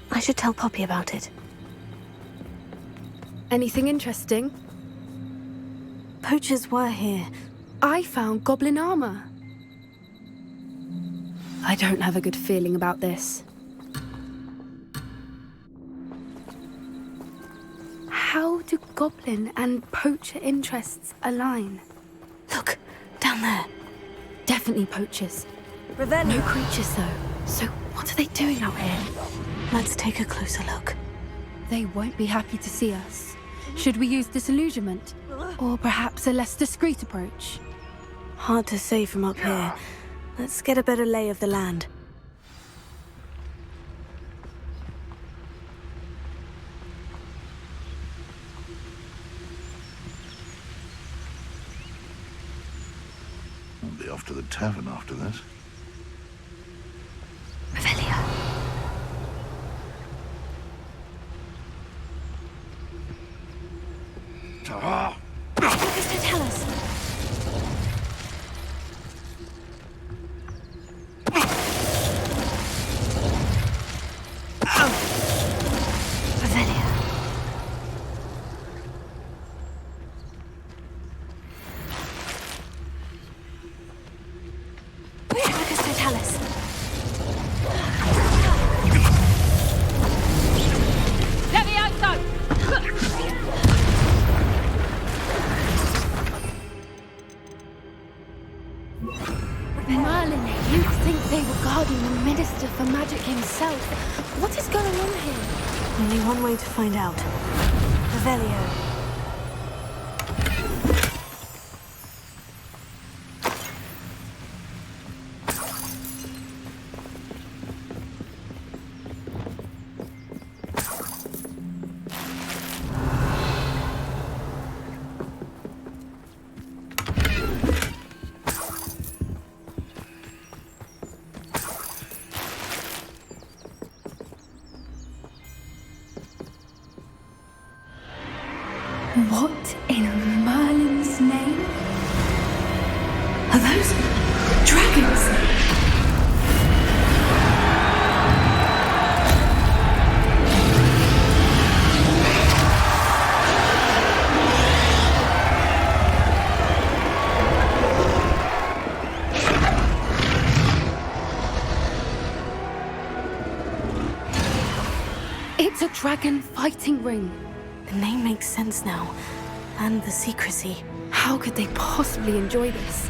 [SPEAKER 1] I should tell Poppy about it.
[SPEAKER 15] Anything interesting?
[SPEAKER 1] Poachers were here.
[SPEAKER 15] I found goblin armor. I don't have a good feeling about this. How do goblin and poacher interests align?
[SPEAKER 1] Look, down there.
[SPEAKER 15] Definitely poachers.
[SPEAKER 1] Revelio.
[SPEAKER 15] No creatures, though. So what are they doing out here?
[SPEAKER 1] Let's take a closer look.
[SPEAKER 15] They won't be happy to see us. Should we use disillusionment? Or perhaps a less discreet approach?
[SPEAKER 1] Hard to say from up here. Let's get a better lay of the land.
[SPEAKER 11] I'll be off to the tavern after this.
[SPEAKER 1] Revelio. What does it tell us? Revelio. What does it tell us?
[SPEAKER 15] Merlin, you'd think they were guarding the Minister for Magic himself. What is going on here?
[SPEAKER 1] Only one way to find out. Revelio.
[SPEAKER 15] What in Merlin's name? Are those dragons? It's a dragon fighting ring.
[SPEAKER 1] The name makes sense now. And the secrecy.
[SPEAKER 15] How could they possibly enjoy this?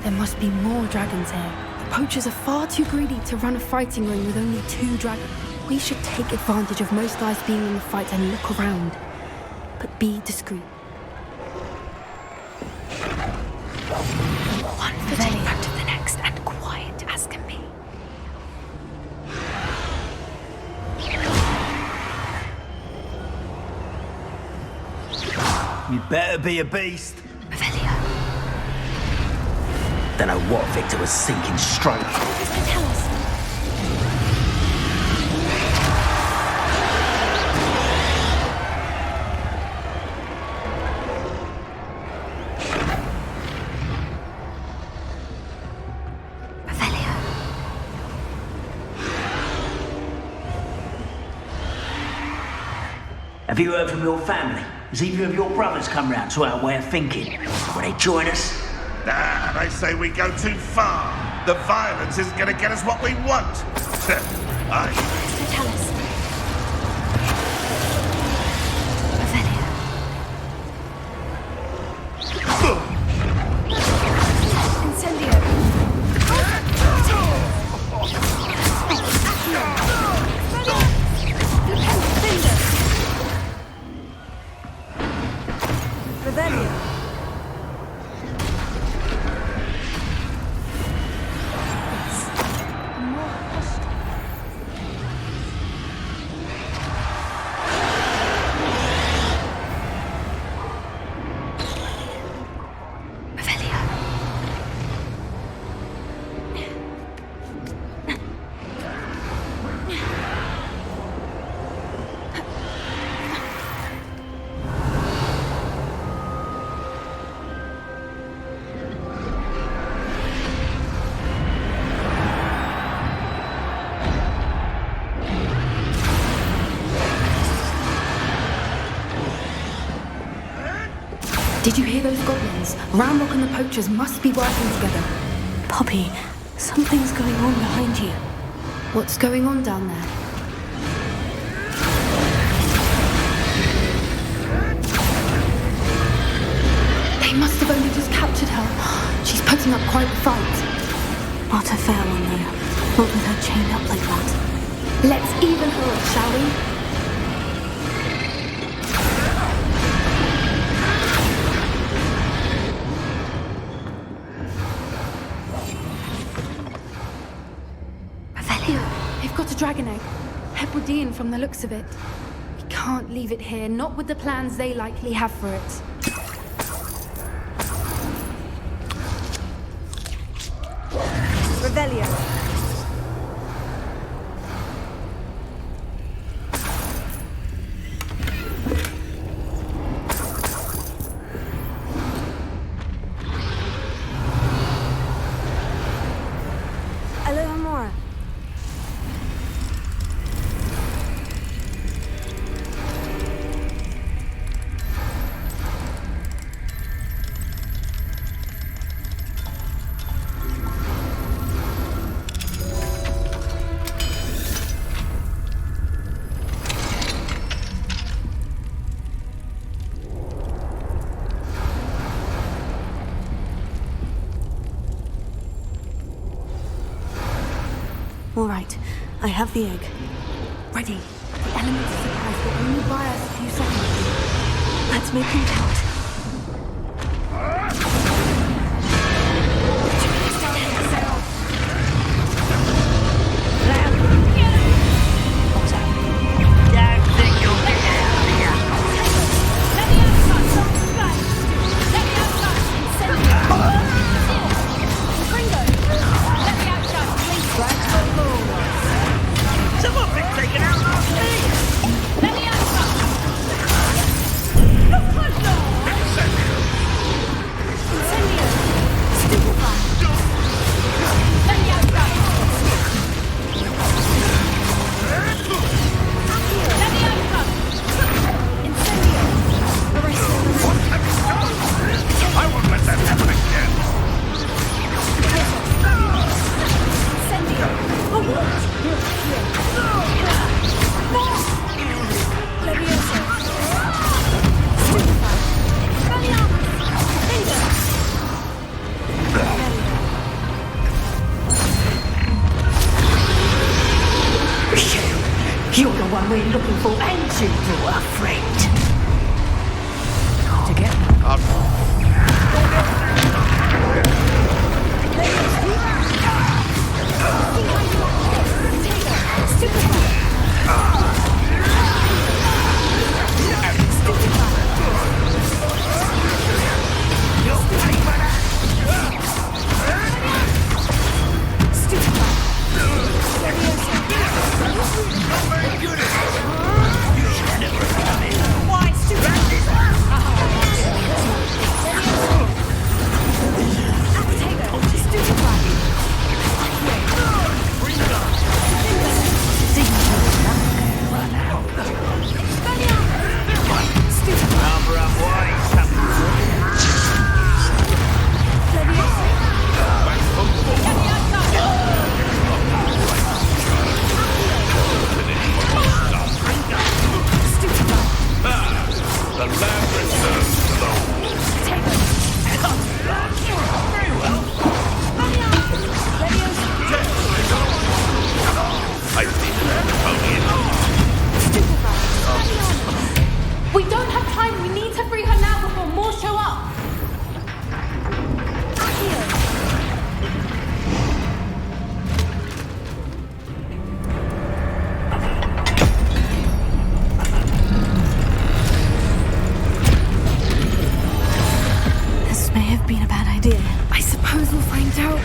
[SPEAKER 15] There must be more dragons here. The poachers are far too greedy to run a fighting ring with only 2 dragons. We should take advantage of most eyes being in the fight and look around. But be discreet.
[SPEAKER 18] One foot in front of the next and quiet as can be.
[SPEAKER 5] You'd better be a beast. Don't know what Victor was sinking straight.
[SPEAKER 15] Tell us.
[SPEAKER 5] Have you heard from your family? Has either of your brothers come round to our way of thinking? Will they join us?
[SPEAKER 11] Nah, they say we go too far. The violence isn't going to get us what we want.
[SPEAKER 15] Tell us. Did you hear those goblins? Ramrock and the poachers must be working together.
[SPEAKER 1] Poppy, something's going on behind you.
[SPEAKER 15] What's going on down there? They must have only just captured her. She's putting up quite the fight.
[SPEAKER 1] Not a fair one, though. Not with her chained up like that.
[SPEAKER 15] Let's even her up, shall we? They've got a dragon egg. Hebridean from the looks of it. We can't leave it here, not with the plans they likely have for it.
[SPEAKER 21] Revelio.
[SPEAKER 1] All right, I have the egg.
[SPEAKER 15] Ready. The elements of surprise will only buy us a few seconds.
[SPEAKER 1] Let's make them count.
[SPEAKER 21] Let me out! You're the one we're looking for, ain't you, Brewer friend? To get
[SPEAKER 11] The land returns to the wolf.
[SPEAKER 21] very well.
[SPEAKER 11] I see that.
[SPEAKER 15] We don't have time. We need to free her now before more show up.
[SPEAKER 1] This may have been a bad idea.
[SPEAKER 15] I suppose we'll find out.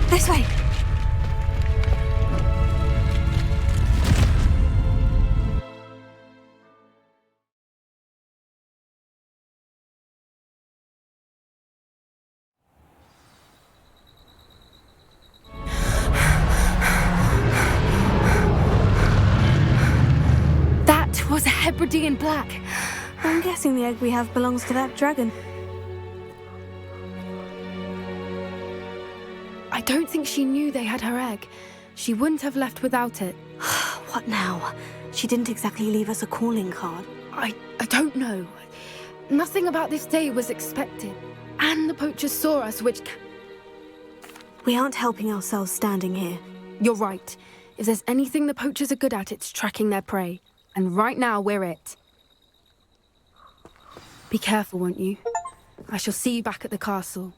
[SPEAKER 1] This way.
[SPEAKER 15] That was a Hebridean black.
[SPEAKER 1] I'm guessing the egg we have belongs to that dragon.
[SPEAKER 15] I don't think she knew they had her egg. She wouldn't have left without it.
[SPEAKER 1] What now? She didn't exactly leave us a calling card.
[SPEAKER 15] I don't know. Nothing about this day was expected. And the poachers saw us, which...
[SPEAKER 1] We aren't helping ourselves standing here.
[SPEAKER 15] You're right. If there's anything the poachers are good at, it's tracking their prey. And right now, we're it. Be careful, won't you? I shall see you back at the castle.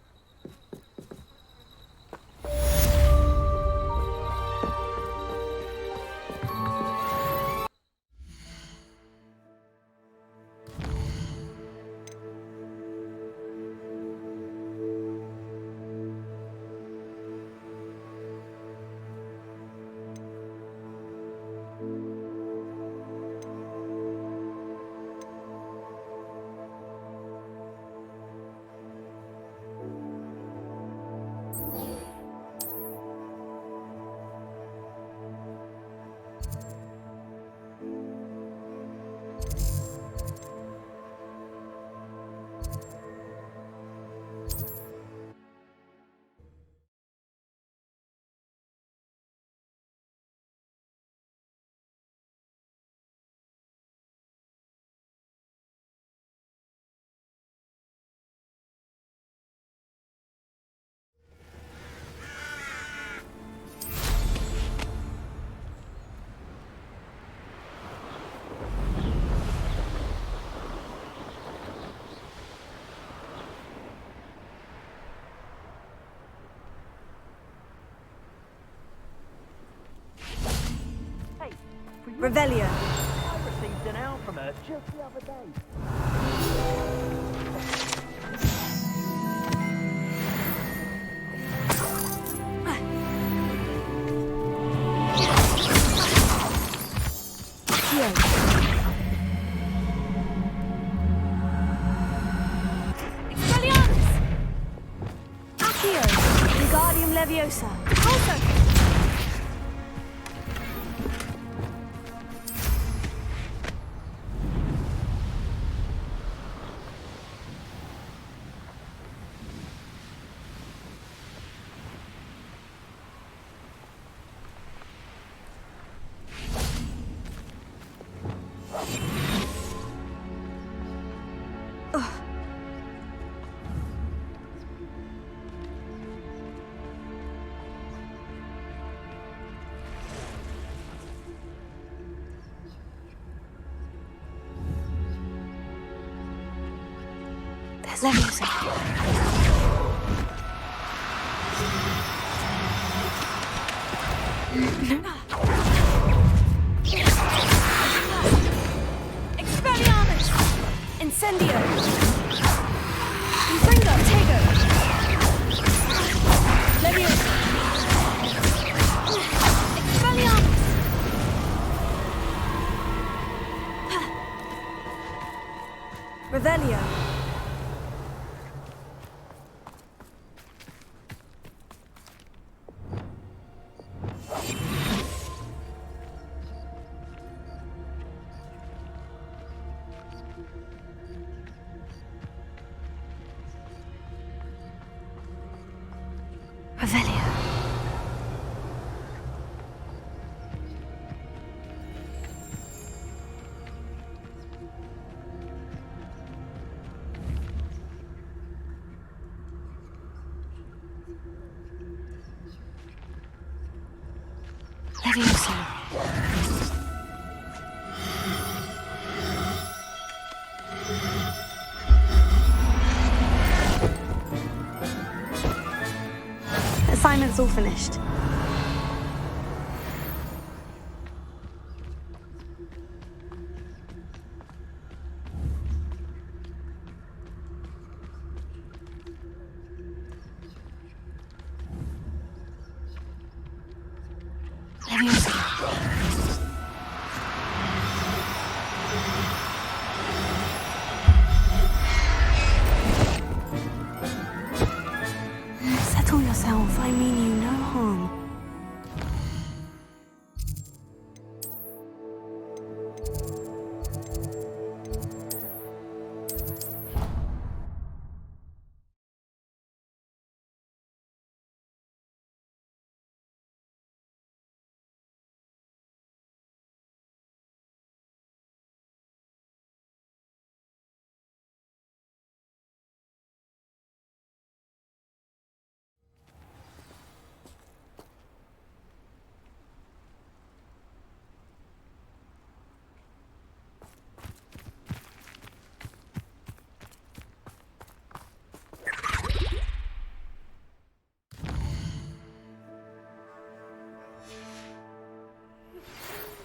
[SPEAKER 1] Revelio.
[SPEAKER 5] I received an owl from her just the other day.
[SPEAKER 1] Expelliarmus! Accio! Wingardium Leviosa! Also! There's Leviosa. Expelliarmus! Incendio! Infringo! Tego! Leviosa! Expelliarmus! Revelio! Revelio. Leviosa. Assignment's all finished. Leviosa. Settle yourself. I mean you no harm.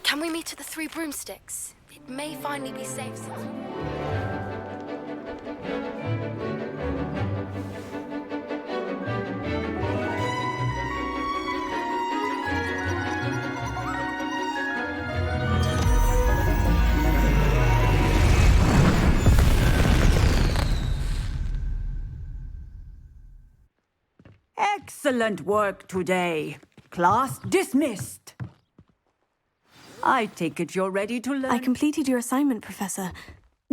[SPEAKER 1] Can we meet at the Three Broomsticks? It may finally be safe since...
[SPEAKER 4] Excellent work today. Class dismissed. I take it you're ready to learn.
[SPEAKER 1] I completed your assignment, Professor.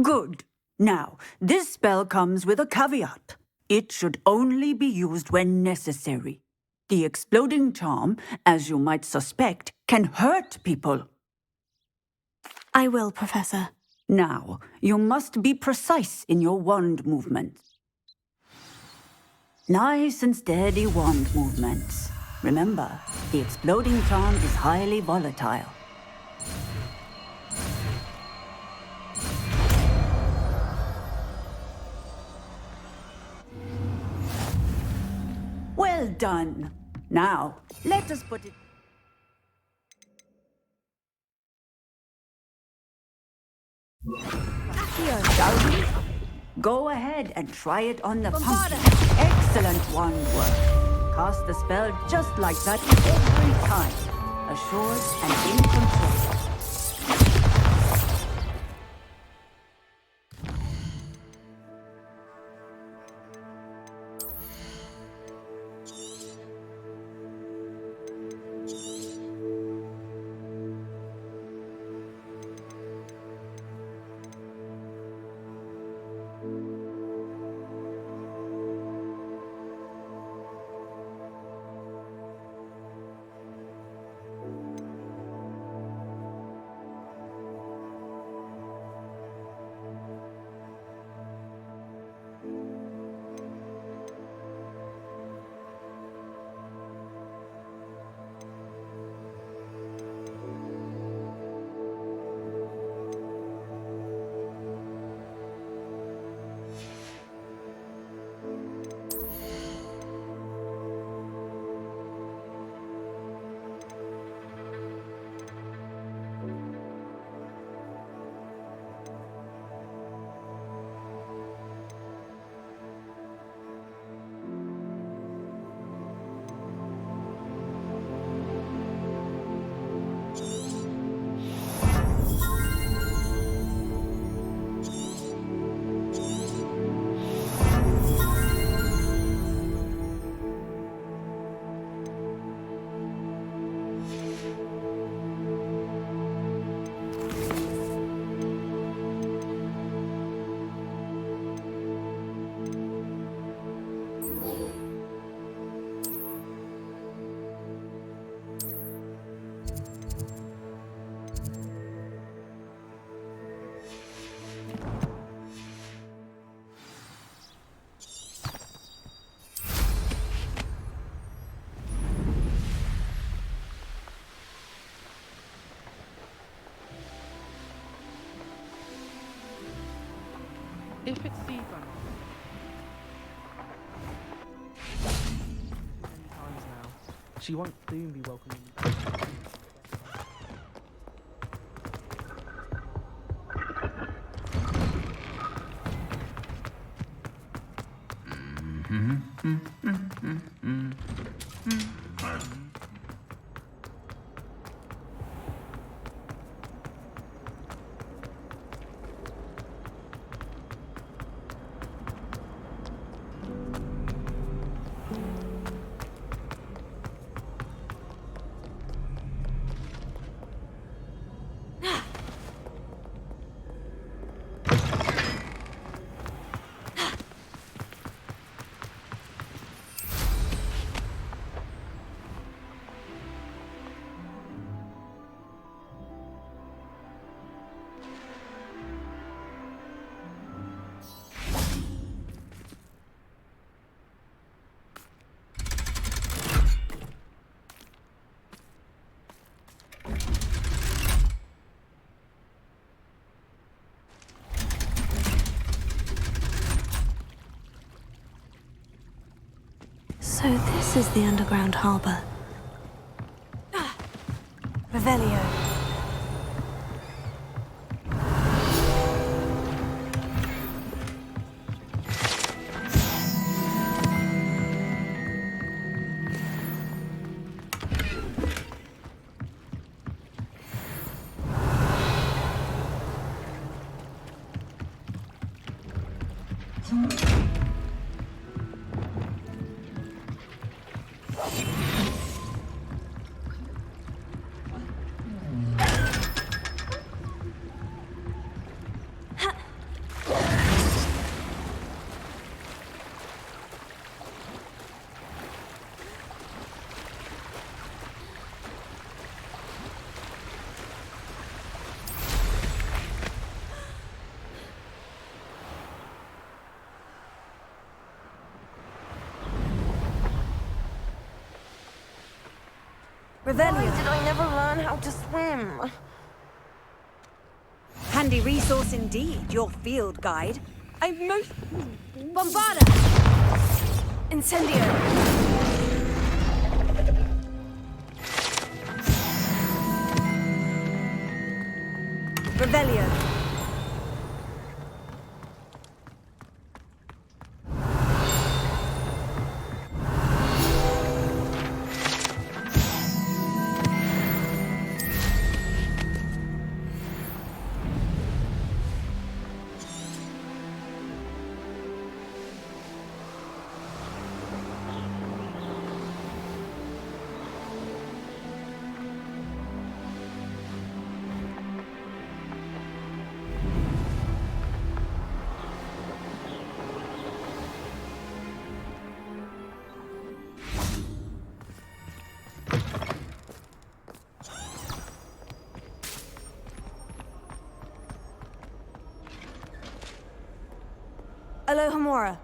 [SPEAKER 4] Good. Now, this spell comes with a caveat. It should only be used when necessary. The exploding charm, as you might suspect, can hurt people.
[SPEAKER 1] I will, Professor.
[SPEAKER 4] Now, you must be precise in your wand movements. Nice and steady wand movements. Remember, the exploding charm is highly volatile. Well done. Now, let us put it... Shall we? Go ahead and try it on the pumpkin. Excellent wand work. Cast the spell just like that every time. Assured and in control.
[SPEAKER 12] If it's Steve or not. Many times now. She won't soon be welcoming me.
[SPEAKER 1] So this is the underground harbor. Revelio.
[SPEAKER 8] Why did I never learn how to swim?
[SPEAKER 16] Handy resource indeed, your field guide. I'm most...
[SPEAKER 1] Bombarda! Incendio!
[SPEAKER 16] Revelio.
[SPEAKER 1] Alohomora.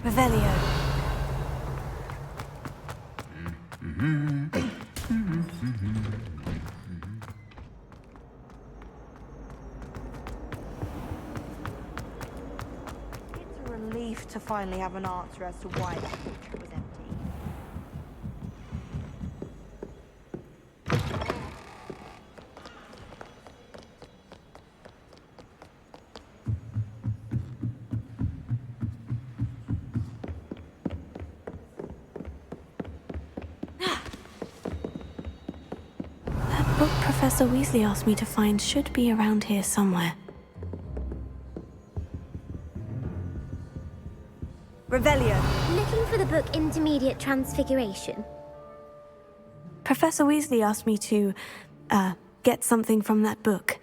[SPEAKER 1] Revelio.
[SPEAKER 8] It's a relief to finally have an answer as to why that picture was empty.
[SPEAKER 1] That book Professor Weasley asked me to find should be around here somewhere. Revelio.
[SPEAKER 13] Looking for the book Intermediate Transfiguration.
[SPEAKER 1] Professor Weasley asked me to, get something from that book.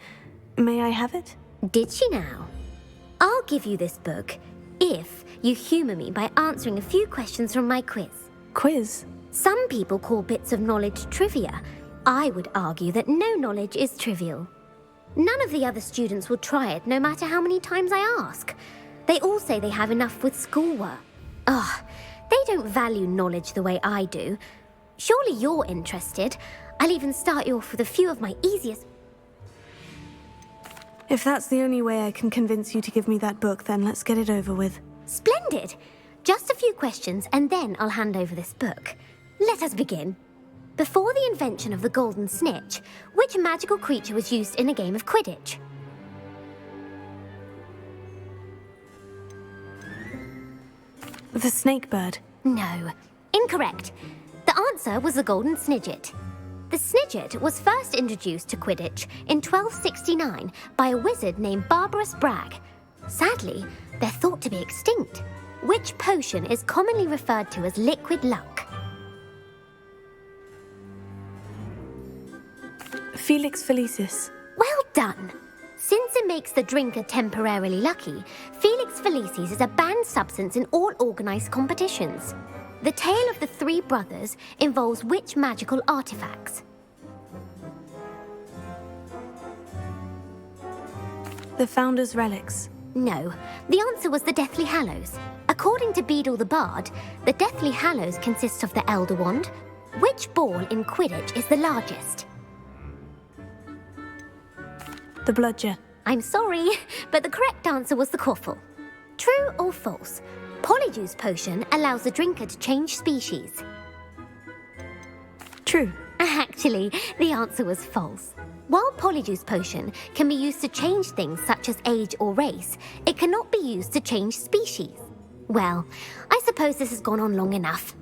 [SPEAKER 1] May I have it?
[SPEAKER 13] Did she now? I'll give you this book if you humour me by answering a few questions from my quiz.
[SPEAKER 1] Quiz?
[SPEAKER 13] Some people call bits of knowledge trivia. I would argue that no knowledge is trivial. None of the other students will try it, no matter how many times I ask. They all say they have enough with schoolwork. Ugh, they don't value knowledge the way I do. Surely you're interested. I'll even start you off with a few of my easiest...
[SPEAKER 1] If that's the only way I can convince you to give me that book, then let's get it over with.
[SPEAKER 13] Splendid! Just a few questions, and then I'll hand over this book. Let us begin. Before the invention of the golden snitch, which magical creature was used in a game of Quidditch?
[SPEAKER 1] The snake bird.
[SPEAKER 13] No. Incorrect. The answer was the golden snidget. The snidget was first introduced to Quidditch in 1269 by a wizard named Barbarous Bragg. Sadly, they're thought to be extinct. Which potion is commonly referred to as liquid luck?
[SPEAKER 1] Felix Felicis.
[SPEAKER 13] Well done! Since it makes the drinker temporarily lucky, Felix Felicis is a banned substance in all organised competitions. The tale of the three brothers involves which magical artifacts?
[SPEAKER 1] The Founder's Relics.
[SPEAKER 13] No, the answer was the Deathly Hallows. According to Beadle the Bard, the Deathly Hallows consists of the Elder Wand. Which ball in Quidditch is the largest?
[SPEAKER 1] The Bludger.
[SPEAKER 13] I'm sorry, but the correct answer was the Quaffle. True or false? Polyjuice potion allows the drinker to change species.
[SPEAKER 1] True.
[SPEAKER 13] Actually, the answer was false. While Polyjuice potion can be used to change things such as age or race, it cannot be used to change species. Well, I suppose this has gone on long enough.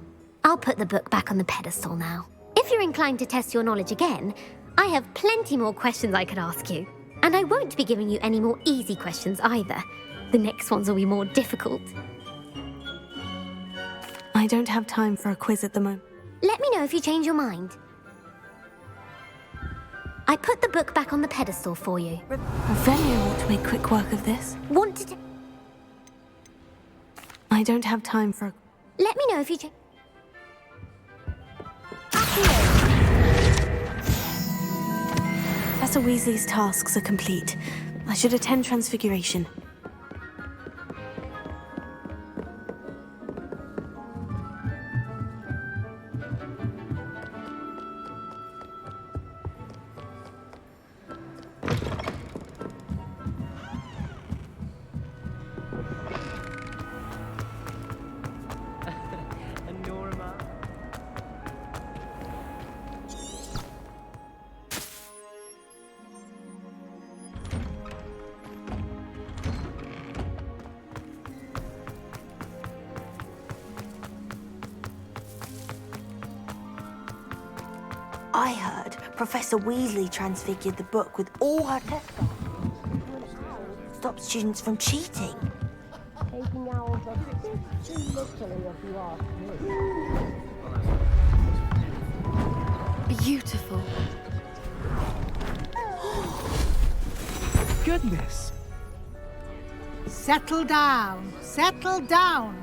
[SPEAKER 13] I'll put the book back on the pedestal now. If you're inclined to test your knowledge again, I have plenty more questions I could ask you. And I won't be giving you any more easy questions either. The next ones will be more difficult.
[SPEAKER 1] I don't have time for a quiz at the moment.
[SPEAKER 13] Let me know if you change your mind. I put the book back on the pedestal for you.
[SPEAKER 1] Revelio ought to make quick work of this.
[SPEAKER 13] Wanted to...
[SPEAKER 1] I don't have time for...
[SPEAKER 13] Let me know if you change...
[SPEAKER 1] Professor Weasley's tasks are complete. I should attend Transfiguration.
[SPEAKER 8] I heard Professor Weasley transfigured the book with all her test answers. Stop students from cheating.
[SPEAKER 21] Taking owls are too literally if you ask me.
[SPEAKER 15] Beautiful.
[SPEAKER 12] goodness.
[SPEAKER 21] Settle down. Settle down.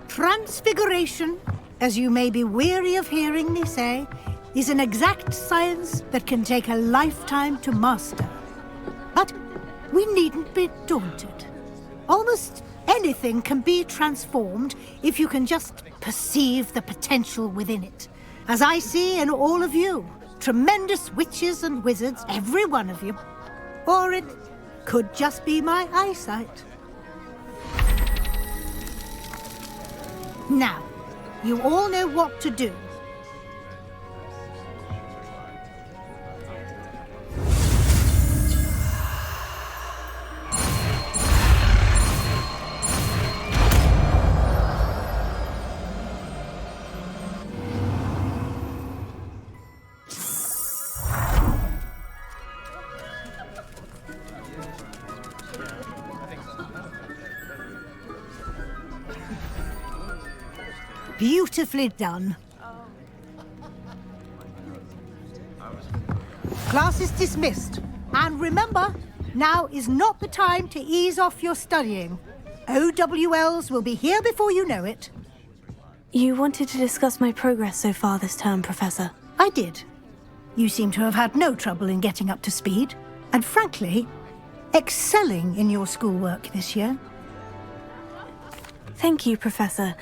[SPEAKER 21] Transfiguration, as you may be weary of hearing me say, is an exact science that can take a lifetime to master. But we needn't be daunted. Almost anything can be transformed if you can just perceive the potential within it. As I see in all of you, tremendous witches and wizards, every one of you. Or it could just be my eyesight. Now, you all know what to do. Beautifully done. Class is dismissed. And remember, now is not the time to ease off your studying. OWLs will be here before you know it.
[SPEAKER 1] You wanted to discuss my progress so far this term, Professor.
[SPEAKER 21] I did. You seem to have had no trouble in getting up to speed. And frankly, excelling in your schoolwork this year.
[SPEAKER 1] Thank you, Professor.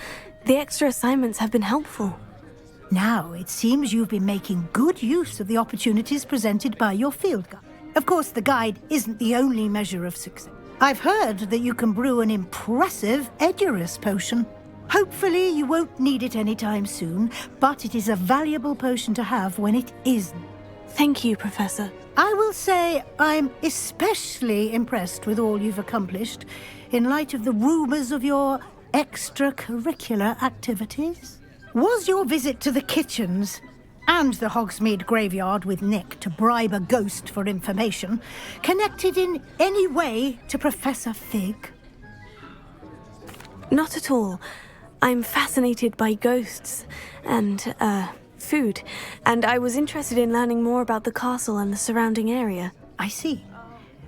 [SPEAKER 1] The extra assignments have been helpful.
[SPEAKER 21] Now, it seems you've been making good use of the opportunities presented by your field guide. Of course, the guide isn't the only measure of success. I've heard that you can brew an impressive Edurus potion. Hopefully, you won't need it anytime soon, but it is a valuable potion to have when it isn't.
[SPEAKER 1] Thank you, Professor.
[SPEAKER 21] I will say I'm especially impressed with all you've accomplished in light of the rumors of your extracurricular activities. Was your visit to the kitchens and the Hogsmeade graveyard with Nick to bribe a ghost for information connected in any way to Professor Fig?
[SPEAKER 1] Not at all. I'm fascinated by ghosts and, food, and I was interested in learning more about the castle and the surrounding area.
[SPEAKER 21] I see.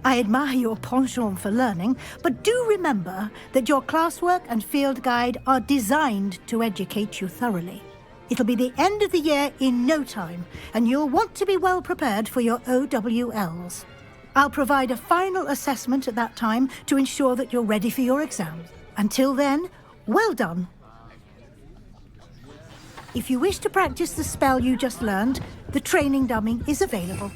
[SPEAKER 21] I admire your penchant for learning, but do remember that your classwork and field guide are designed to educate you thoroughly. It'll be the end of the year in no time, and you'll want to be well prepared for your OWLs. I'll provide a final assessment at that time to ensure that you're ready for your exams. Until then, well done. If you wish to practice the spell you just learned, the training dummy is available.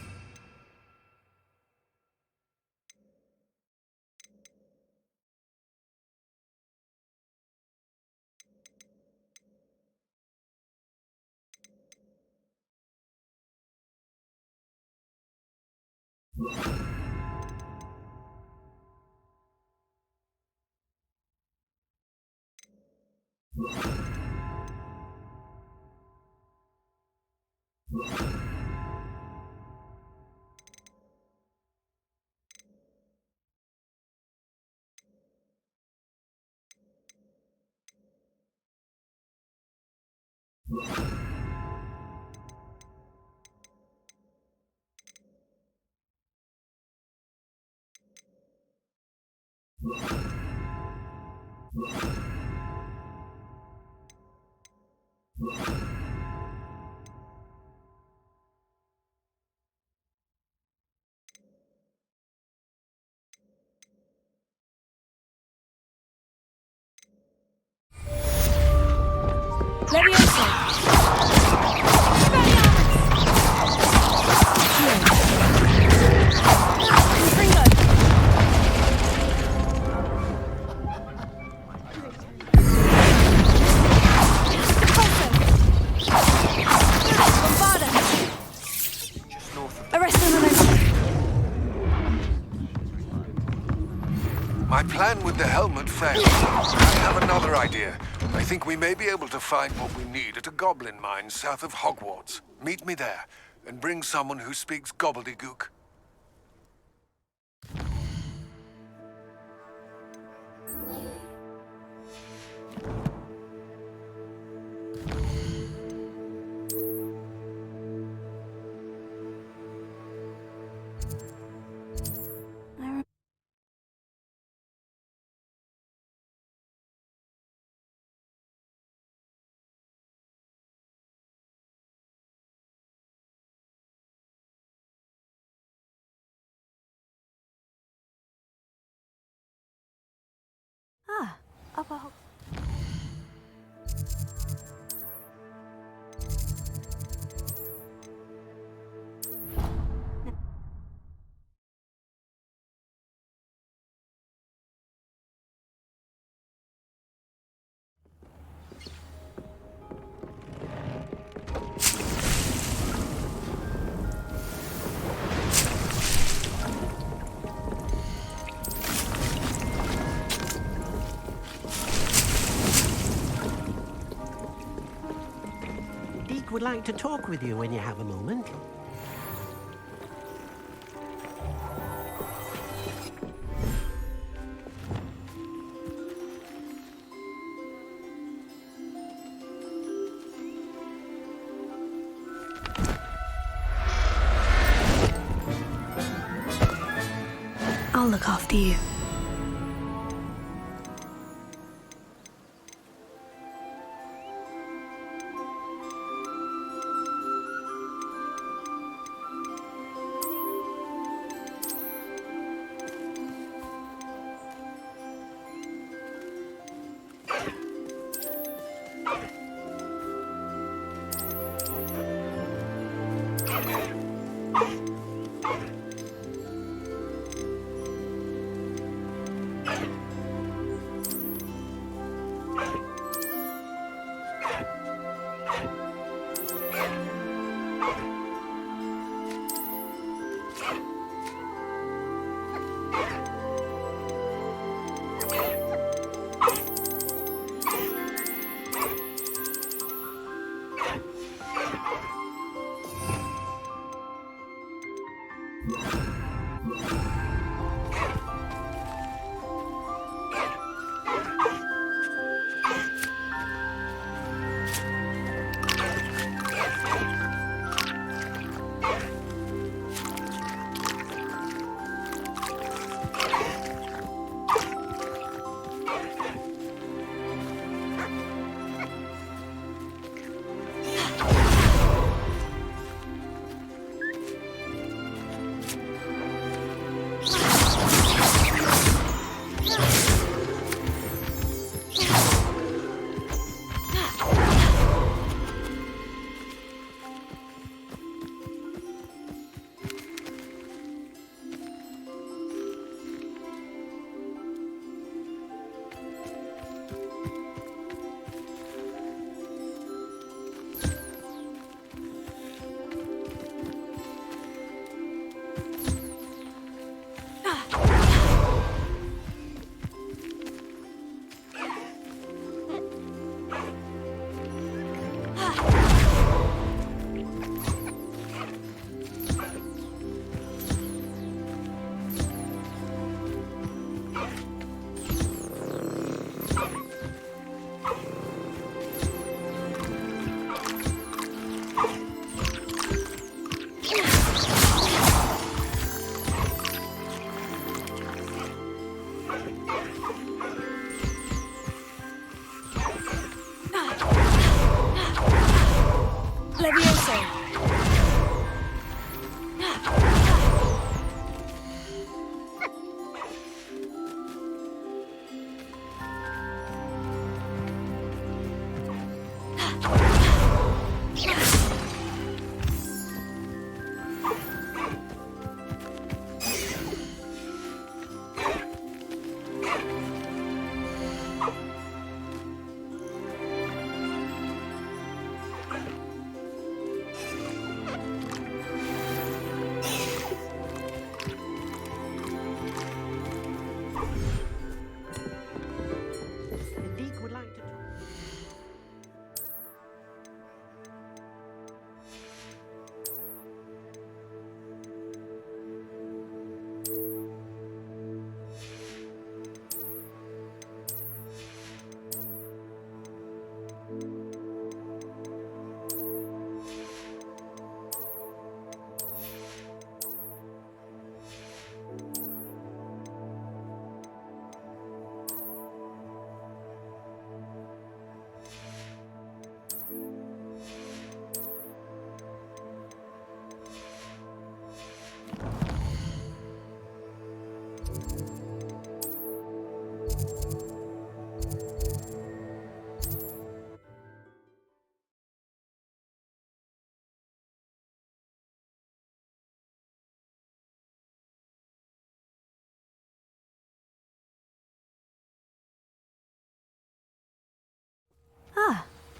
[SPEAKER 2] My plan with the helmet failed. I have another idea. I think we may be able to find what we need at a goblin mine south of Hogwarts. Meet me there, and bring someone who speaks gobbledygook.
[SPEAKER 1] I
[SPEAKER 8] Upper Hog.
[SPEAKER 3] Would like to talk with you when you have a moment.
[SPEAKER 1] I'll look after you.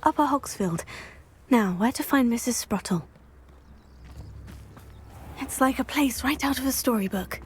[SPEAKER 1] Upper Hogsfield. Now, where to find Mrs. Sprottle? It's like a place right out of a storybook.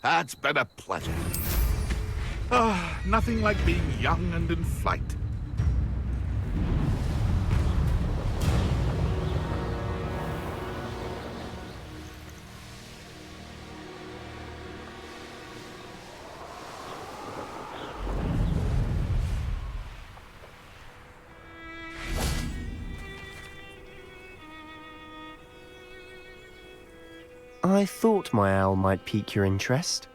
[SPEAKER 11] It's been a pleasure. Nothing like being young and in flight.
[SPEAKER 20] I thought my owl might pique your interest.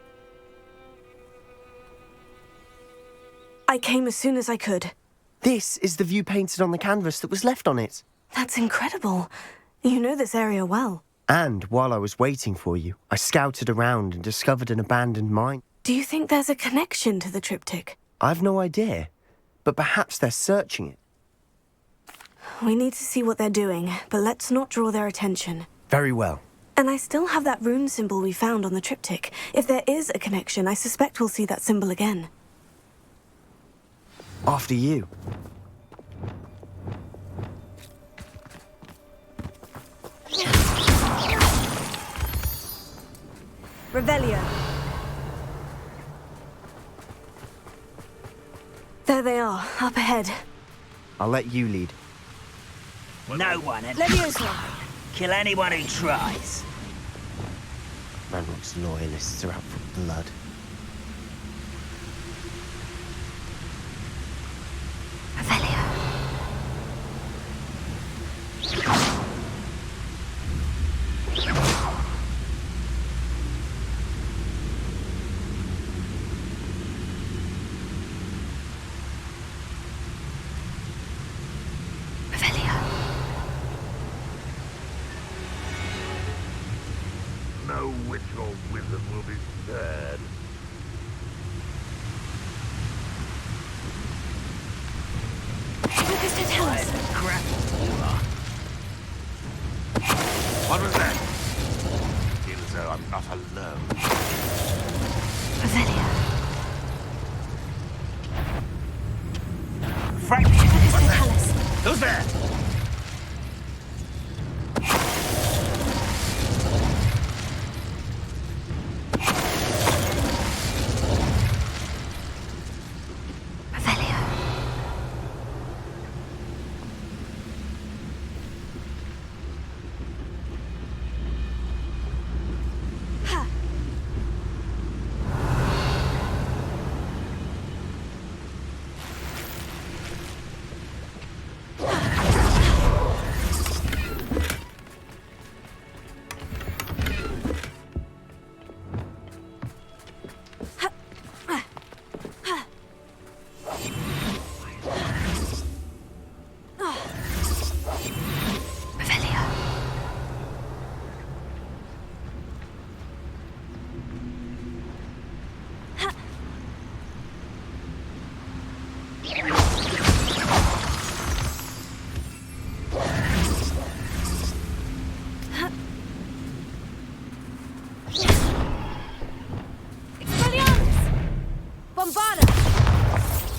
[SPEAKER 1] I came as soon as I could.
[SPEAKER 20] This is the view painted on the canvas that was left on it.
[SPEAKER 1] That's incredible. You know this area well.
[SPEAKER 20] And while I was waiting for you, I scouted around and discovered an abandoned mine.
[SPEAKER 1] Do you think there's a connection to the triptych?
[SPEAKER 20] I've no idea, but perhaps they're searching it.
[SPEAKER 1] We need to see what they're doing, but let's not draw their attention.
[SPEAKER 20] Very well.
[SPEAKER 1] And I still have that rune symbol we found on the triptych. If there is a connection, I suspect we'll see that symbol again.
[SPEAKER 20] After you.
[SPEAKER 1] Revelio. There they are, up ahead.
[SPEAKER 20] I'll let you lead.
[SPEAKER 5] No one, and
[SPEAKER 1] Leviosa.
[SPEAKER 5] kill anyone who tries.
[SPEAKER 20] Ranrock's loyalists are out for blood.
[SPEAKER 11] No witch or wizard will be spared.
[SPEAKER 1] What does that tell us?
[SPEAKER 11] What was that? Feel as though I'm not alone.
[SPEAKER 1] Revelio.
[SPEAKER 5] Frank!
[SPEAKER 1] What does that tell us?
[SPEAKER 5] Who's there?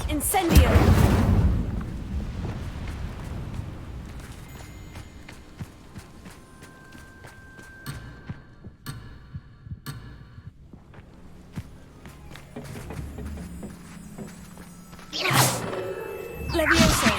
[SPEAKER 1] Incendio! Levioso!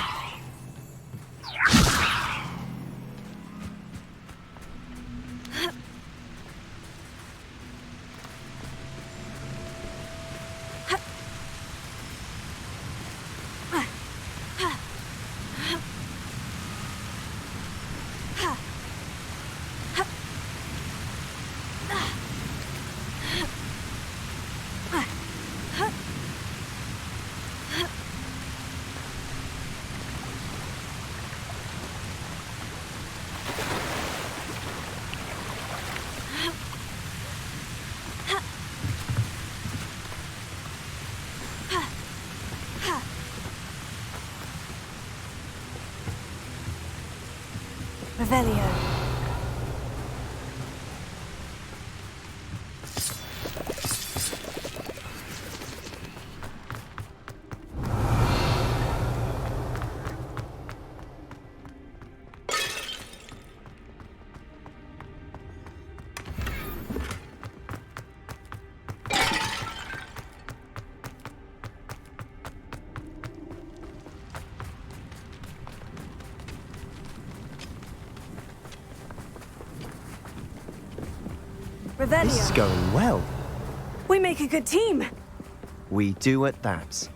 [SPEAKER 1] Revelio.
[SPEAKER 20] This is going well.
[SPEAKER 1] We make a good team.
[SPEAKER 20] We do at that.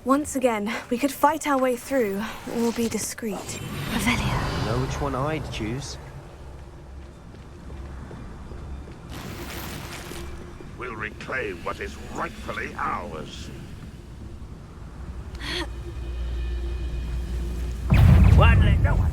[SPEAKER 1] Once again, we could fight our way through, or be discreet. Revelio.
[SPEAKER 20] You know which one I'd choose?
[SPEAKER 11] We'll reclaim what is rightfully ours.
[SPEAKER 5] One let no one.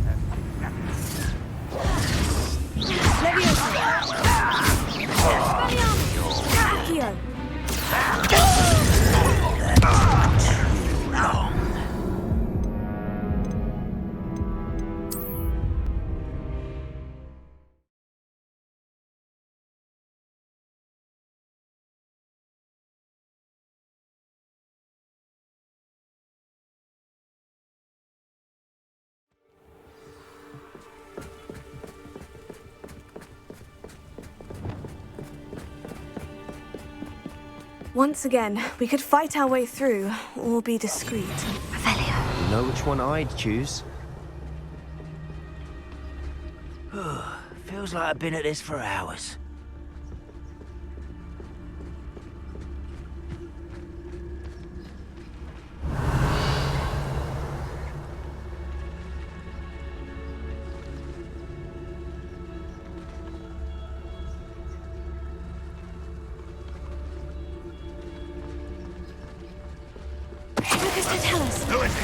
[SPEAKER 1] Once again, we could fight our way through, or be discreet. Revelio.
[SPEAKER 20] You know which one I'd choose?
[SPEAKER 5] Feels like I've been at this for hours.
[SPEAKER 1] Tell us.
[SPEAKER 11] Who is it?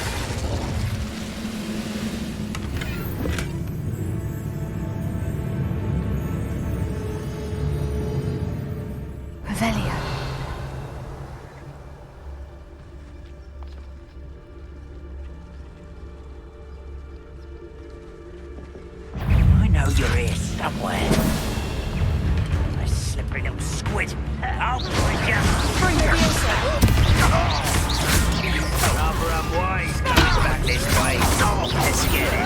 [SPEAKER 1] Revelio.
[SPEAKER 5] I know you're here somewhere. A slippery little squid. I'll find you.
[SPEAKER 1] Bring the
[SPEAKER 5] Rather unwise coming back this way. Let's get it.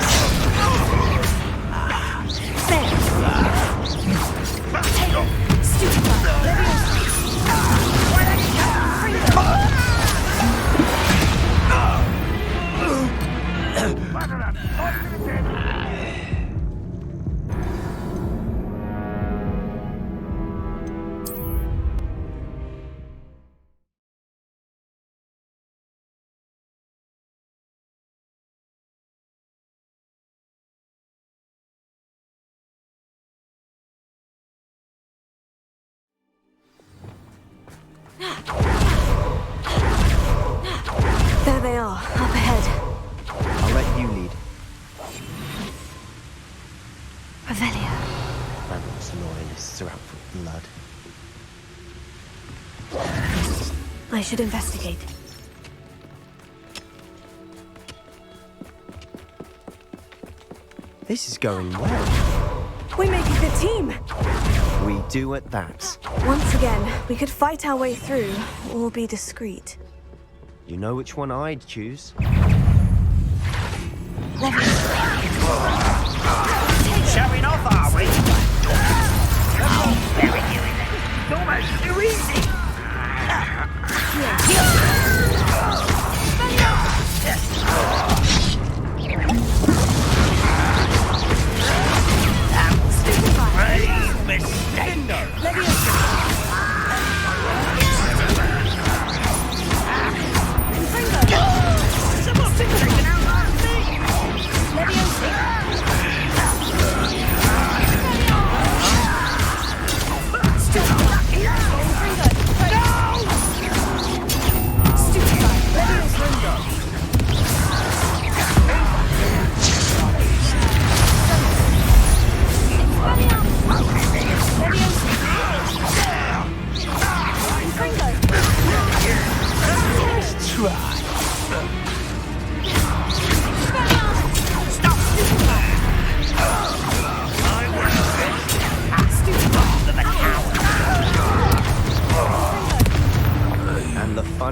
[SPEAKER 1] There they are, up ahead.
[SPEAKER 20] I'll let you lead.
[SPEAKER 1] Revelio.
[SPEAKER 20] Ranrock's loyalists are out for blood.
[SPEAKER 1] I should investigate.
[SPEAKER 20] This is going well.
[SPEAKER 1] We make a good team.
[SPEAKER 20] We do at that.
[SPEAKER 1] Once again, we could fight our way through, or be discreet.
[SPEAKER 20] You know which one I'd choose?
[SPEAKER 5] Showing off, are we? Oh, very good. It's almost too easy. Brave mistake.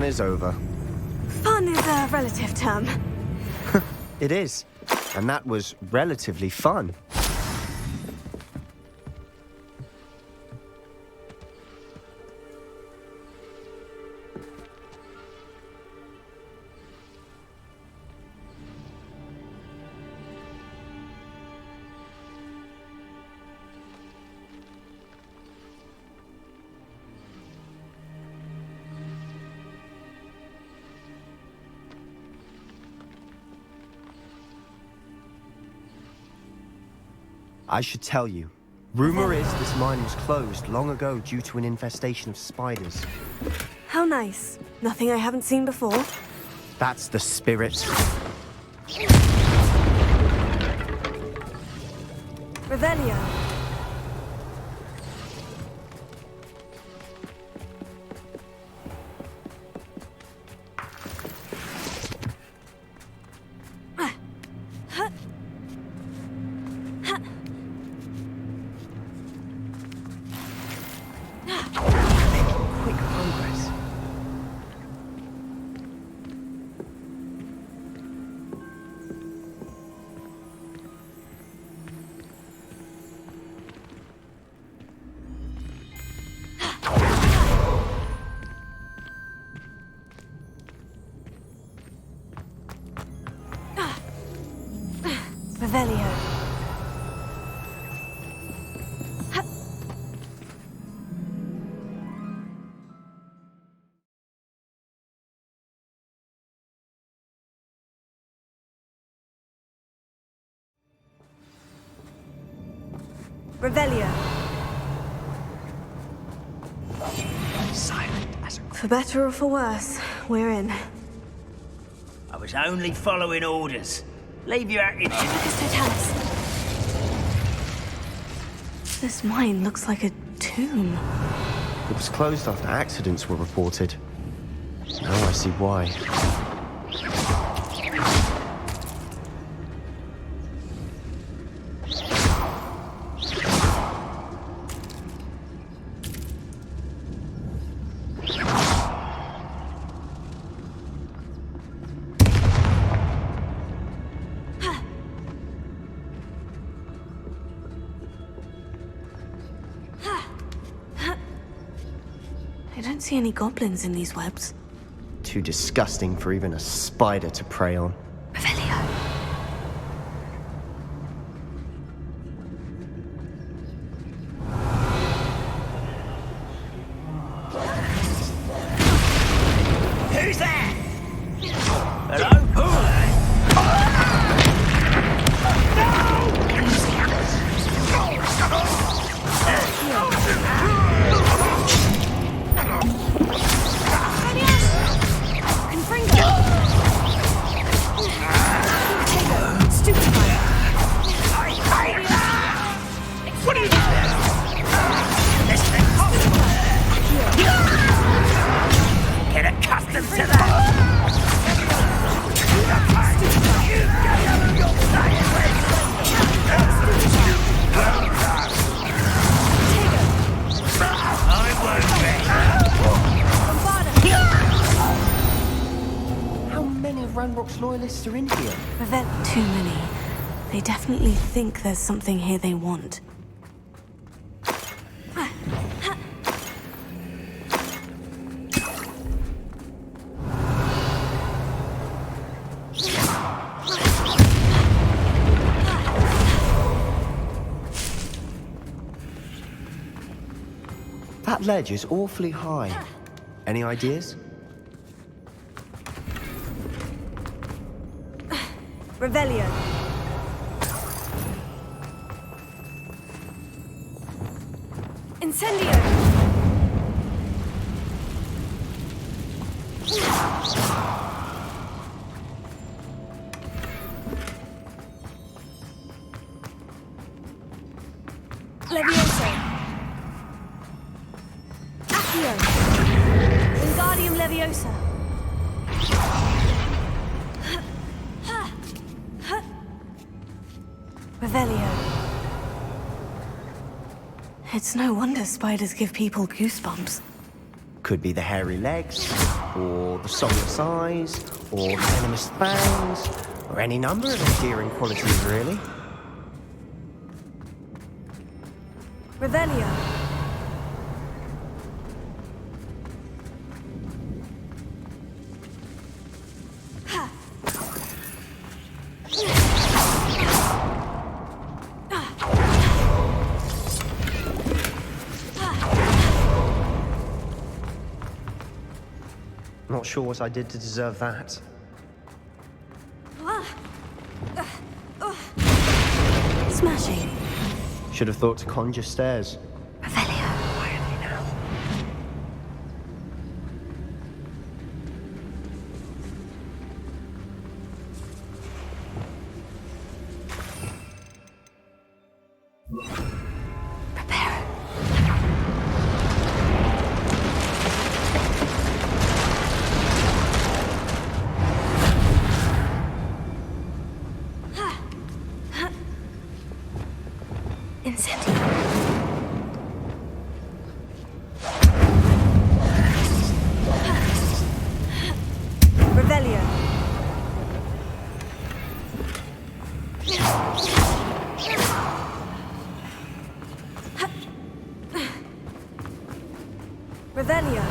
[SPEAKER 20] is over.
[SPEAKER 1] Fun is a relative term.
[SPEAKER 20] It is. And that was relatively fun. I should tell you. Rumor is this mine was closed long ago due to an infestation of spiders.
[SPEAKER 1] How nice. Nothing I haven't seen before.
[SPEAKER 20] That's the spirit.
[SPEAKER 1] Revelio.
[SPEAKER 20] Quick progress.
[SPEAKER 1] Revelio. Revelio.
[SPEAKER 5] Silent as a...
[SPEAKER 1] For better or for worse, we're in.
[SPEAKER 5] I was only following orders. Leave your acting.
[SPEAKER 1] This mine looks like a tomb.
[SPEAKER 20] It was closed after accidents were reported. Now I see why.
[SPEAKER 1] I don't see any goblins in these webs.
[SPEAKER 20] Too disgusting for even a spider to prey on.
[SPEAKER 1] Revelio.
[SPEAKER 5] Who's there? Hello?
[SPEAKER 9] What are you doing?
[SPEAKER 5] Get accustomed to that.
[SPEAKER 20] How many of Ranrock's loyalists are in here?
[SPEAKER 1] Too many. They definitely think there's something here they want.
[SPEAKER 20] That ledge is awfully high. Any ideas?
[SPEAKER 1] Revelio. Incendio. Levioso. Accio. Wingardium Leviosa. Revelio. It's no wonder spiders give people goosebumps.
[SPEAKER 20] Could be the hairy legs, or the song of sighs, or venomous fangs, or any number of endearing qualities, really.
[SPEAKER 1] Revelio.
[SPEAKER 20] Not sure what I did to deserve that.
[SPEAKER 1] Smashing.
[SPEAKER 20] Should have thought to conjure stairs.
[SPEAKER 1] Revelio.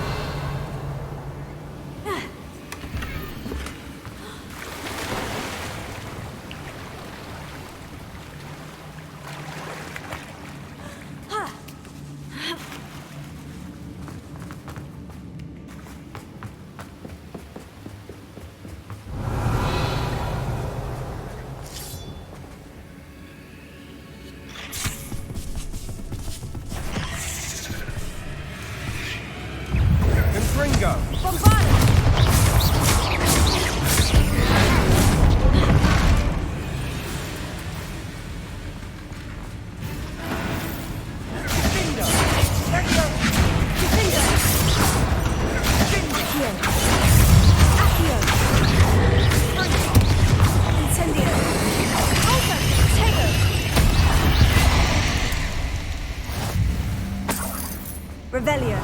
[SPEAKER 1] Revelio.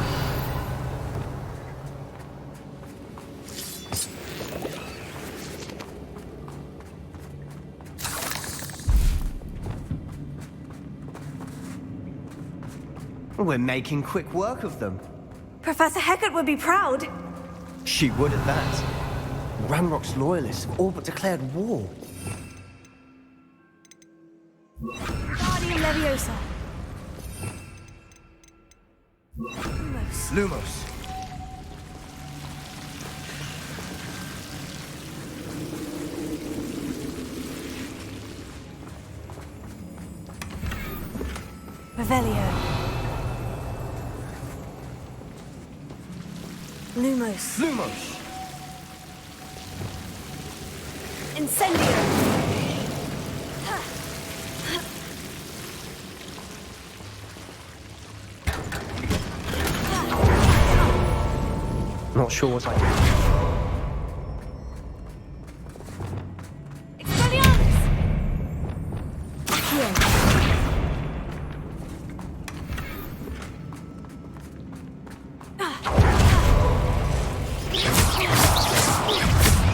[SPEAKER 20] We're making quick work of them.
[SPEAKER 1] Professor Hecat would be proud.
[SPEAKER 20] She would at that. Ranrock's loyalists have all but declared war.
[SPEAKER 1] Guardian Leviosa.
[SPEAKER 20] Lumos.
[SPEAKER 1] Revelio. Lumos.
[SPEAKER 20] Lumos.
[SPEAKER 1] Incendio.
[SPEAKER 20] Not sure what I did.
[SPEAKER 1] Expelliarmus. Accio.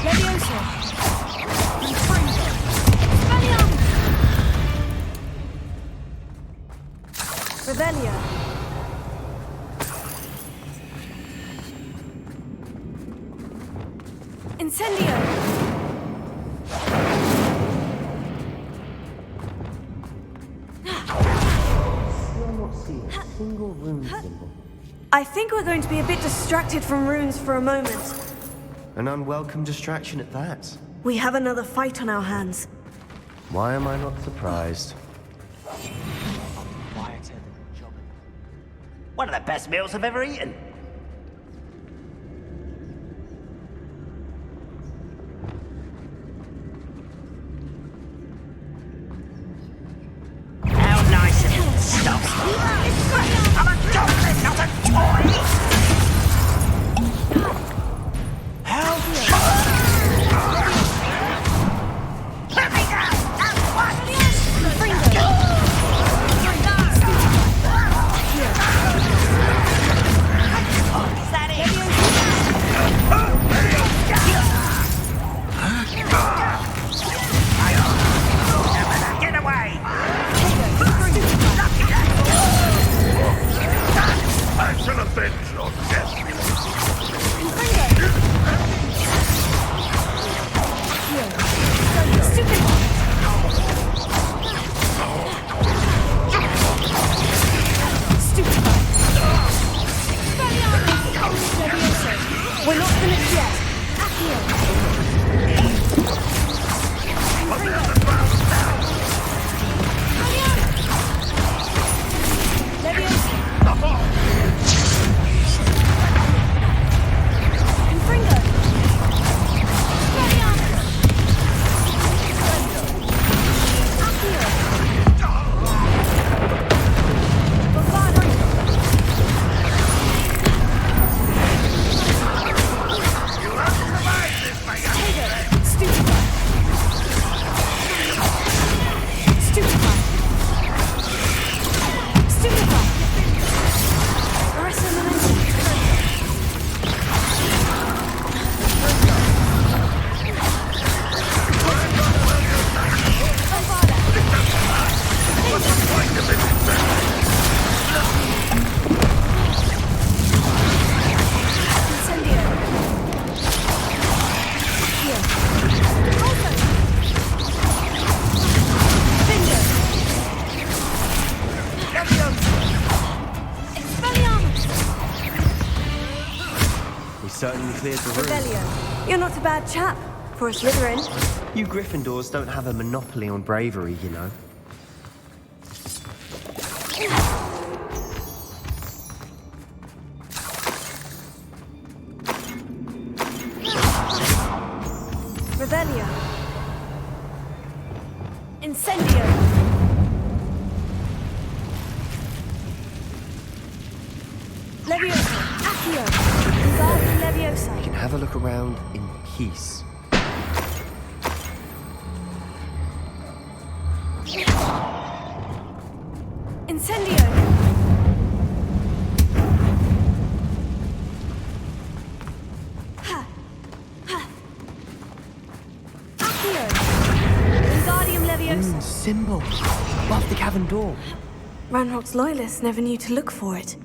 [SPEAKER 1] Leviosa. Expelliarmus. Revelio. Incendio!
[SPEAKER 20] Still not seeing a single rune symbol.
[SPEAKER 1] I think we're going to be a bit distracted from runes for a moment.
[SPEAKER 20] An unwelcome distraction at that.
[SPEAKER 1] We have another fight on our hands.
[SPEAKER 20] Why am I not surprised?
[SPEAKER 5] One of the best meals I've ever eaten. How nice of you to stop. I'm a goblin, not a toy! How let me go!
[SPEAKER 20] cleared the room.
[SPEAKER 1] Rebellion. You're not a bad chap for a Slytherin.
[SPEAKER 20] You Gryffindors don't have a monopoly on bravery, you know.
[SPEAKER 1] Revelio. Incendio. Leviosa. Accio. Wingardium Leviosa.
[SPEAKER 20] You can have a look around in peace.
[SPEAKER 1] Incendio. Ha. Ha. Accio. Wingardium Leviosa.
[SPEAKER 20] Symbol. Above the cavern door.
[SPEAKER 1] Ranrock's loyalists never knew to look for it.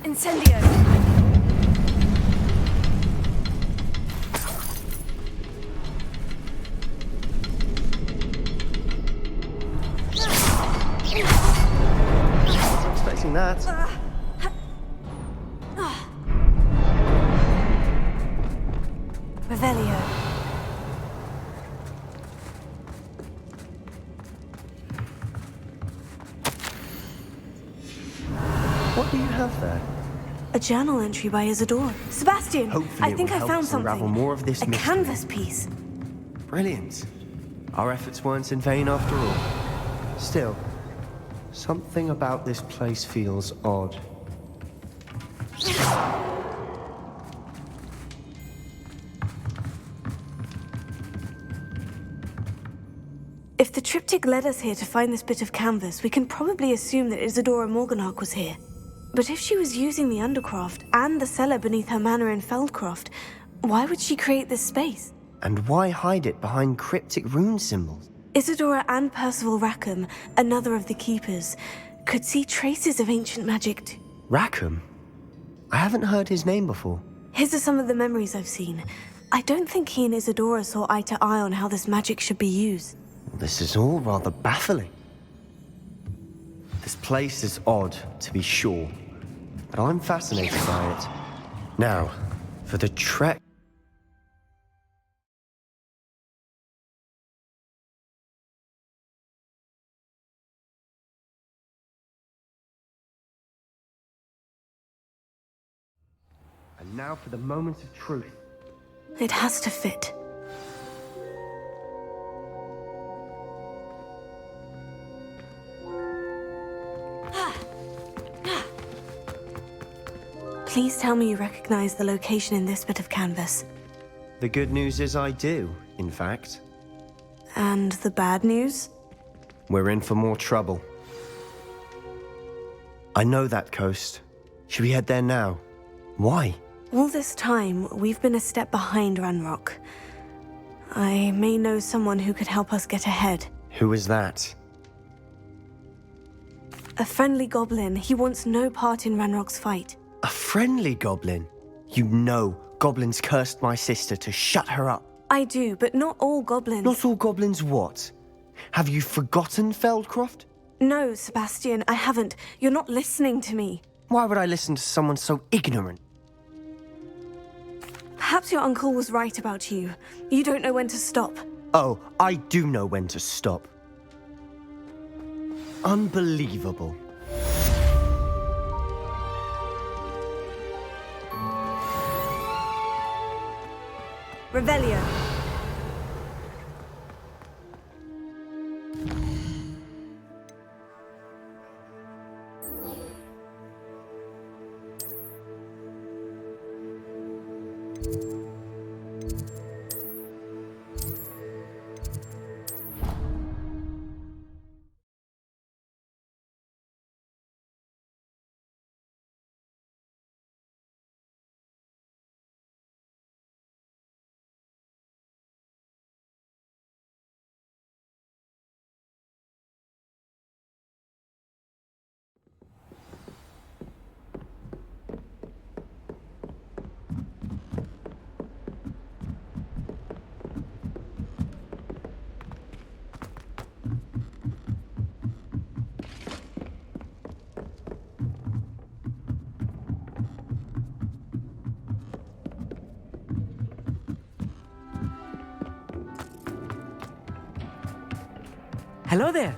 [SPEAKER 1] Incendio.
[SPEAKER 20] Wasn't expecting that.
[SPEAKER 1] Revelio.
[SPEAKER 20] What do you have there?
[SPEAKER 1] A journal entry by Isadora. Sebastian,
[SPEAKER 20] Hopefully
[SPEAKER 1] I think
[SPEAKER 20] it will
[SPEAKER 1] I
[SPEAKER 20] help
[SPEAKER 1] found
[SPEAKER 20] us unravel
[SPEAKER 1] something.
[SPEAKER 20] more of this
[SPEAKER 1] a
[SPEAKER 20] mystery.
[SPEAKER 1] canvas piece.
[SPEAKER 20] Brilliant. Our efforts weren't in vain after all. Still, something about this place feels odd.
[SPEAKER 1] If the triptych led us here to find this bit of canvas, we can probably assume that Isadora Morganach was here. But if she was using the Undercroft and the cellar beneath her manor in Feldcroft, why would she create this space?
[SPEAKER 20] And why hide it behind cryptic rune symbols?
[SPEAKER 1] Isadora and Percival Rackham, another of the Keepers, could see traces of ancient magic too.
[SPEAKER 20] Rackham? I haven't heard his name before.
[SPEAKER 1] His are some of the memories I've seen. I don't think he and Isadora saw eye to eye on how this magic should be used.
[SPEAKER 20] This is all rather baffling. This place is odd, to be sure, but I'm fascinated by it. Now, for the trek. And now for the moments of truth.
[SPEAKER 1] It has to fit. Please tell me you recognize the location in this bit of canvas.
[SPEAKER 20] The good news is I do, in fact.
[SPEAKER 1] And the bad news?
[SPEAKER 20] We're in for more trouble. I know that coast. Should we head there now? Why?
[SPEAKER 1] All this time, we've been a step behind Ranrock. I may know someone who could help us get ahead.
[SPEAKER 20] Who is that?
[SPEAKER 1] A friendly goblin. He wants no part in Ranrock's fight.
[SPEAKER 20] A friendly goblin? You know goblins cursed my sister to shut her up.
[SPEAKER 1] I do, but not all goblins.
[SPEAKER 20] Not all goblins what? Have you forgotten Feldcroft?
[SPEAKER 1] No, Sebastian, I haven't. You're not listening to me.
[SPEAKER 20] Why would I listen to someone so ignorant?
[SPEAKER 1] Perhaps your uncle was right about you. You don't know when to stop.
[SPEAKER 20] Oh, I do know when to stop. Unbelievable.
[SPEAKER 1] Revelio.
[SPEAKER 10] Hello there.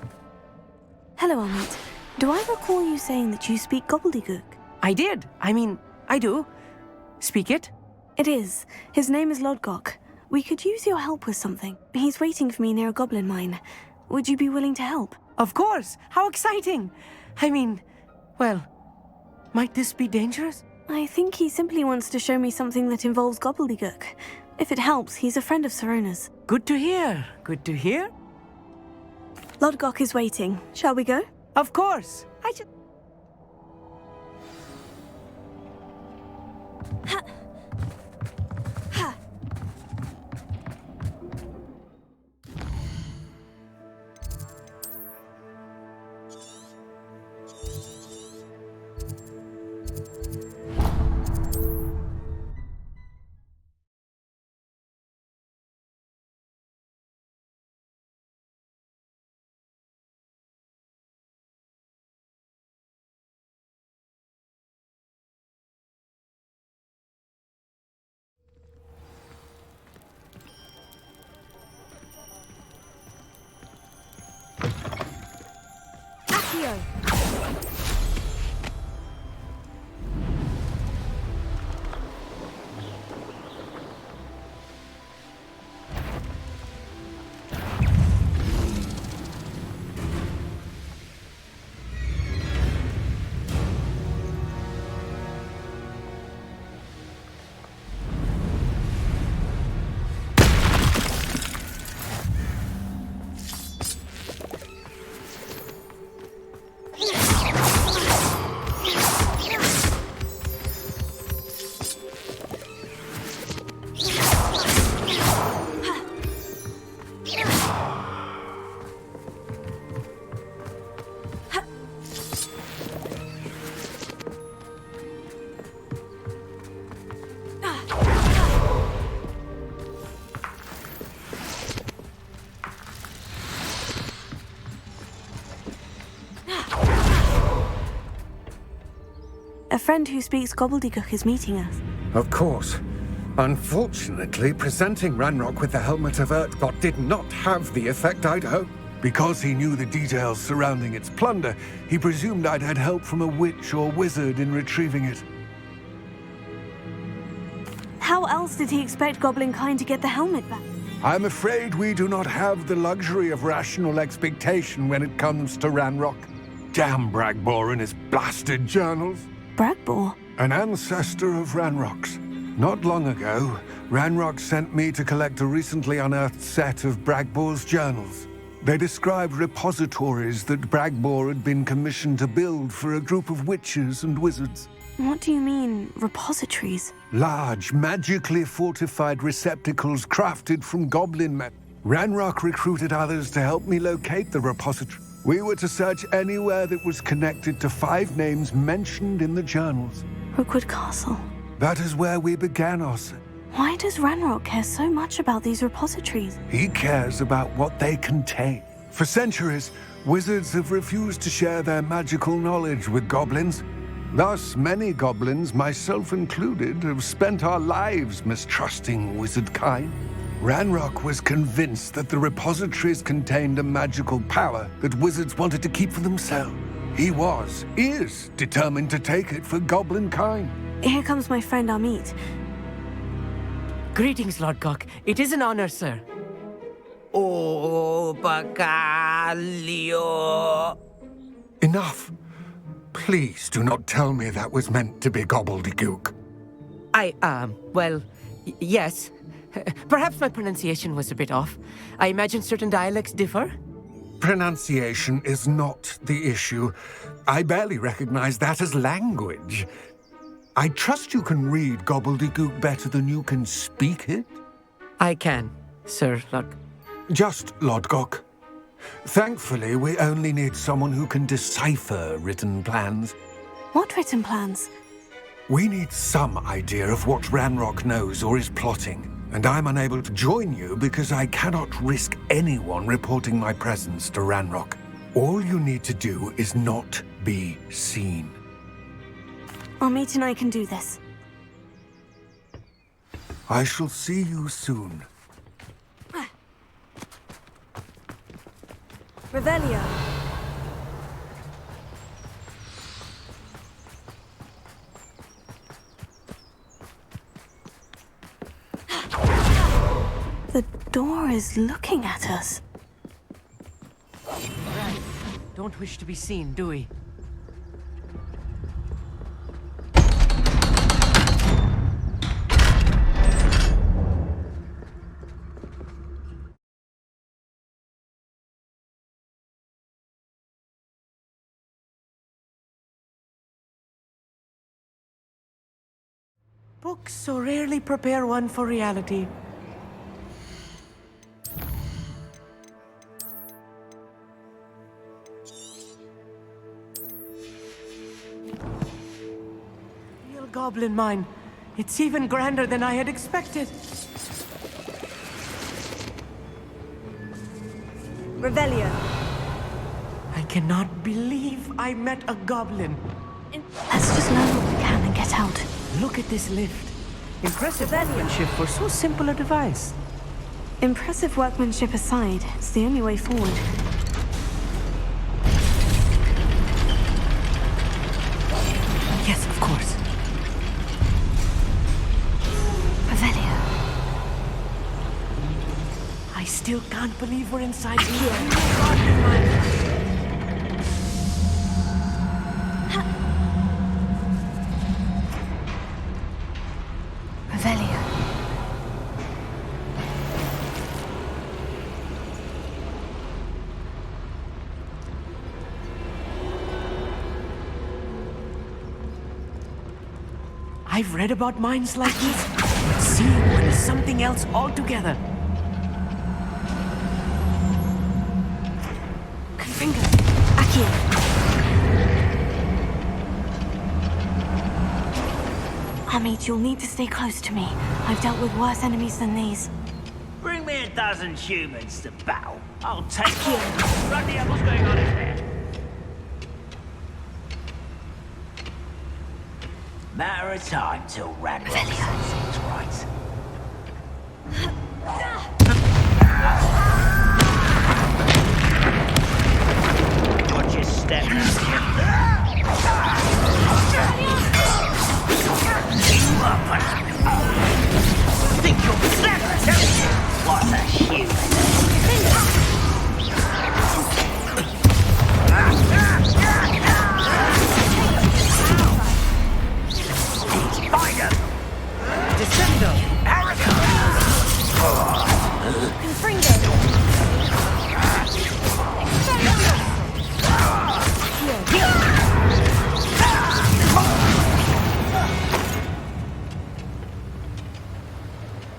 [SPEAKER 1] Hello, Amit. Do I recall you saying that you speak gobbledygook?
[SPEAKER 10] I did. I mean, I do. Speak it?
[SPEAKER 1] It is. His name is Lodgok. We could use your help with something. He's waiting for me near a goblin mine. Would you be willing to help?
[SPEAKER 10] Of course. How exciting. I mean, well, might this be dangerous?
[SPEAKER 1] I think he simply wants to show me something that involves gobbledygook. If it helps, he's a friend of Serona's.
[SPEAKER 10] Good to hear. Good to hear.
[SPEAKER 1] Lodgok is waiting. Shall we go?
[SPEAKER 10] Of course.
[SPEAKER 1] A friend who speaks gobbledygook is meeting us.
[SPEAKER 2] Of course. Unfortunately, presenting Ranrock with the Helmet of Urtkot did not have the effect I'd hoped. Because he knew the details surrounding its plunder, he presumed I'd had help from a witch or wizard in retrieving it.
[SPEAKER 1] How else did he expect Goblinkind to get the helmet back?
[SPEAKER 2] I'm afraid we do not have the luxury of rational expectation when it comes to Ranrock. Damn Bragbor and his blasted journals.
[SPEAKER 1] Bragbor?
[SPEAKER 2] An ancestor of Ranrock's. Not long ago, Ranrock sent me to collect a recently unearthed set of Bragbor's journals. They described repositories that Bragbor had been commissioned to build for a group of witches and wizards.
[SPEAKER 1] What do you mean, repositories?
[SPEAKER 2] Large, magically fortified receptacles crafted from goblin metal. Ranrock recruited others to help me locate the repository. We were to search anywhere that was connected to 5 names mentioned in the journals.
[SPEAKER 1] Rookwood Castle.
[SPEAKER 2] That is where we began our search.
[SPEAKER 1] Why does Ranrock care so much about these repositories?
[SPEAKER 2] He cares about what they contain. For centuries, wizards have refused to share their magical knowledge with goblins. Thus, many goblins, myself included, have spent our lives mistrusting wizard kind. Ranrock was convinced that the repositories contained a magical power that wizards wanted to keep for themselves. He is determined to take it for goblin kind.
[SPEAKER 1] Here comes my friend Amit.
[SPEAKER 10] Greetings, Lodgok. It is an honor, sir.
[SPEAKER 5] Oh, Bacalio.
[SPEAKER 2] Enough. Please do not tell me that was meant to be gobbledygook.
[SPEAKER 10] Well, yes. Perhaps my pronunciation was a bit off. I imagine certain dialects differ.
[SPEAKER 2] Pronunciation is not the issue. I barely recognize that as language. I trust you can read gobbledygook better than you can speak it?
[SPEAKER 10] I can, Sir Lodgok.
[SPEAKER 2] Just Lodgok. Thankfully, we only need someone who can decipher written plans.
[SPEAKER 1] What written plans?
[SPEAKER 2] We need some idea of what Ranrock knows or is plotting. And I'm unable to join you because I cannot risk anyone reporting my presence to Ranrock. All you need to do is not be seen.
[SPEAKER 1] Amit and I can do this.
[SPEAKER 2] I shall see you soon.
[SPEAKER 1] Revelio. The door is looking at us.
[SPEAKER 10] Right. Don't wish to be seen, do we? Books so rarely prepare one for reality. Real goblin mine. It's even grander than I had expected.
[SPEAKER 1] Revelio.
[SPEAKER 10] I cannot believe I met a goblin.
[SPEAKER 1] Let's just learn what we can and get out.
[SPEAKER 10] Look at this lift. Impressive workmanship for so simple a device.
[SPEAKER 1] Impressive workmanship aside, it's the only way forward.
[SPEAKER 10] Yes, of course.
[SPEAKER 1] Revelio.
[SPEAKER 10] I still can't believe we're inside here. Goblin mine.
[SPEAKER 1] Revelio.
[SPEAKER 10] I've read about mines like this, but seeing one is something else altogether.
[SPEAKER 1] Confringo. Accio. Amit, you'll need to stay close to me. I've dealt with worse enemies than these.
[SPEAKER 5] Bring me a dozen humans to battle. I'll take you. Randy, what's going on in there? Matter of time till Ranrock says it's right. Watch your step. Think you're clever, don't you? What a human. Spider!
[SPEAKER 10] Descendo!
[SPEAKER 5] Hurricane!
[SPEAKER 1] Confringo.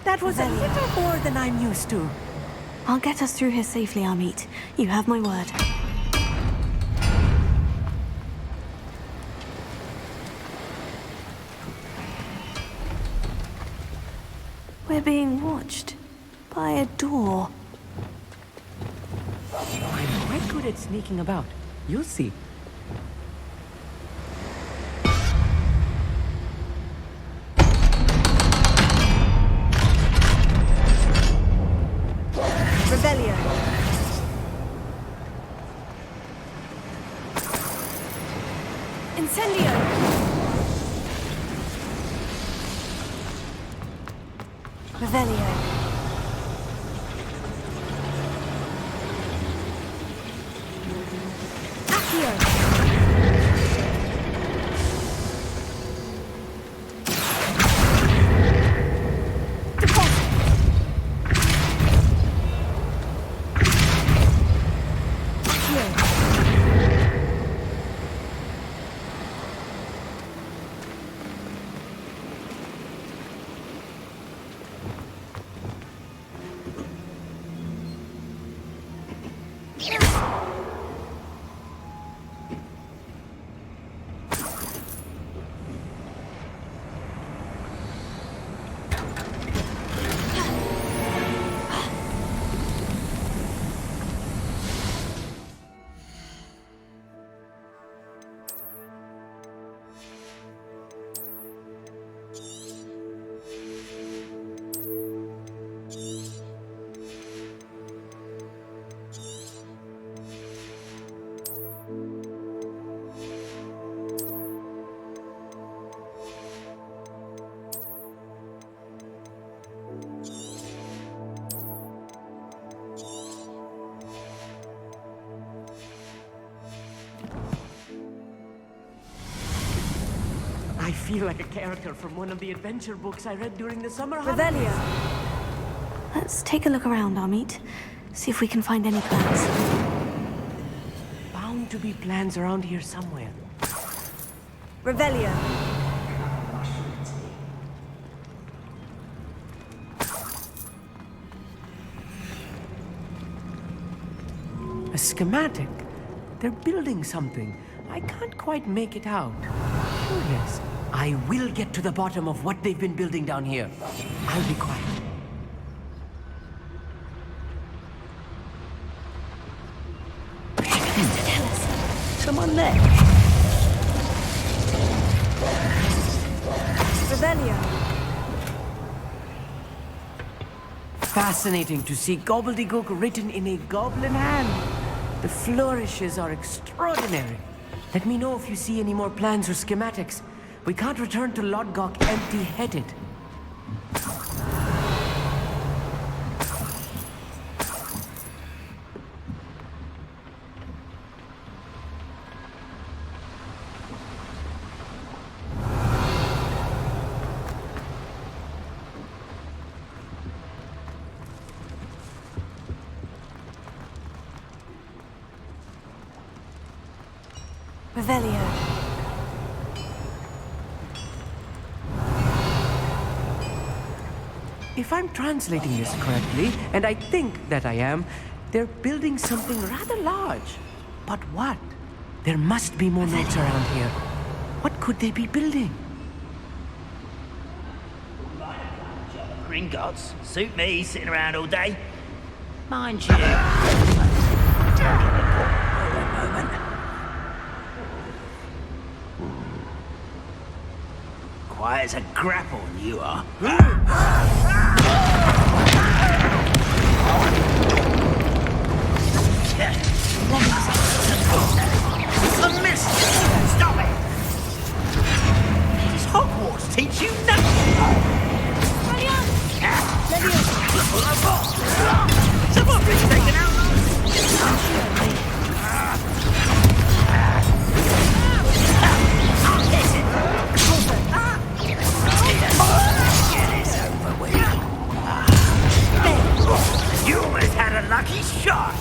[SPEAKER 10] That was a little more than I'm used to.
[SPEAKER 1] I'll get us through here safely, Amit. You have my word. We're being watched by a door.
[SPEAKER 10] I'm quite good at sneaking about. You'll see.
[SPEAKER 1] Revelio. Incendio. Revelio. Accio.
[SPEAKER 10] I feel like a character from one of the adventure books I read during the summer holidays.
[SPEAKER 1] Revelio. Let's take a look around, Amit. See if we can find any plans.
[SPEAKER 10] Bound to be plans around here somewhere.
[SPEAKER 1] Revelio.
[SPEAKER 10] A schematic. They're building something. I can't quite make it out. Curious. I will get to the bottom of what they've been building down here. I'll be quiet.
[SPEAKER 5] Someone there.
[SPEAKER 1] Revelio.
[SPEAKER 10] Fascinating to see gobbledygook written in a goblin hand. The flourishes are extraordinary. Let me know if you see any more plans or schematics. We can't return to Lodgok empty-headed.
[SPEAKER 1] Revelio.
[SPEAKER 10] If I'm translating this correctly, and I think that I am, they're building something rather large. But what? There must be more notes around here. What could they be building?
[SPEAKER 5] Gringotts suit me, sitting around all day. Mind you. Hold on a moment. Quiet as a grapple, you are. A miss! Stop it! Does Hogwarts teach you nothing? Someone been taken out! You almost had a lucky shot!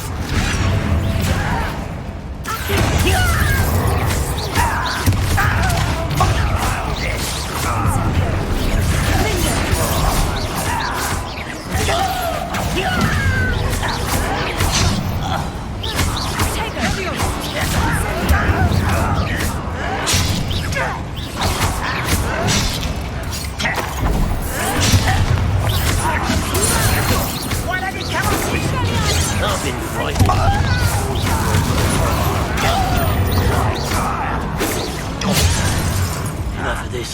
[SPEAKER 5] I've been fighting. Enough of this.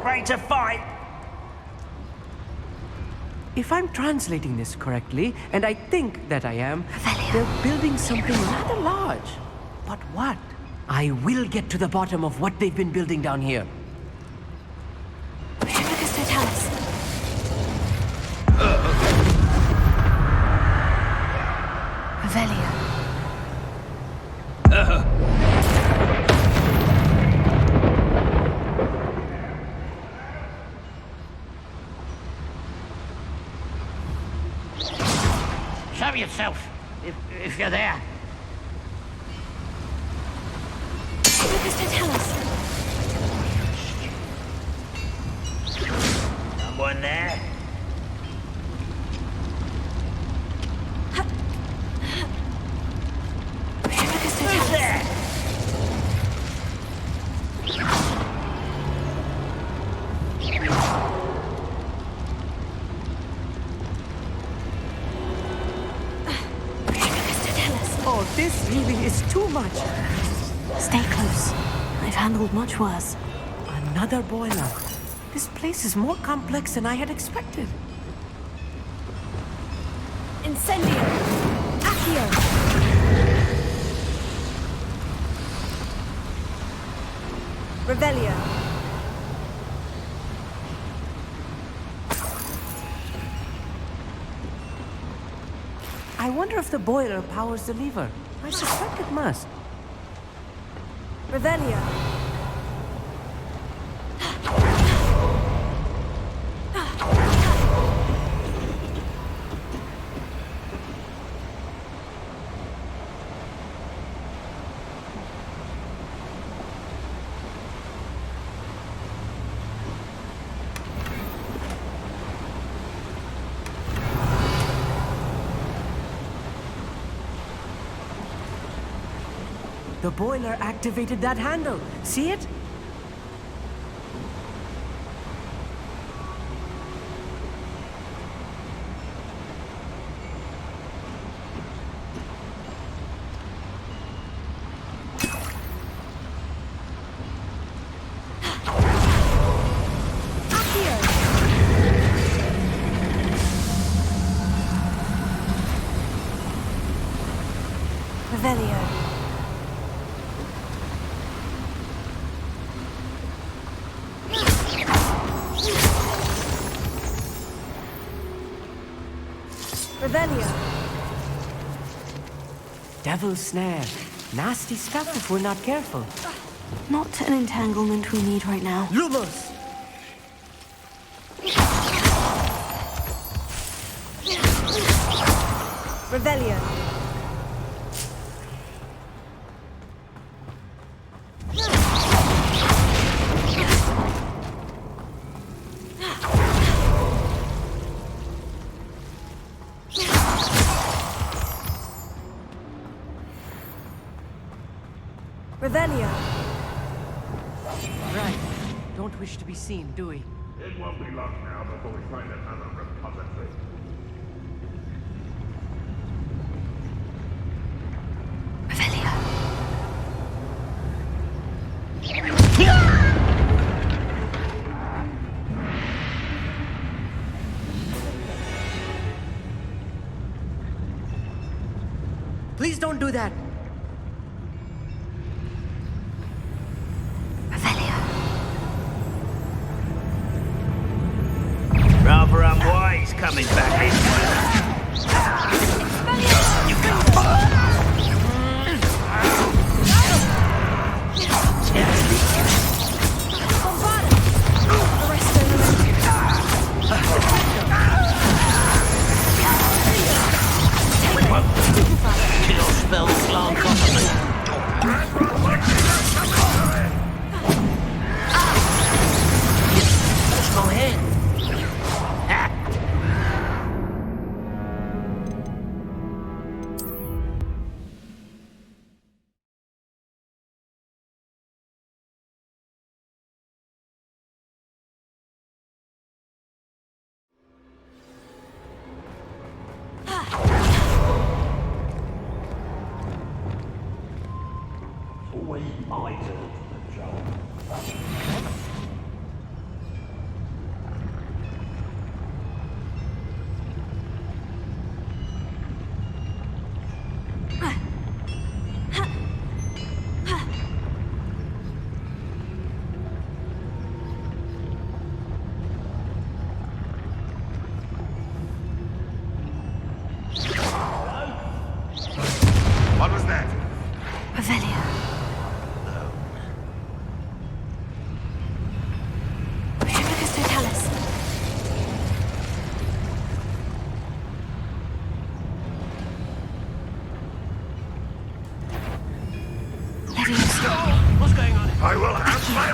[SPEAKER 5] Ready to fight?
[SPEAKER 10] If I'm translating this correctly, and I think that I am, they're building something rather large. But what? I will get to the bottom of what they've been building down here.
[SPEAKER 1] Revelio.
[SPEAKER 5] Show yourself, if you're there. Someone there? Who's there?
[SPEAKER 10] Oh, This really is too much.
[SPEAKER 1] Stay close. I've handled much worse.
[SPEAKER 10] Another boiler. This place is more complex than I had expected.
[SPEAKER 15] Incendio! Accio! Revelio!
[SPEAKER 10] I wonder if the boiler powers the lever. I suspect it must.
[SPEAKER 15] Revelio!
[SPEAKER 10] The boiler activated that handle. See it?
[SPEAKER 1] Revelio.
[SPEAKER 15] Revelio.
[SPEAKER 10] Devil's snare. Nasty stuff if we're not careful.
[SPEAKER 1] Not an entanglement we need right now.
[SPEAKER 10] Lumos!
[SPEAKER 15] Revelio. Revelio.
[SPEAKER 10] Right. Don't wish to be seen, do we?
[SPEAKER 11] It won't be long now before we find another repository.
[SPEAKER 10] Please don't do that.
[SPEAKER 5] Rather unwise coming back in. You Kill spell slant Touch my hand. Always my turn for the job.
[SPEAKER 2] What was that?
[SPEAKER 1] Revelio. Primicus Totalis.
[SPEAKER 5] What's going on?
[SPEAKER 11] I will have my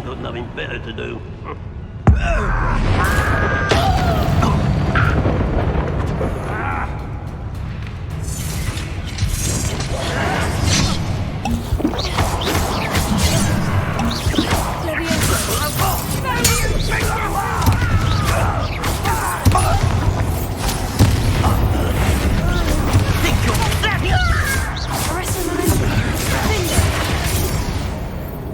[SPEAKER 3] got nothing better to do.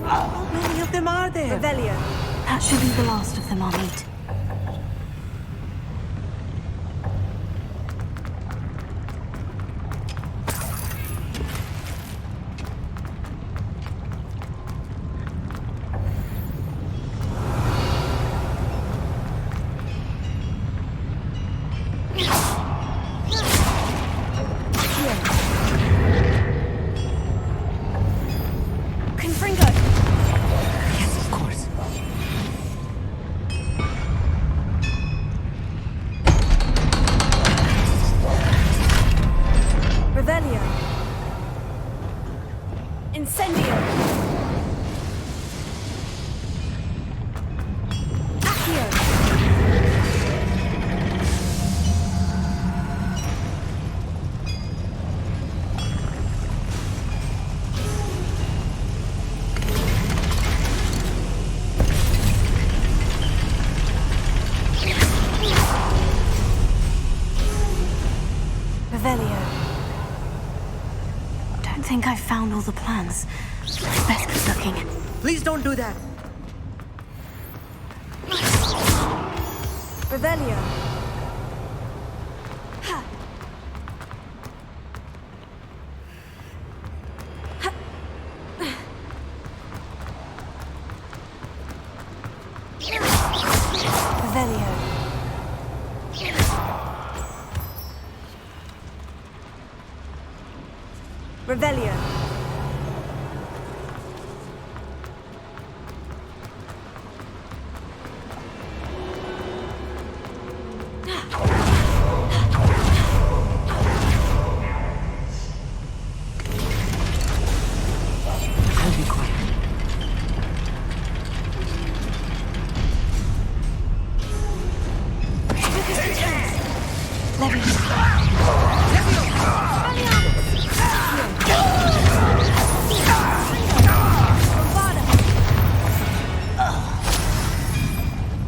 [SPEAKER 10] How many of them are there?
[SPEAKER 1] Revelio. That should be the last of them, I'll meet. Don't think I've found all the plans. I'd best keep looking.
[SPEAKER 10] Please don't do that.
[SPEAKER 1] Revelio. Revelio. Revelio.
[SPEAKER 10] I'll be quiet.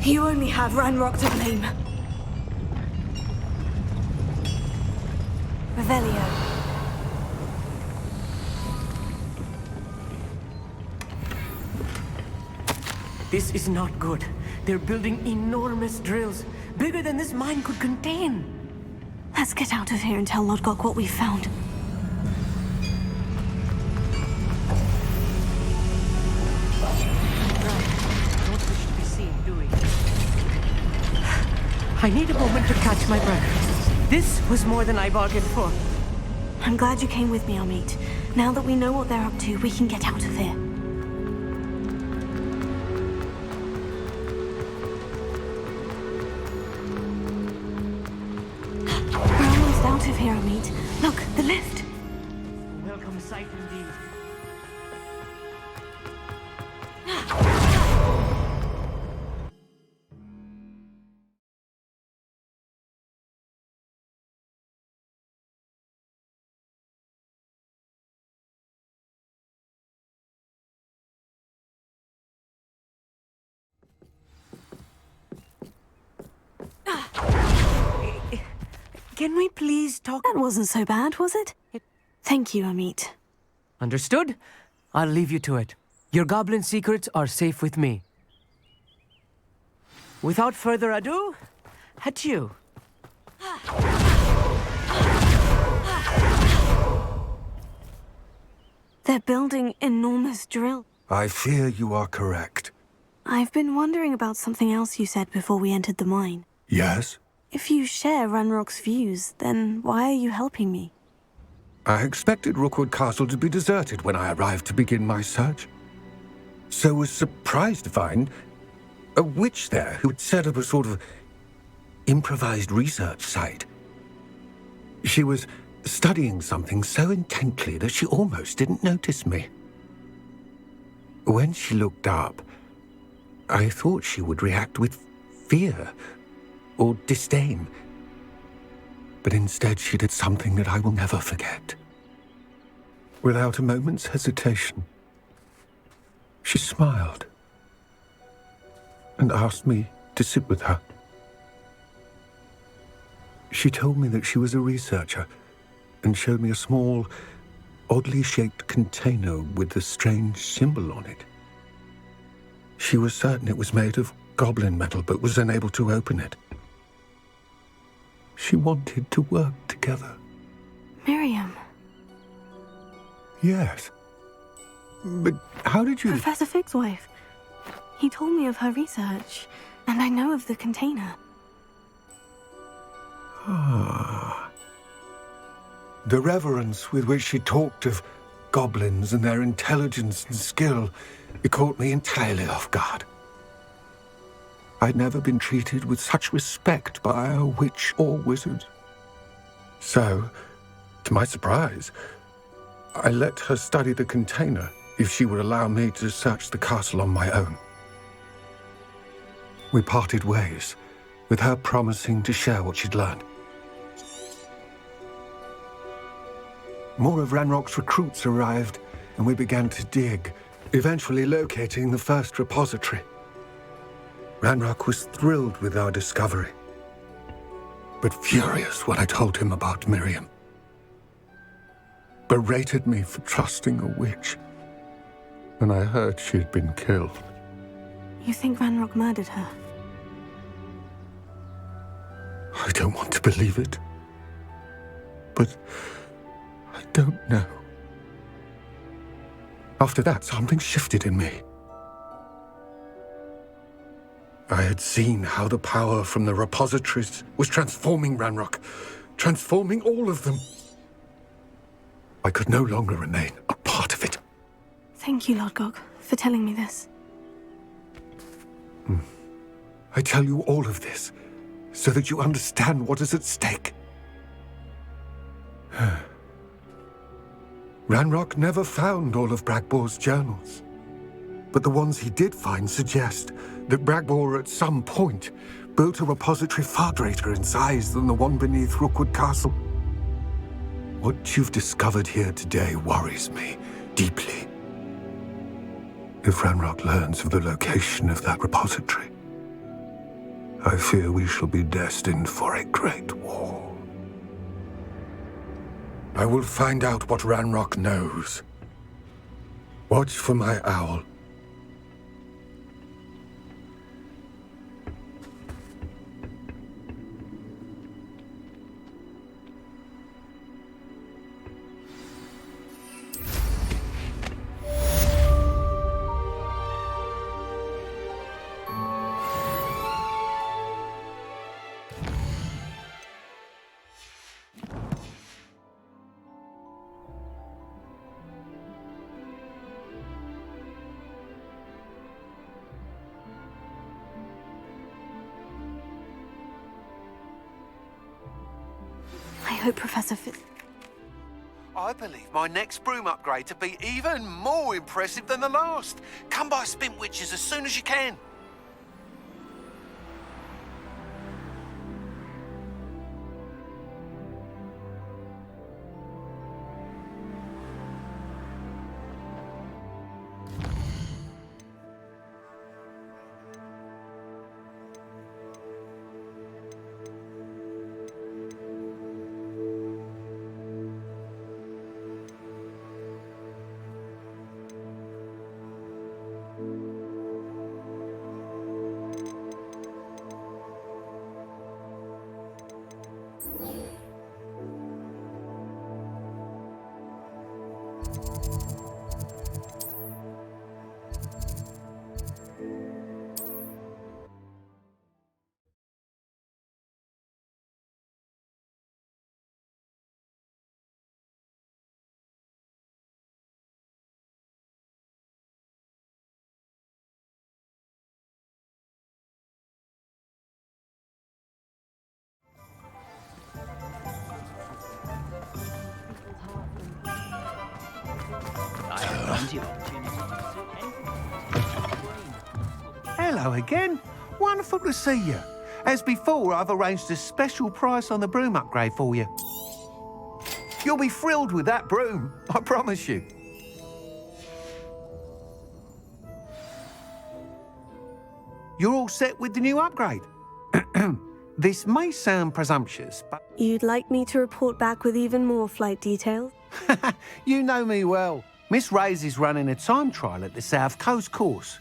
[SPEAKER 1] You only have Ranrock to blame. Revelio.
[SPEAKER 10] This is not good. They're building enormous drills, bigger than this mine could contain.
[SPEAKER 1] Let's get out of here and tell Lodgok what we found.
[SPEAKER 10] I need a moment to catch my breath. This was more than I bargained for.
[SPEAKER 1] I'm glad you came with me, Amit. Now that we know what they're up to, we can get out of here. We're almost out of here, Amit. Look, the lift.
[SPEAKER 10] A welcome sight indeed. Can we please talk?
[SPEAKER 1] That wasn't so bad, was it? Thank you, Amit.
[SPEAKER 10] Understood? I'll leave you to it. Your goblin secrets are safe with me. Without further ado, at you.
[SPEAKER 1] They're building enormous drill.
[SPEAKER 2] I fear you are correct.
[SPEAKER 1] I've been wondering about something else you said before we entered the mine.
[SPEAKER 2] Yes?
[SPEAKER 1] If you share Ranrock's views, then why are you helping me?
[SPEAKER 2] I expected Rookwood Castle to be deserted when I arrived to begin my search. So was surprised to find a witch there who had set up a sort of improvised research site. She was studying something so intently that she almost didn't notice me. When she looked up, I thought she would react with fear or disdain. But instead she did something that I will never forget. Without a moment's hesitation, she smiled and asked me to sit with her. She told me that she was a researcher and showed me a small, oddly shaped container with a strange symbol on it. She was certain it was made of goblin metal, but was unable to open it. She wanted to work together.
[SPEAKER 1] Miriam.
[SPEAKER 2] Yes. But how did you...
[SPEAKER 1] Professor Fig's wife. He told me of her research, and I know of the container.
[SPEAKER 2] Ah. The reverence with which she talked of goblins and their intelligence and skill, it caught me entirely off guard. I'd never been treated with such respect by a witch or wizard. So, to my surprise, I let her study the container if she would allow me to search the castle on my own. We parted ways, with her promising to share what she'd learned. More of Ranrock's recruits arrived, and we began to dig, eventually locating the first repository. Ranrock was thrilled with our discovery, but furious when I told him about Miriam. Berated me for trusting a witch when I heard she had been killed.
[SPEAKER 1] You think Ranrock murdered her?
[SPEAKER 2] I don't want to believe it, but I don't know. After that, something shifted in me. I had seen how the power from the repositories was transforming Ranrock, transforming all of them. I could no longer remain a part of it.
[SPEAKER 1] Thank you, Lord Gog, for telling me this.
[SPEAKER 2] I tell you all of this so that you understand what is at stake. Ranrock never found all of Bragbor's journals, but the ones he did find suggest that Bragbor at some point built a repository far greater in size than the one beneath Rookwood Castle. What you've discovered here today worries me deeply. If Ranrock learns of the location of that repository, I fear we shall be destined for a great war. I will find out what Ranrock knows. Watch for my owl.
[SPEAKER 1] I hope Professor
[SPEAKER 17] I believe my next broom upgrade to be even more impressive than the last. Come by Spint Witches as soon as you can. Hello again. Wonderful to see you. As before, I've arranged a special price on the broom upgrade for you. You'll be thrilled with that broom, I promise you. You're all set with the new upgrade. This may sound presumptuous, but...
[SPEAKER 1] You'd like me to report back with even more flight details?
[SPEAKER 17] You know me well. Miss Reyes is running a time trial at the South Coast course.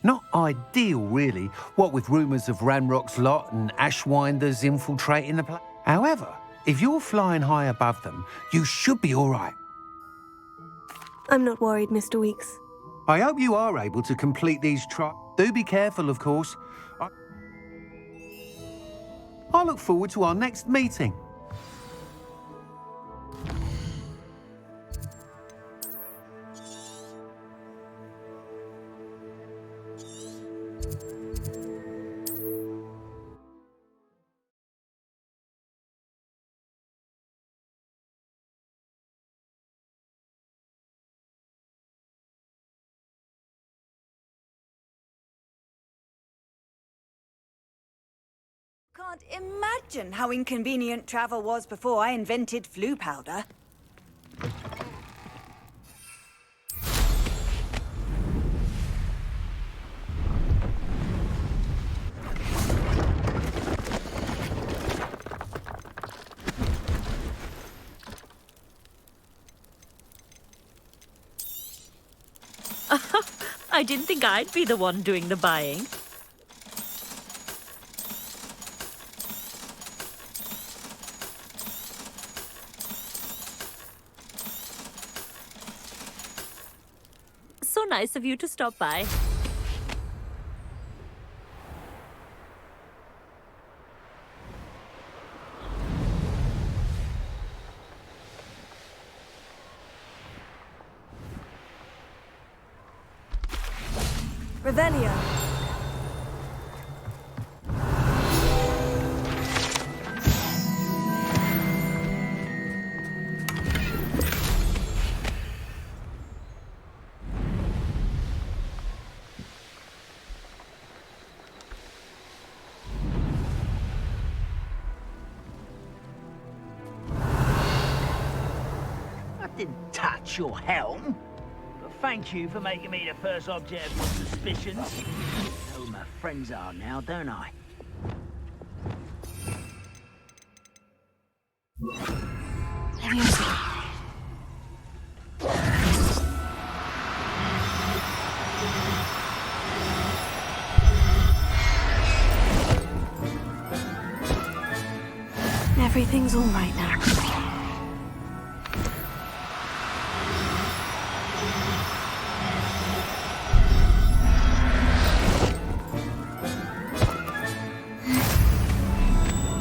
[SPEAKER 17] Not ideal, really, what with rumours of Ranrock's lot and Ashwinders infiltrating the place. However, if you're flying high above them, you should be all right.
[SPEAKER 1] I'm not worried, Mr. Weeks.
[SPEAKER 17] I hope you are able to complete these trials. Do be careful, of course. I look forward to our next meeting.
[SPEAKER 4] Can't imagine how inconvenient travel was before I invented flu powder.
[SPEAKER 7] I didn't think I'd be the one doing the buying. So nice of you to stop by.
[SPEAKER 1] Revelio.
[SPEAKER 5] I didn't touch your helm. But thank you for making me the first object of your suspicions. I know who my friends are now, don't I?
[SPEAKER 1] Everything's all right now.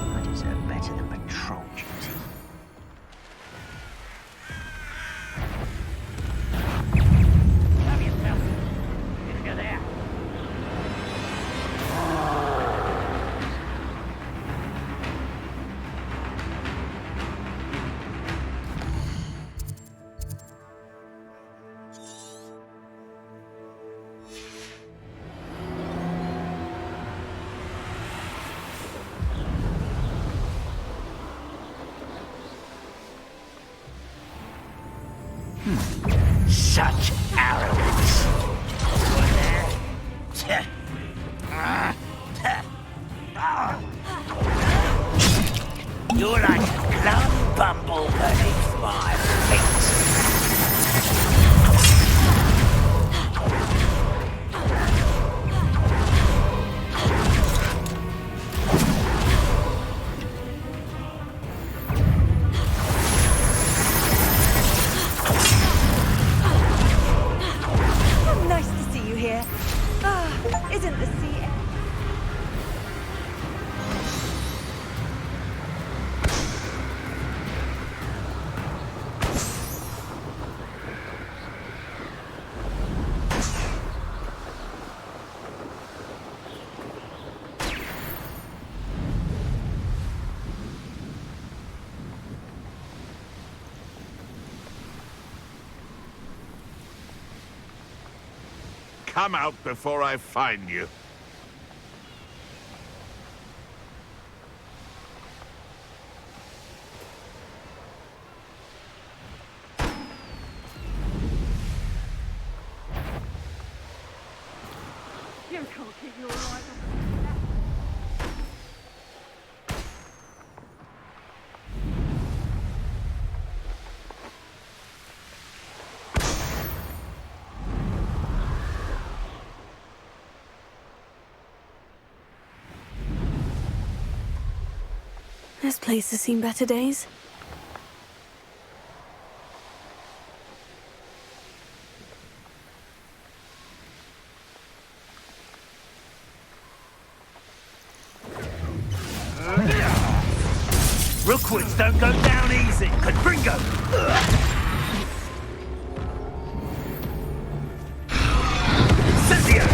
[SPEAKER 5] I deserve better than patrol duty. Have yourself. If you're there. Such arrogance. You're like a plum bumble beneath my feet.
[SPEAKER 4] Nice to see you here. Ah, isn't the sea...
[SPEAKER 11] Come out before I find you.
[SPEAKER 1] This place has seen better days.
[SPEAKER 5] Rookwoods don't go down easy. Confringo! Incendio!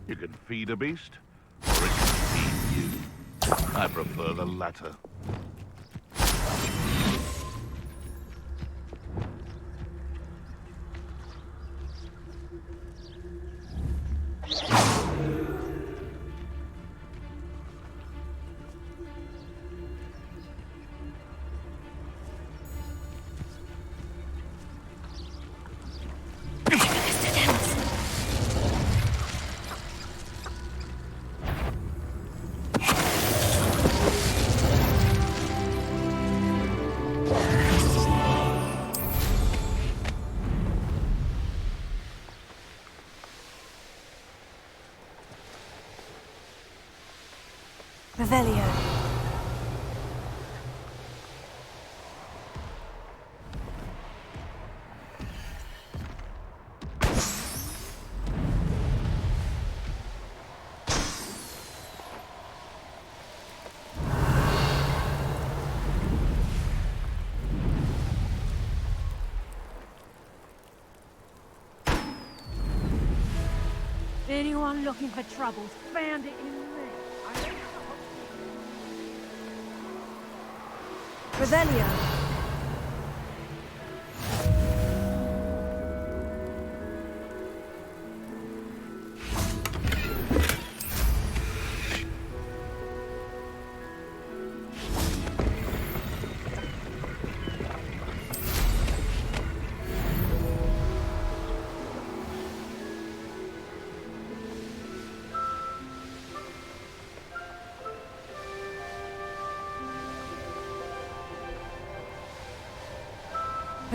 [SPEAKER 11] You can feed a beast, or it can feed you. I prefer the latter.
[SPEAKER 1] Revelio.
[SPEAKER 18] Anyone looking for troubles found it in me.
[SPEAKER 1] Revelio.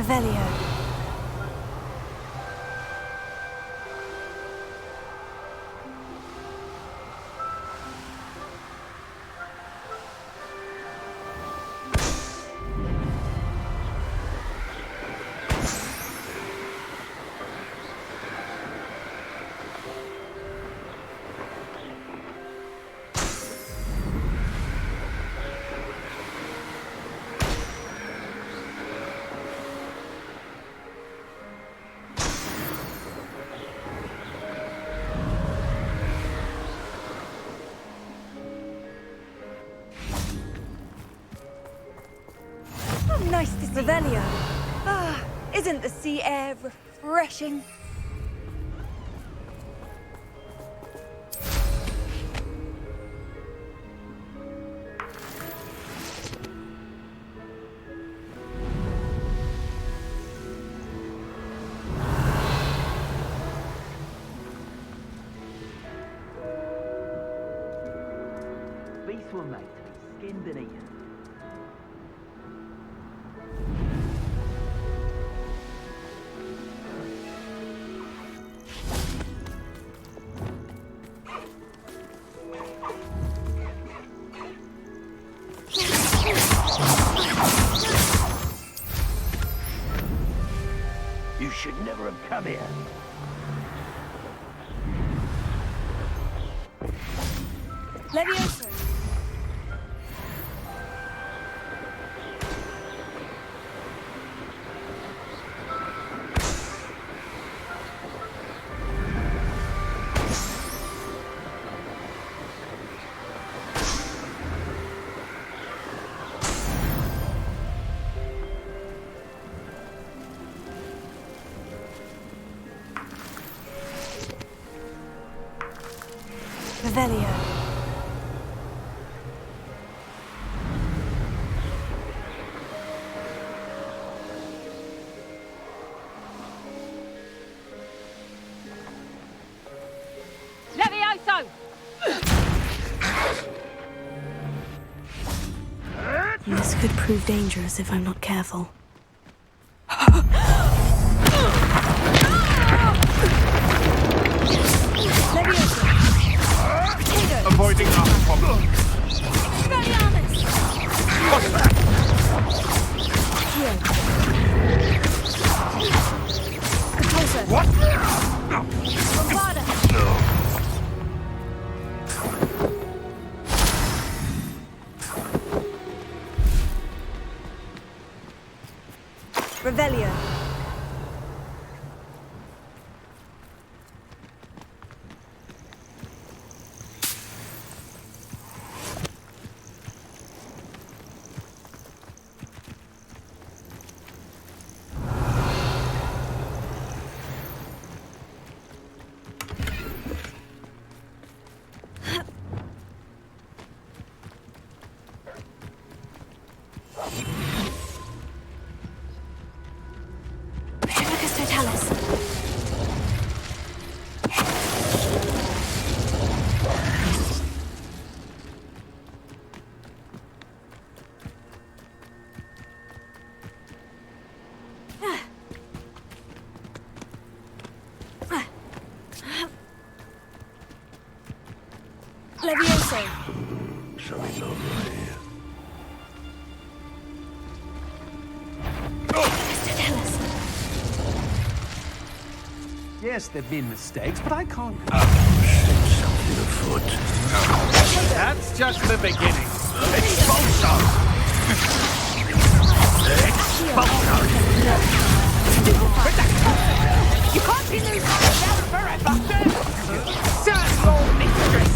[SPEAKER 1] Revelio.
[SPEAKER 19] Nice to see
[SPEAKER 1] Revelio.
[SPEAKER 19] Ah, isn't the sea air refreshing?
[SPEAKER 5] Beast were made to be skinned and eaten.
[SPEAKER 3] You should never have come here.
[SPEAKER 1] Levioso. Revelio.
[SPEAKER 19] Levioso!
[SPEAKER 1] This could prove dangerous if I'm not careful.
[SPEAKER 11] Avoiding our problem. What's that? What?
[SPEAKER 1] Revelio. Levioso.
[SPEAKER 3] Something's over here.
[SPEAKER 17] Yes, there've been mistakes, but I can't.
[SPEAKER 3] Something afoot.
[SPEAKER 17] That's just the beginning.
[SPEAKER 3] Expulsor!
[SPEAKER 19] You can't be losing down forever! Serve your mistress!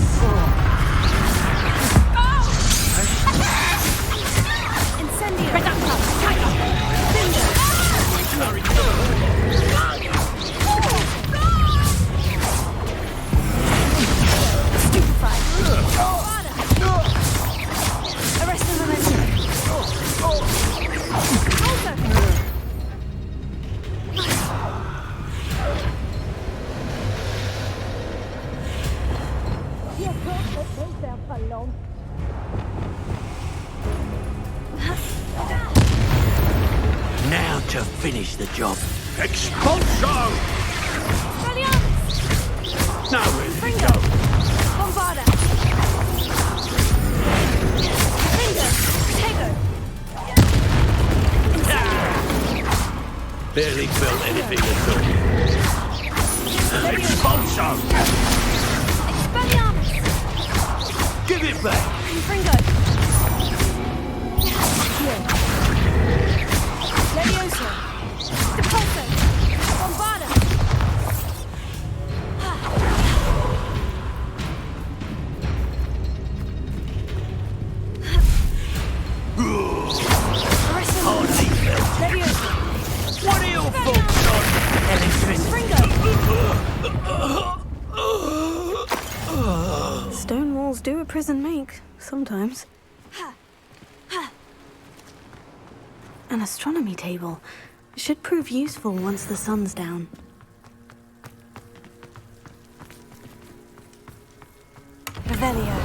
[SPEAKER 3] Now to to finish the job.
[SPEAKER 11] Expulso!
[SPEAKER 3] Now where's he
[SPEAKER 15] Fringo!
[SPEAKER 3] go?
[SPEAKER 15] Bombarda! Fringo! Tego!
[SPEAKER 3] Barely felt anything at all.
[SPEAKER 11] Expulso!
[SPEAKER 15] Expelliarmus!
[SPEAKER 3] Give it back!
[SPEAKER 15] Fringo! Here. Levioso! Depulso! Bombarda!
[SPEAKER 3] Hardly felt.
[SPEAKER 15] Levioso!
[SPEAKER 3] What are your thoughts on electricity?
[SPEAKER 1] Stone walls do a prison make, sometimes. An astronomy table. Should prove useful once the sun's down. Revelio.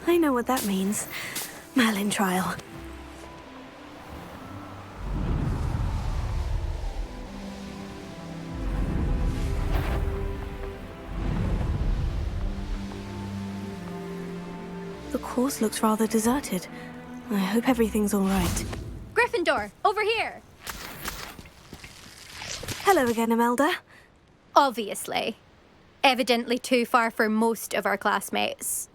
[SPEAKER 1] I know what that means. Merlin trial. The course looks rather deserted. I hope everything's all right.
[SPEAKER 14] Gryffindor, over here!
[SPEAKER 1] Hello again, Imelda.
[SPEAKER 14] Obviously. Evidently too far for most of our classmates.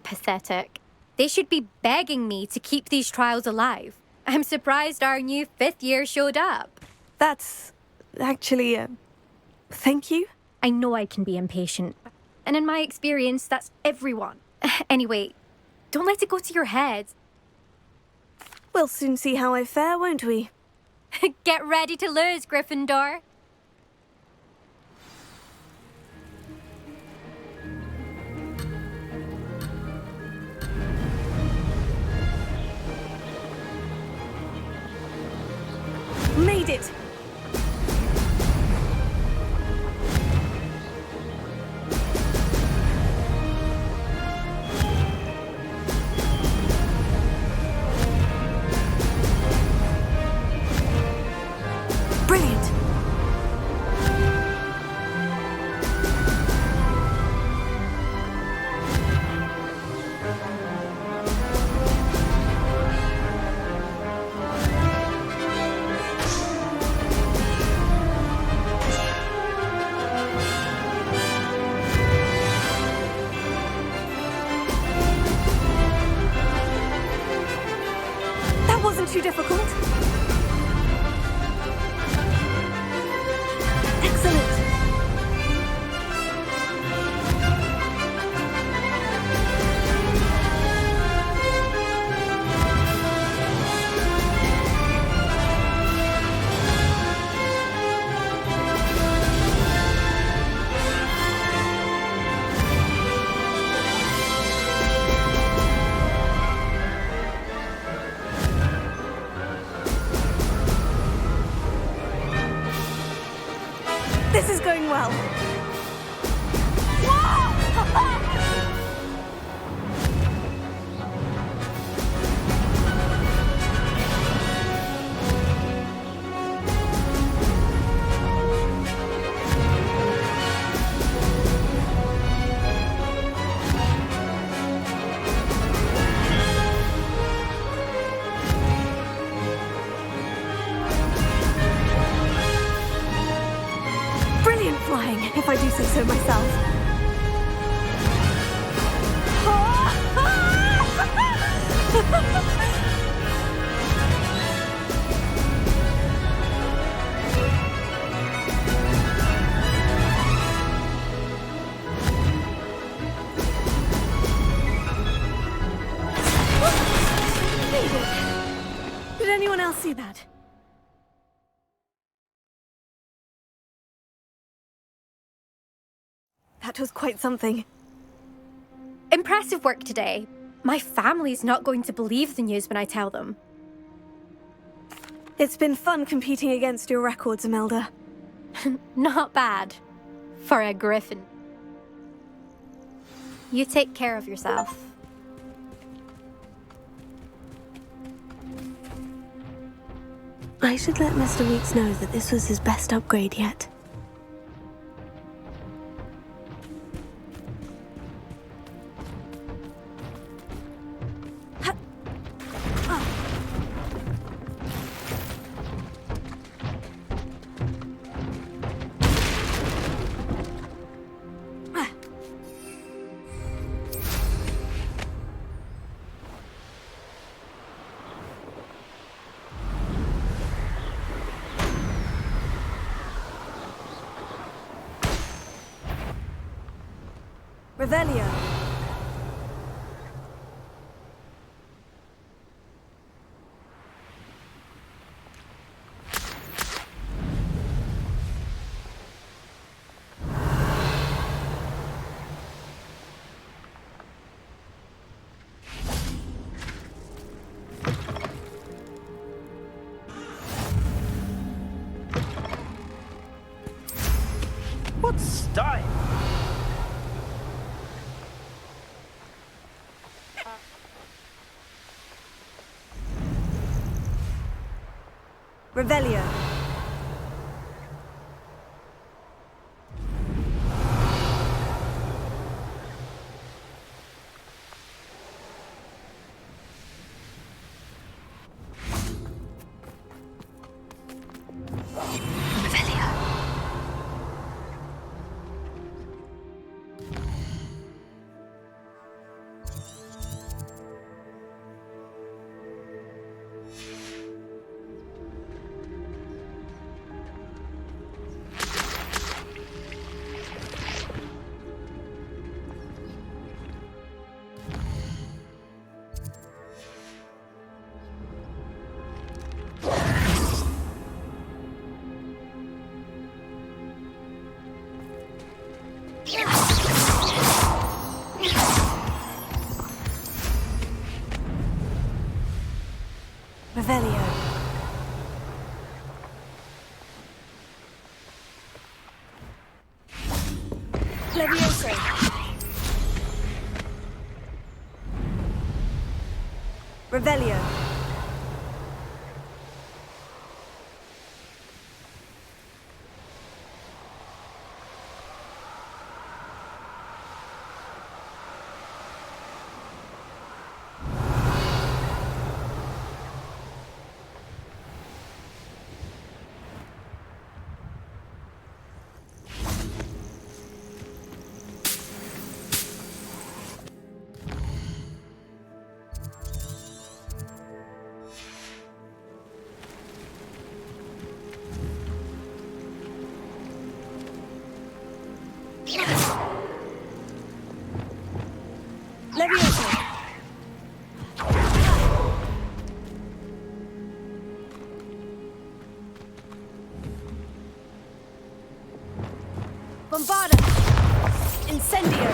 [SPEAKER 14] Pathetic. They should be begging me to keep these trials alive. I'm surprised our new 5th year showed up.
[SPEAKER 1] That's actually, thank you.
[SPEAKER 14] I know I can be impatient. And in my experience, that's everyone. Anyway, don't let it go to your head.
[SPEAKER 1] We'll soon see how I fare, won't we?
[SPEAKER 14] Get ready to lose, Gryffindor.
[SPEAKER 1] Made it! Brilliant! That wasn't too difficult. Excellent. This is going well. Brilliant flying, if I do say so myself. Did anyone else see that? That was quite something.
[SPEAKER 14] Impressive work today. My family's not going to believe the news when I tell them.
[SPEAKER 1] It's been fun competing against your records, Imelda.
[SPEAKER 14] Not bad. For a griffin. You take care of yourself.
[SPEAKER 1] I should let Mr. Weeks know that this was his best upgrade yet. Revelio.
[SPEAKER 20] What style?
[SPEAKER 1] Revelio. Revelio. Levioso. Revelio. Levioso. Bombarda. Incendio.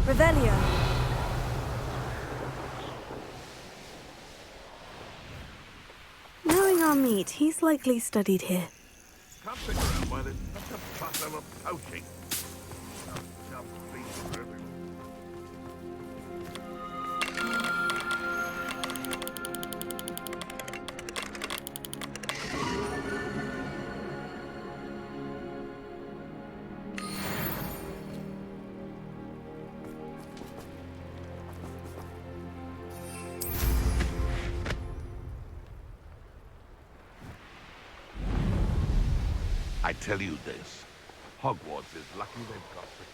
[SPEAKER 1] Revelio. Knowing our meat, he's likely studied here.
[SPEAKER 11] Can't figure out why there's such a pattern of poaching. I tell you this, Hogwarts is lucky they've got me.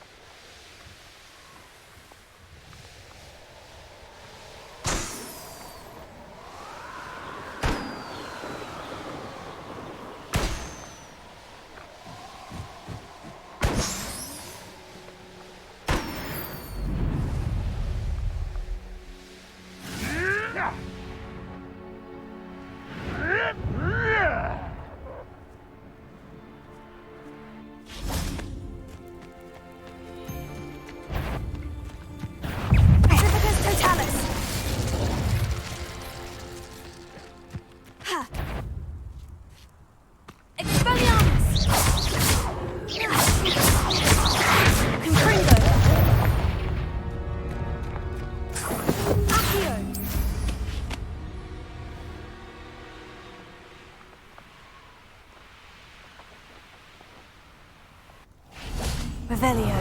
[SPEAKER 1] Revelio.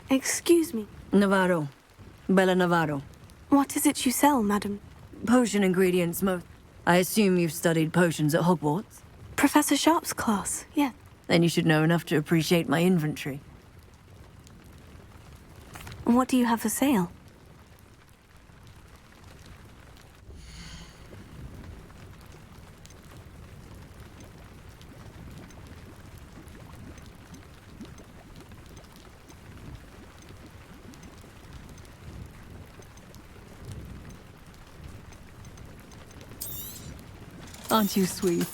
[SPEAKER 1] Excuse me.
[SPEAKER 6] Navarro. Bella Navarro.
[SPEAKER 1] What is it you sell, madam?
[SPEAKER 6] Potion ingredients, I assume you've studied potions at Hogwarts?
[SPEAKER 1] Professor Sharp's class, yeah.
[SPEAKER 6] Then you should know enough to appreciate my inventory.
[SPEAKER 1] What do you have for sale?
[SPEAKER 6] Aren't you sweet?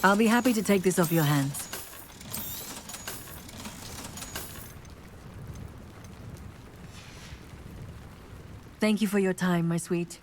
[SPEAKER 6] I'll be happy to take this off your hands. Thank you for your time, my sweet.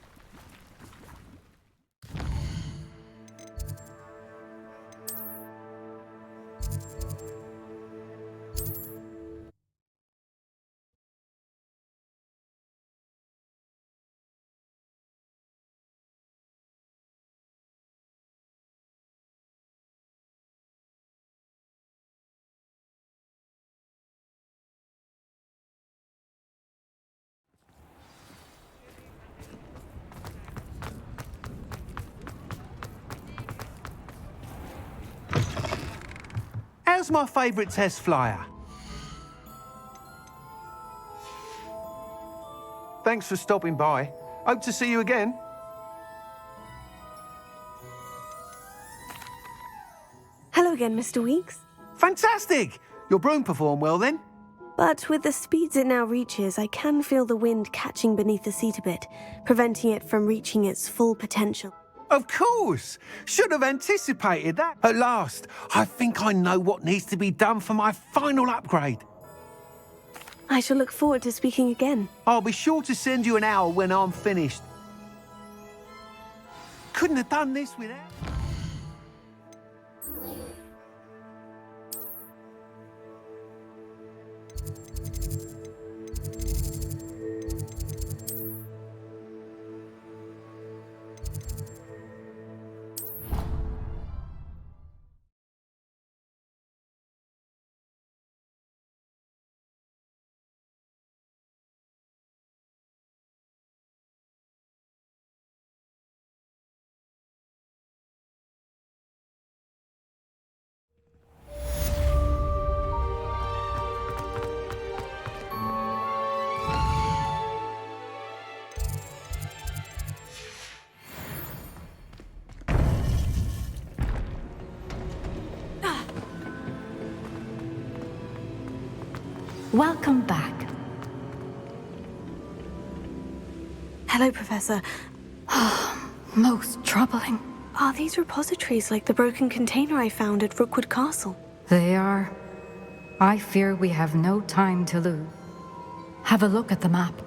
[SPEAKER 17] How's my favourite test flyer? Thanks for stopping by. Hope to see you again.
[SPEAKER 1] Hello again, Mr. Weeks.
[SPEAKER 17] Fantastic! Your broom performed well then?
[SPEAKER 1] But with the speeds it now reaches, I can feel the wind catching beneath the seat a bit, preventing it from reaching its full potential.
[SPEAKER 17] Of course! Should have anticipated that. At last, I think I know what needs to be done for my final upgrade.
[SPEAKER 1] I shall look forward to speaking again.
[SPEAKER 17] I'll be sure to send you an hour when I'm finished. Couldn't have done this without...
[SPEAKER 18] Welcome back.
[SPEAKER 1] Hello, Professor.
[SPEAKER 18] Most troubling.
[SPEAKER 1] Are these repositories like the broken container I found at Rookwood Castle?
[SPEAKER 18] They are. I fear we have no time to lose. Have a look at the map.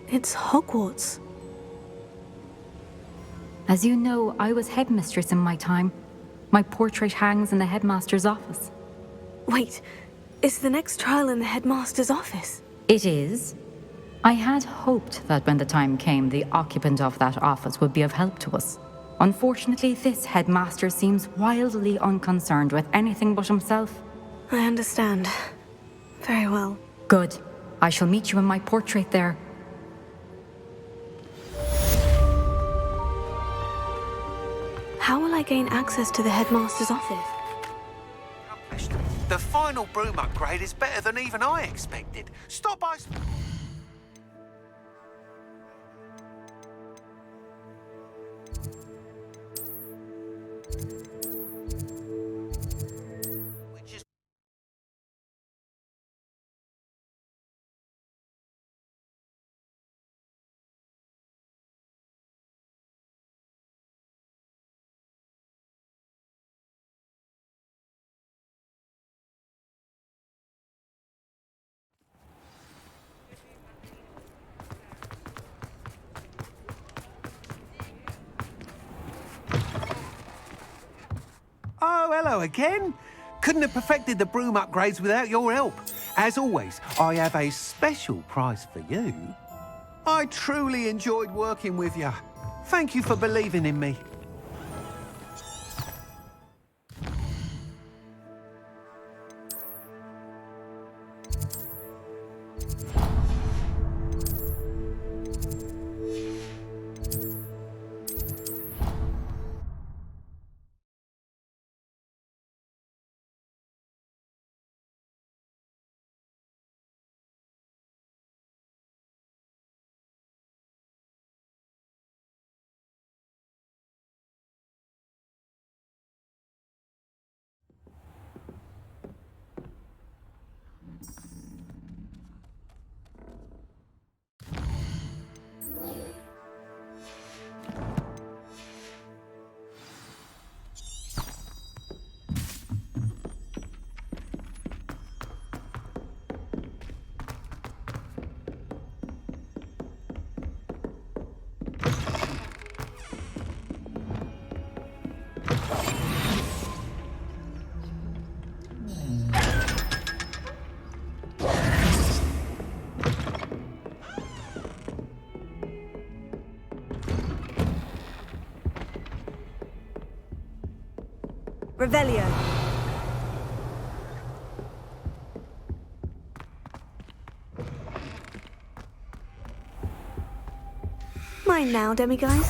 [SPEAKER 1] It's Hogwarts.
[SPEAKER 18] As you know, I was headmistress in my time. My portrait hangs in the headmaster's office.
[SPEAKER 1] Wait, is the next trial in the headmaster's office?
[SPEAKER 18] It is. I had hoped that when the time came, the occupant of that office would be of help to us. Unfortunately, this headmaster seems wildly unconcerned with anything but himself.
[SPEAKER 1] I understand. Very well.
[SPEAKER 18] Good. I shall meet you in my portrait there.
[SPEAKER 1] How will I gain access to the headmaster's office?
[SPEAKER 17] The final broom upgrade is better than even I expected. Stop by... Oh, hello again. Couldn't have perfected the broom upgrades without your help. As always, I have a special prize for you. I truly enjoyed working with you. Thank you for believing in me.
[SPEAKER 1] Revelio. Mine now, demiguise.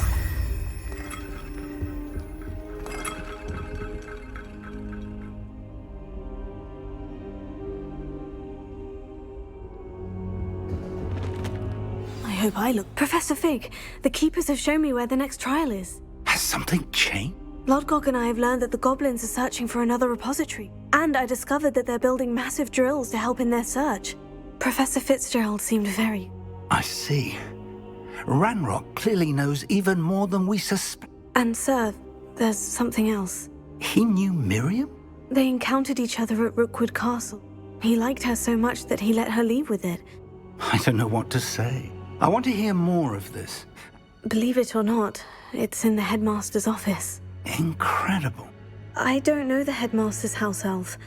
[SPEAKER 1] I hope I look. Professor Fig, the Keepers have shown me where the next trial is.
[SPEAKER 9] Has something changed?
[SPEAKER 1] Lodgok and I have learned that the goblins are searching for another repository. And I discovered that they're building massive drills to help in their search. Professor Fitzgerald seemed very...
[SPEAKER 9] I see. Ranrock clearly knows even more than we suspect.
[SPEAKER 1] And sir, there's something else.
[SPEAKER 9] He knew Miriam?
[SPEAKER 1] They encountered each other at Rookwood Castle. He liked her so much that he let her leave with it.
[SPEAKER 9] I don't know what to say. I want to hear more of this.
[SPEAKER 1] Believe it or not, it's in the headmaster's office.
[SPEAKER 9] Incredible.
[SPEAKER 1] I don't know the headmaster's house elf.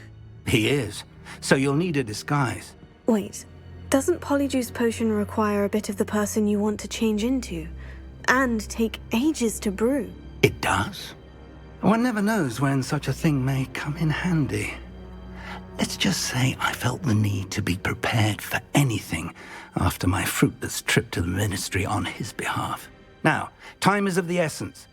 [SPEAKER 9] He is, so you'll need a disguise.
[SPEAKER 1] Wait, doesn't Polyjuice Potion require a bit of the person you want to change into? And take ages to brew?
[SPEAKER 9] It does. One never knows when such a thing may come in handy. Let's just say I felt the need to be prepared for anything after my fruitless trip to the Ministry on his behalf. Now, time is of the essence.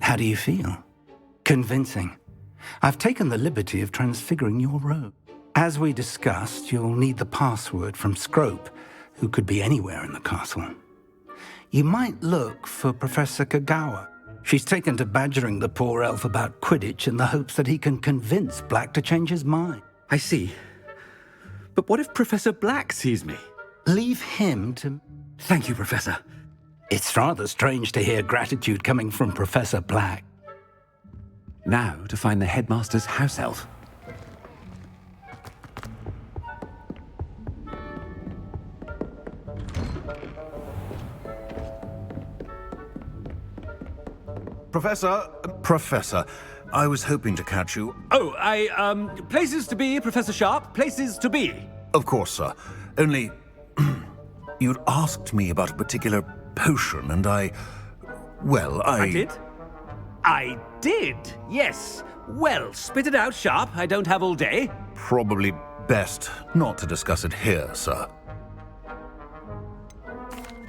[SPEAKER 9] How do you feel? Convincing. I've taken the liberty of transfiguring your robe. As we discussed, you'll need the password from Scrope, who could be anywhere in the castle. You might look for Professor Kagawa. She's taken to badgering the poor elf about Quidditch in the hopes that he can convince Black to change his mind.
[SPEAKER 16] I see. But what if Professor Black sees me?
[SPEAKER 9] Leave him to...
[SPEAKER 16] Thank you, Professor.
[SPEAKER 9] It's rather strange to hear gratitude coming from Professor Black.
[SPEAKER 16] Now to find the headmaster's house elf.
[SPEAKER 22] Professor, I was hoping to catch you.
[SPEAKER 16] Oh, places to be, Professor Sharp, places to be.
[SPEAKER 22] Of course, sir. Only, you'd asked me about a particular potion, and I
[SPEAKER 16] did? I did, yes. Well, spit it out, Sharp. I don't have all day.
[SPEAKER 22] Probably best not to discuss it here, sir.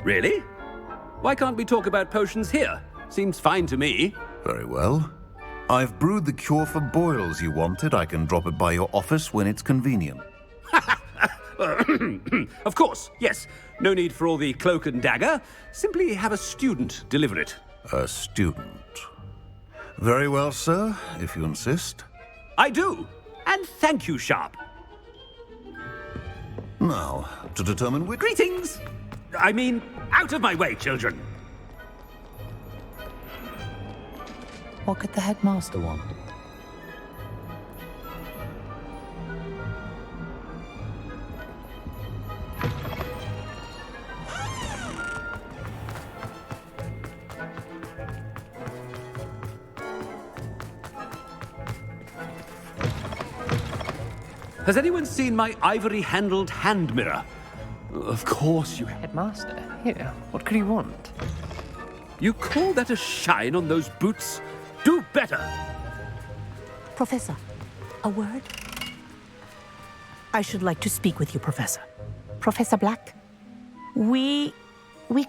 [SPEAKER 16] Really? Why can't we talk about potions here? Seems fine to me.
[SPEAKER 22] Very well. I've brewed the cure for boils you wanted. I can drop it by your office when it's convenient.
[SPEAKER 16] Of course, yes. No need for all the cloak and dagger. Simply have a student deliver it.
[SPEAKER 22] A student? Very well, sir, if you insist.
[SPEAKER 16] I do. And thank you, Sharp.
[SPEAKER 22] Now, to determine which...
[SPEAKER 16] Greetings! I mean, out of my way, children.
[SPEAKER 20] What could the headmaster want?
[SPEAKER 16] Has anyone seen my ivory-handled hand mirror? Of course you have.
[SPEAKER 12] Headmaster, here, what could you want?
[SPEAKER 16] You call that a shine on those boots? Do better!
[SPEAKER 13] Professor, a word? I should like to speak with you, Professor. Professor Black, we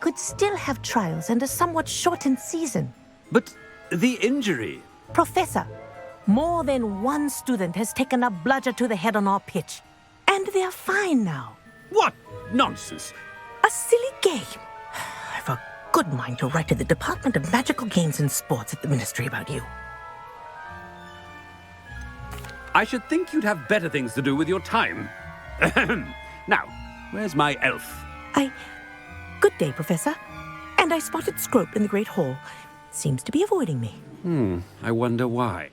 [SPEAKER 13] could still have trials and a somewhat shortened season.
[SPEAKER 16] But the injury...
[SPEAKER 13] Professor, more than one student has taken a bludger to the head on our pitch. And they're fine now.
[SPEAKER 16] What nonsense!
[SPEAKER 13] A silly game. I've a good mind to write to the Department of Magical Games and Sports at the Ministry about you.
[SPEAKER 16] I should think you'd have better things to do with your time. Now, where's my elf?
[SPEAKER 13] Good day, Professor. And I spotted Scrope in the Great Hall. Seems to be avoiding me.
[SPEAKER 16] I wonder why.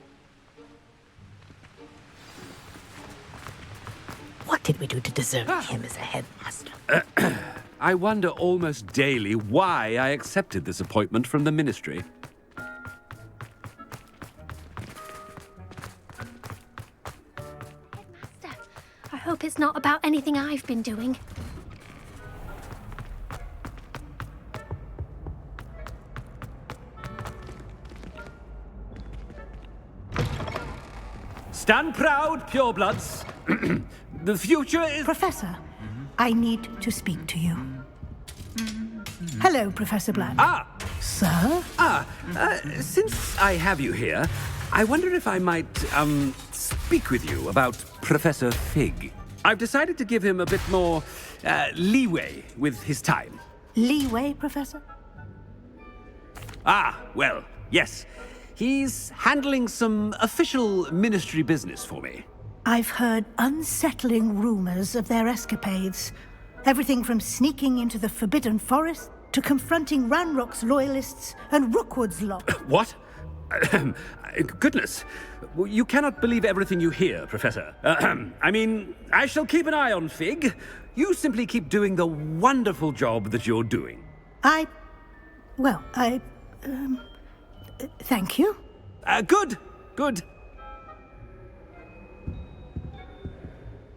[SPEAKER 13] What did we do to deserve him as a headmaster?
[SPEAKER 16] I wonder almost daily why I accepted this appointment from the Ministry.
[SPEAKER 14] I hope it's not about anything I've been doing.
[SPEAKER 16] Stand proud, purebloods. The future is...
[SPEAKER 21] Professor, I need to speak to you. Hello, Professor Black. Sir?
[SPEAKER 16] Since I have you here, I wonder if I might, speak with you about Professor Fig. I've decided to give him a bit more, leeway with his time.
[SPEAKER 21] Leeway, Professor?
[SPEAKER 16] Well, yes. He's handling some official ministry business for me.
[SPEAKER 21] I've heard unsettling rumors of their escapades. Everything from sneaking into the Forbidden Forest to confronting Ranrock's loyalists and Rookwood's lot.
[SPEAKER 16] What? Goodness. You cannot believe everything you hear, Professor. I mean, I shall keep an eye on Fig. You simply keep doing the wonderful job that you're doing.
[SPEAKER 21] Thank you.
[SPEAKER 16] Good.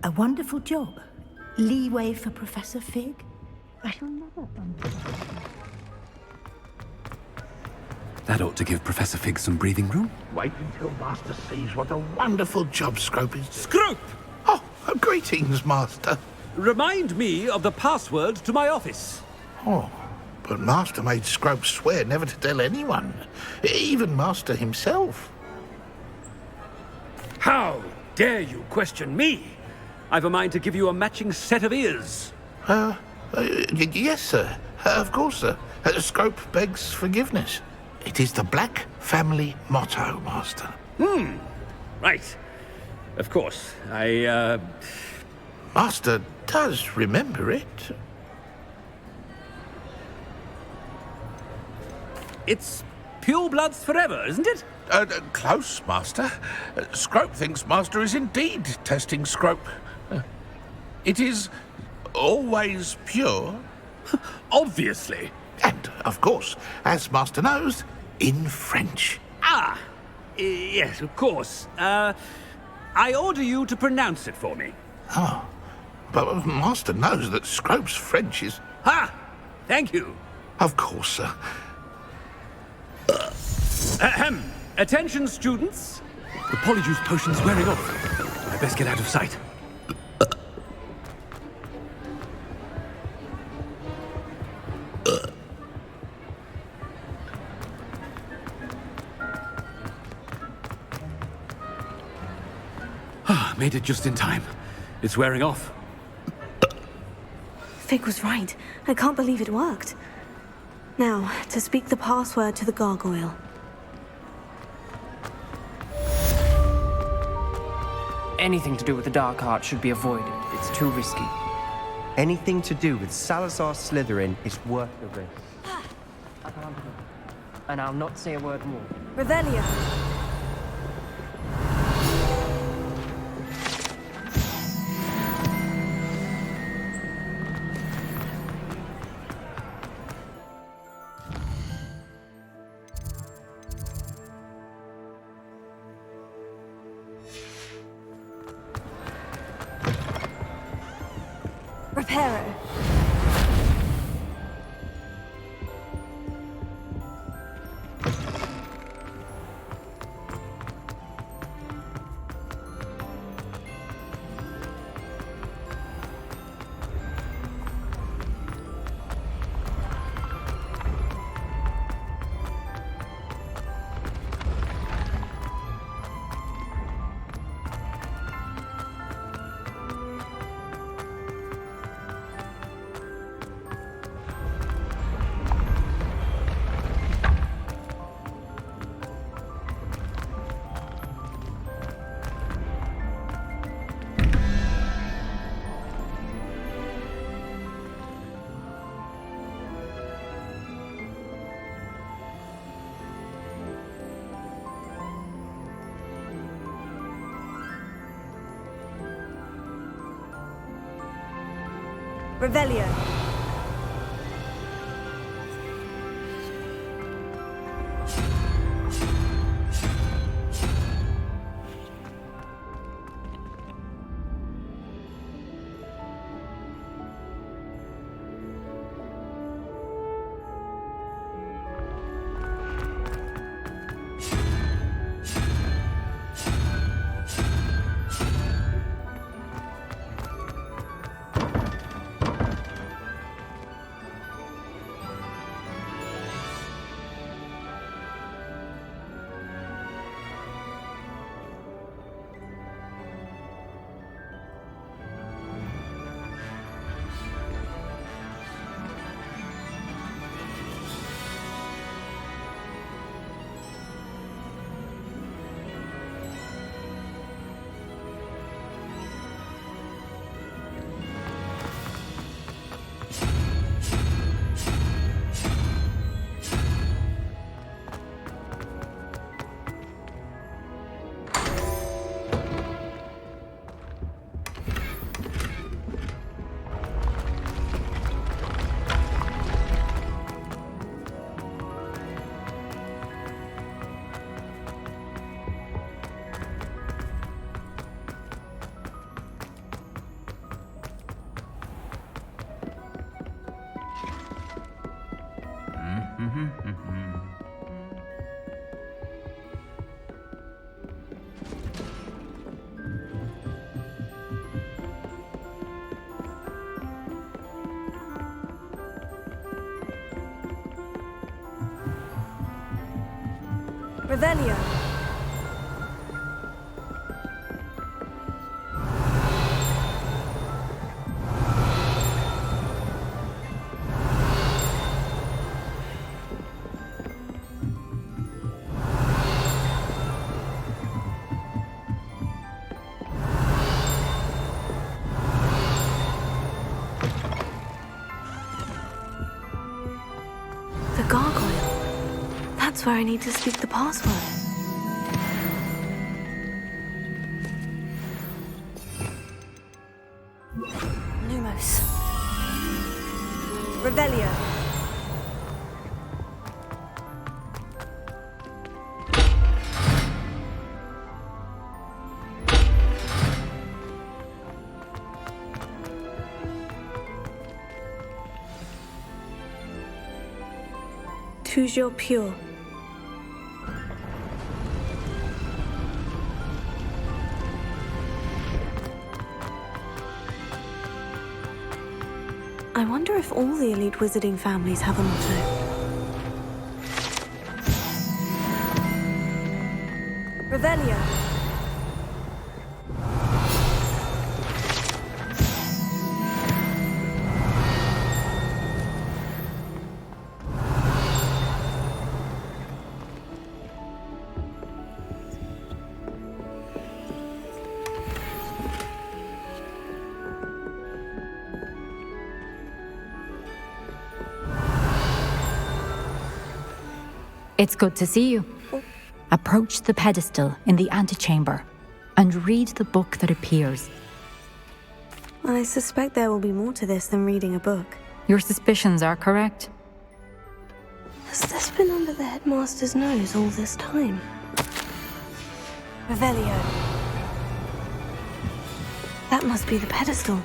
[SPEAKER 21] A wonderful job. Leeway for Professor Fig? I shall never understand.
[SPEAKER 16] That ought to give Professor Fig some breathing room.
[SPEAKER 11] Wait until Master sees what a wonderful job Scrope is.
[SPEAKER 16] Scrope!
[SPEAKER 11] Oh, greetings, Master.
[SPEAKER 16] Remind me of the password to my office.
[SPEAKER 11] Oh, but Master made Scrope swear never to tell anyone, even Master himself.
[SPEAKER 16] How dare you question me? I've a mind to give you a matching set of ears.
[SPEAKER 11] Yes, sir. Of course, sir. Scrope begs forgiveness. It is the Black family motto, Master.
[SPEAKER 16] Right. Of course.
[SPEAKER 11] Master does remember it.
[SPEAKER 16] It's purebloods forever, isn't it?
[SPEAKER 11] Close, Master. Scrope thinks Master is indeed testing Scrope. It is always pure.
[SPEAKER 16] Obviously.
[SPEAKER 11] And, of course, as Master knows, in French.
[SPEAKER 16] Yes, of course. I order you to pronounce it for me.
[SPEAKER 11] Oh, but Master knows that Scrope's French is...
[SPEAKER 16] Thank you.
[SPEAKER 11] Of course, sir.
[SPEAKER 16] Attention, students. The polyjuice potion's wearing off. I best get out of sight. Made it just in time. It's wearing off.
[SPEAKER 1] Fig was right. I can't believe it worked. Now, to speak the password to the gargoyle.
[SPEAKER 12] Anything to do with the dark art should be avoided. It's too risky.
[SPEAKER 20] Anything to do with Salazar Slytherin is worth the risk.
[SPEAKER 12] and I'll not say a word more.
[SPEAKER 1] Revelio. Reparo. Revelio. Revelio. The gargoyle. That's where I need to speak the password. Lumos. Revelio. Toujours pure. I wonder if all the elite wizarding families have a motto. Revelio.
[SPEAKER 18] It's good to see you. Approach the pedestal in the antechamber and read the book that appears.
[SPEAKER 1] I suspect there will be more to this than reading a book.
[SPEAKER 18] Your suspicions are correct.
[SPEAKER 1] Has this been under the headmaster's nose all this time? Revelio. That must be the pedestal.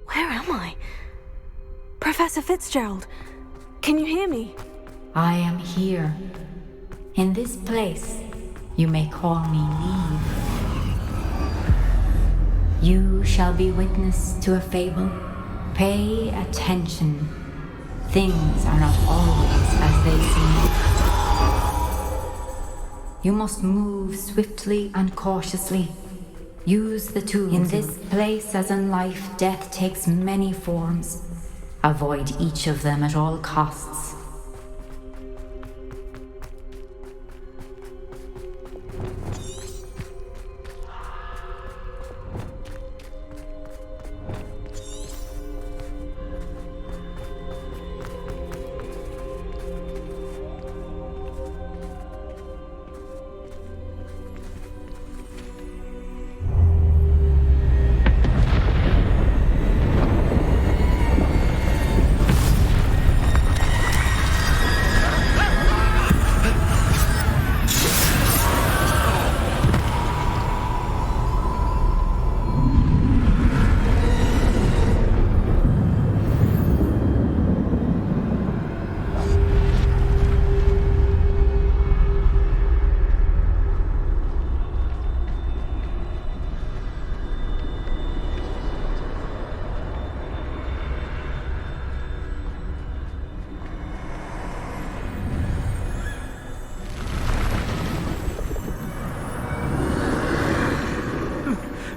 [SPEAKER 1] Where am I? Professor Fitzgerald, can you hear me?
[SPEAKER 18] I am here. In this place, you may call me Neve. You shall be witness to a fable. Pay attention. Things are not always as they seem. You must move swiftly and cautiously. Use the tools. In this place, as in life, death takes many forms. Avoid each of them at all costs.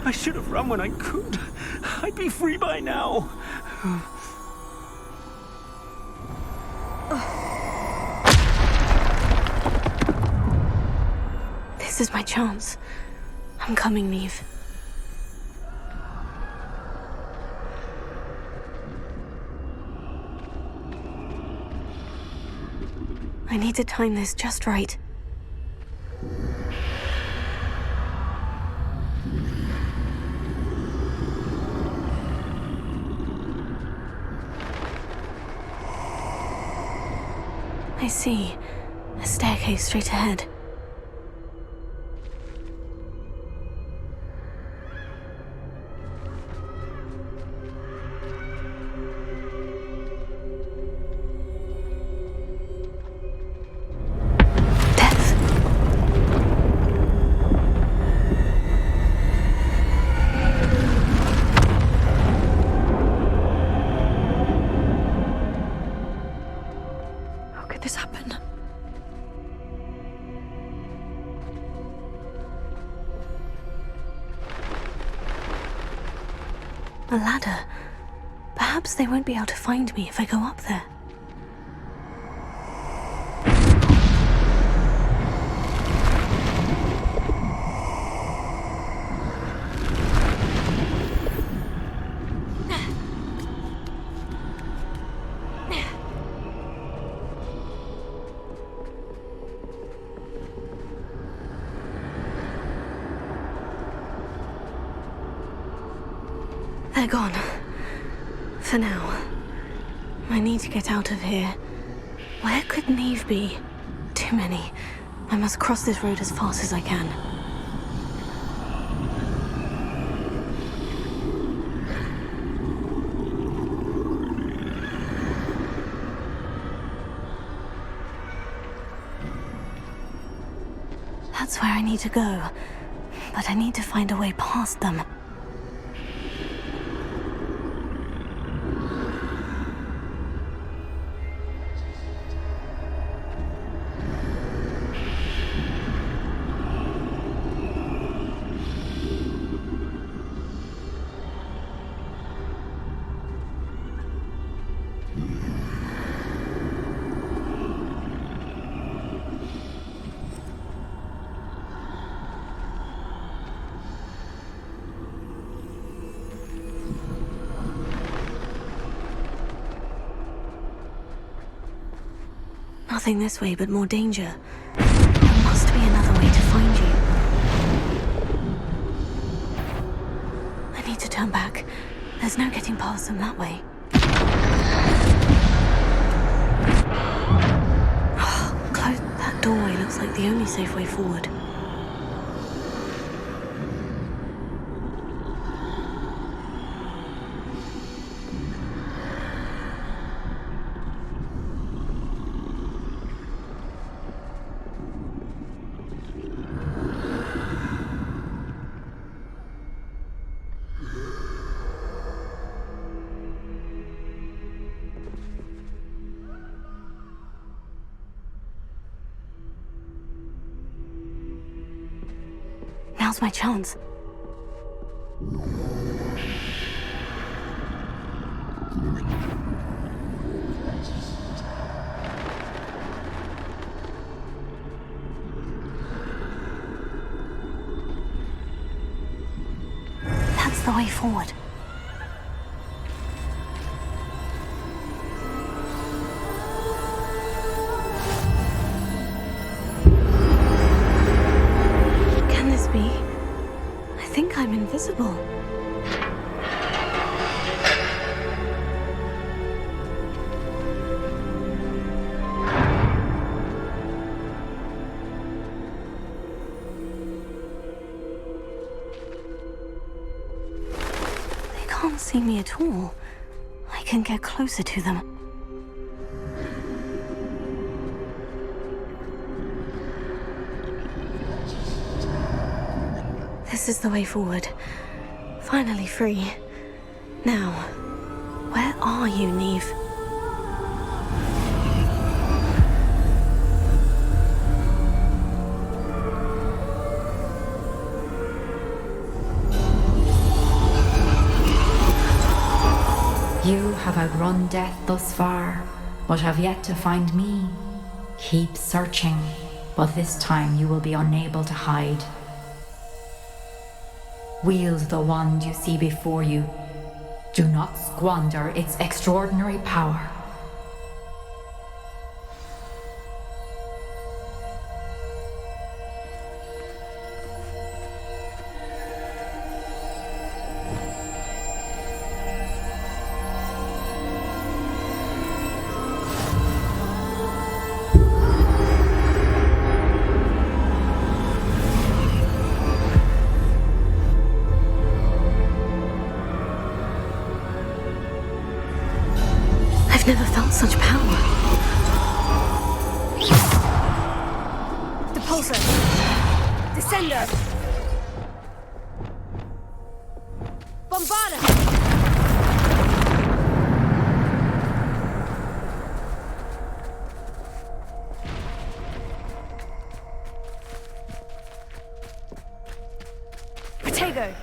[SPEAKER 8] I should have run when I could. I'd be free by now.
[SPEAKER 1] This is my chance. I'm coming, Neve. I need to time this just right. I see. A staircase straight ahead. A ladder. Perhaps they won't be able to find me if I go up there. They're gone. For now. I need to get out of here. Where could Neve be? Too many. I must cross this road as fast as I can. That's where I need to go. But I need to find a way past them. nothing this way but more danger. There must be another way to find you. I need to turn back. There's no getting past them that way. Close that doorway looks like the only safe way forward. Now's my chance. That's the way forward. I think I'm invisible. They can't see me at all. I can get closer to them. This is the way forward. Finally free. Now, where are you, Neve?
[SPEAKER 18] You have outrun death thus far, but have yet to find me. Keep searching, but this time you will be unable to hide. Wield the wand you see before you. Do not squander its extraordinary power.
[SPEAKER 1] Never felt such power.
[SPEAKER 15] Depulsor! Descender! Bombarda! Protego!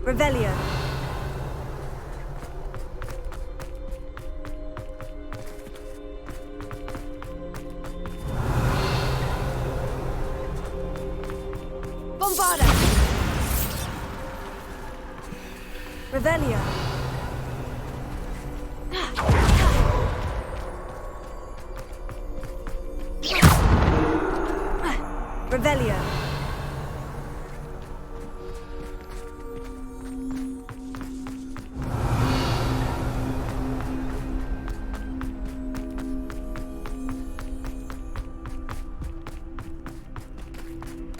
[SPEAKER 1] Revelio. Bombarda. Revelio. Revelio.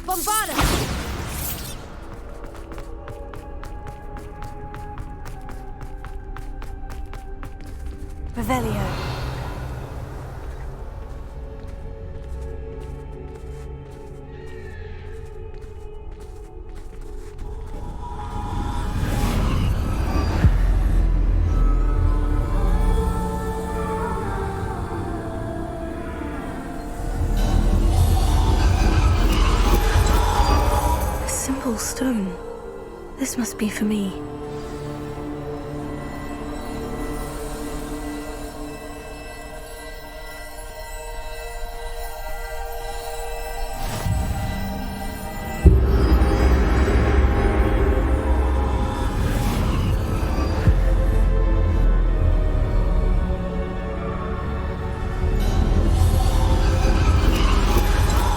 [SPEAKER 1] Bombarda! Revelio. Stone. This must be for me.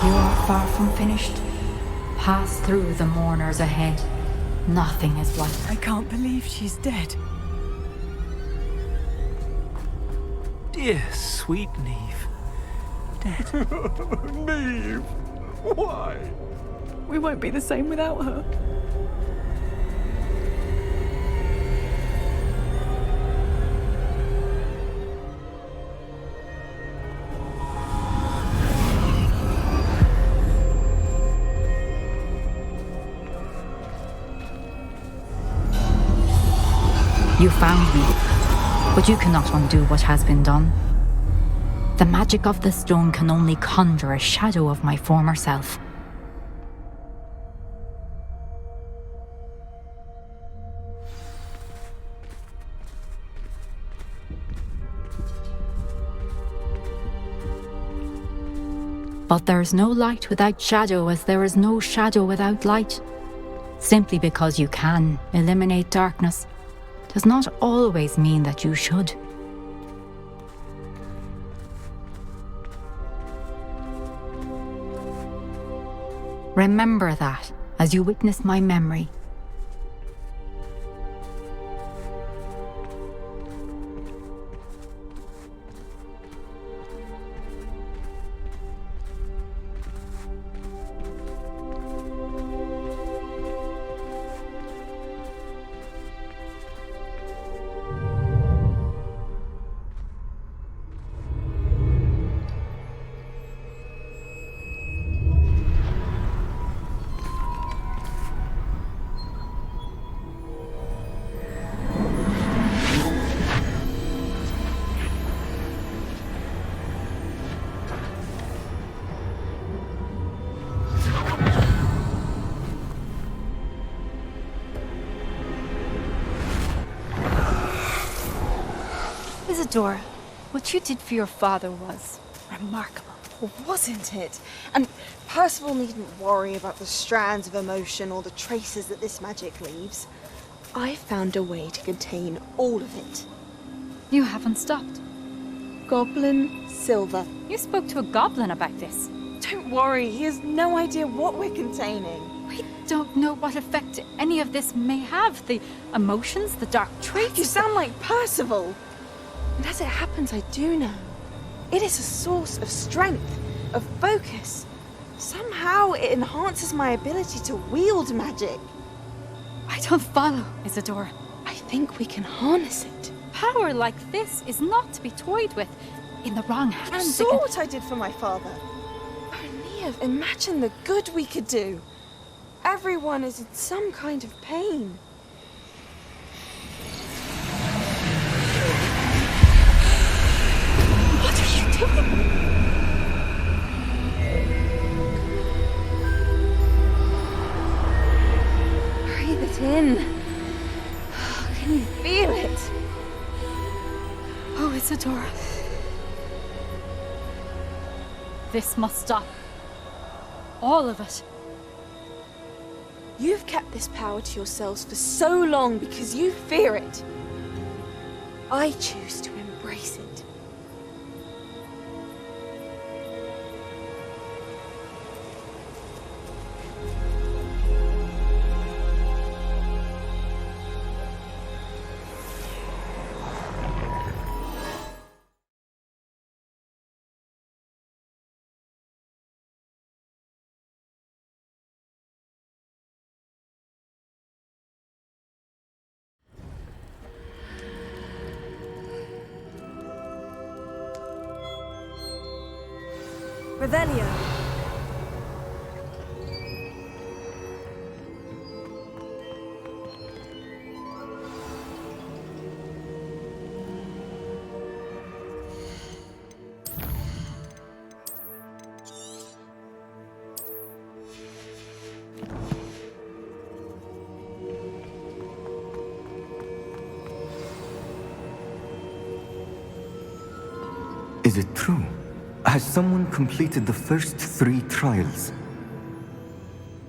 [SPEAKER 18] You are far from finished. Pass through the mourners ahead. Nothing is what.
[SPEAKER 2] I can't believe she's dead.
[SPEAKER 8] Dear sweet Neve. Dead.
[SPEAKER 2] Neve! Why? We won't be the same without her.
[SPEAKER 18] You found me, but you cannot undo what has been done. The magic of the stone can only conjure a shadow of my former self. But there is no light without shadow, as there is no shadow without light. Simply because you can eliminate darkness does not always mean that you should. Remember that as you witness my memory.
[SPEAKER 7] Isadora, what you did for your father was remarkable.
[SPEAKER 10] Wasn't it? And Percival needn't worry about the strands of emotion or the traces that this magic leaves. I found a way to contain all of it.
[SPEAKER 7] You haven't stopped.
[SPEAKER 10] Goblin Silver.
[SPEAKER 7] You spoke to a goblin about this.
[SPEAKER 10] Don't worry, he has no idea what we're containing.
[SPEAKER 7] We don't know what effect any of this may have. The emotions, the dark traits.
[SPEAKER 10] You sound like Percival. And as it happens, I do know. It is a source of strength, of focus. Somehow it enhances my ability to wield magic.
[SPEAKER 7] I don't follow, Isadora.
[SPEAKER 10] I think we can harness it.
[SPEAKER 7] Power like this is not to be toyed with. In the wrong hands.
[SPEAKER 10] You saw what I did for my father. Oh, Neve, imagine the good we could do. Everyone is in some kind of pain.
[SPEAKER 7] What are you doing?
[SPEAKER 10] Breathe it in. Can you feel it?
[SPEAKER 7] Oh, Isadora. This must stop. All of it.
[SPEAKER 10] You've kept this power to yourselves for so long because you fear it. I choose to embrace it.
[SPEAKER 1] Revelio.
[SPEAKER 23] Is it true? Has someone completed the first 3 trials?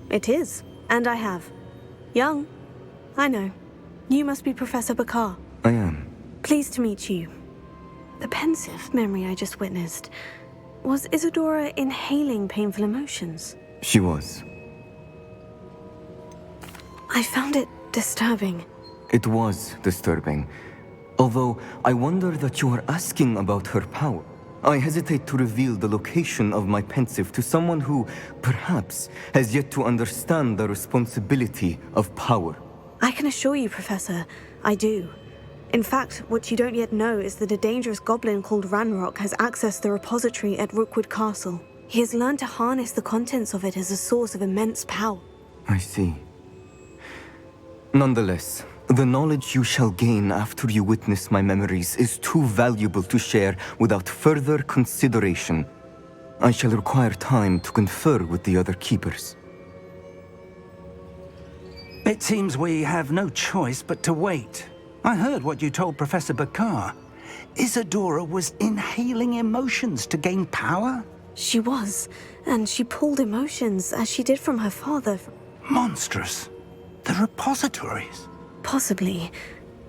[SPEAKER 1] It is, and I have. Young, I know. You must be Professor Bakar.
[SPEAKER 23] I am.
[SPEAKER 1] Pleased to meet you. The pensive memory I just witnessed. Was Isadora inhaling painful emotions?
[SPEAKER 23] She was.
[SPEAKER 1] I found it disturbing.
[SPEAKER 23] It was disturbing. Although I wonder that you are asking about her power. I hesitate to reveal the location of my pensive to someone who, perhaps, has yet to understand the responsibility of power.
[SPEAKER 1] I can assure you, Professor, I do. In fact, what you don't yet know is that a dangerous goblin called Ranrock has accessed the repository at Rookwood Castle. He has learned to harness the contents of it as a source of immense power.
[SPEAKER 23] I see. Nonetheless, the knowledge you shall gain after you witness my memories is too valuable to share without further consideration. I shall require time to confer with the other keepers.
[SPEAKER 9] It seems we have no choice but to wait. I heard what you told Professor Bakar. Isadora was inhaling emotions to gain power?
[SPEAKER 1] She was, and she pulled emotions as she did from her father.
[SPEAKER 9] Monstrous. The repositories?
[SPEAKER 1] Possibly.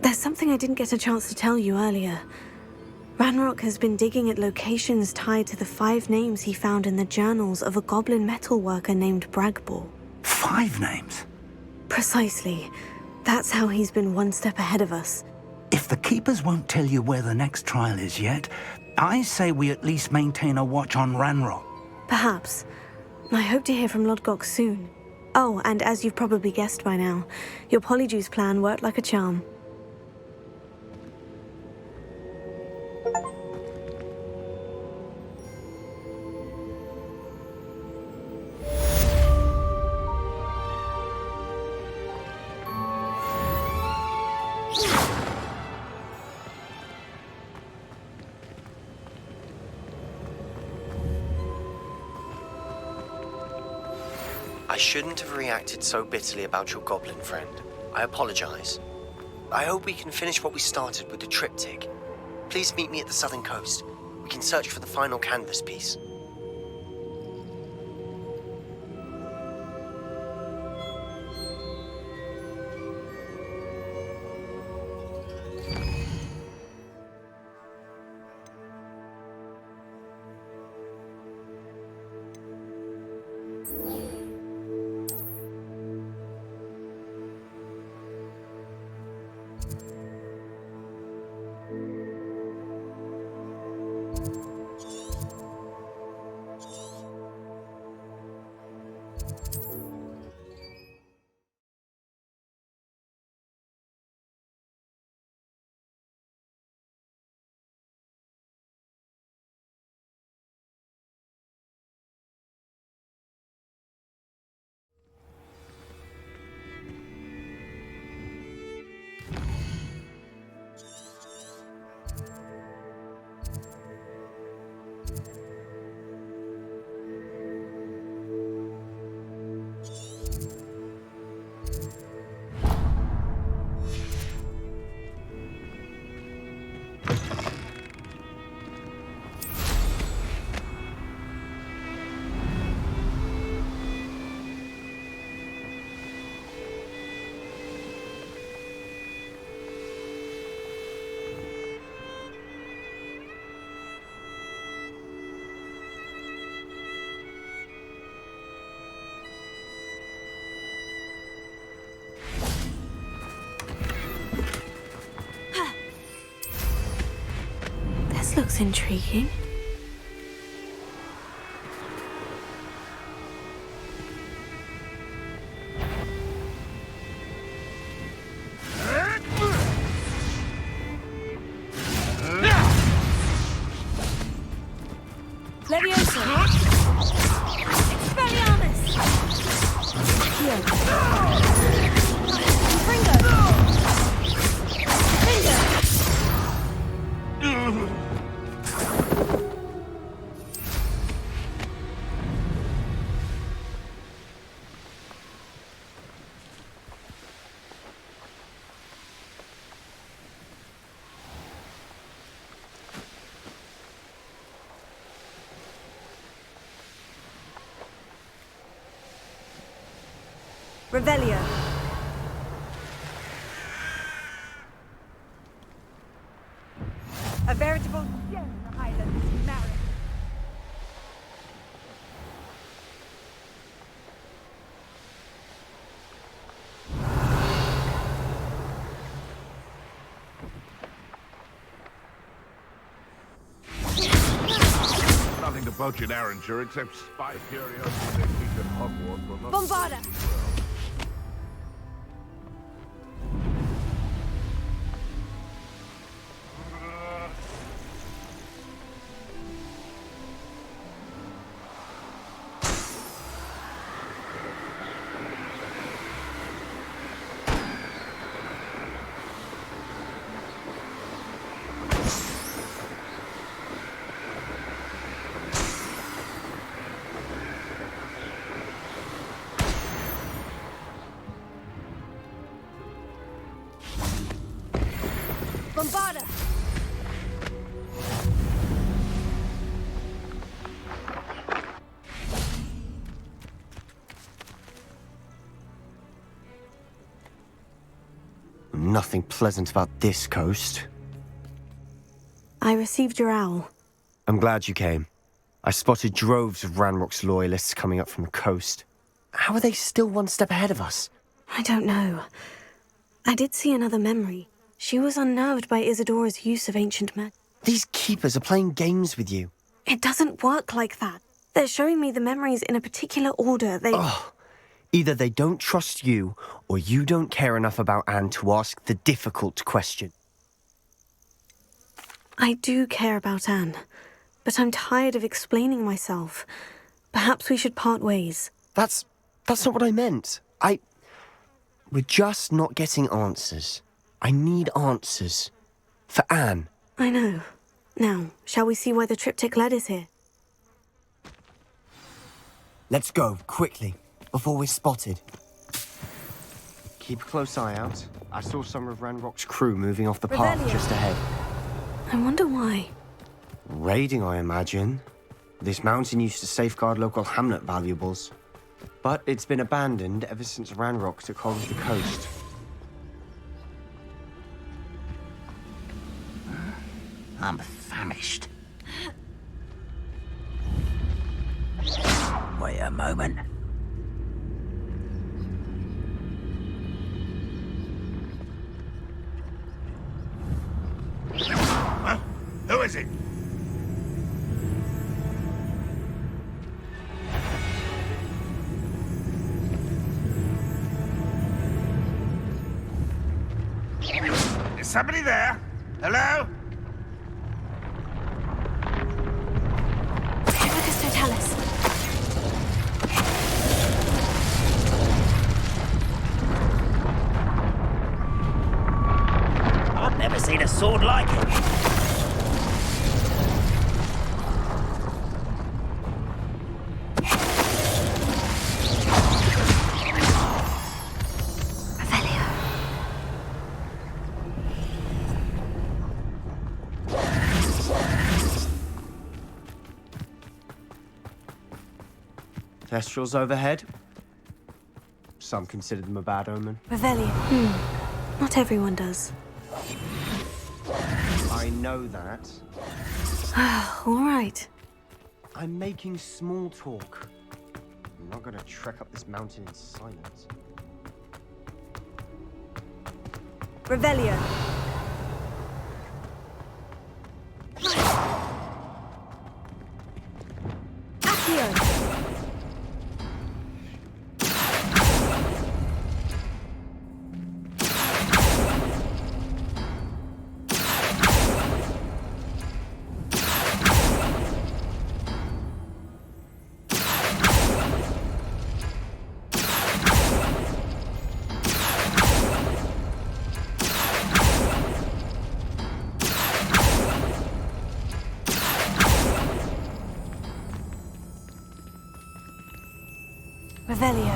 [SPEAKER 1] There's something I didn't get a chance to tell you earlier. Ranrock has been digging at locations tied to the 5 names he found in the journals of a goblin metalworker named Bragball.
[SPEAKER 9] 5 names?
[SPEAKER 1] Precisely. That's how he's been one step ahead of us.
[SPEAKER 9] If the Keepers won't tell you where the next trial is yet, I say we at least maintain a watch on Ranrock.
[SPEAKER 1] Perhaps. I hope to hear from Lodgok soon. Oh, and as you've probably guessed by now, your Polyjuice plan worked like a charm.
[SPEAKER 20] I shouldn't have reacted so bitterly about your goblin friend. I apologize. I hope we can finish what we started with the triptych. Please meet me at the southern coast. We can search for the final canvas piece.
[SPEAKER 1] This looks intriguing.
[SPEAKER 10] Leviosa! Expelliarmus! Revelio. A veritable gem the Highlands marry.
[SPEAKER 11] Nothing to poach in Arranshire except spy curiosity that keep in Hogwarts will not...
[SPEAKER 10] Bombarda! Bombarda!
[SPEAKER 4] Nothing pleasant about this coast.
[SPEAKER 1] I received your owl.
[SPEAKER 4] I'm glad you came. I spotted droves of Ranrock's loyalists coming up from the coast. How are they still one step ahead of us?
[SPEAKER 1] I don't know. I did see another memory. She was unnerved by Isadora's use of ancient magic.
[SPEAKER 4] These keepers are playing games with you.
[SPEAKER 1] It doesn't work like that. They're showing me the memories in a particular order.
[SPEAKER 4] Either they don't trust you, or you don't care enough about Anne to ask the difficult question.
[SPEAKER 1] I do care about Anne, but I'm tired of explaining myself. Perhaps we should part ways.
[SPEAKER 4] That's not what I meant. We're just not getting answers. I need answers. For Anne.
[SPEAKER 1] I know. Now, shall we see why the triptych led us here?
[SPEAKER 4] Let's go, quickly, before we're spotted. Keep a close eye out. I saw some of Ranrock's crew moving off the path just ahead.
[SPEAKER 1] I wonder why.
[SPEAKER 4] Raiding, I imagine. This mountain used to safeguard local hamlet valuables. But it's been abandoned ever since Ranrock took hold of the coast.
[SPEAKER 9] I'm famished. Wait a moment.
[SPEAKER 11] Huh? Who is it? Is somebody there? Hello?
[SPEAKER 1] Totalis.
[SPEAKER 9] I've never seen a sword like it.
[SPEAKER 4] Kestrels overhead. Some consider them a bad omen.
[SPEAKER 1] Revelio. Not everyone does.
[SPEAKER 4] I know that.
[SPEAKER 1] All right.
[SPEAKER 4] I'm making small talk. I'm not gonna trek up this mountain in silence.
[SPEAKER 1] Revelio. Accio. Revelio.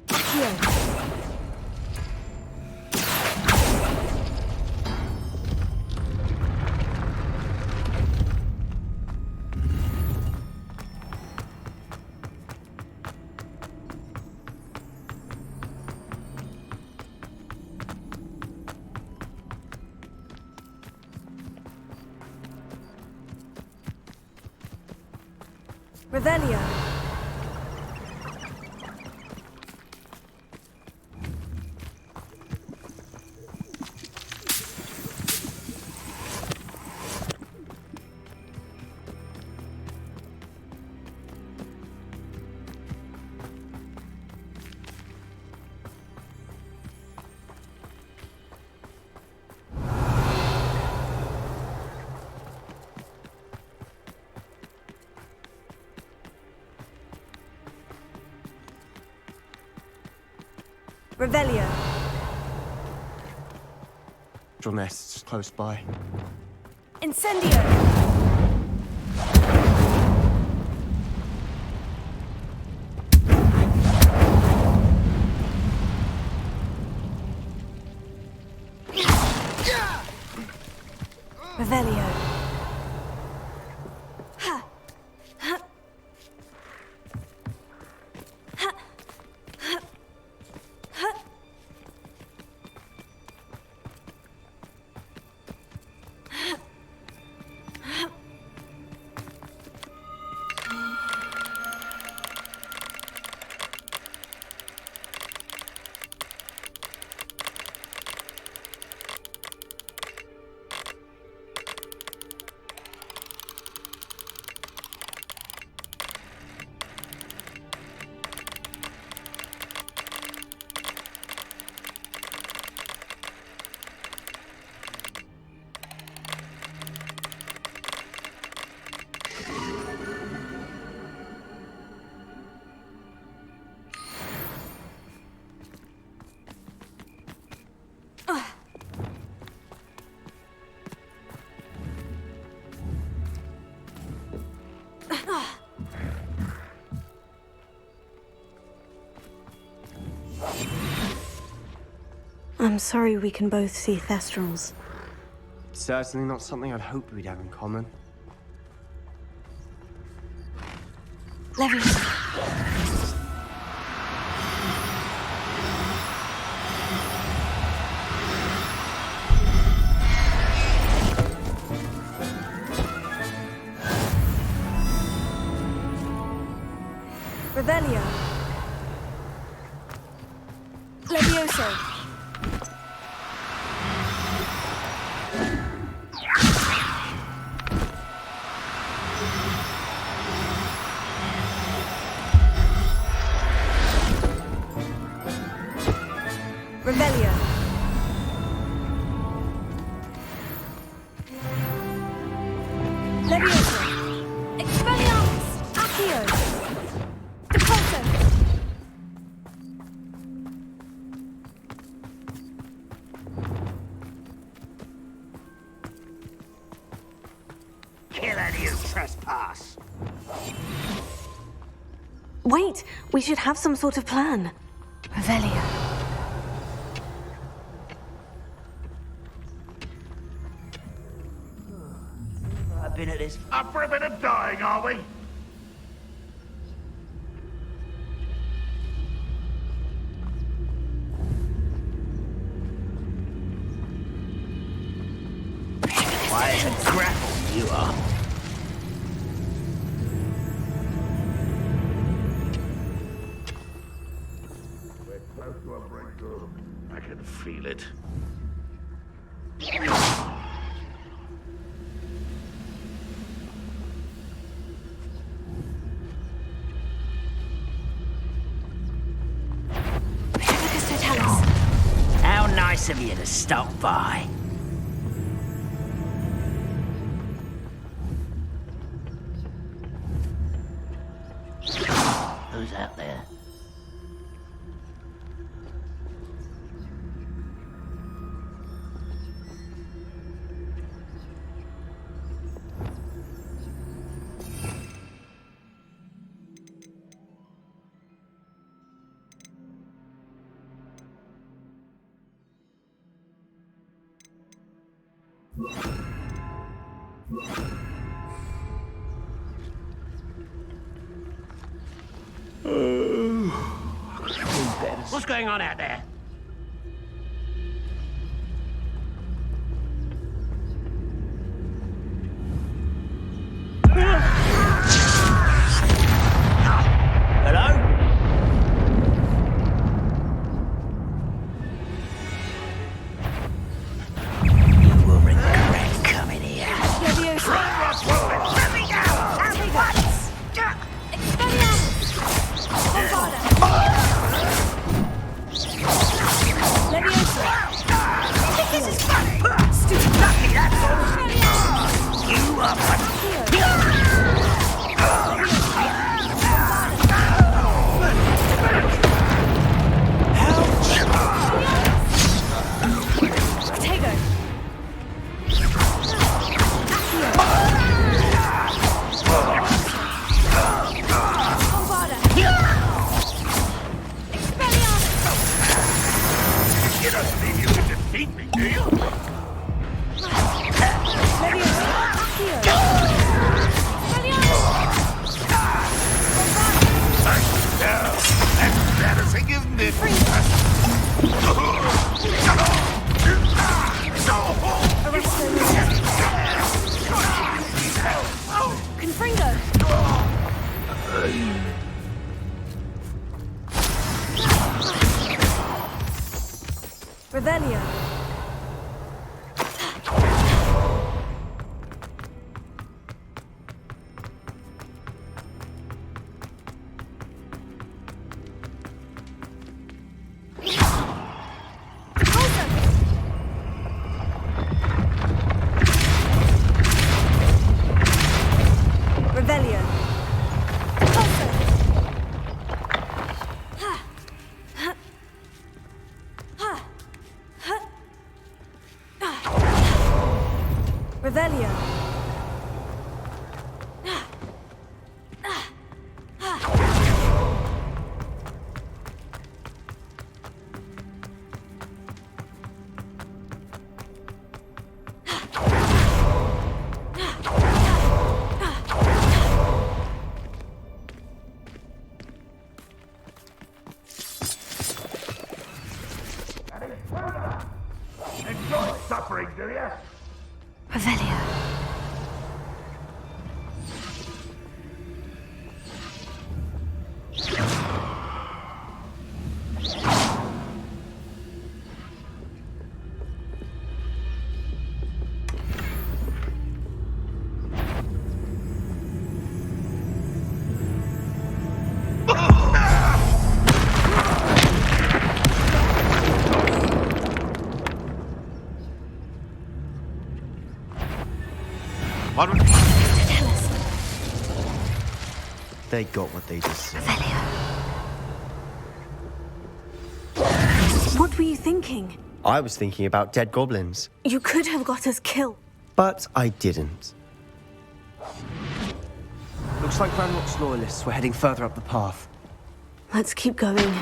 [SPEAKER 1] Accio. Revelio. Revelio.
[SPEAKER 4] Drill nests close by.
[SPEAKER 1] Incendio. Revelio. Ha. Ha. I'm sorry we can both see Thestrals.
[SPEAKER 4] It's certainly not something I'd hoped we'd have in common.
[SPEAKER 1] Leviosa. Revelio. Levioso. Revelio. Levioso. Expelliarmus. Accio. Depulso.
[SPEAKER 9] Kill any who trespass.
[SPEAKER 1] Wait, we should have some sort of plan. Revelio.
[SPEAKER 9] I've been at this up for a bit of dying, are we? Why is it grapple you are? We're close to a breakthrough. I can feel it. How nice of you to stop by. Who's out there? What's going on out there? Hello? You will regret coming here. Let me go! This is funny! Stupid lucky, that's all! You are You don't think you can defeat me, do you? That's embarrassing, isn't it?
[SPEAKER 1] Confringo! Revelio. Revelio.
[SPEAKER 4] They got what they deserved.
[SPEAKER 1] What were you thinking?
[SPEAKER 4] I was thinking about dead goblins,
[SPEAKER 1] You could have got us killed.
[SPEAKER 4] but I didn't. Looks like Ranrock's loyalists were heading further up the path.
[SPEAKER 1] Let's keep going.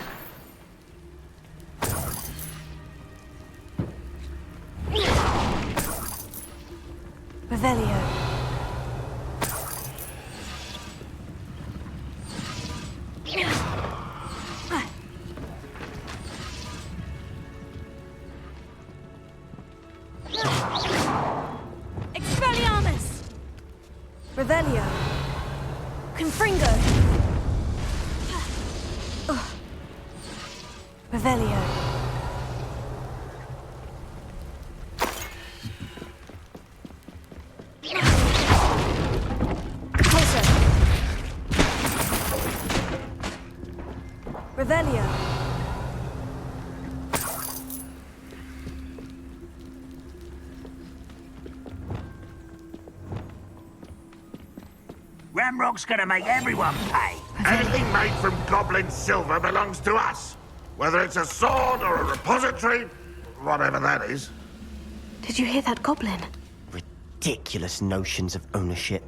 [SPEAKER 1] Revelio. Expelliarmus! Revelio. Confringo. Revelio. Closer. Revelio.
[SPEAKER 9] Ramrock's gonna make everyone pay.
[SPEAKER 11] Anything made from goblin silver belongs to us. Whether it's a sword or a repository, whatever that is.
[SPEAKER 1] Did you hear that goblin?
[SPEAKER 4] Ridiculous notions of ownership.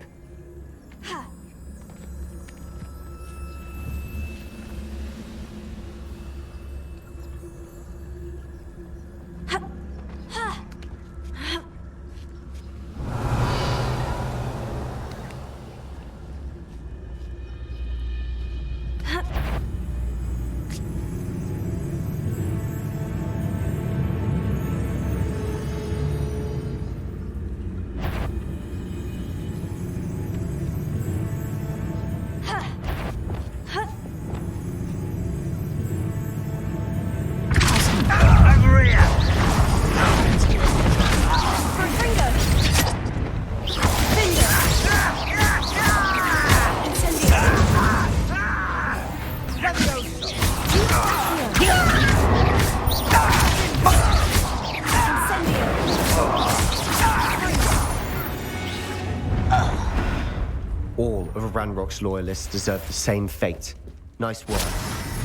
[SPEAKER 4] All of Ranrock's loyalists deserve the same fate. Nice work.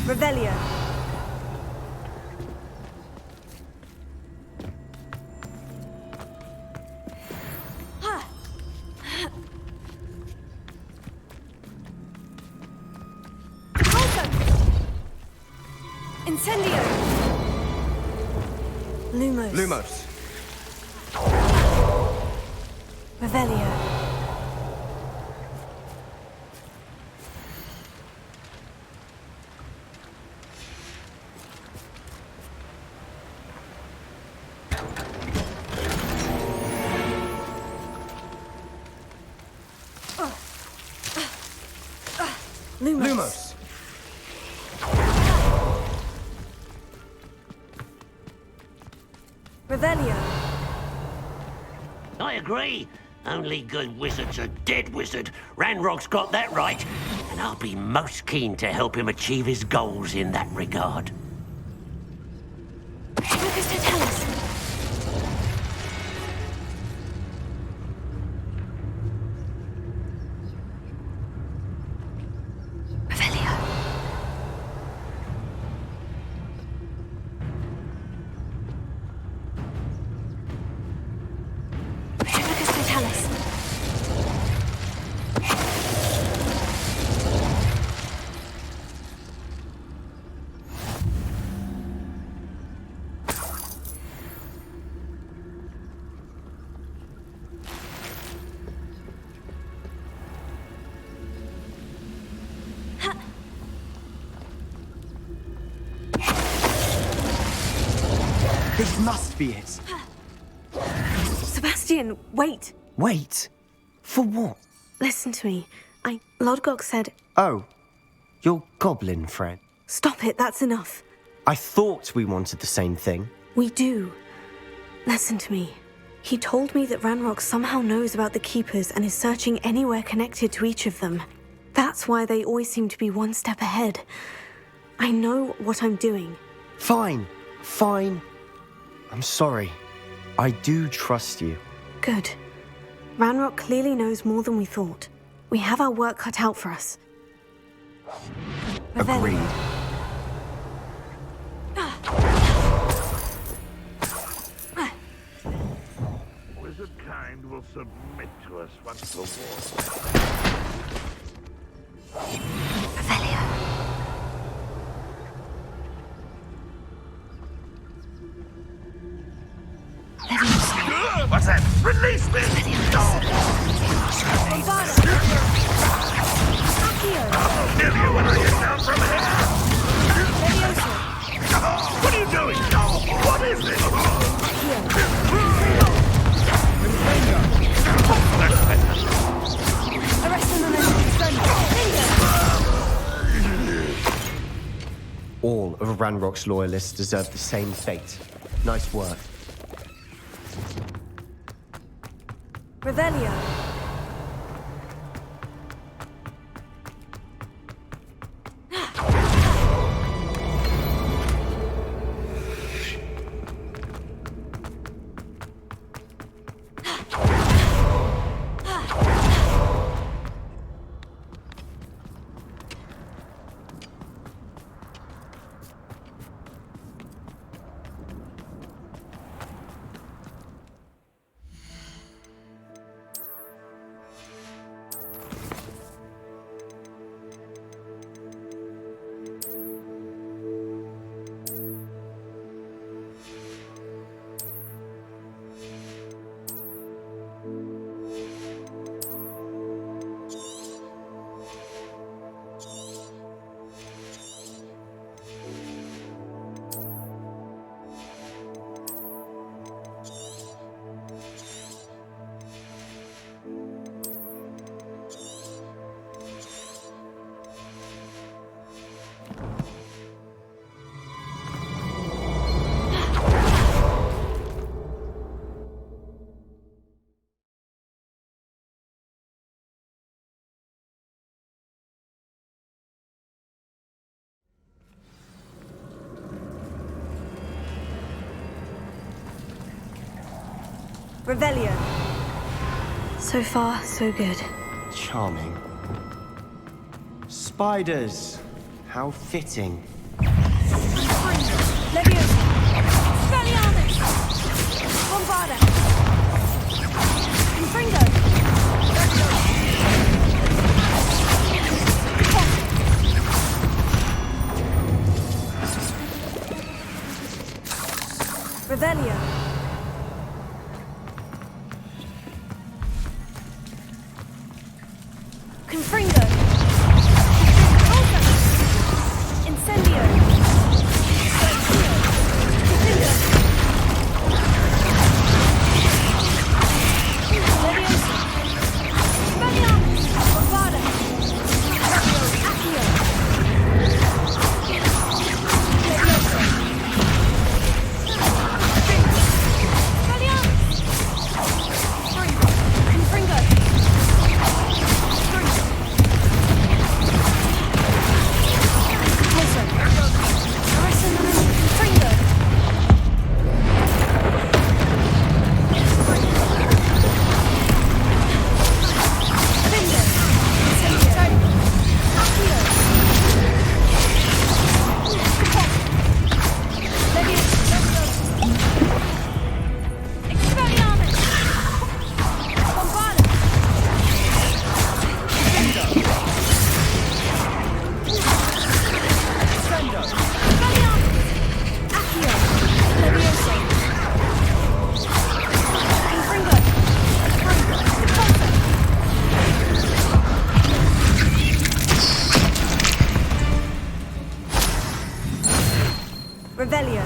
[SPEAKER 1] Revelio. Incendio. Lumos.
[SPEAKER 4] Lumos.
[SPEAKER 1] Revelio. Lumos. Revelio.
[SPEAKER 3] I agree. Only good wizard's a dead wizard. Ranrock's got that right. And I'll be most keen to help him achieve his goals in that regard.
[SPEAKER 1] Focus to tell us.
[SPEAKER 4] This must be it.
[SPEAKER 1] Sebastian, wait.
[SPEAKER 4] Wait. For what?
[SPEAKER 1] Listen to me. Lodgok said...
[SPEAKER 4] Oh, your goblin friend.
[SPEAKER 1] Stop it, that's enough.
[SPEAKER 4] I thought we wanted the same thing.
[SPEAKER 1] We do. Listen to me. He told me that Ranrock somehow knows about the Keepers and is searching anywhere connected to each of them. That's why they always seem to be one step ahead. I know what I'm doing.
[SPEAKER 4] Fine. Fine. I'm sorry. I do trust you.
[SPEAKER 1] Good. Ranrock clearly knows more than we thought. We have our work cut out for us.
[SPEAKER 4] Agreed.
[SPEAKER 11] Wizard kind will submit to us once the war. What's that? Release me! I'll kill you when I get down from here! What are you doing? What is this?
[SPEAKER 4] All of Ranrock's loyalists deserve the same fate. Nice work.
[SPEAKER 1] Revelio. Revelio. So far, so good.
[SPEAKER 4] Charming. Spiders. How fitting.
[SPEAKER 1] Leviosa. Expelliarmus. Bombarda. Confringo. Revelio. Confringo. Incendio. Confringo. Leviosa. Expelliarmus. Bombarda. Accio. Leviosa. Expelliarmus. Confringo. Revelio.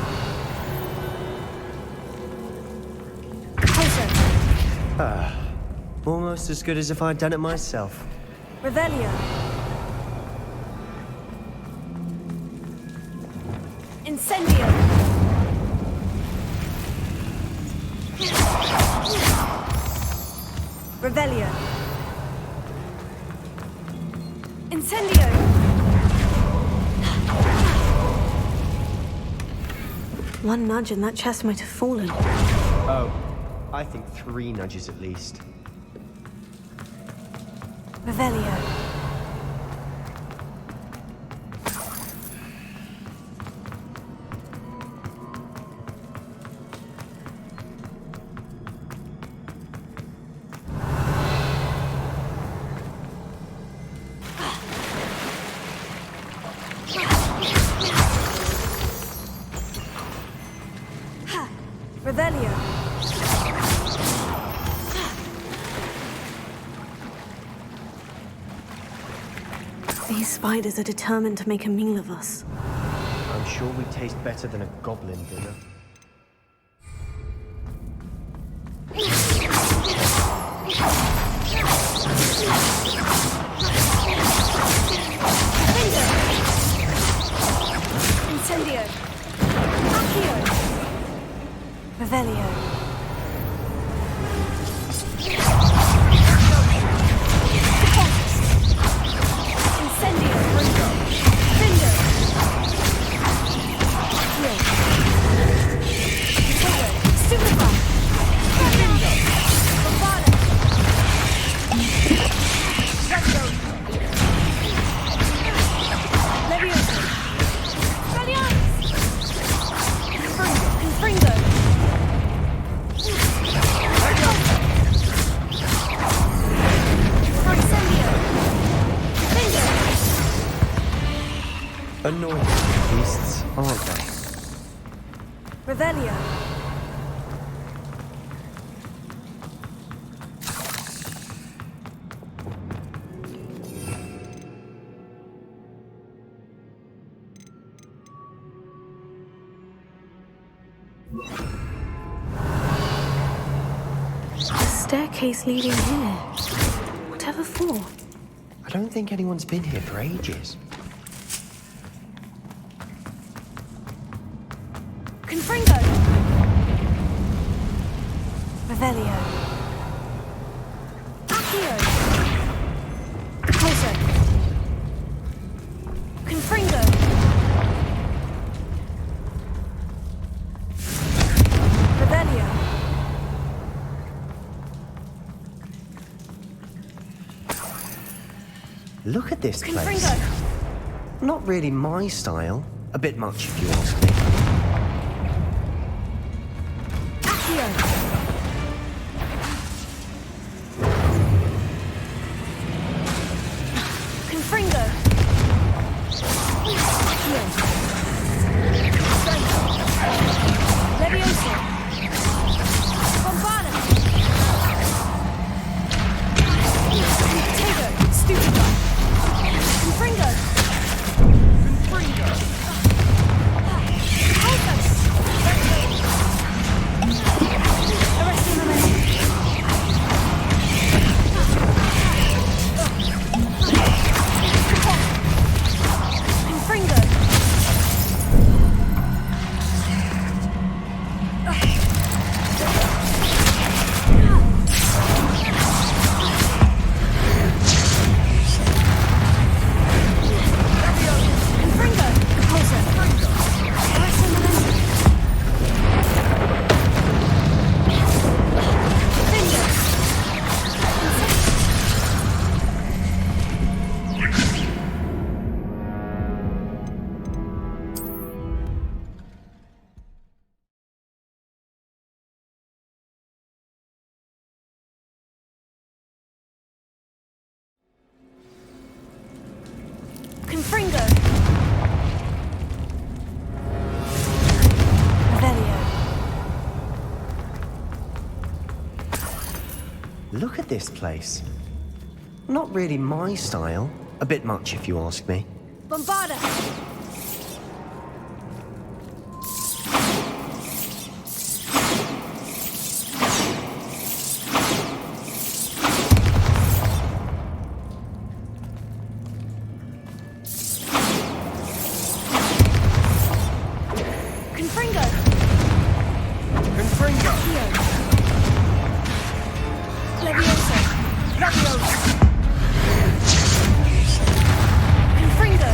[SPEAKER 4] Almost as good as if I'd done it myself.
[SPEAKER 1] Revelio. Incendio. Revelio. Incendio. One nudge and that chest might have fallen.
[SPEAKER 4] Oh, I think 3 nudges at least.
[SPEAKER 1] Revelio. Revelio. These spiders are determined to make a meal of us.
[SPEAKER 4] I'm sure we taste better than a goblin dinner.
[SPEAKER 1] Incendio. Accio. Revelio. Incendio. Findo. Stupefy. Findo. Bombada. Leviosa. Confringo.
[SPEAKER 4] Annoying beasts, aren't they?
[SPEAKER 1] Revelio. The staircase leading here. Whatever for?
[SPEAKER 4] I don't think anyone's been here for ages.
[SPEAKER 1] Confringo. Revelio. Accio. Closer. Confringo. Revelio.
[SPEAKER 4] Look at this place.
[SPEAKER 1] Confringo.
[SPEAKER 4] Not really my style. A bit much, if you ask me.
[SPEAKER 1] Accio. Confringo. Accio. Leviosa. Bombada. Potato. Stupefy. Confringo. Confringo. Alphas. Arresting momentum. Confringo. Confringo. Repulsor. Arresting momentum. Finger. Confringo. Revelio.
[SPEAKER 4] Look at this place. Not really my style. A bit much, if you ask me.
[SPEAKER 1] Bombada. Confringo.
[SPEAKER 4] Confringo.
[SPEAKER 1] Accio. Leviosa. Leviosa. Confringo.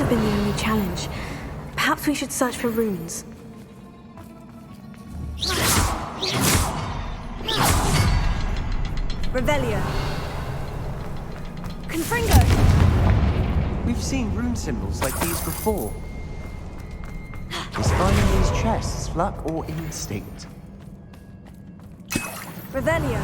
[SPEAKER 1] have been the only challenge. Perhaps we should search for runes. Revelio. Confringo!
[SPEAKER 4] We've seen rune symbols like these before. Is finding these chests luck or instinct?
[SPEAKER 1] Revelio.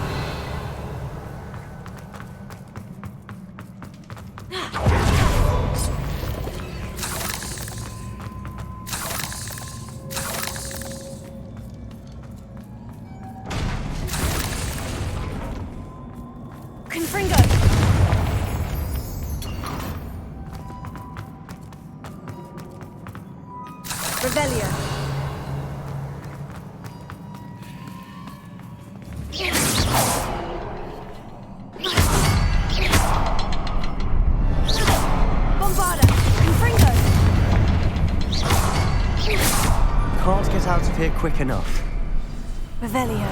[SPEAKER 1] Confringo. Revelio. Bombarda. Confringo.
[SPEAKER 4] Can't get out of here quick enough.
[SPEAKER 1] Revelio.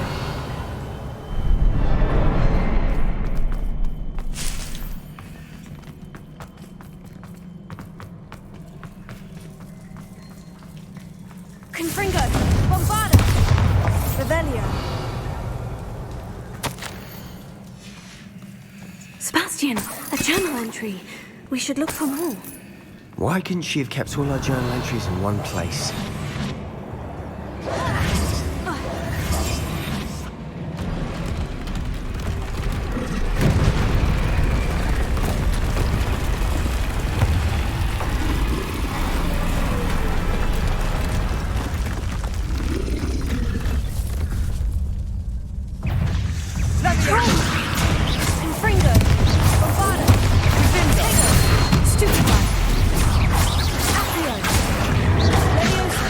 [SPEAKER 1] Confringo! Bombarda! Revelio! Sebastian, a journal entry. We should look for more.
[SPEAKER 4] Why couldn't she have kept all our journal entries in one place?
[SPEAKER 1] Confringo! Bombarda! Confringo! Stupefy! Accio! Leviosa!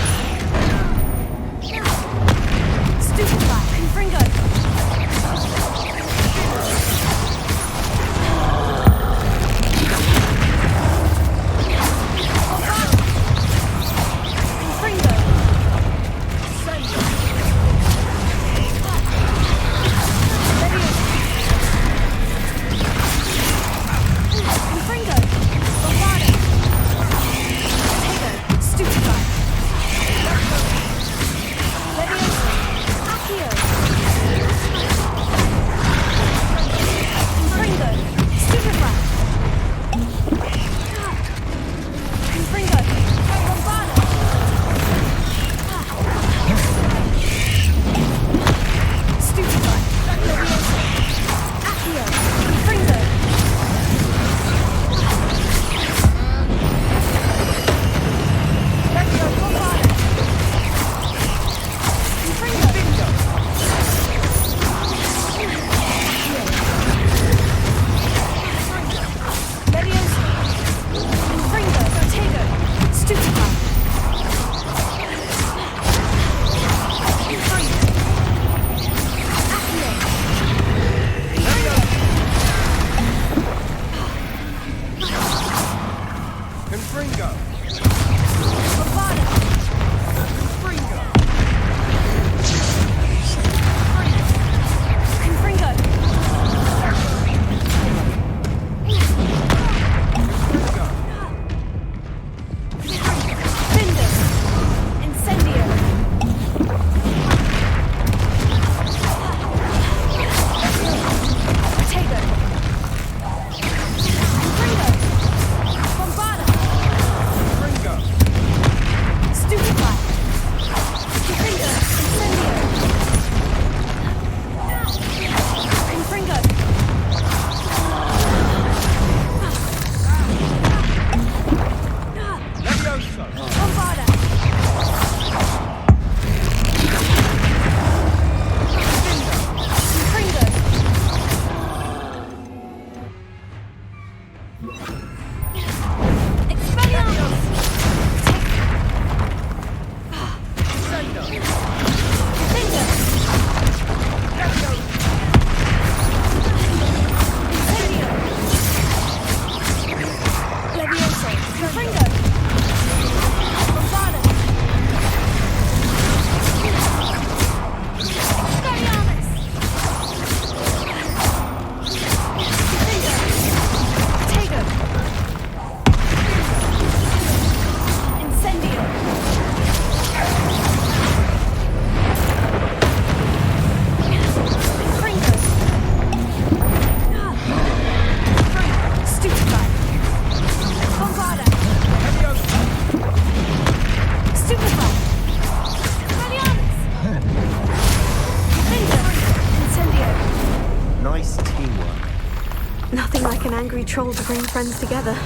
[SPEAKER 1] like an angry troll to bring friends together.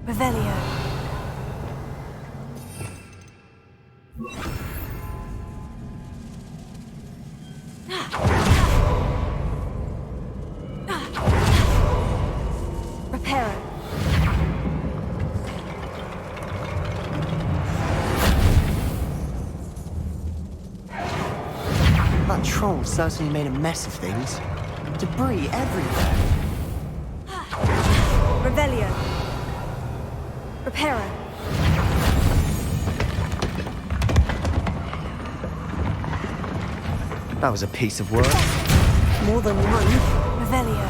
[SPEAKER 1] Revelio. Reparo.
[SPEAKER 4] That troll certainly made a mess of things. Debris everywhere.
[SPEAKER 1] Revelio. Reparo.
[SPEAKER 4] That was a piece of work.
[SPEAKER 1] More than one. Revelio.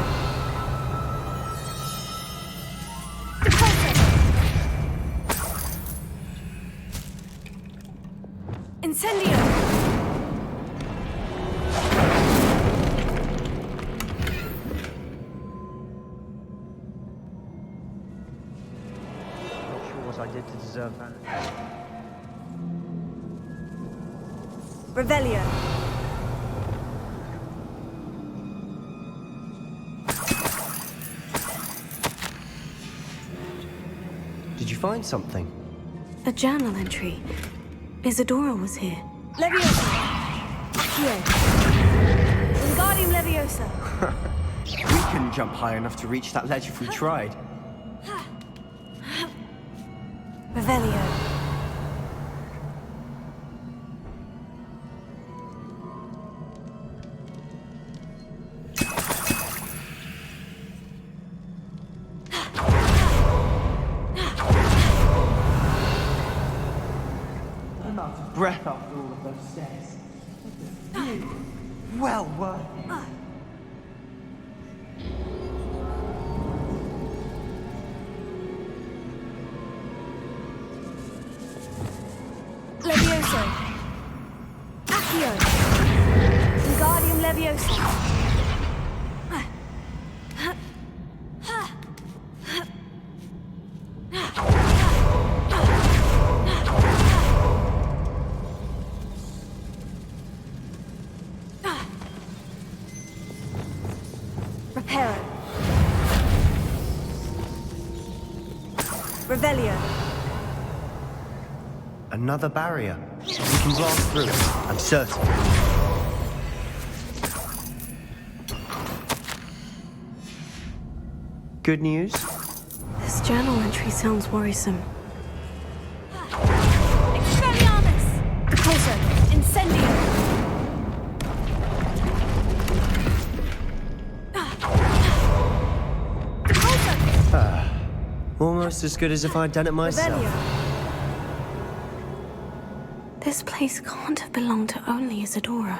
[SPEAKER 1] Incendio.
[SPEAKER 4] Not sure what I did to deserve that.
[SPEAKER 1] Revelio.
[SPEAKER 4] Did you find something?
[SPEAKER 1] A journal entry. Isadora was here. Leviosa! Accio! Wingardium Leviosa!
[SPEAKER 4] We couldn't jump high enough to reach that ledge if we tried.
[SPEAKER 1] Revelio.
[SPEAKER 4] I'm out of breath after all of those stairs. Really well worth it.
[SPEAKER 1] Levioso! Accio! Wingardium Leviosa! Reparo. Revelio.
[SPEAKER 4] Another barrier. We can blast through it, I'm certain. Good news?
[SPEAKER 1] This journal entry sounds worrisome.
[SPEAKER 10] Expelliarmus!
[SPEAKER 1] Repulsor! Incendio!
[SPEAKER 4] Almost as good as if I'd done it myself.
[SPEAKER 1] Revelio. This place can't have belonged to only Isadora.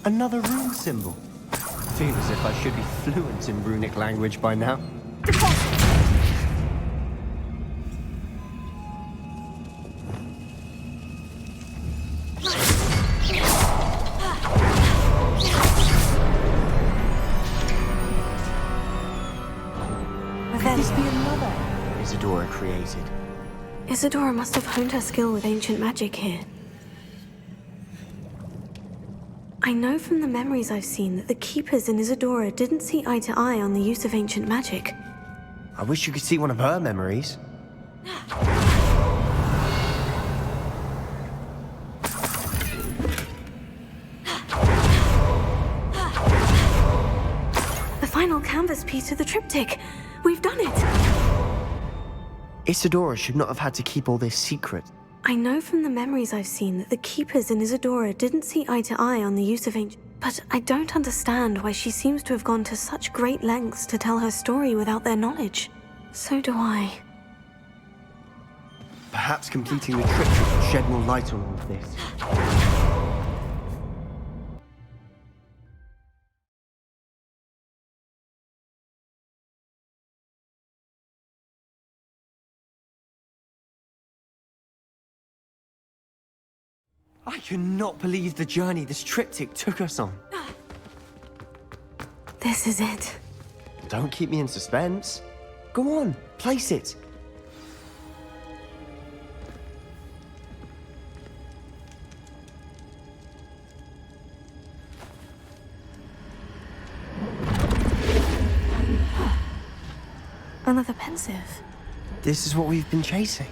[SPEAKER 4] Another rune symbol. I feel as if I should be fluent in runic language by now. Could this be another area Isadora created?
[SPEAKER 1] Isadora must have honed her skill with ancient magic here. I know from the memories I've seen that the Keepers in Isadora didn't see eye to eye on the use of ancient magic.
[SPEAKER 4] I wish you could see one of her memories.
[SPEAKER 1] The final canvas piece of the triptych. We've done it!
[SPEAKER 4] Isadora should not have had to keep all this secret.
[SPEAKER 1] I know from the memories I've seen that the Keepers in Isadora didn't see eye to eye on the use of ancient... But I don't understand why she seems to have gone to such great lengths to tell her story without their knowledge. So do I.
[SPEAKER 4] Perhaps completing the triptych will shed more light on all of this. I cannot believe the journey this triptych took us on.
[SPEAKER 1] This is it.
[SPEAKER 4] Don't keep me in suspense. Go on, place it.
[SPEAKER 1] Another pensive.
[SPEAKER 4] This is what we've been chasing.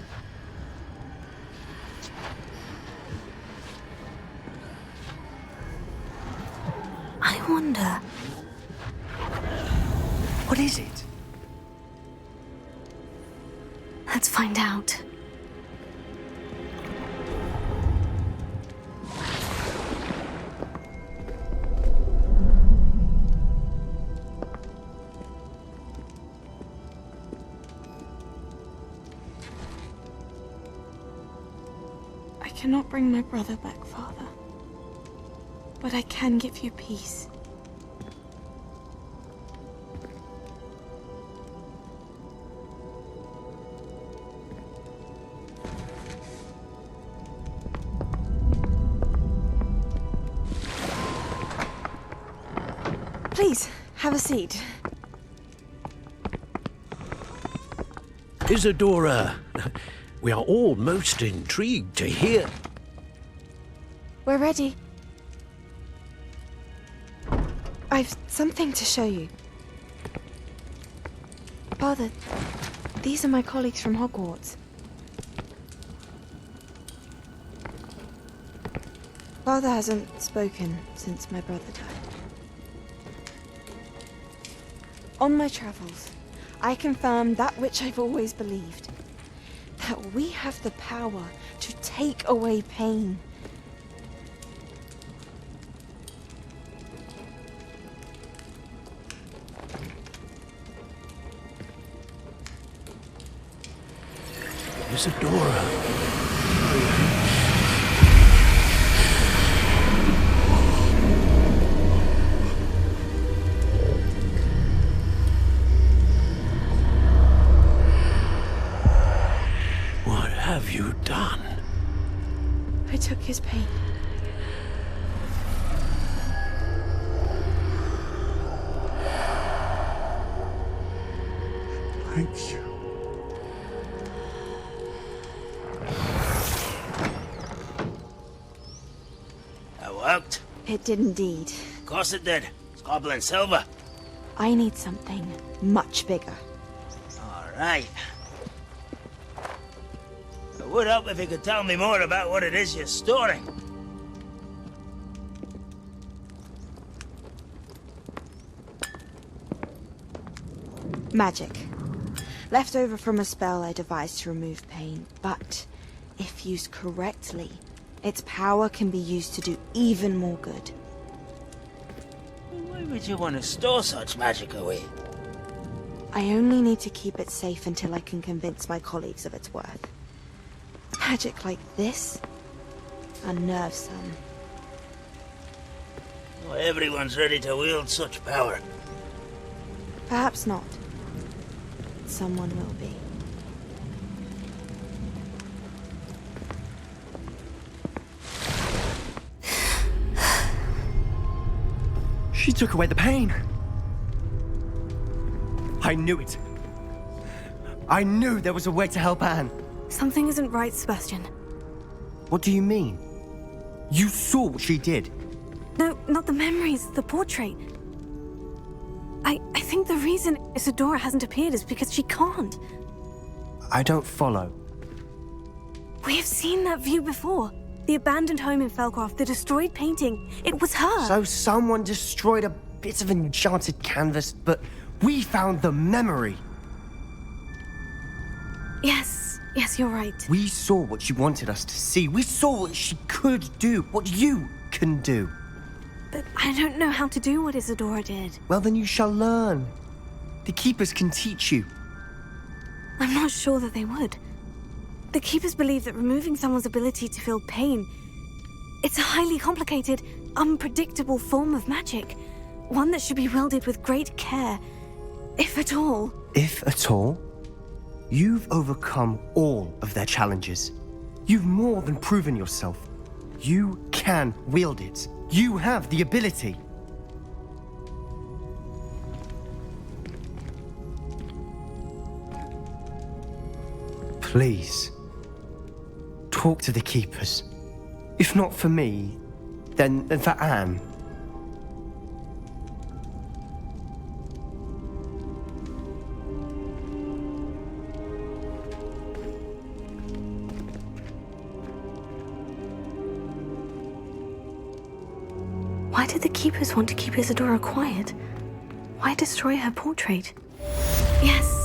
[SPEAKER 1] I wonder...
[SPEAKER 4] What is it?
[SPEAKER 1] Let's find out.
[SPEAKER 10] I cannot bring my brother back, Father. But I can give you peace. Please, have a seat.
[SPEAKER 3] Isadora, we are all most intrigued to hear.
[SPEAKER 10] We're ready. I've something to show you. Father, these are my colleagues from Hogwarts. Father hasn't spoken since my brother died. On my travels, I confirmed that which I've always believed. That we have the power to take away pain.
[SPEAKER 3] Isadora. What have you done?
[SPEAKER 10] I took his pain.
[SPEAKER 11] Thank you.
[SPEAKER 5] That worked?
[SPEAKER 10] It did indeed.
[SPEAKER 5] Of course it did. It's goblin silver.
[SPEAKER 10] I need something much bigger.
[SPEAKER 5] All right. It would help if you could tell me more about what it is you're storing.
[SPEAKER 10] Magic. Left over from a spell I devised to remove pain, but if used correctly, its power can be used to do even more good.
[SPEAKER 5] Why would you want to store such magic away?
[SPEAKER 10] I only need to keep it safe until I can convince my colleagues of its worth. Magic like this unnerves some.
[SPEAKER 5] Not everyone's ready to wield such power.
[SPEAKER 10] Perhaps not. Someone will be.
[SPEAKER 4] She took away the pain. I knew it. I knew there was a way to help Anne.
[SPEAKER 1] Something isn't right, Sebastian.
[SPEAKER 4] What do you mean? You saw what she did.
[SPEAKER 1] No, not the memories, the portrait. I think the reason Isadora hasn't appeared is because she can't.
[SPEAKER 4] I don't follow.
[SPEAKER 1] We have seen that view before. The abandoned home in Felcroft, the destroyed painting. It was her.
[SPEAKER 4] So someone destroyed a bit of enchanted canvas, but we found the memory.
[SPEAKER 1] Yes, you're right.
[SPEAKER 4] We saw what she wanted us to see. We saw what she could do, what you can do.
[SPEAKER 1] But I don't know how to do what Isadora did.
[SPEAKER 4] Well, then you shall learn. The Keepers can teach you.
[SPEAKER 1] I'm not sure that they would. The Keepers believe that removing someone's ability to feel pain, it's a highly complicated, unpredictable form of magic. One that should be wielded with great care, if at all.
[SPEAKER 4] If at all? You've overcome all of their challenges. You've more than proven yourself. You can wield it. You have the ability. Please, talk to the keepers. If not for me, then for Anne.
[SPEAKER 1] Why did the keepers want to keep Isadora quiet? Why destroy her portrait? Yes,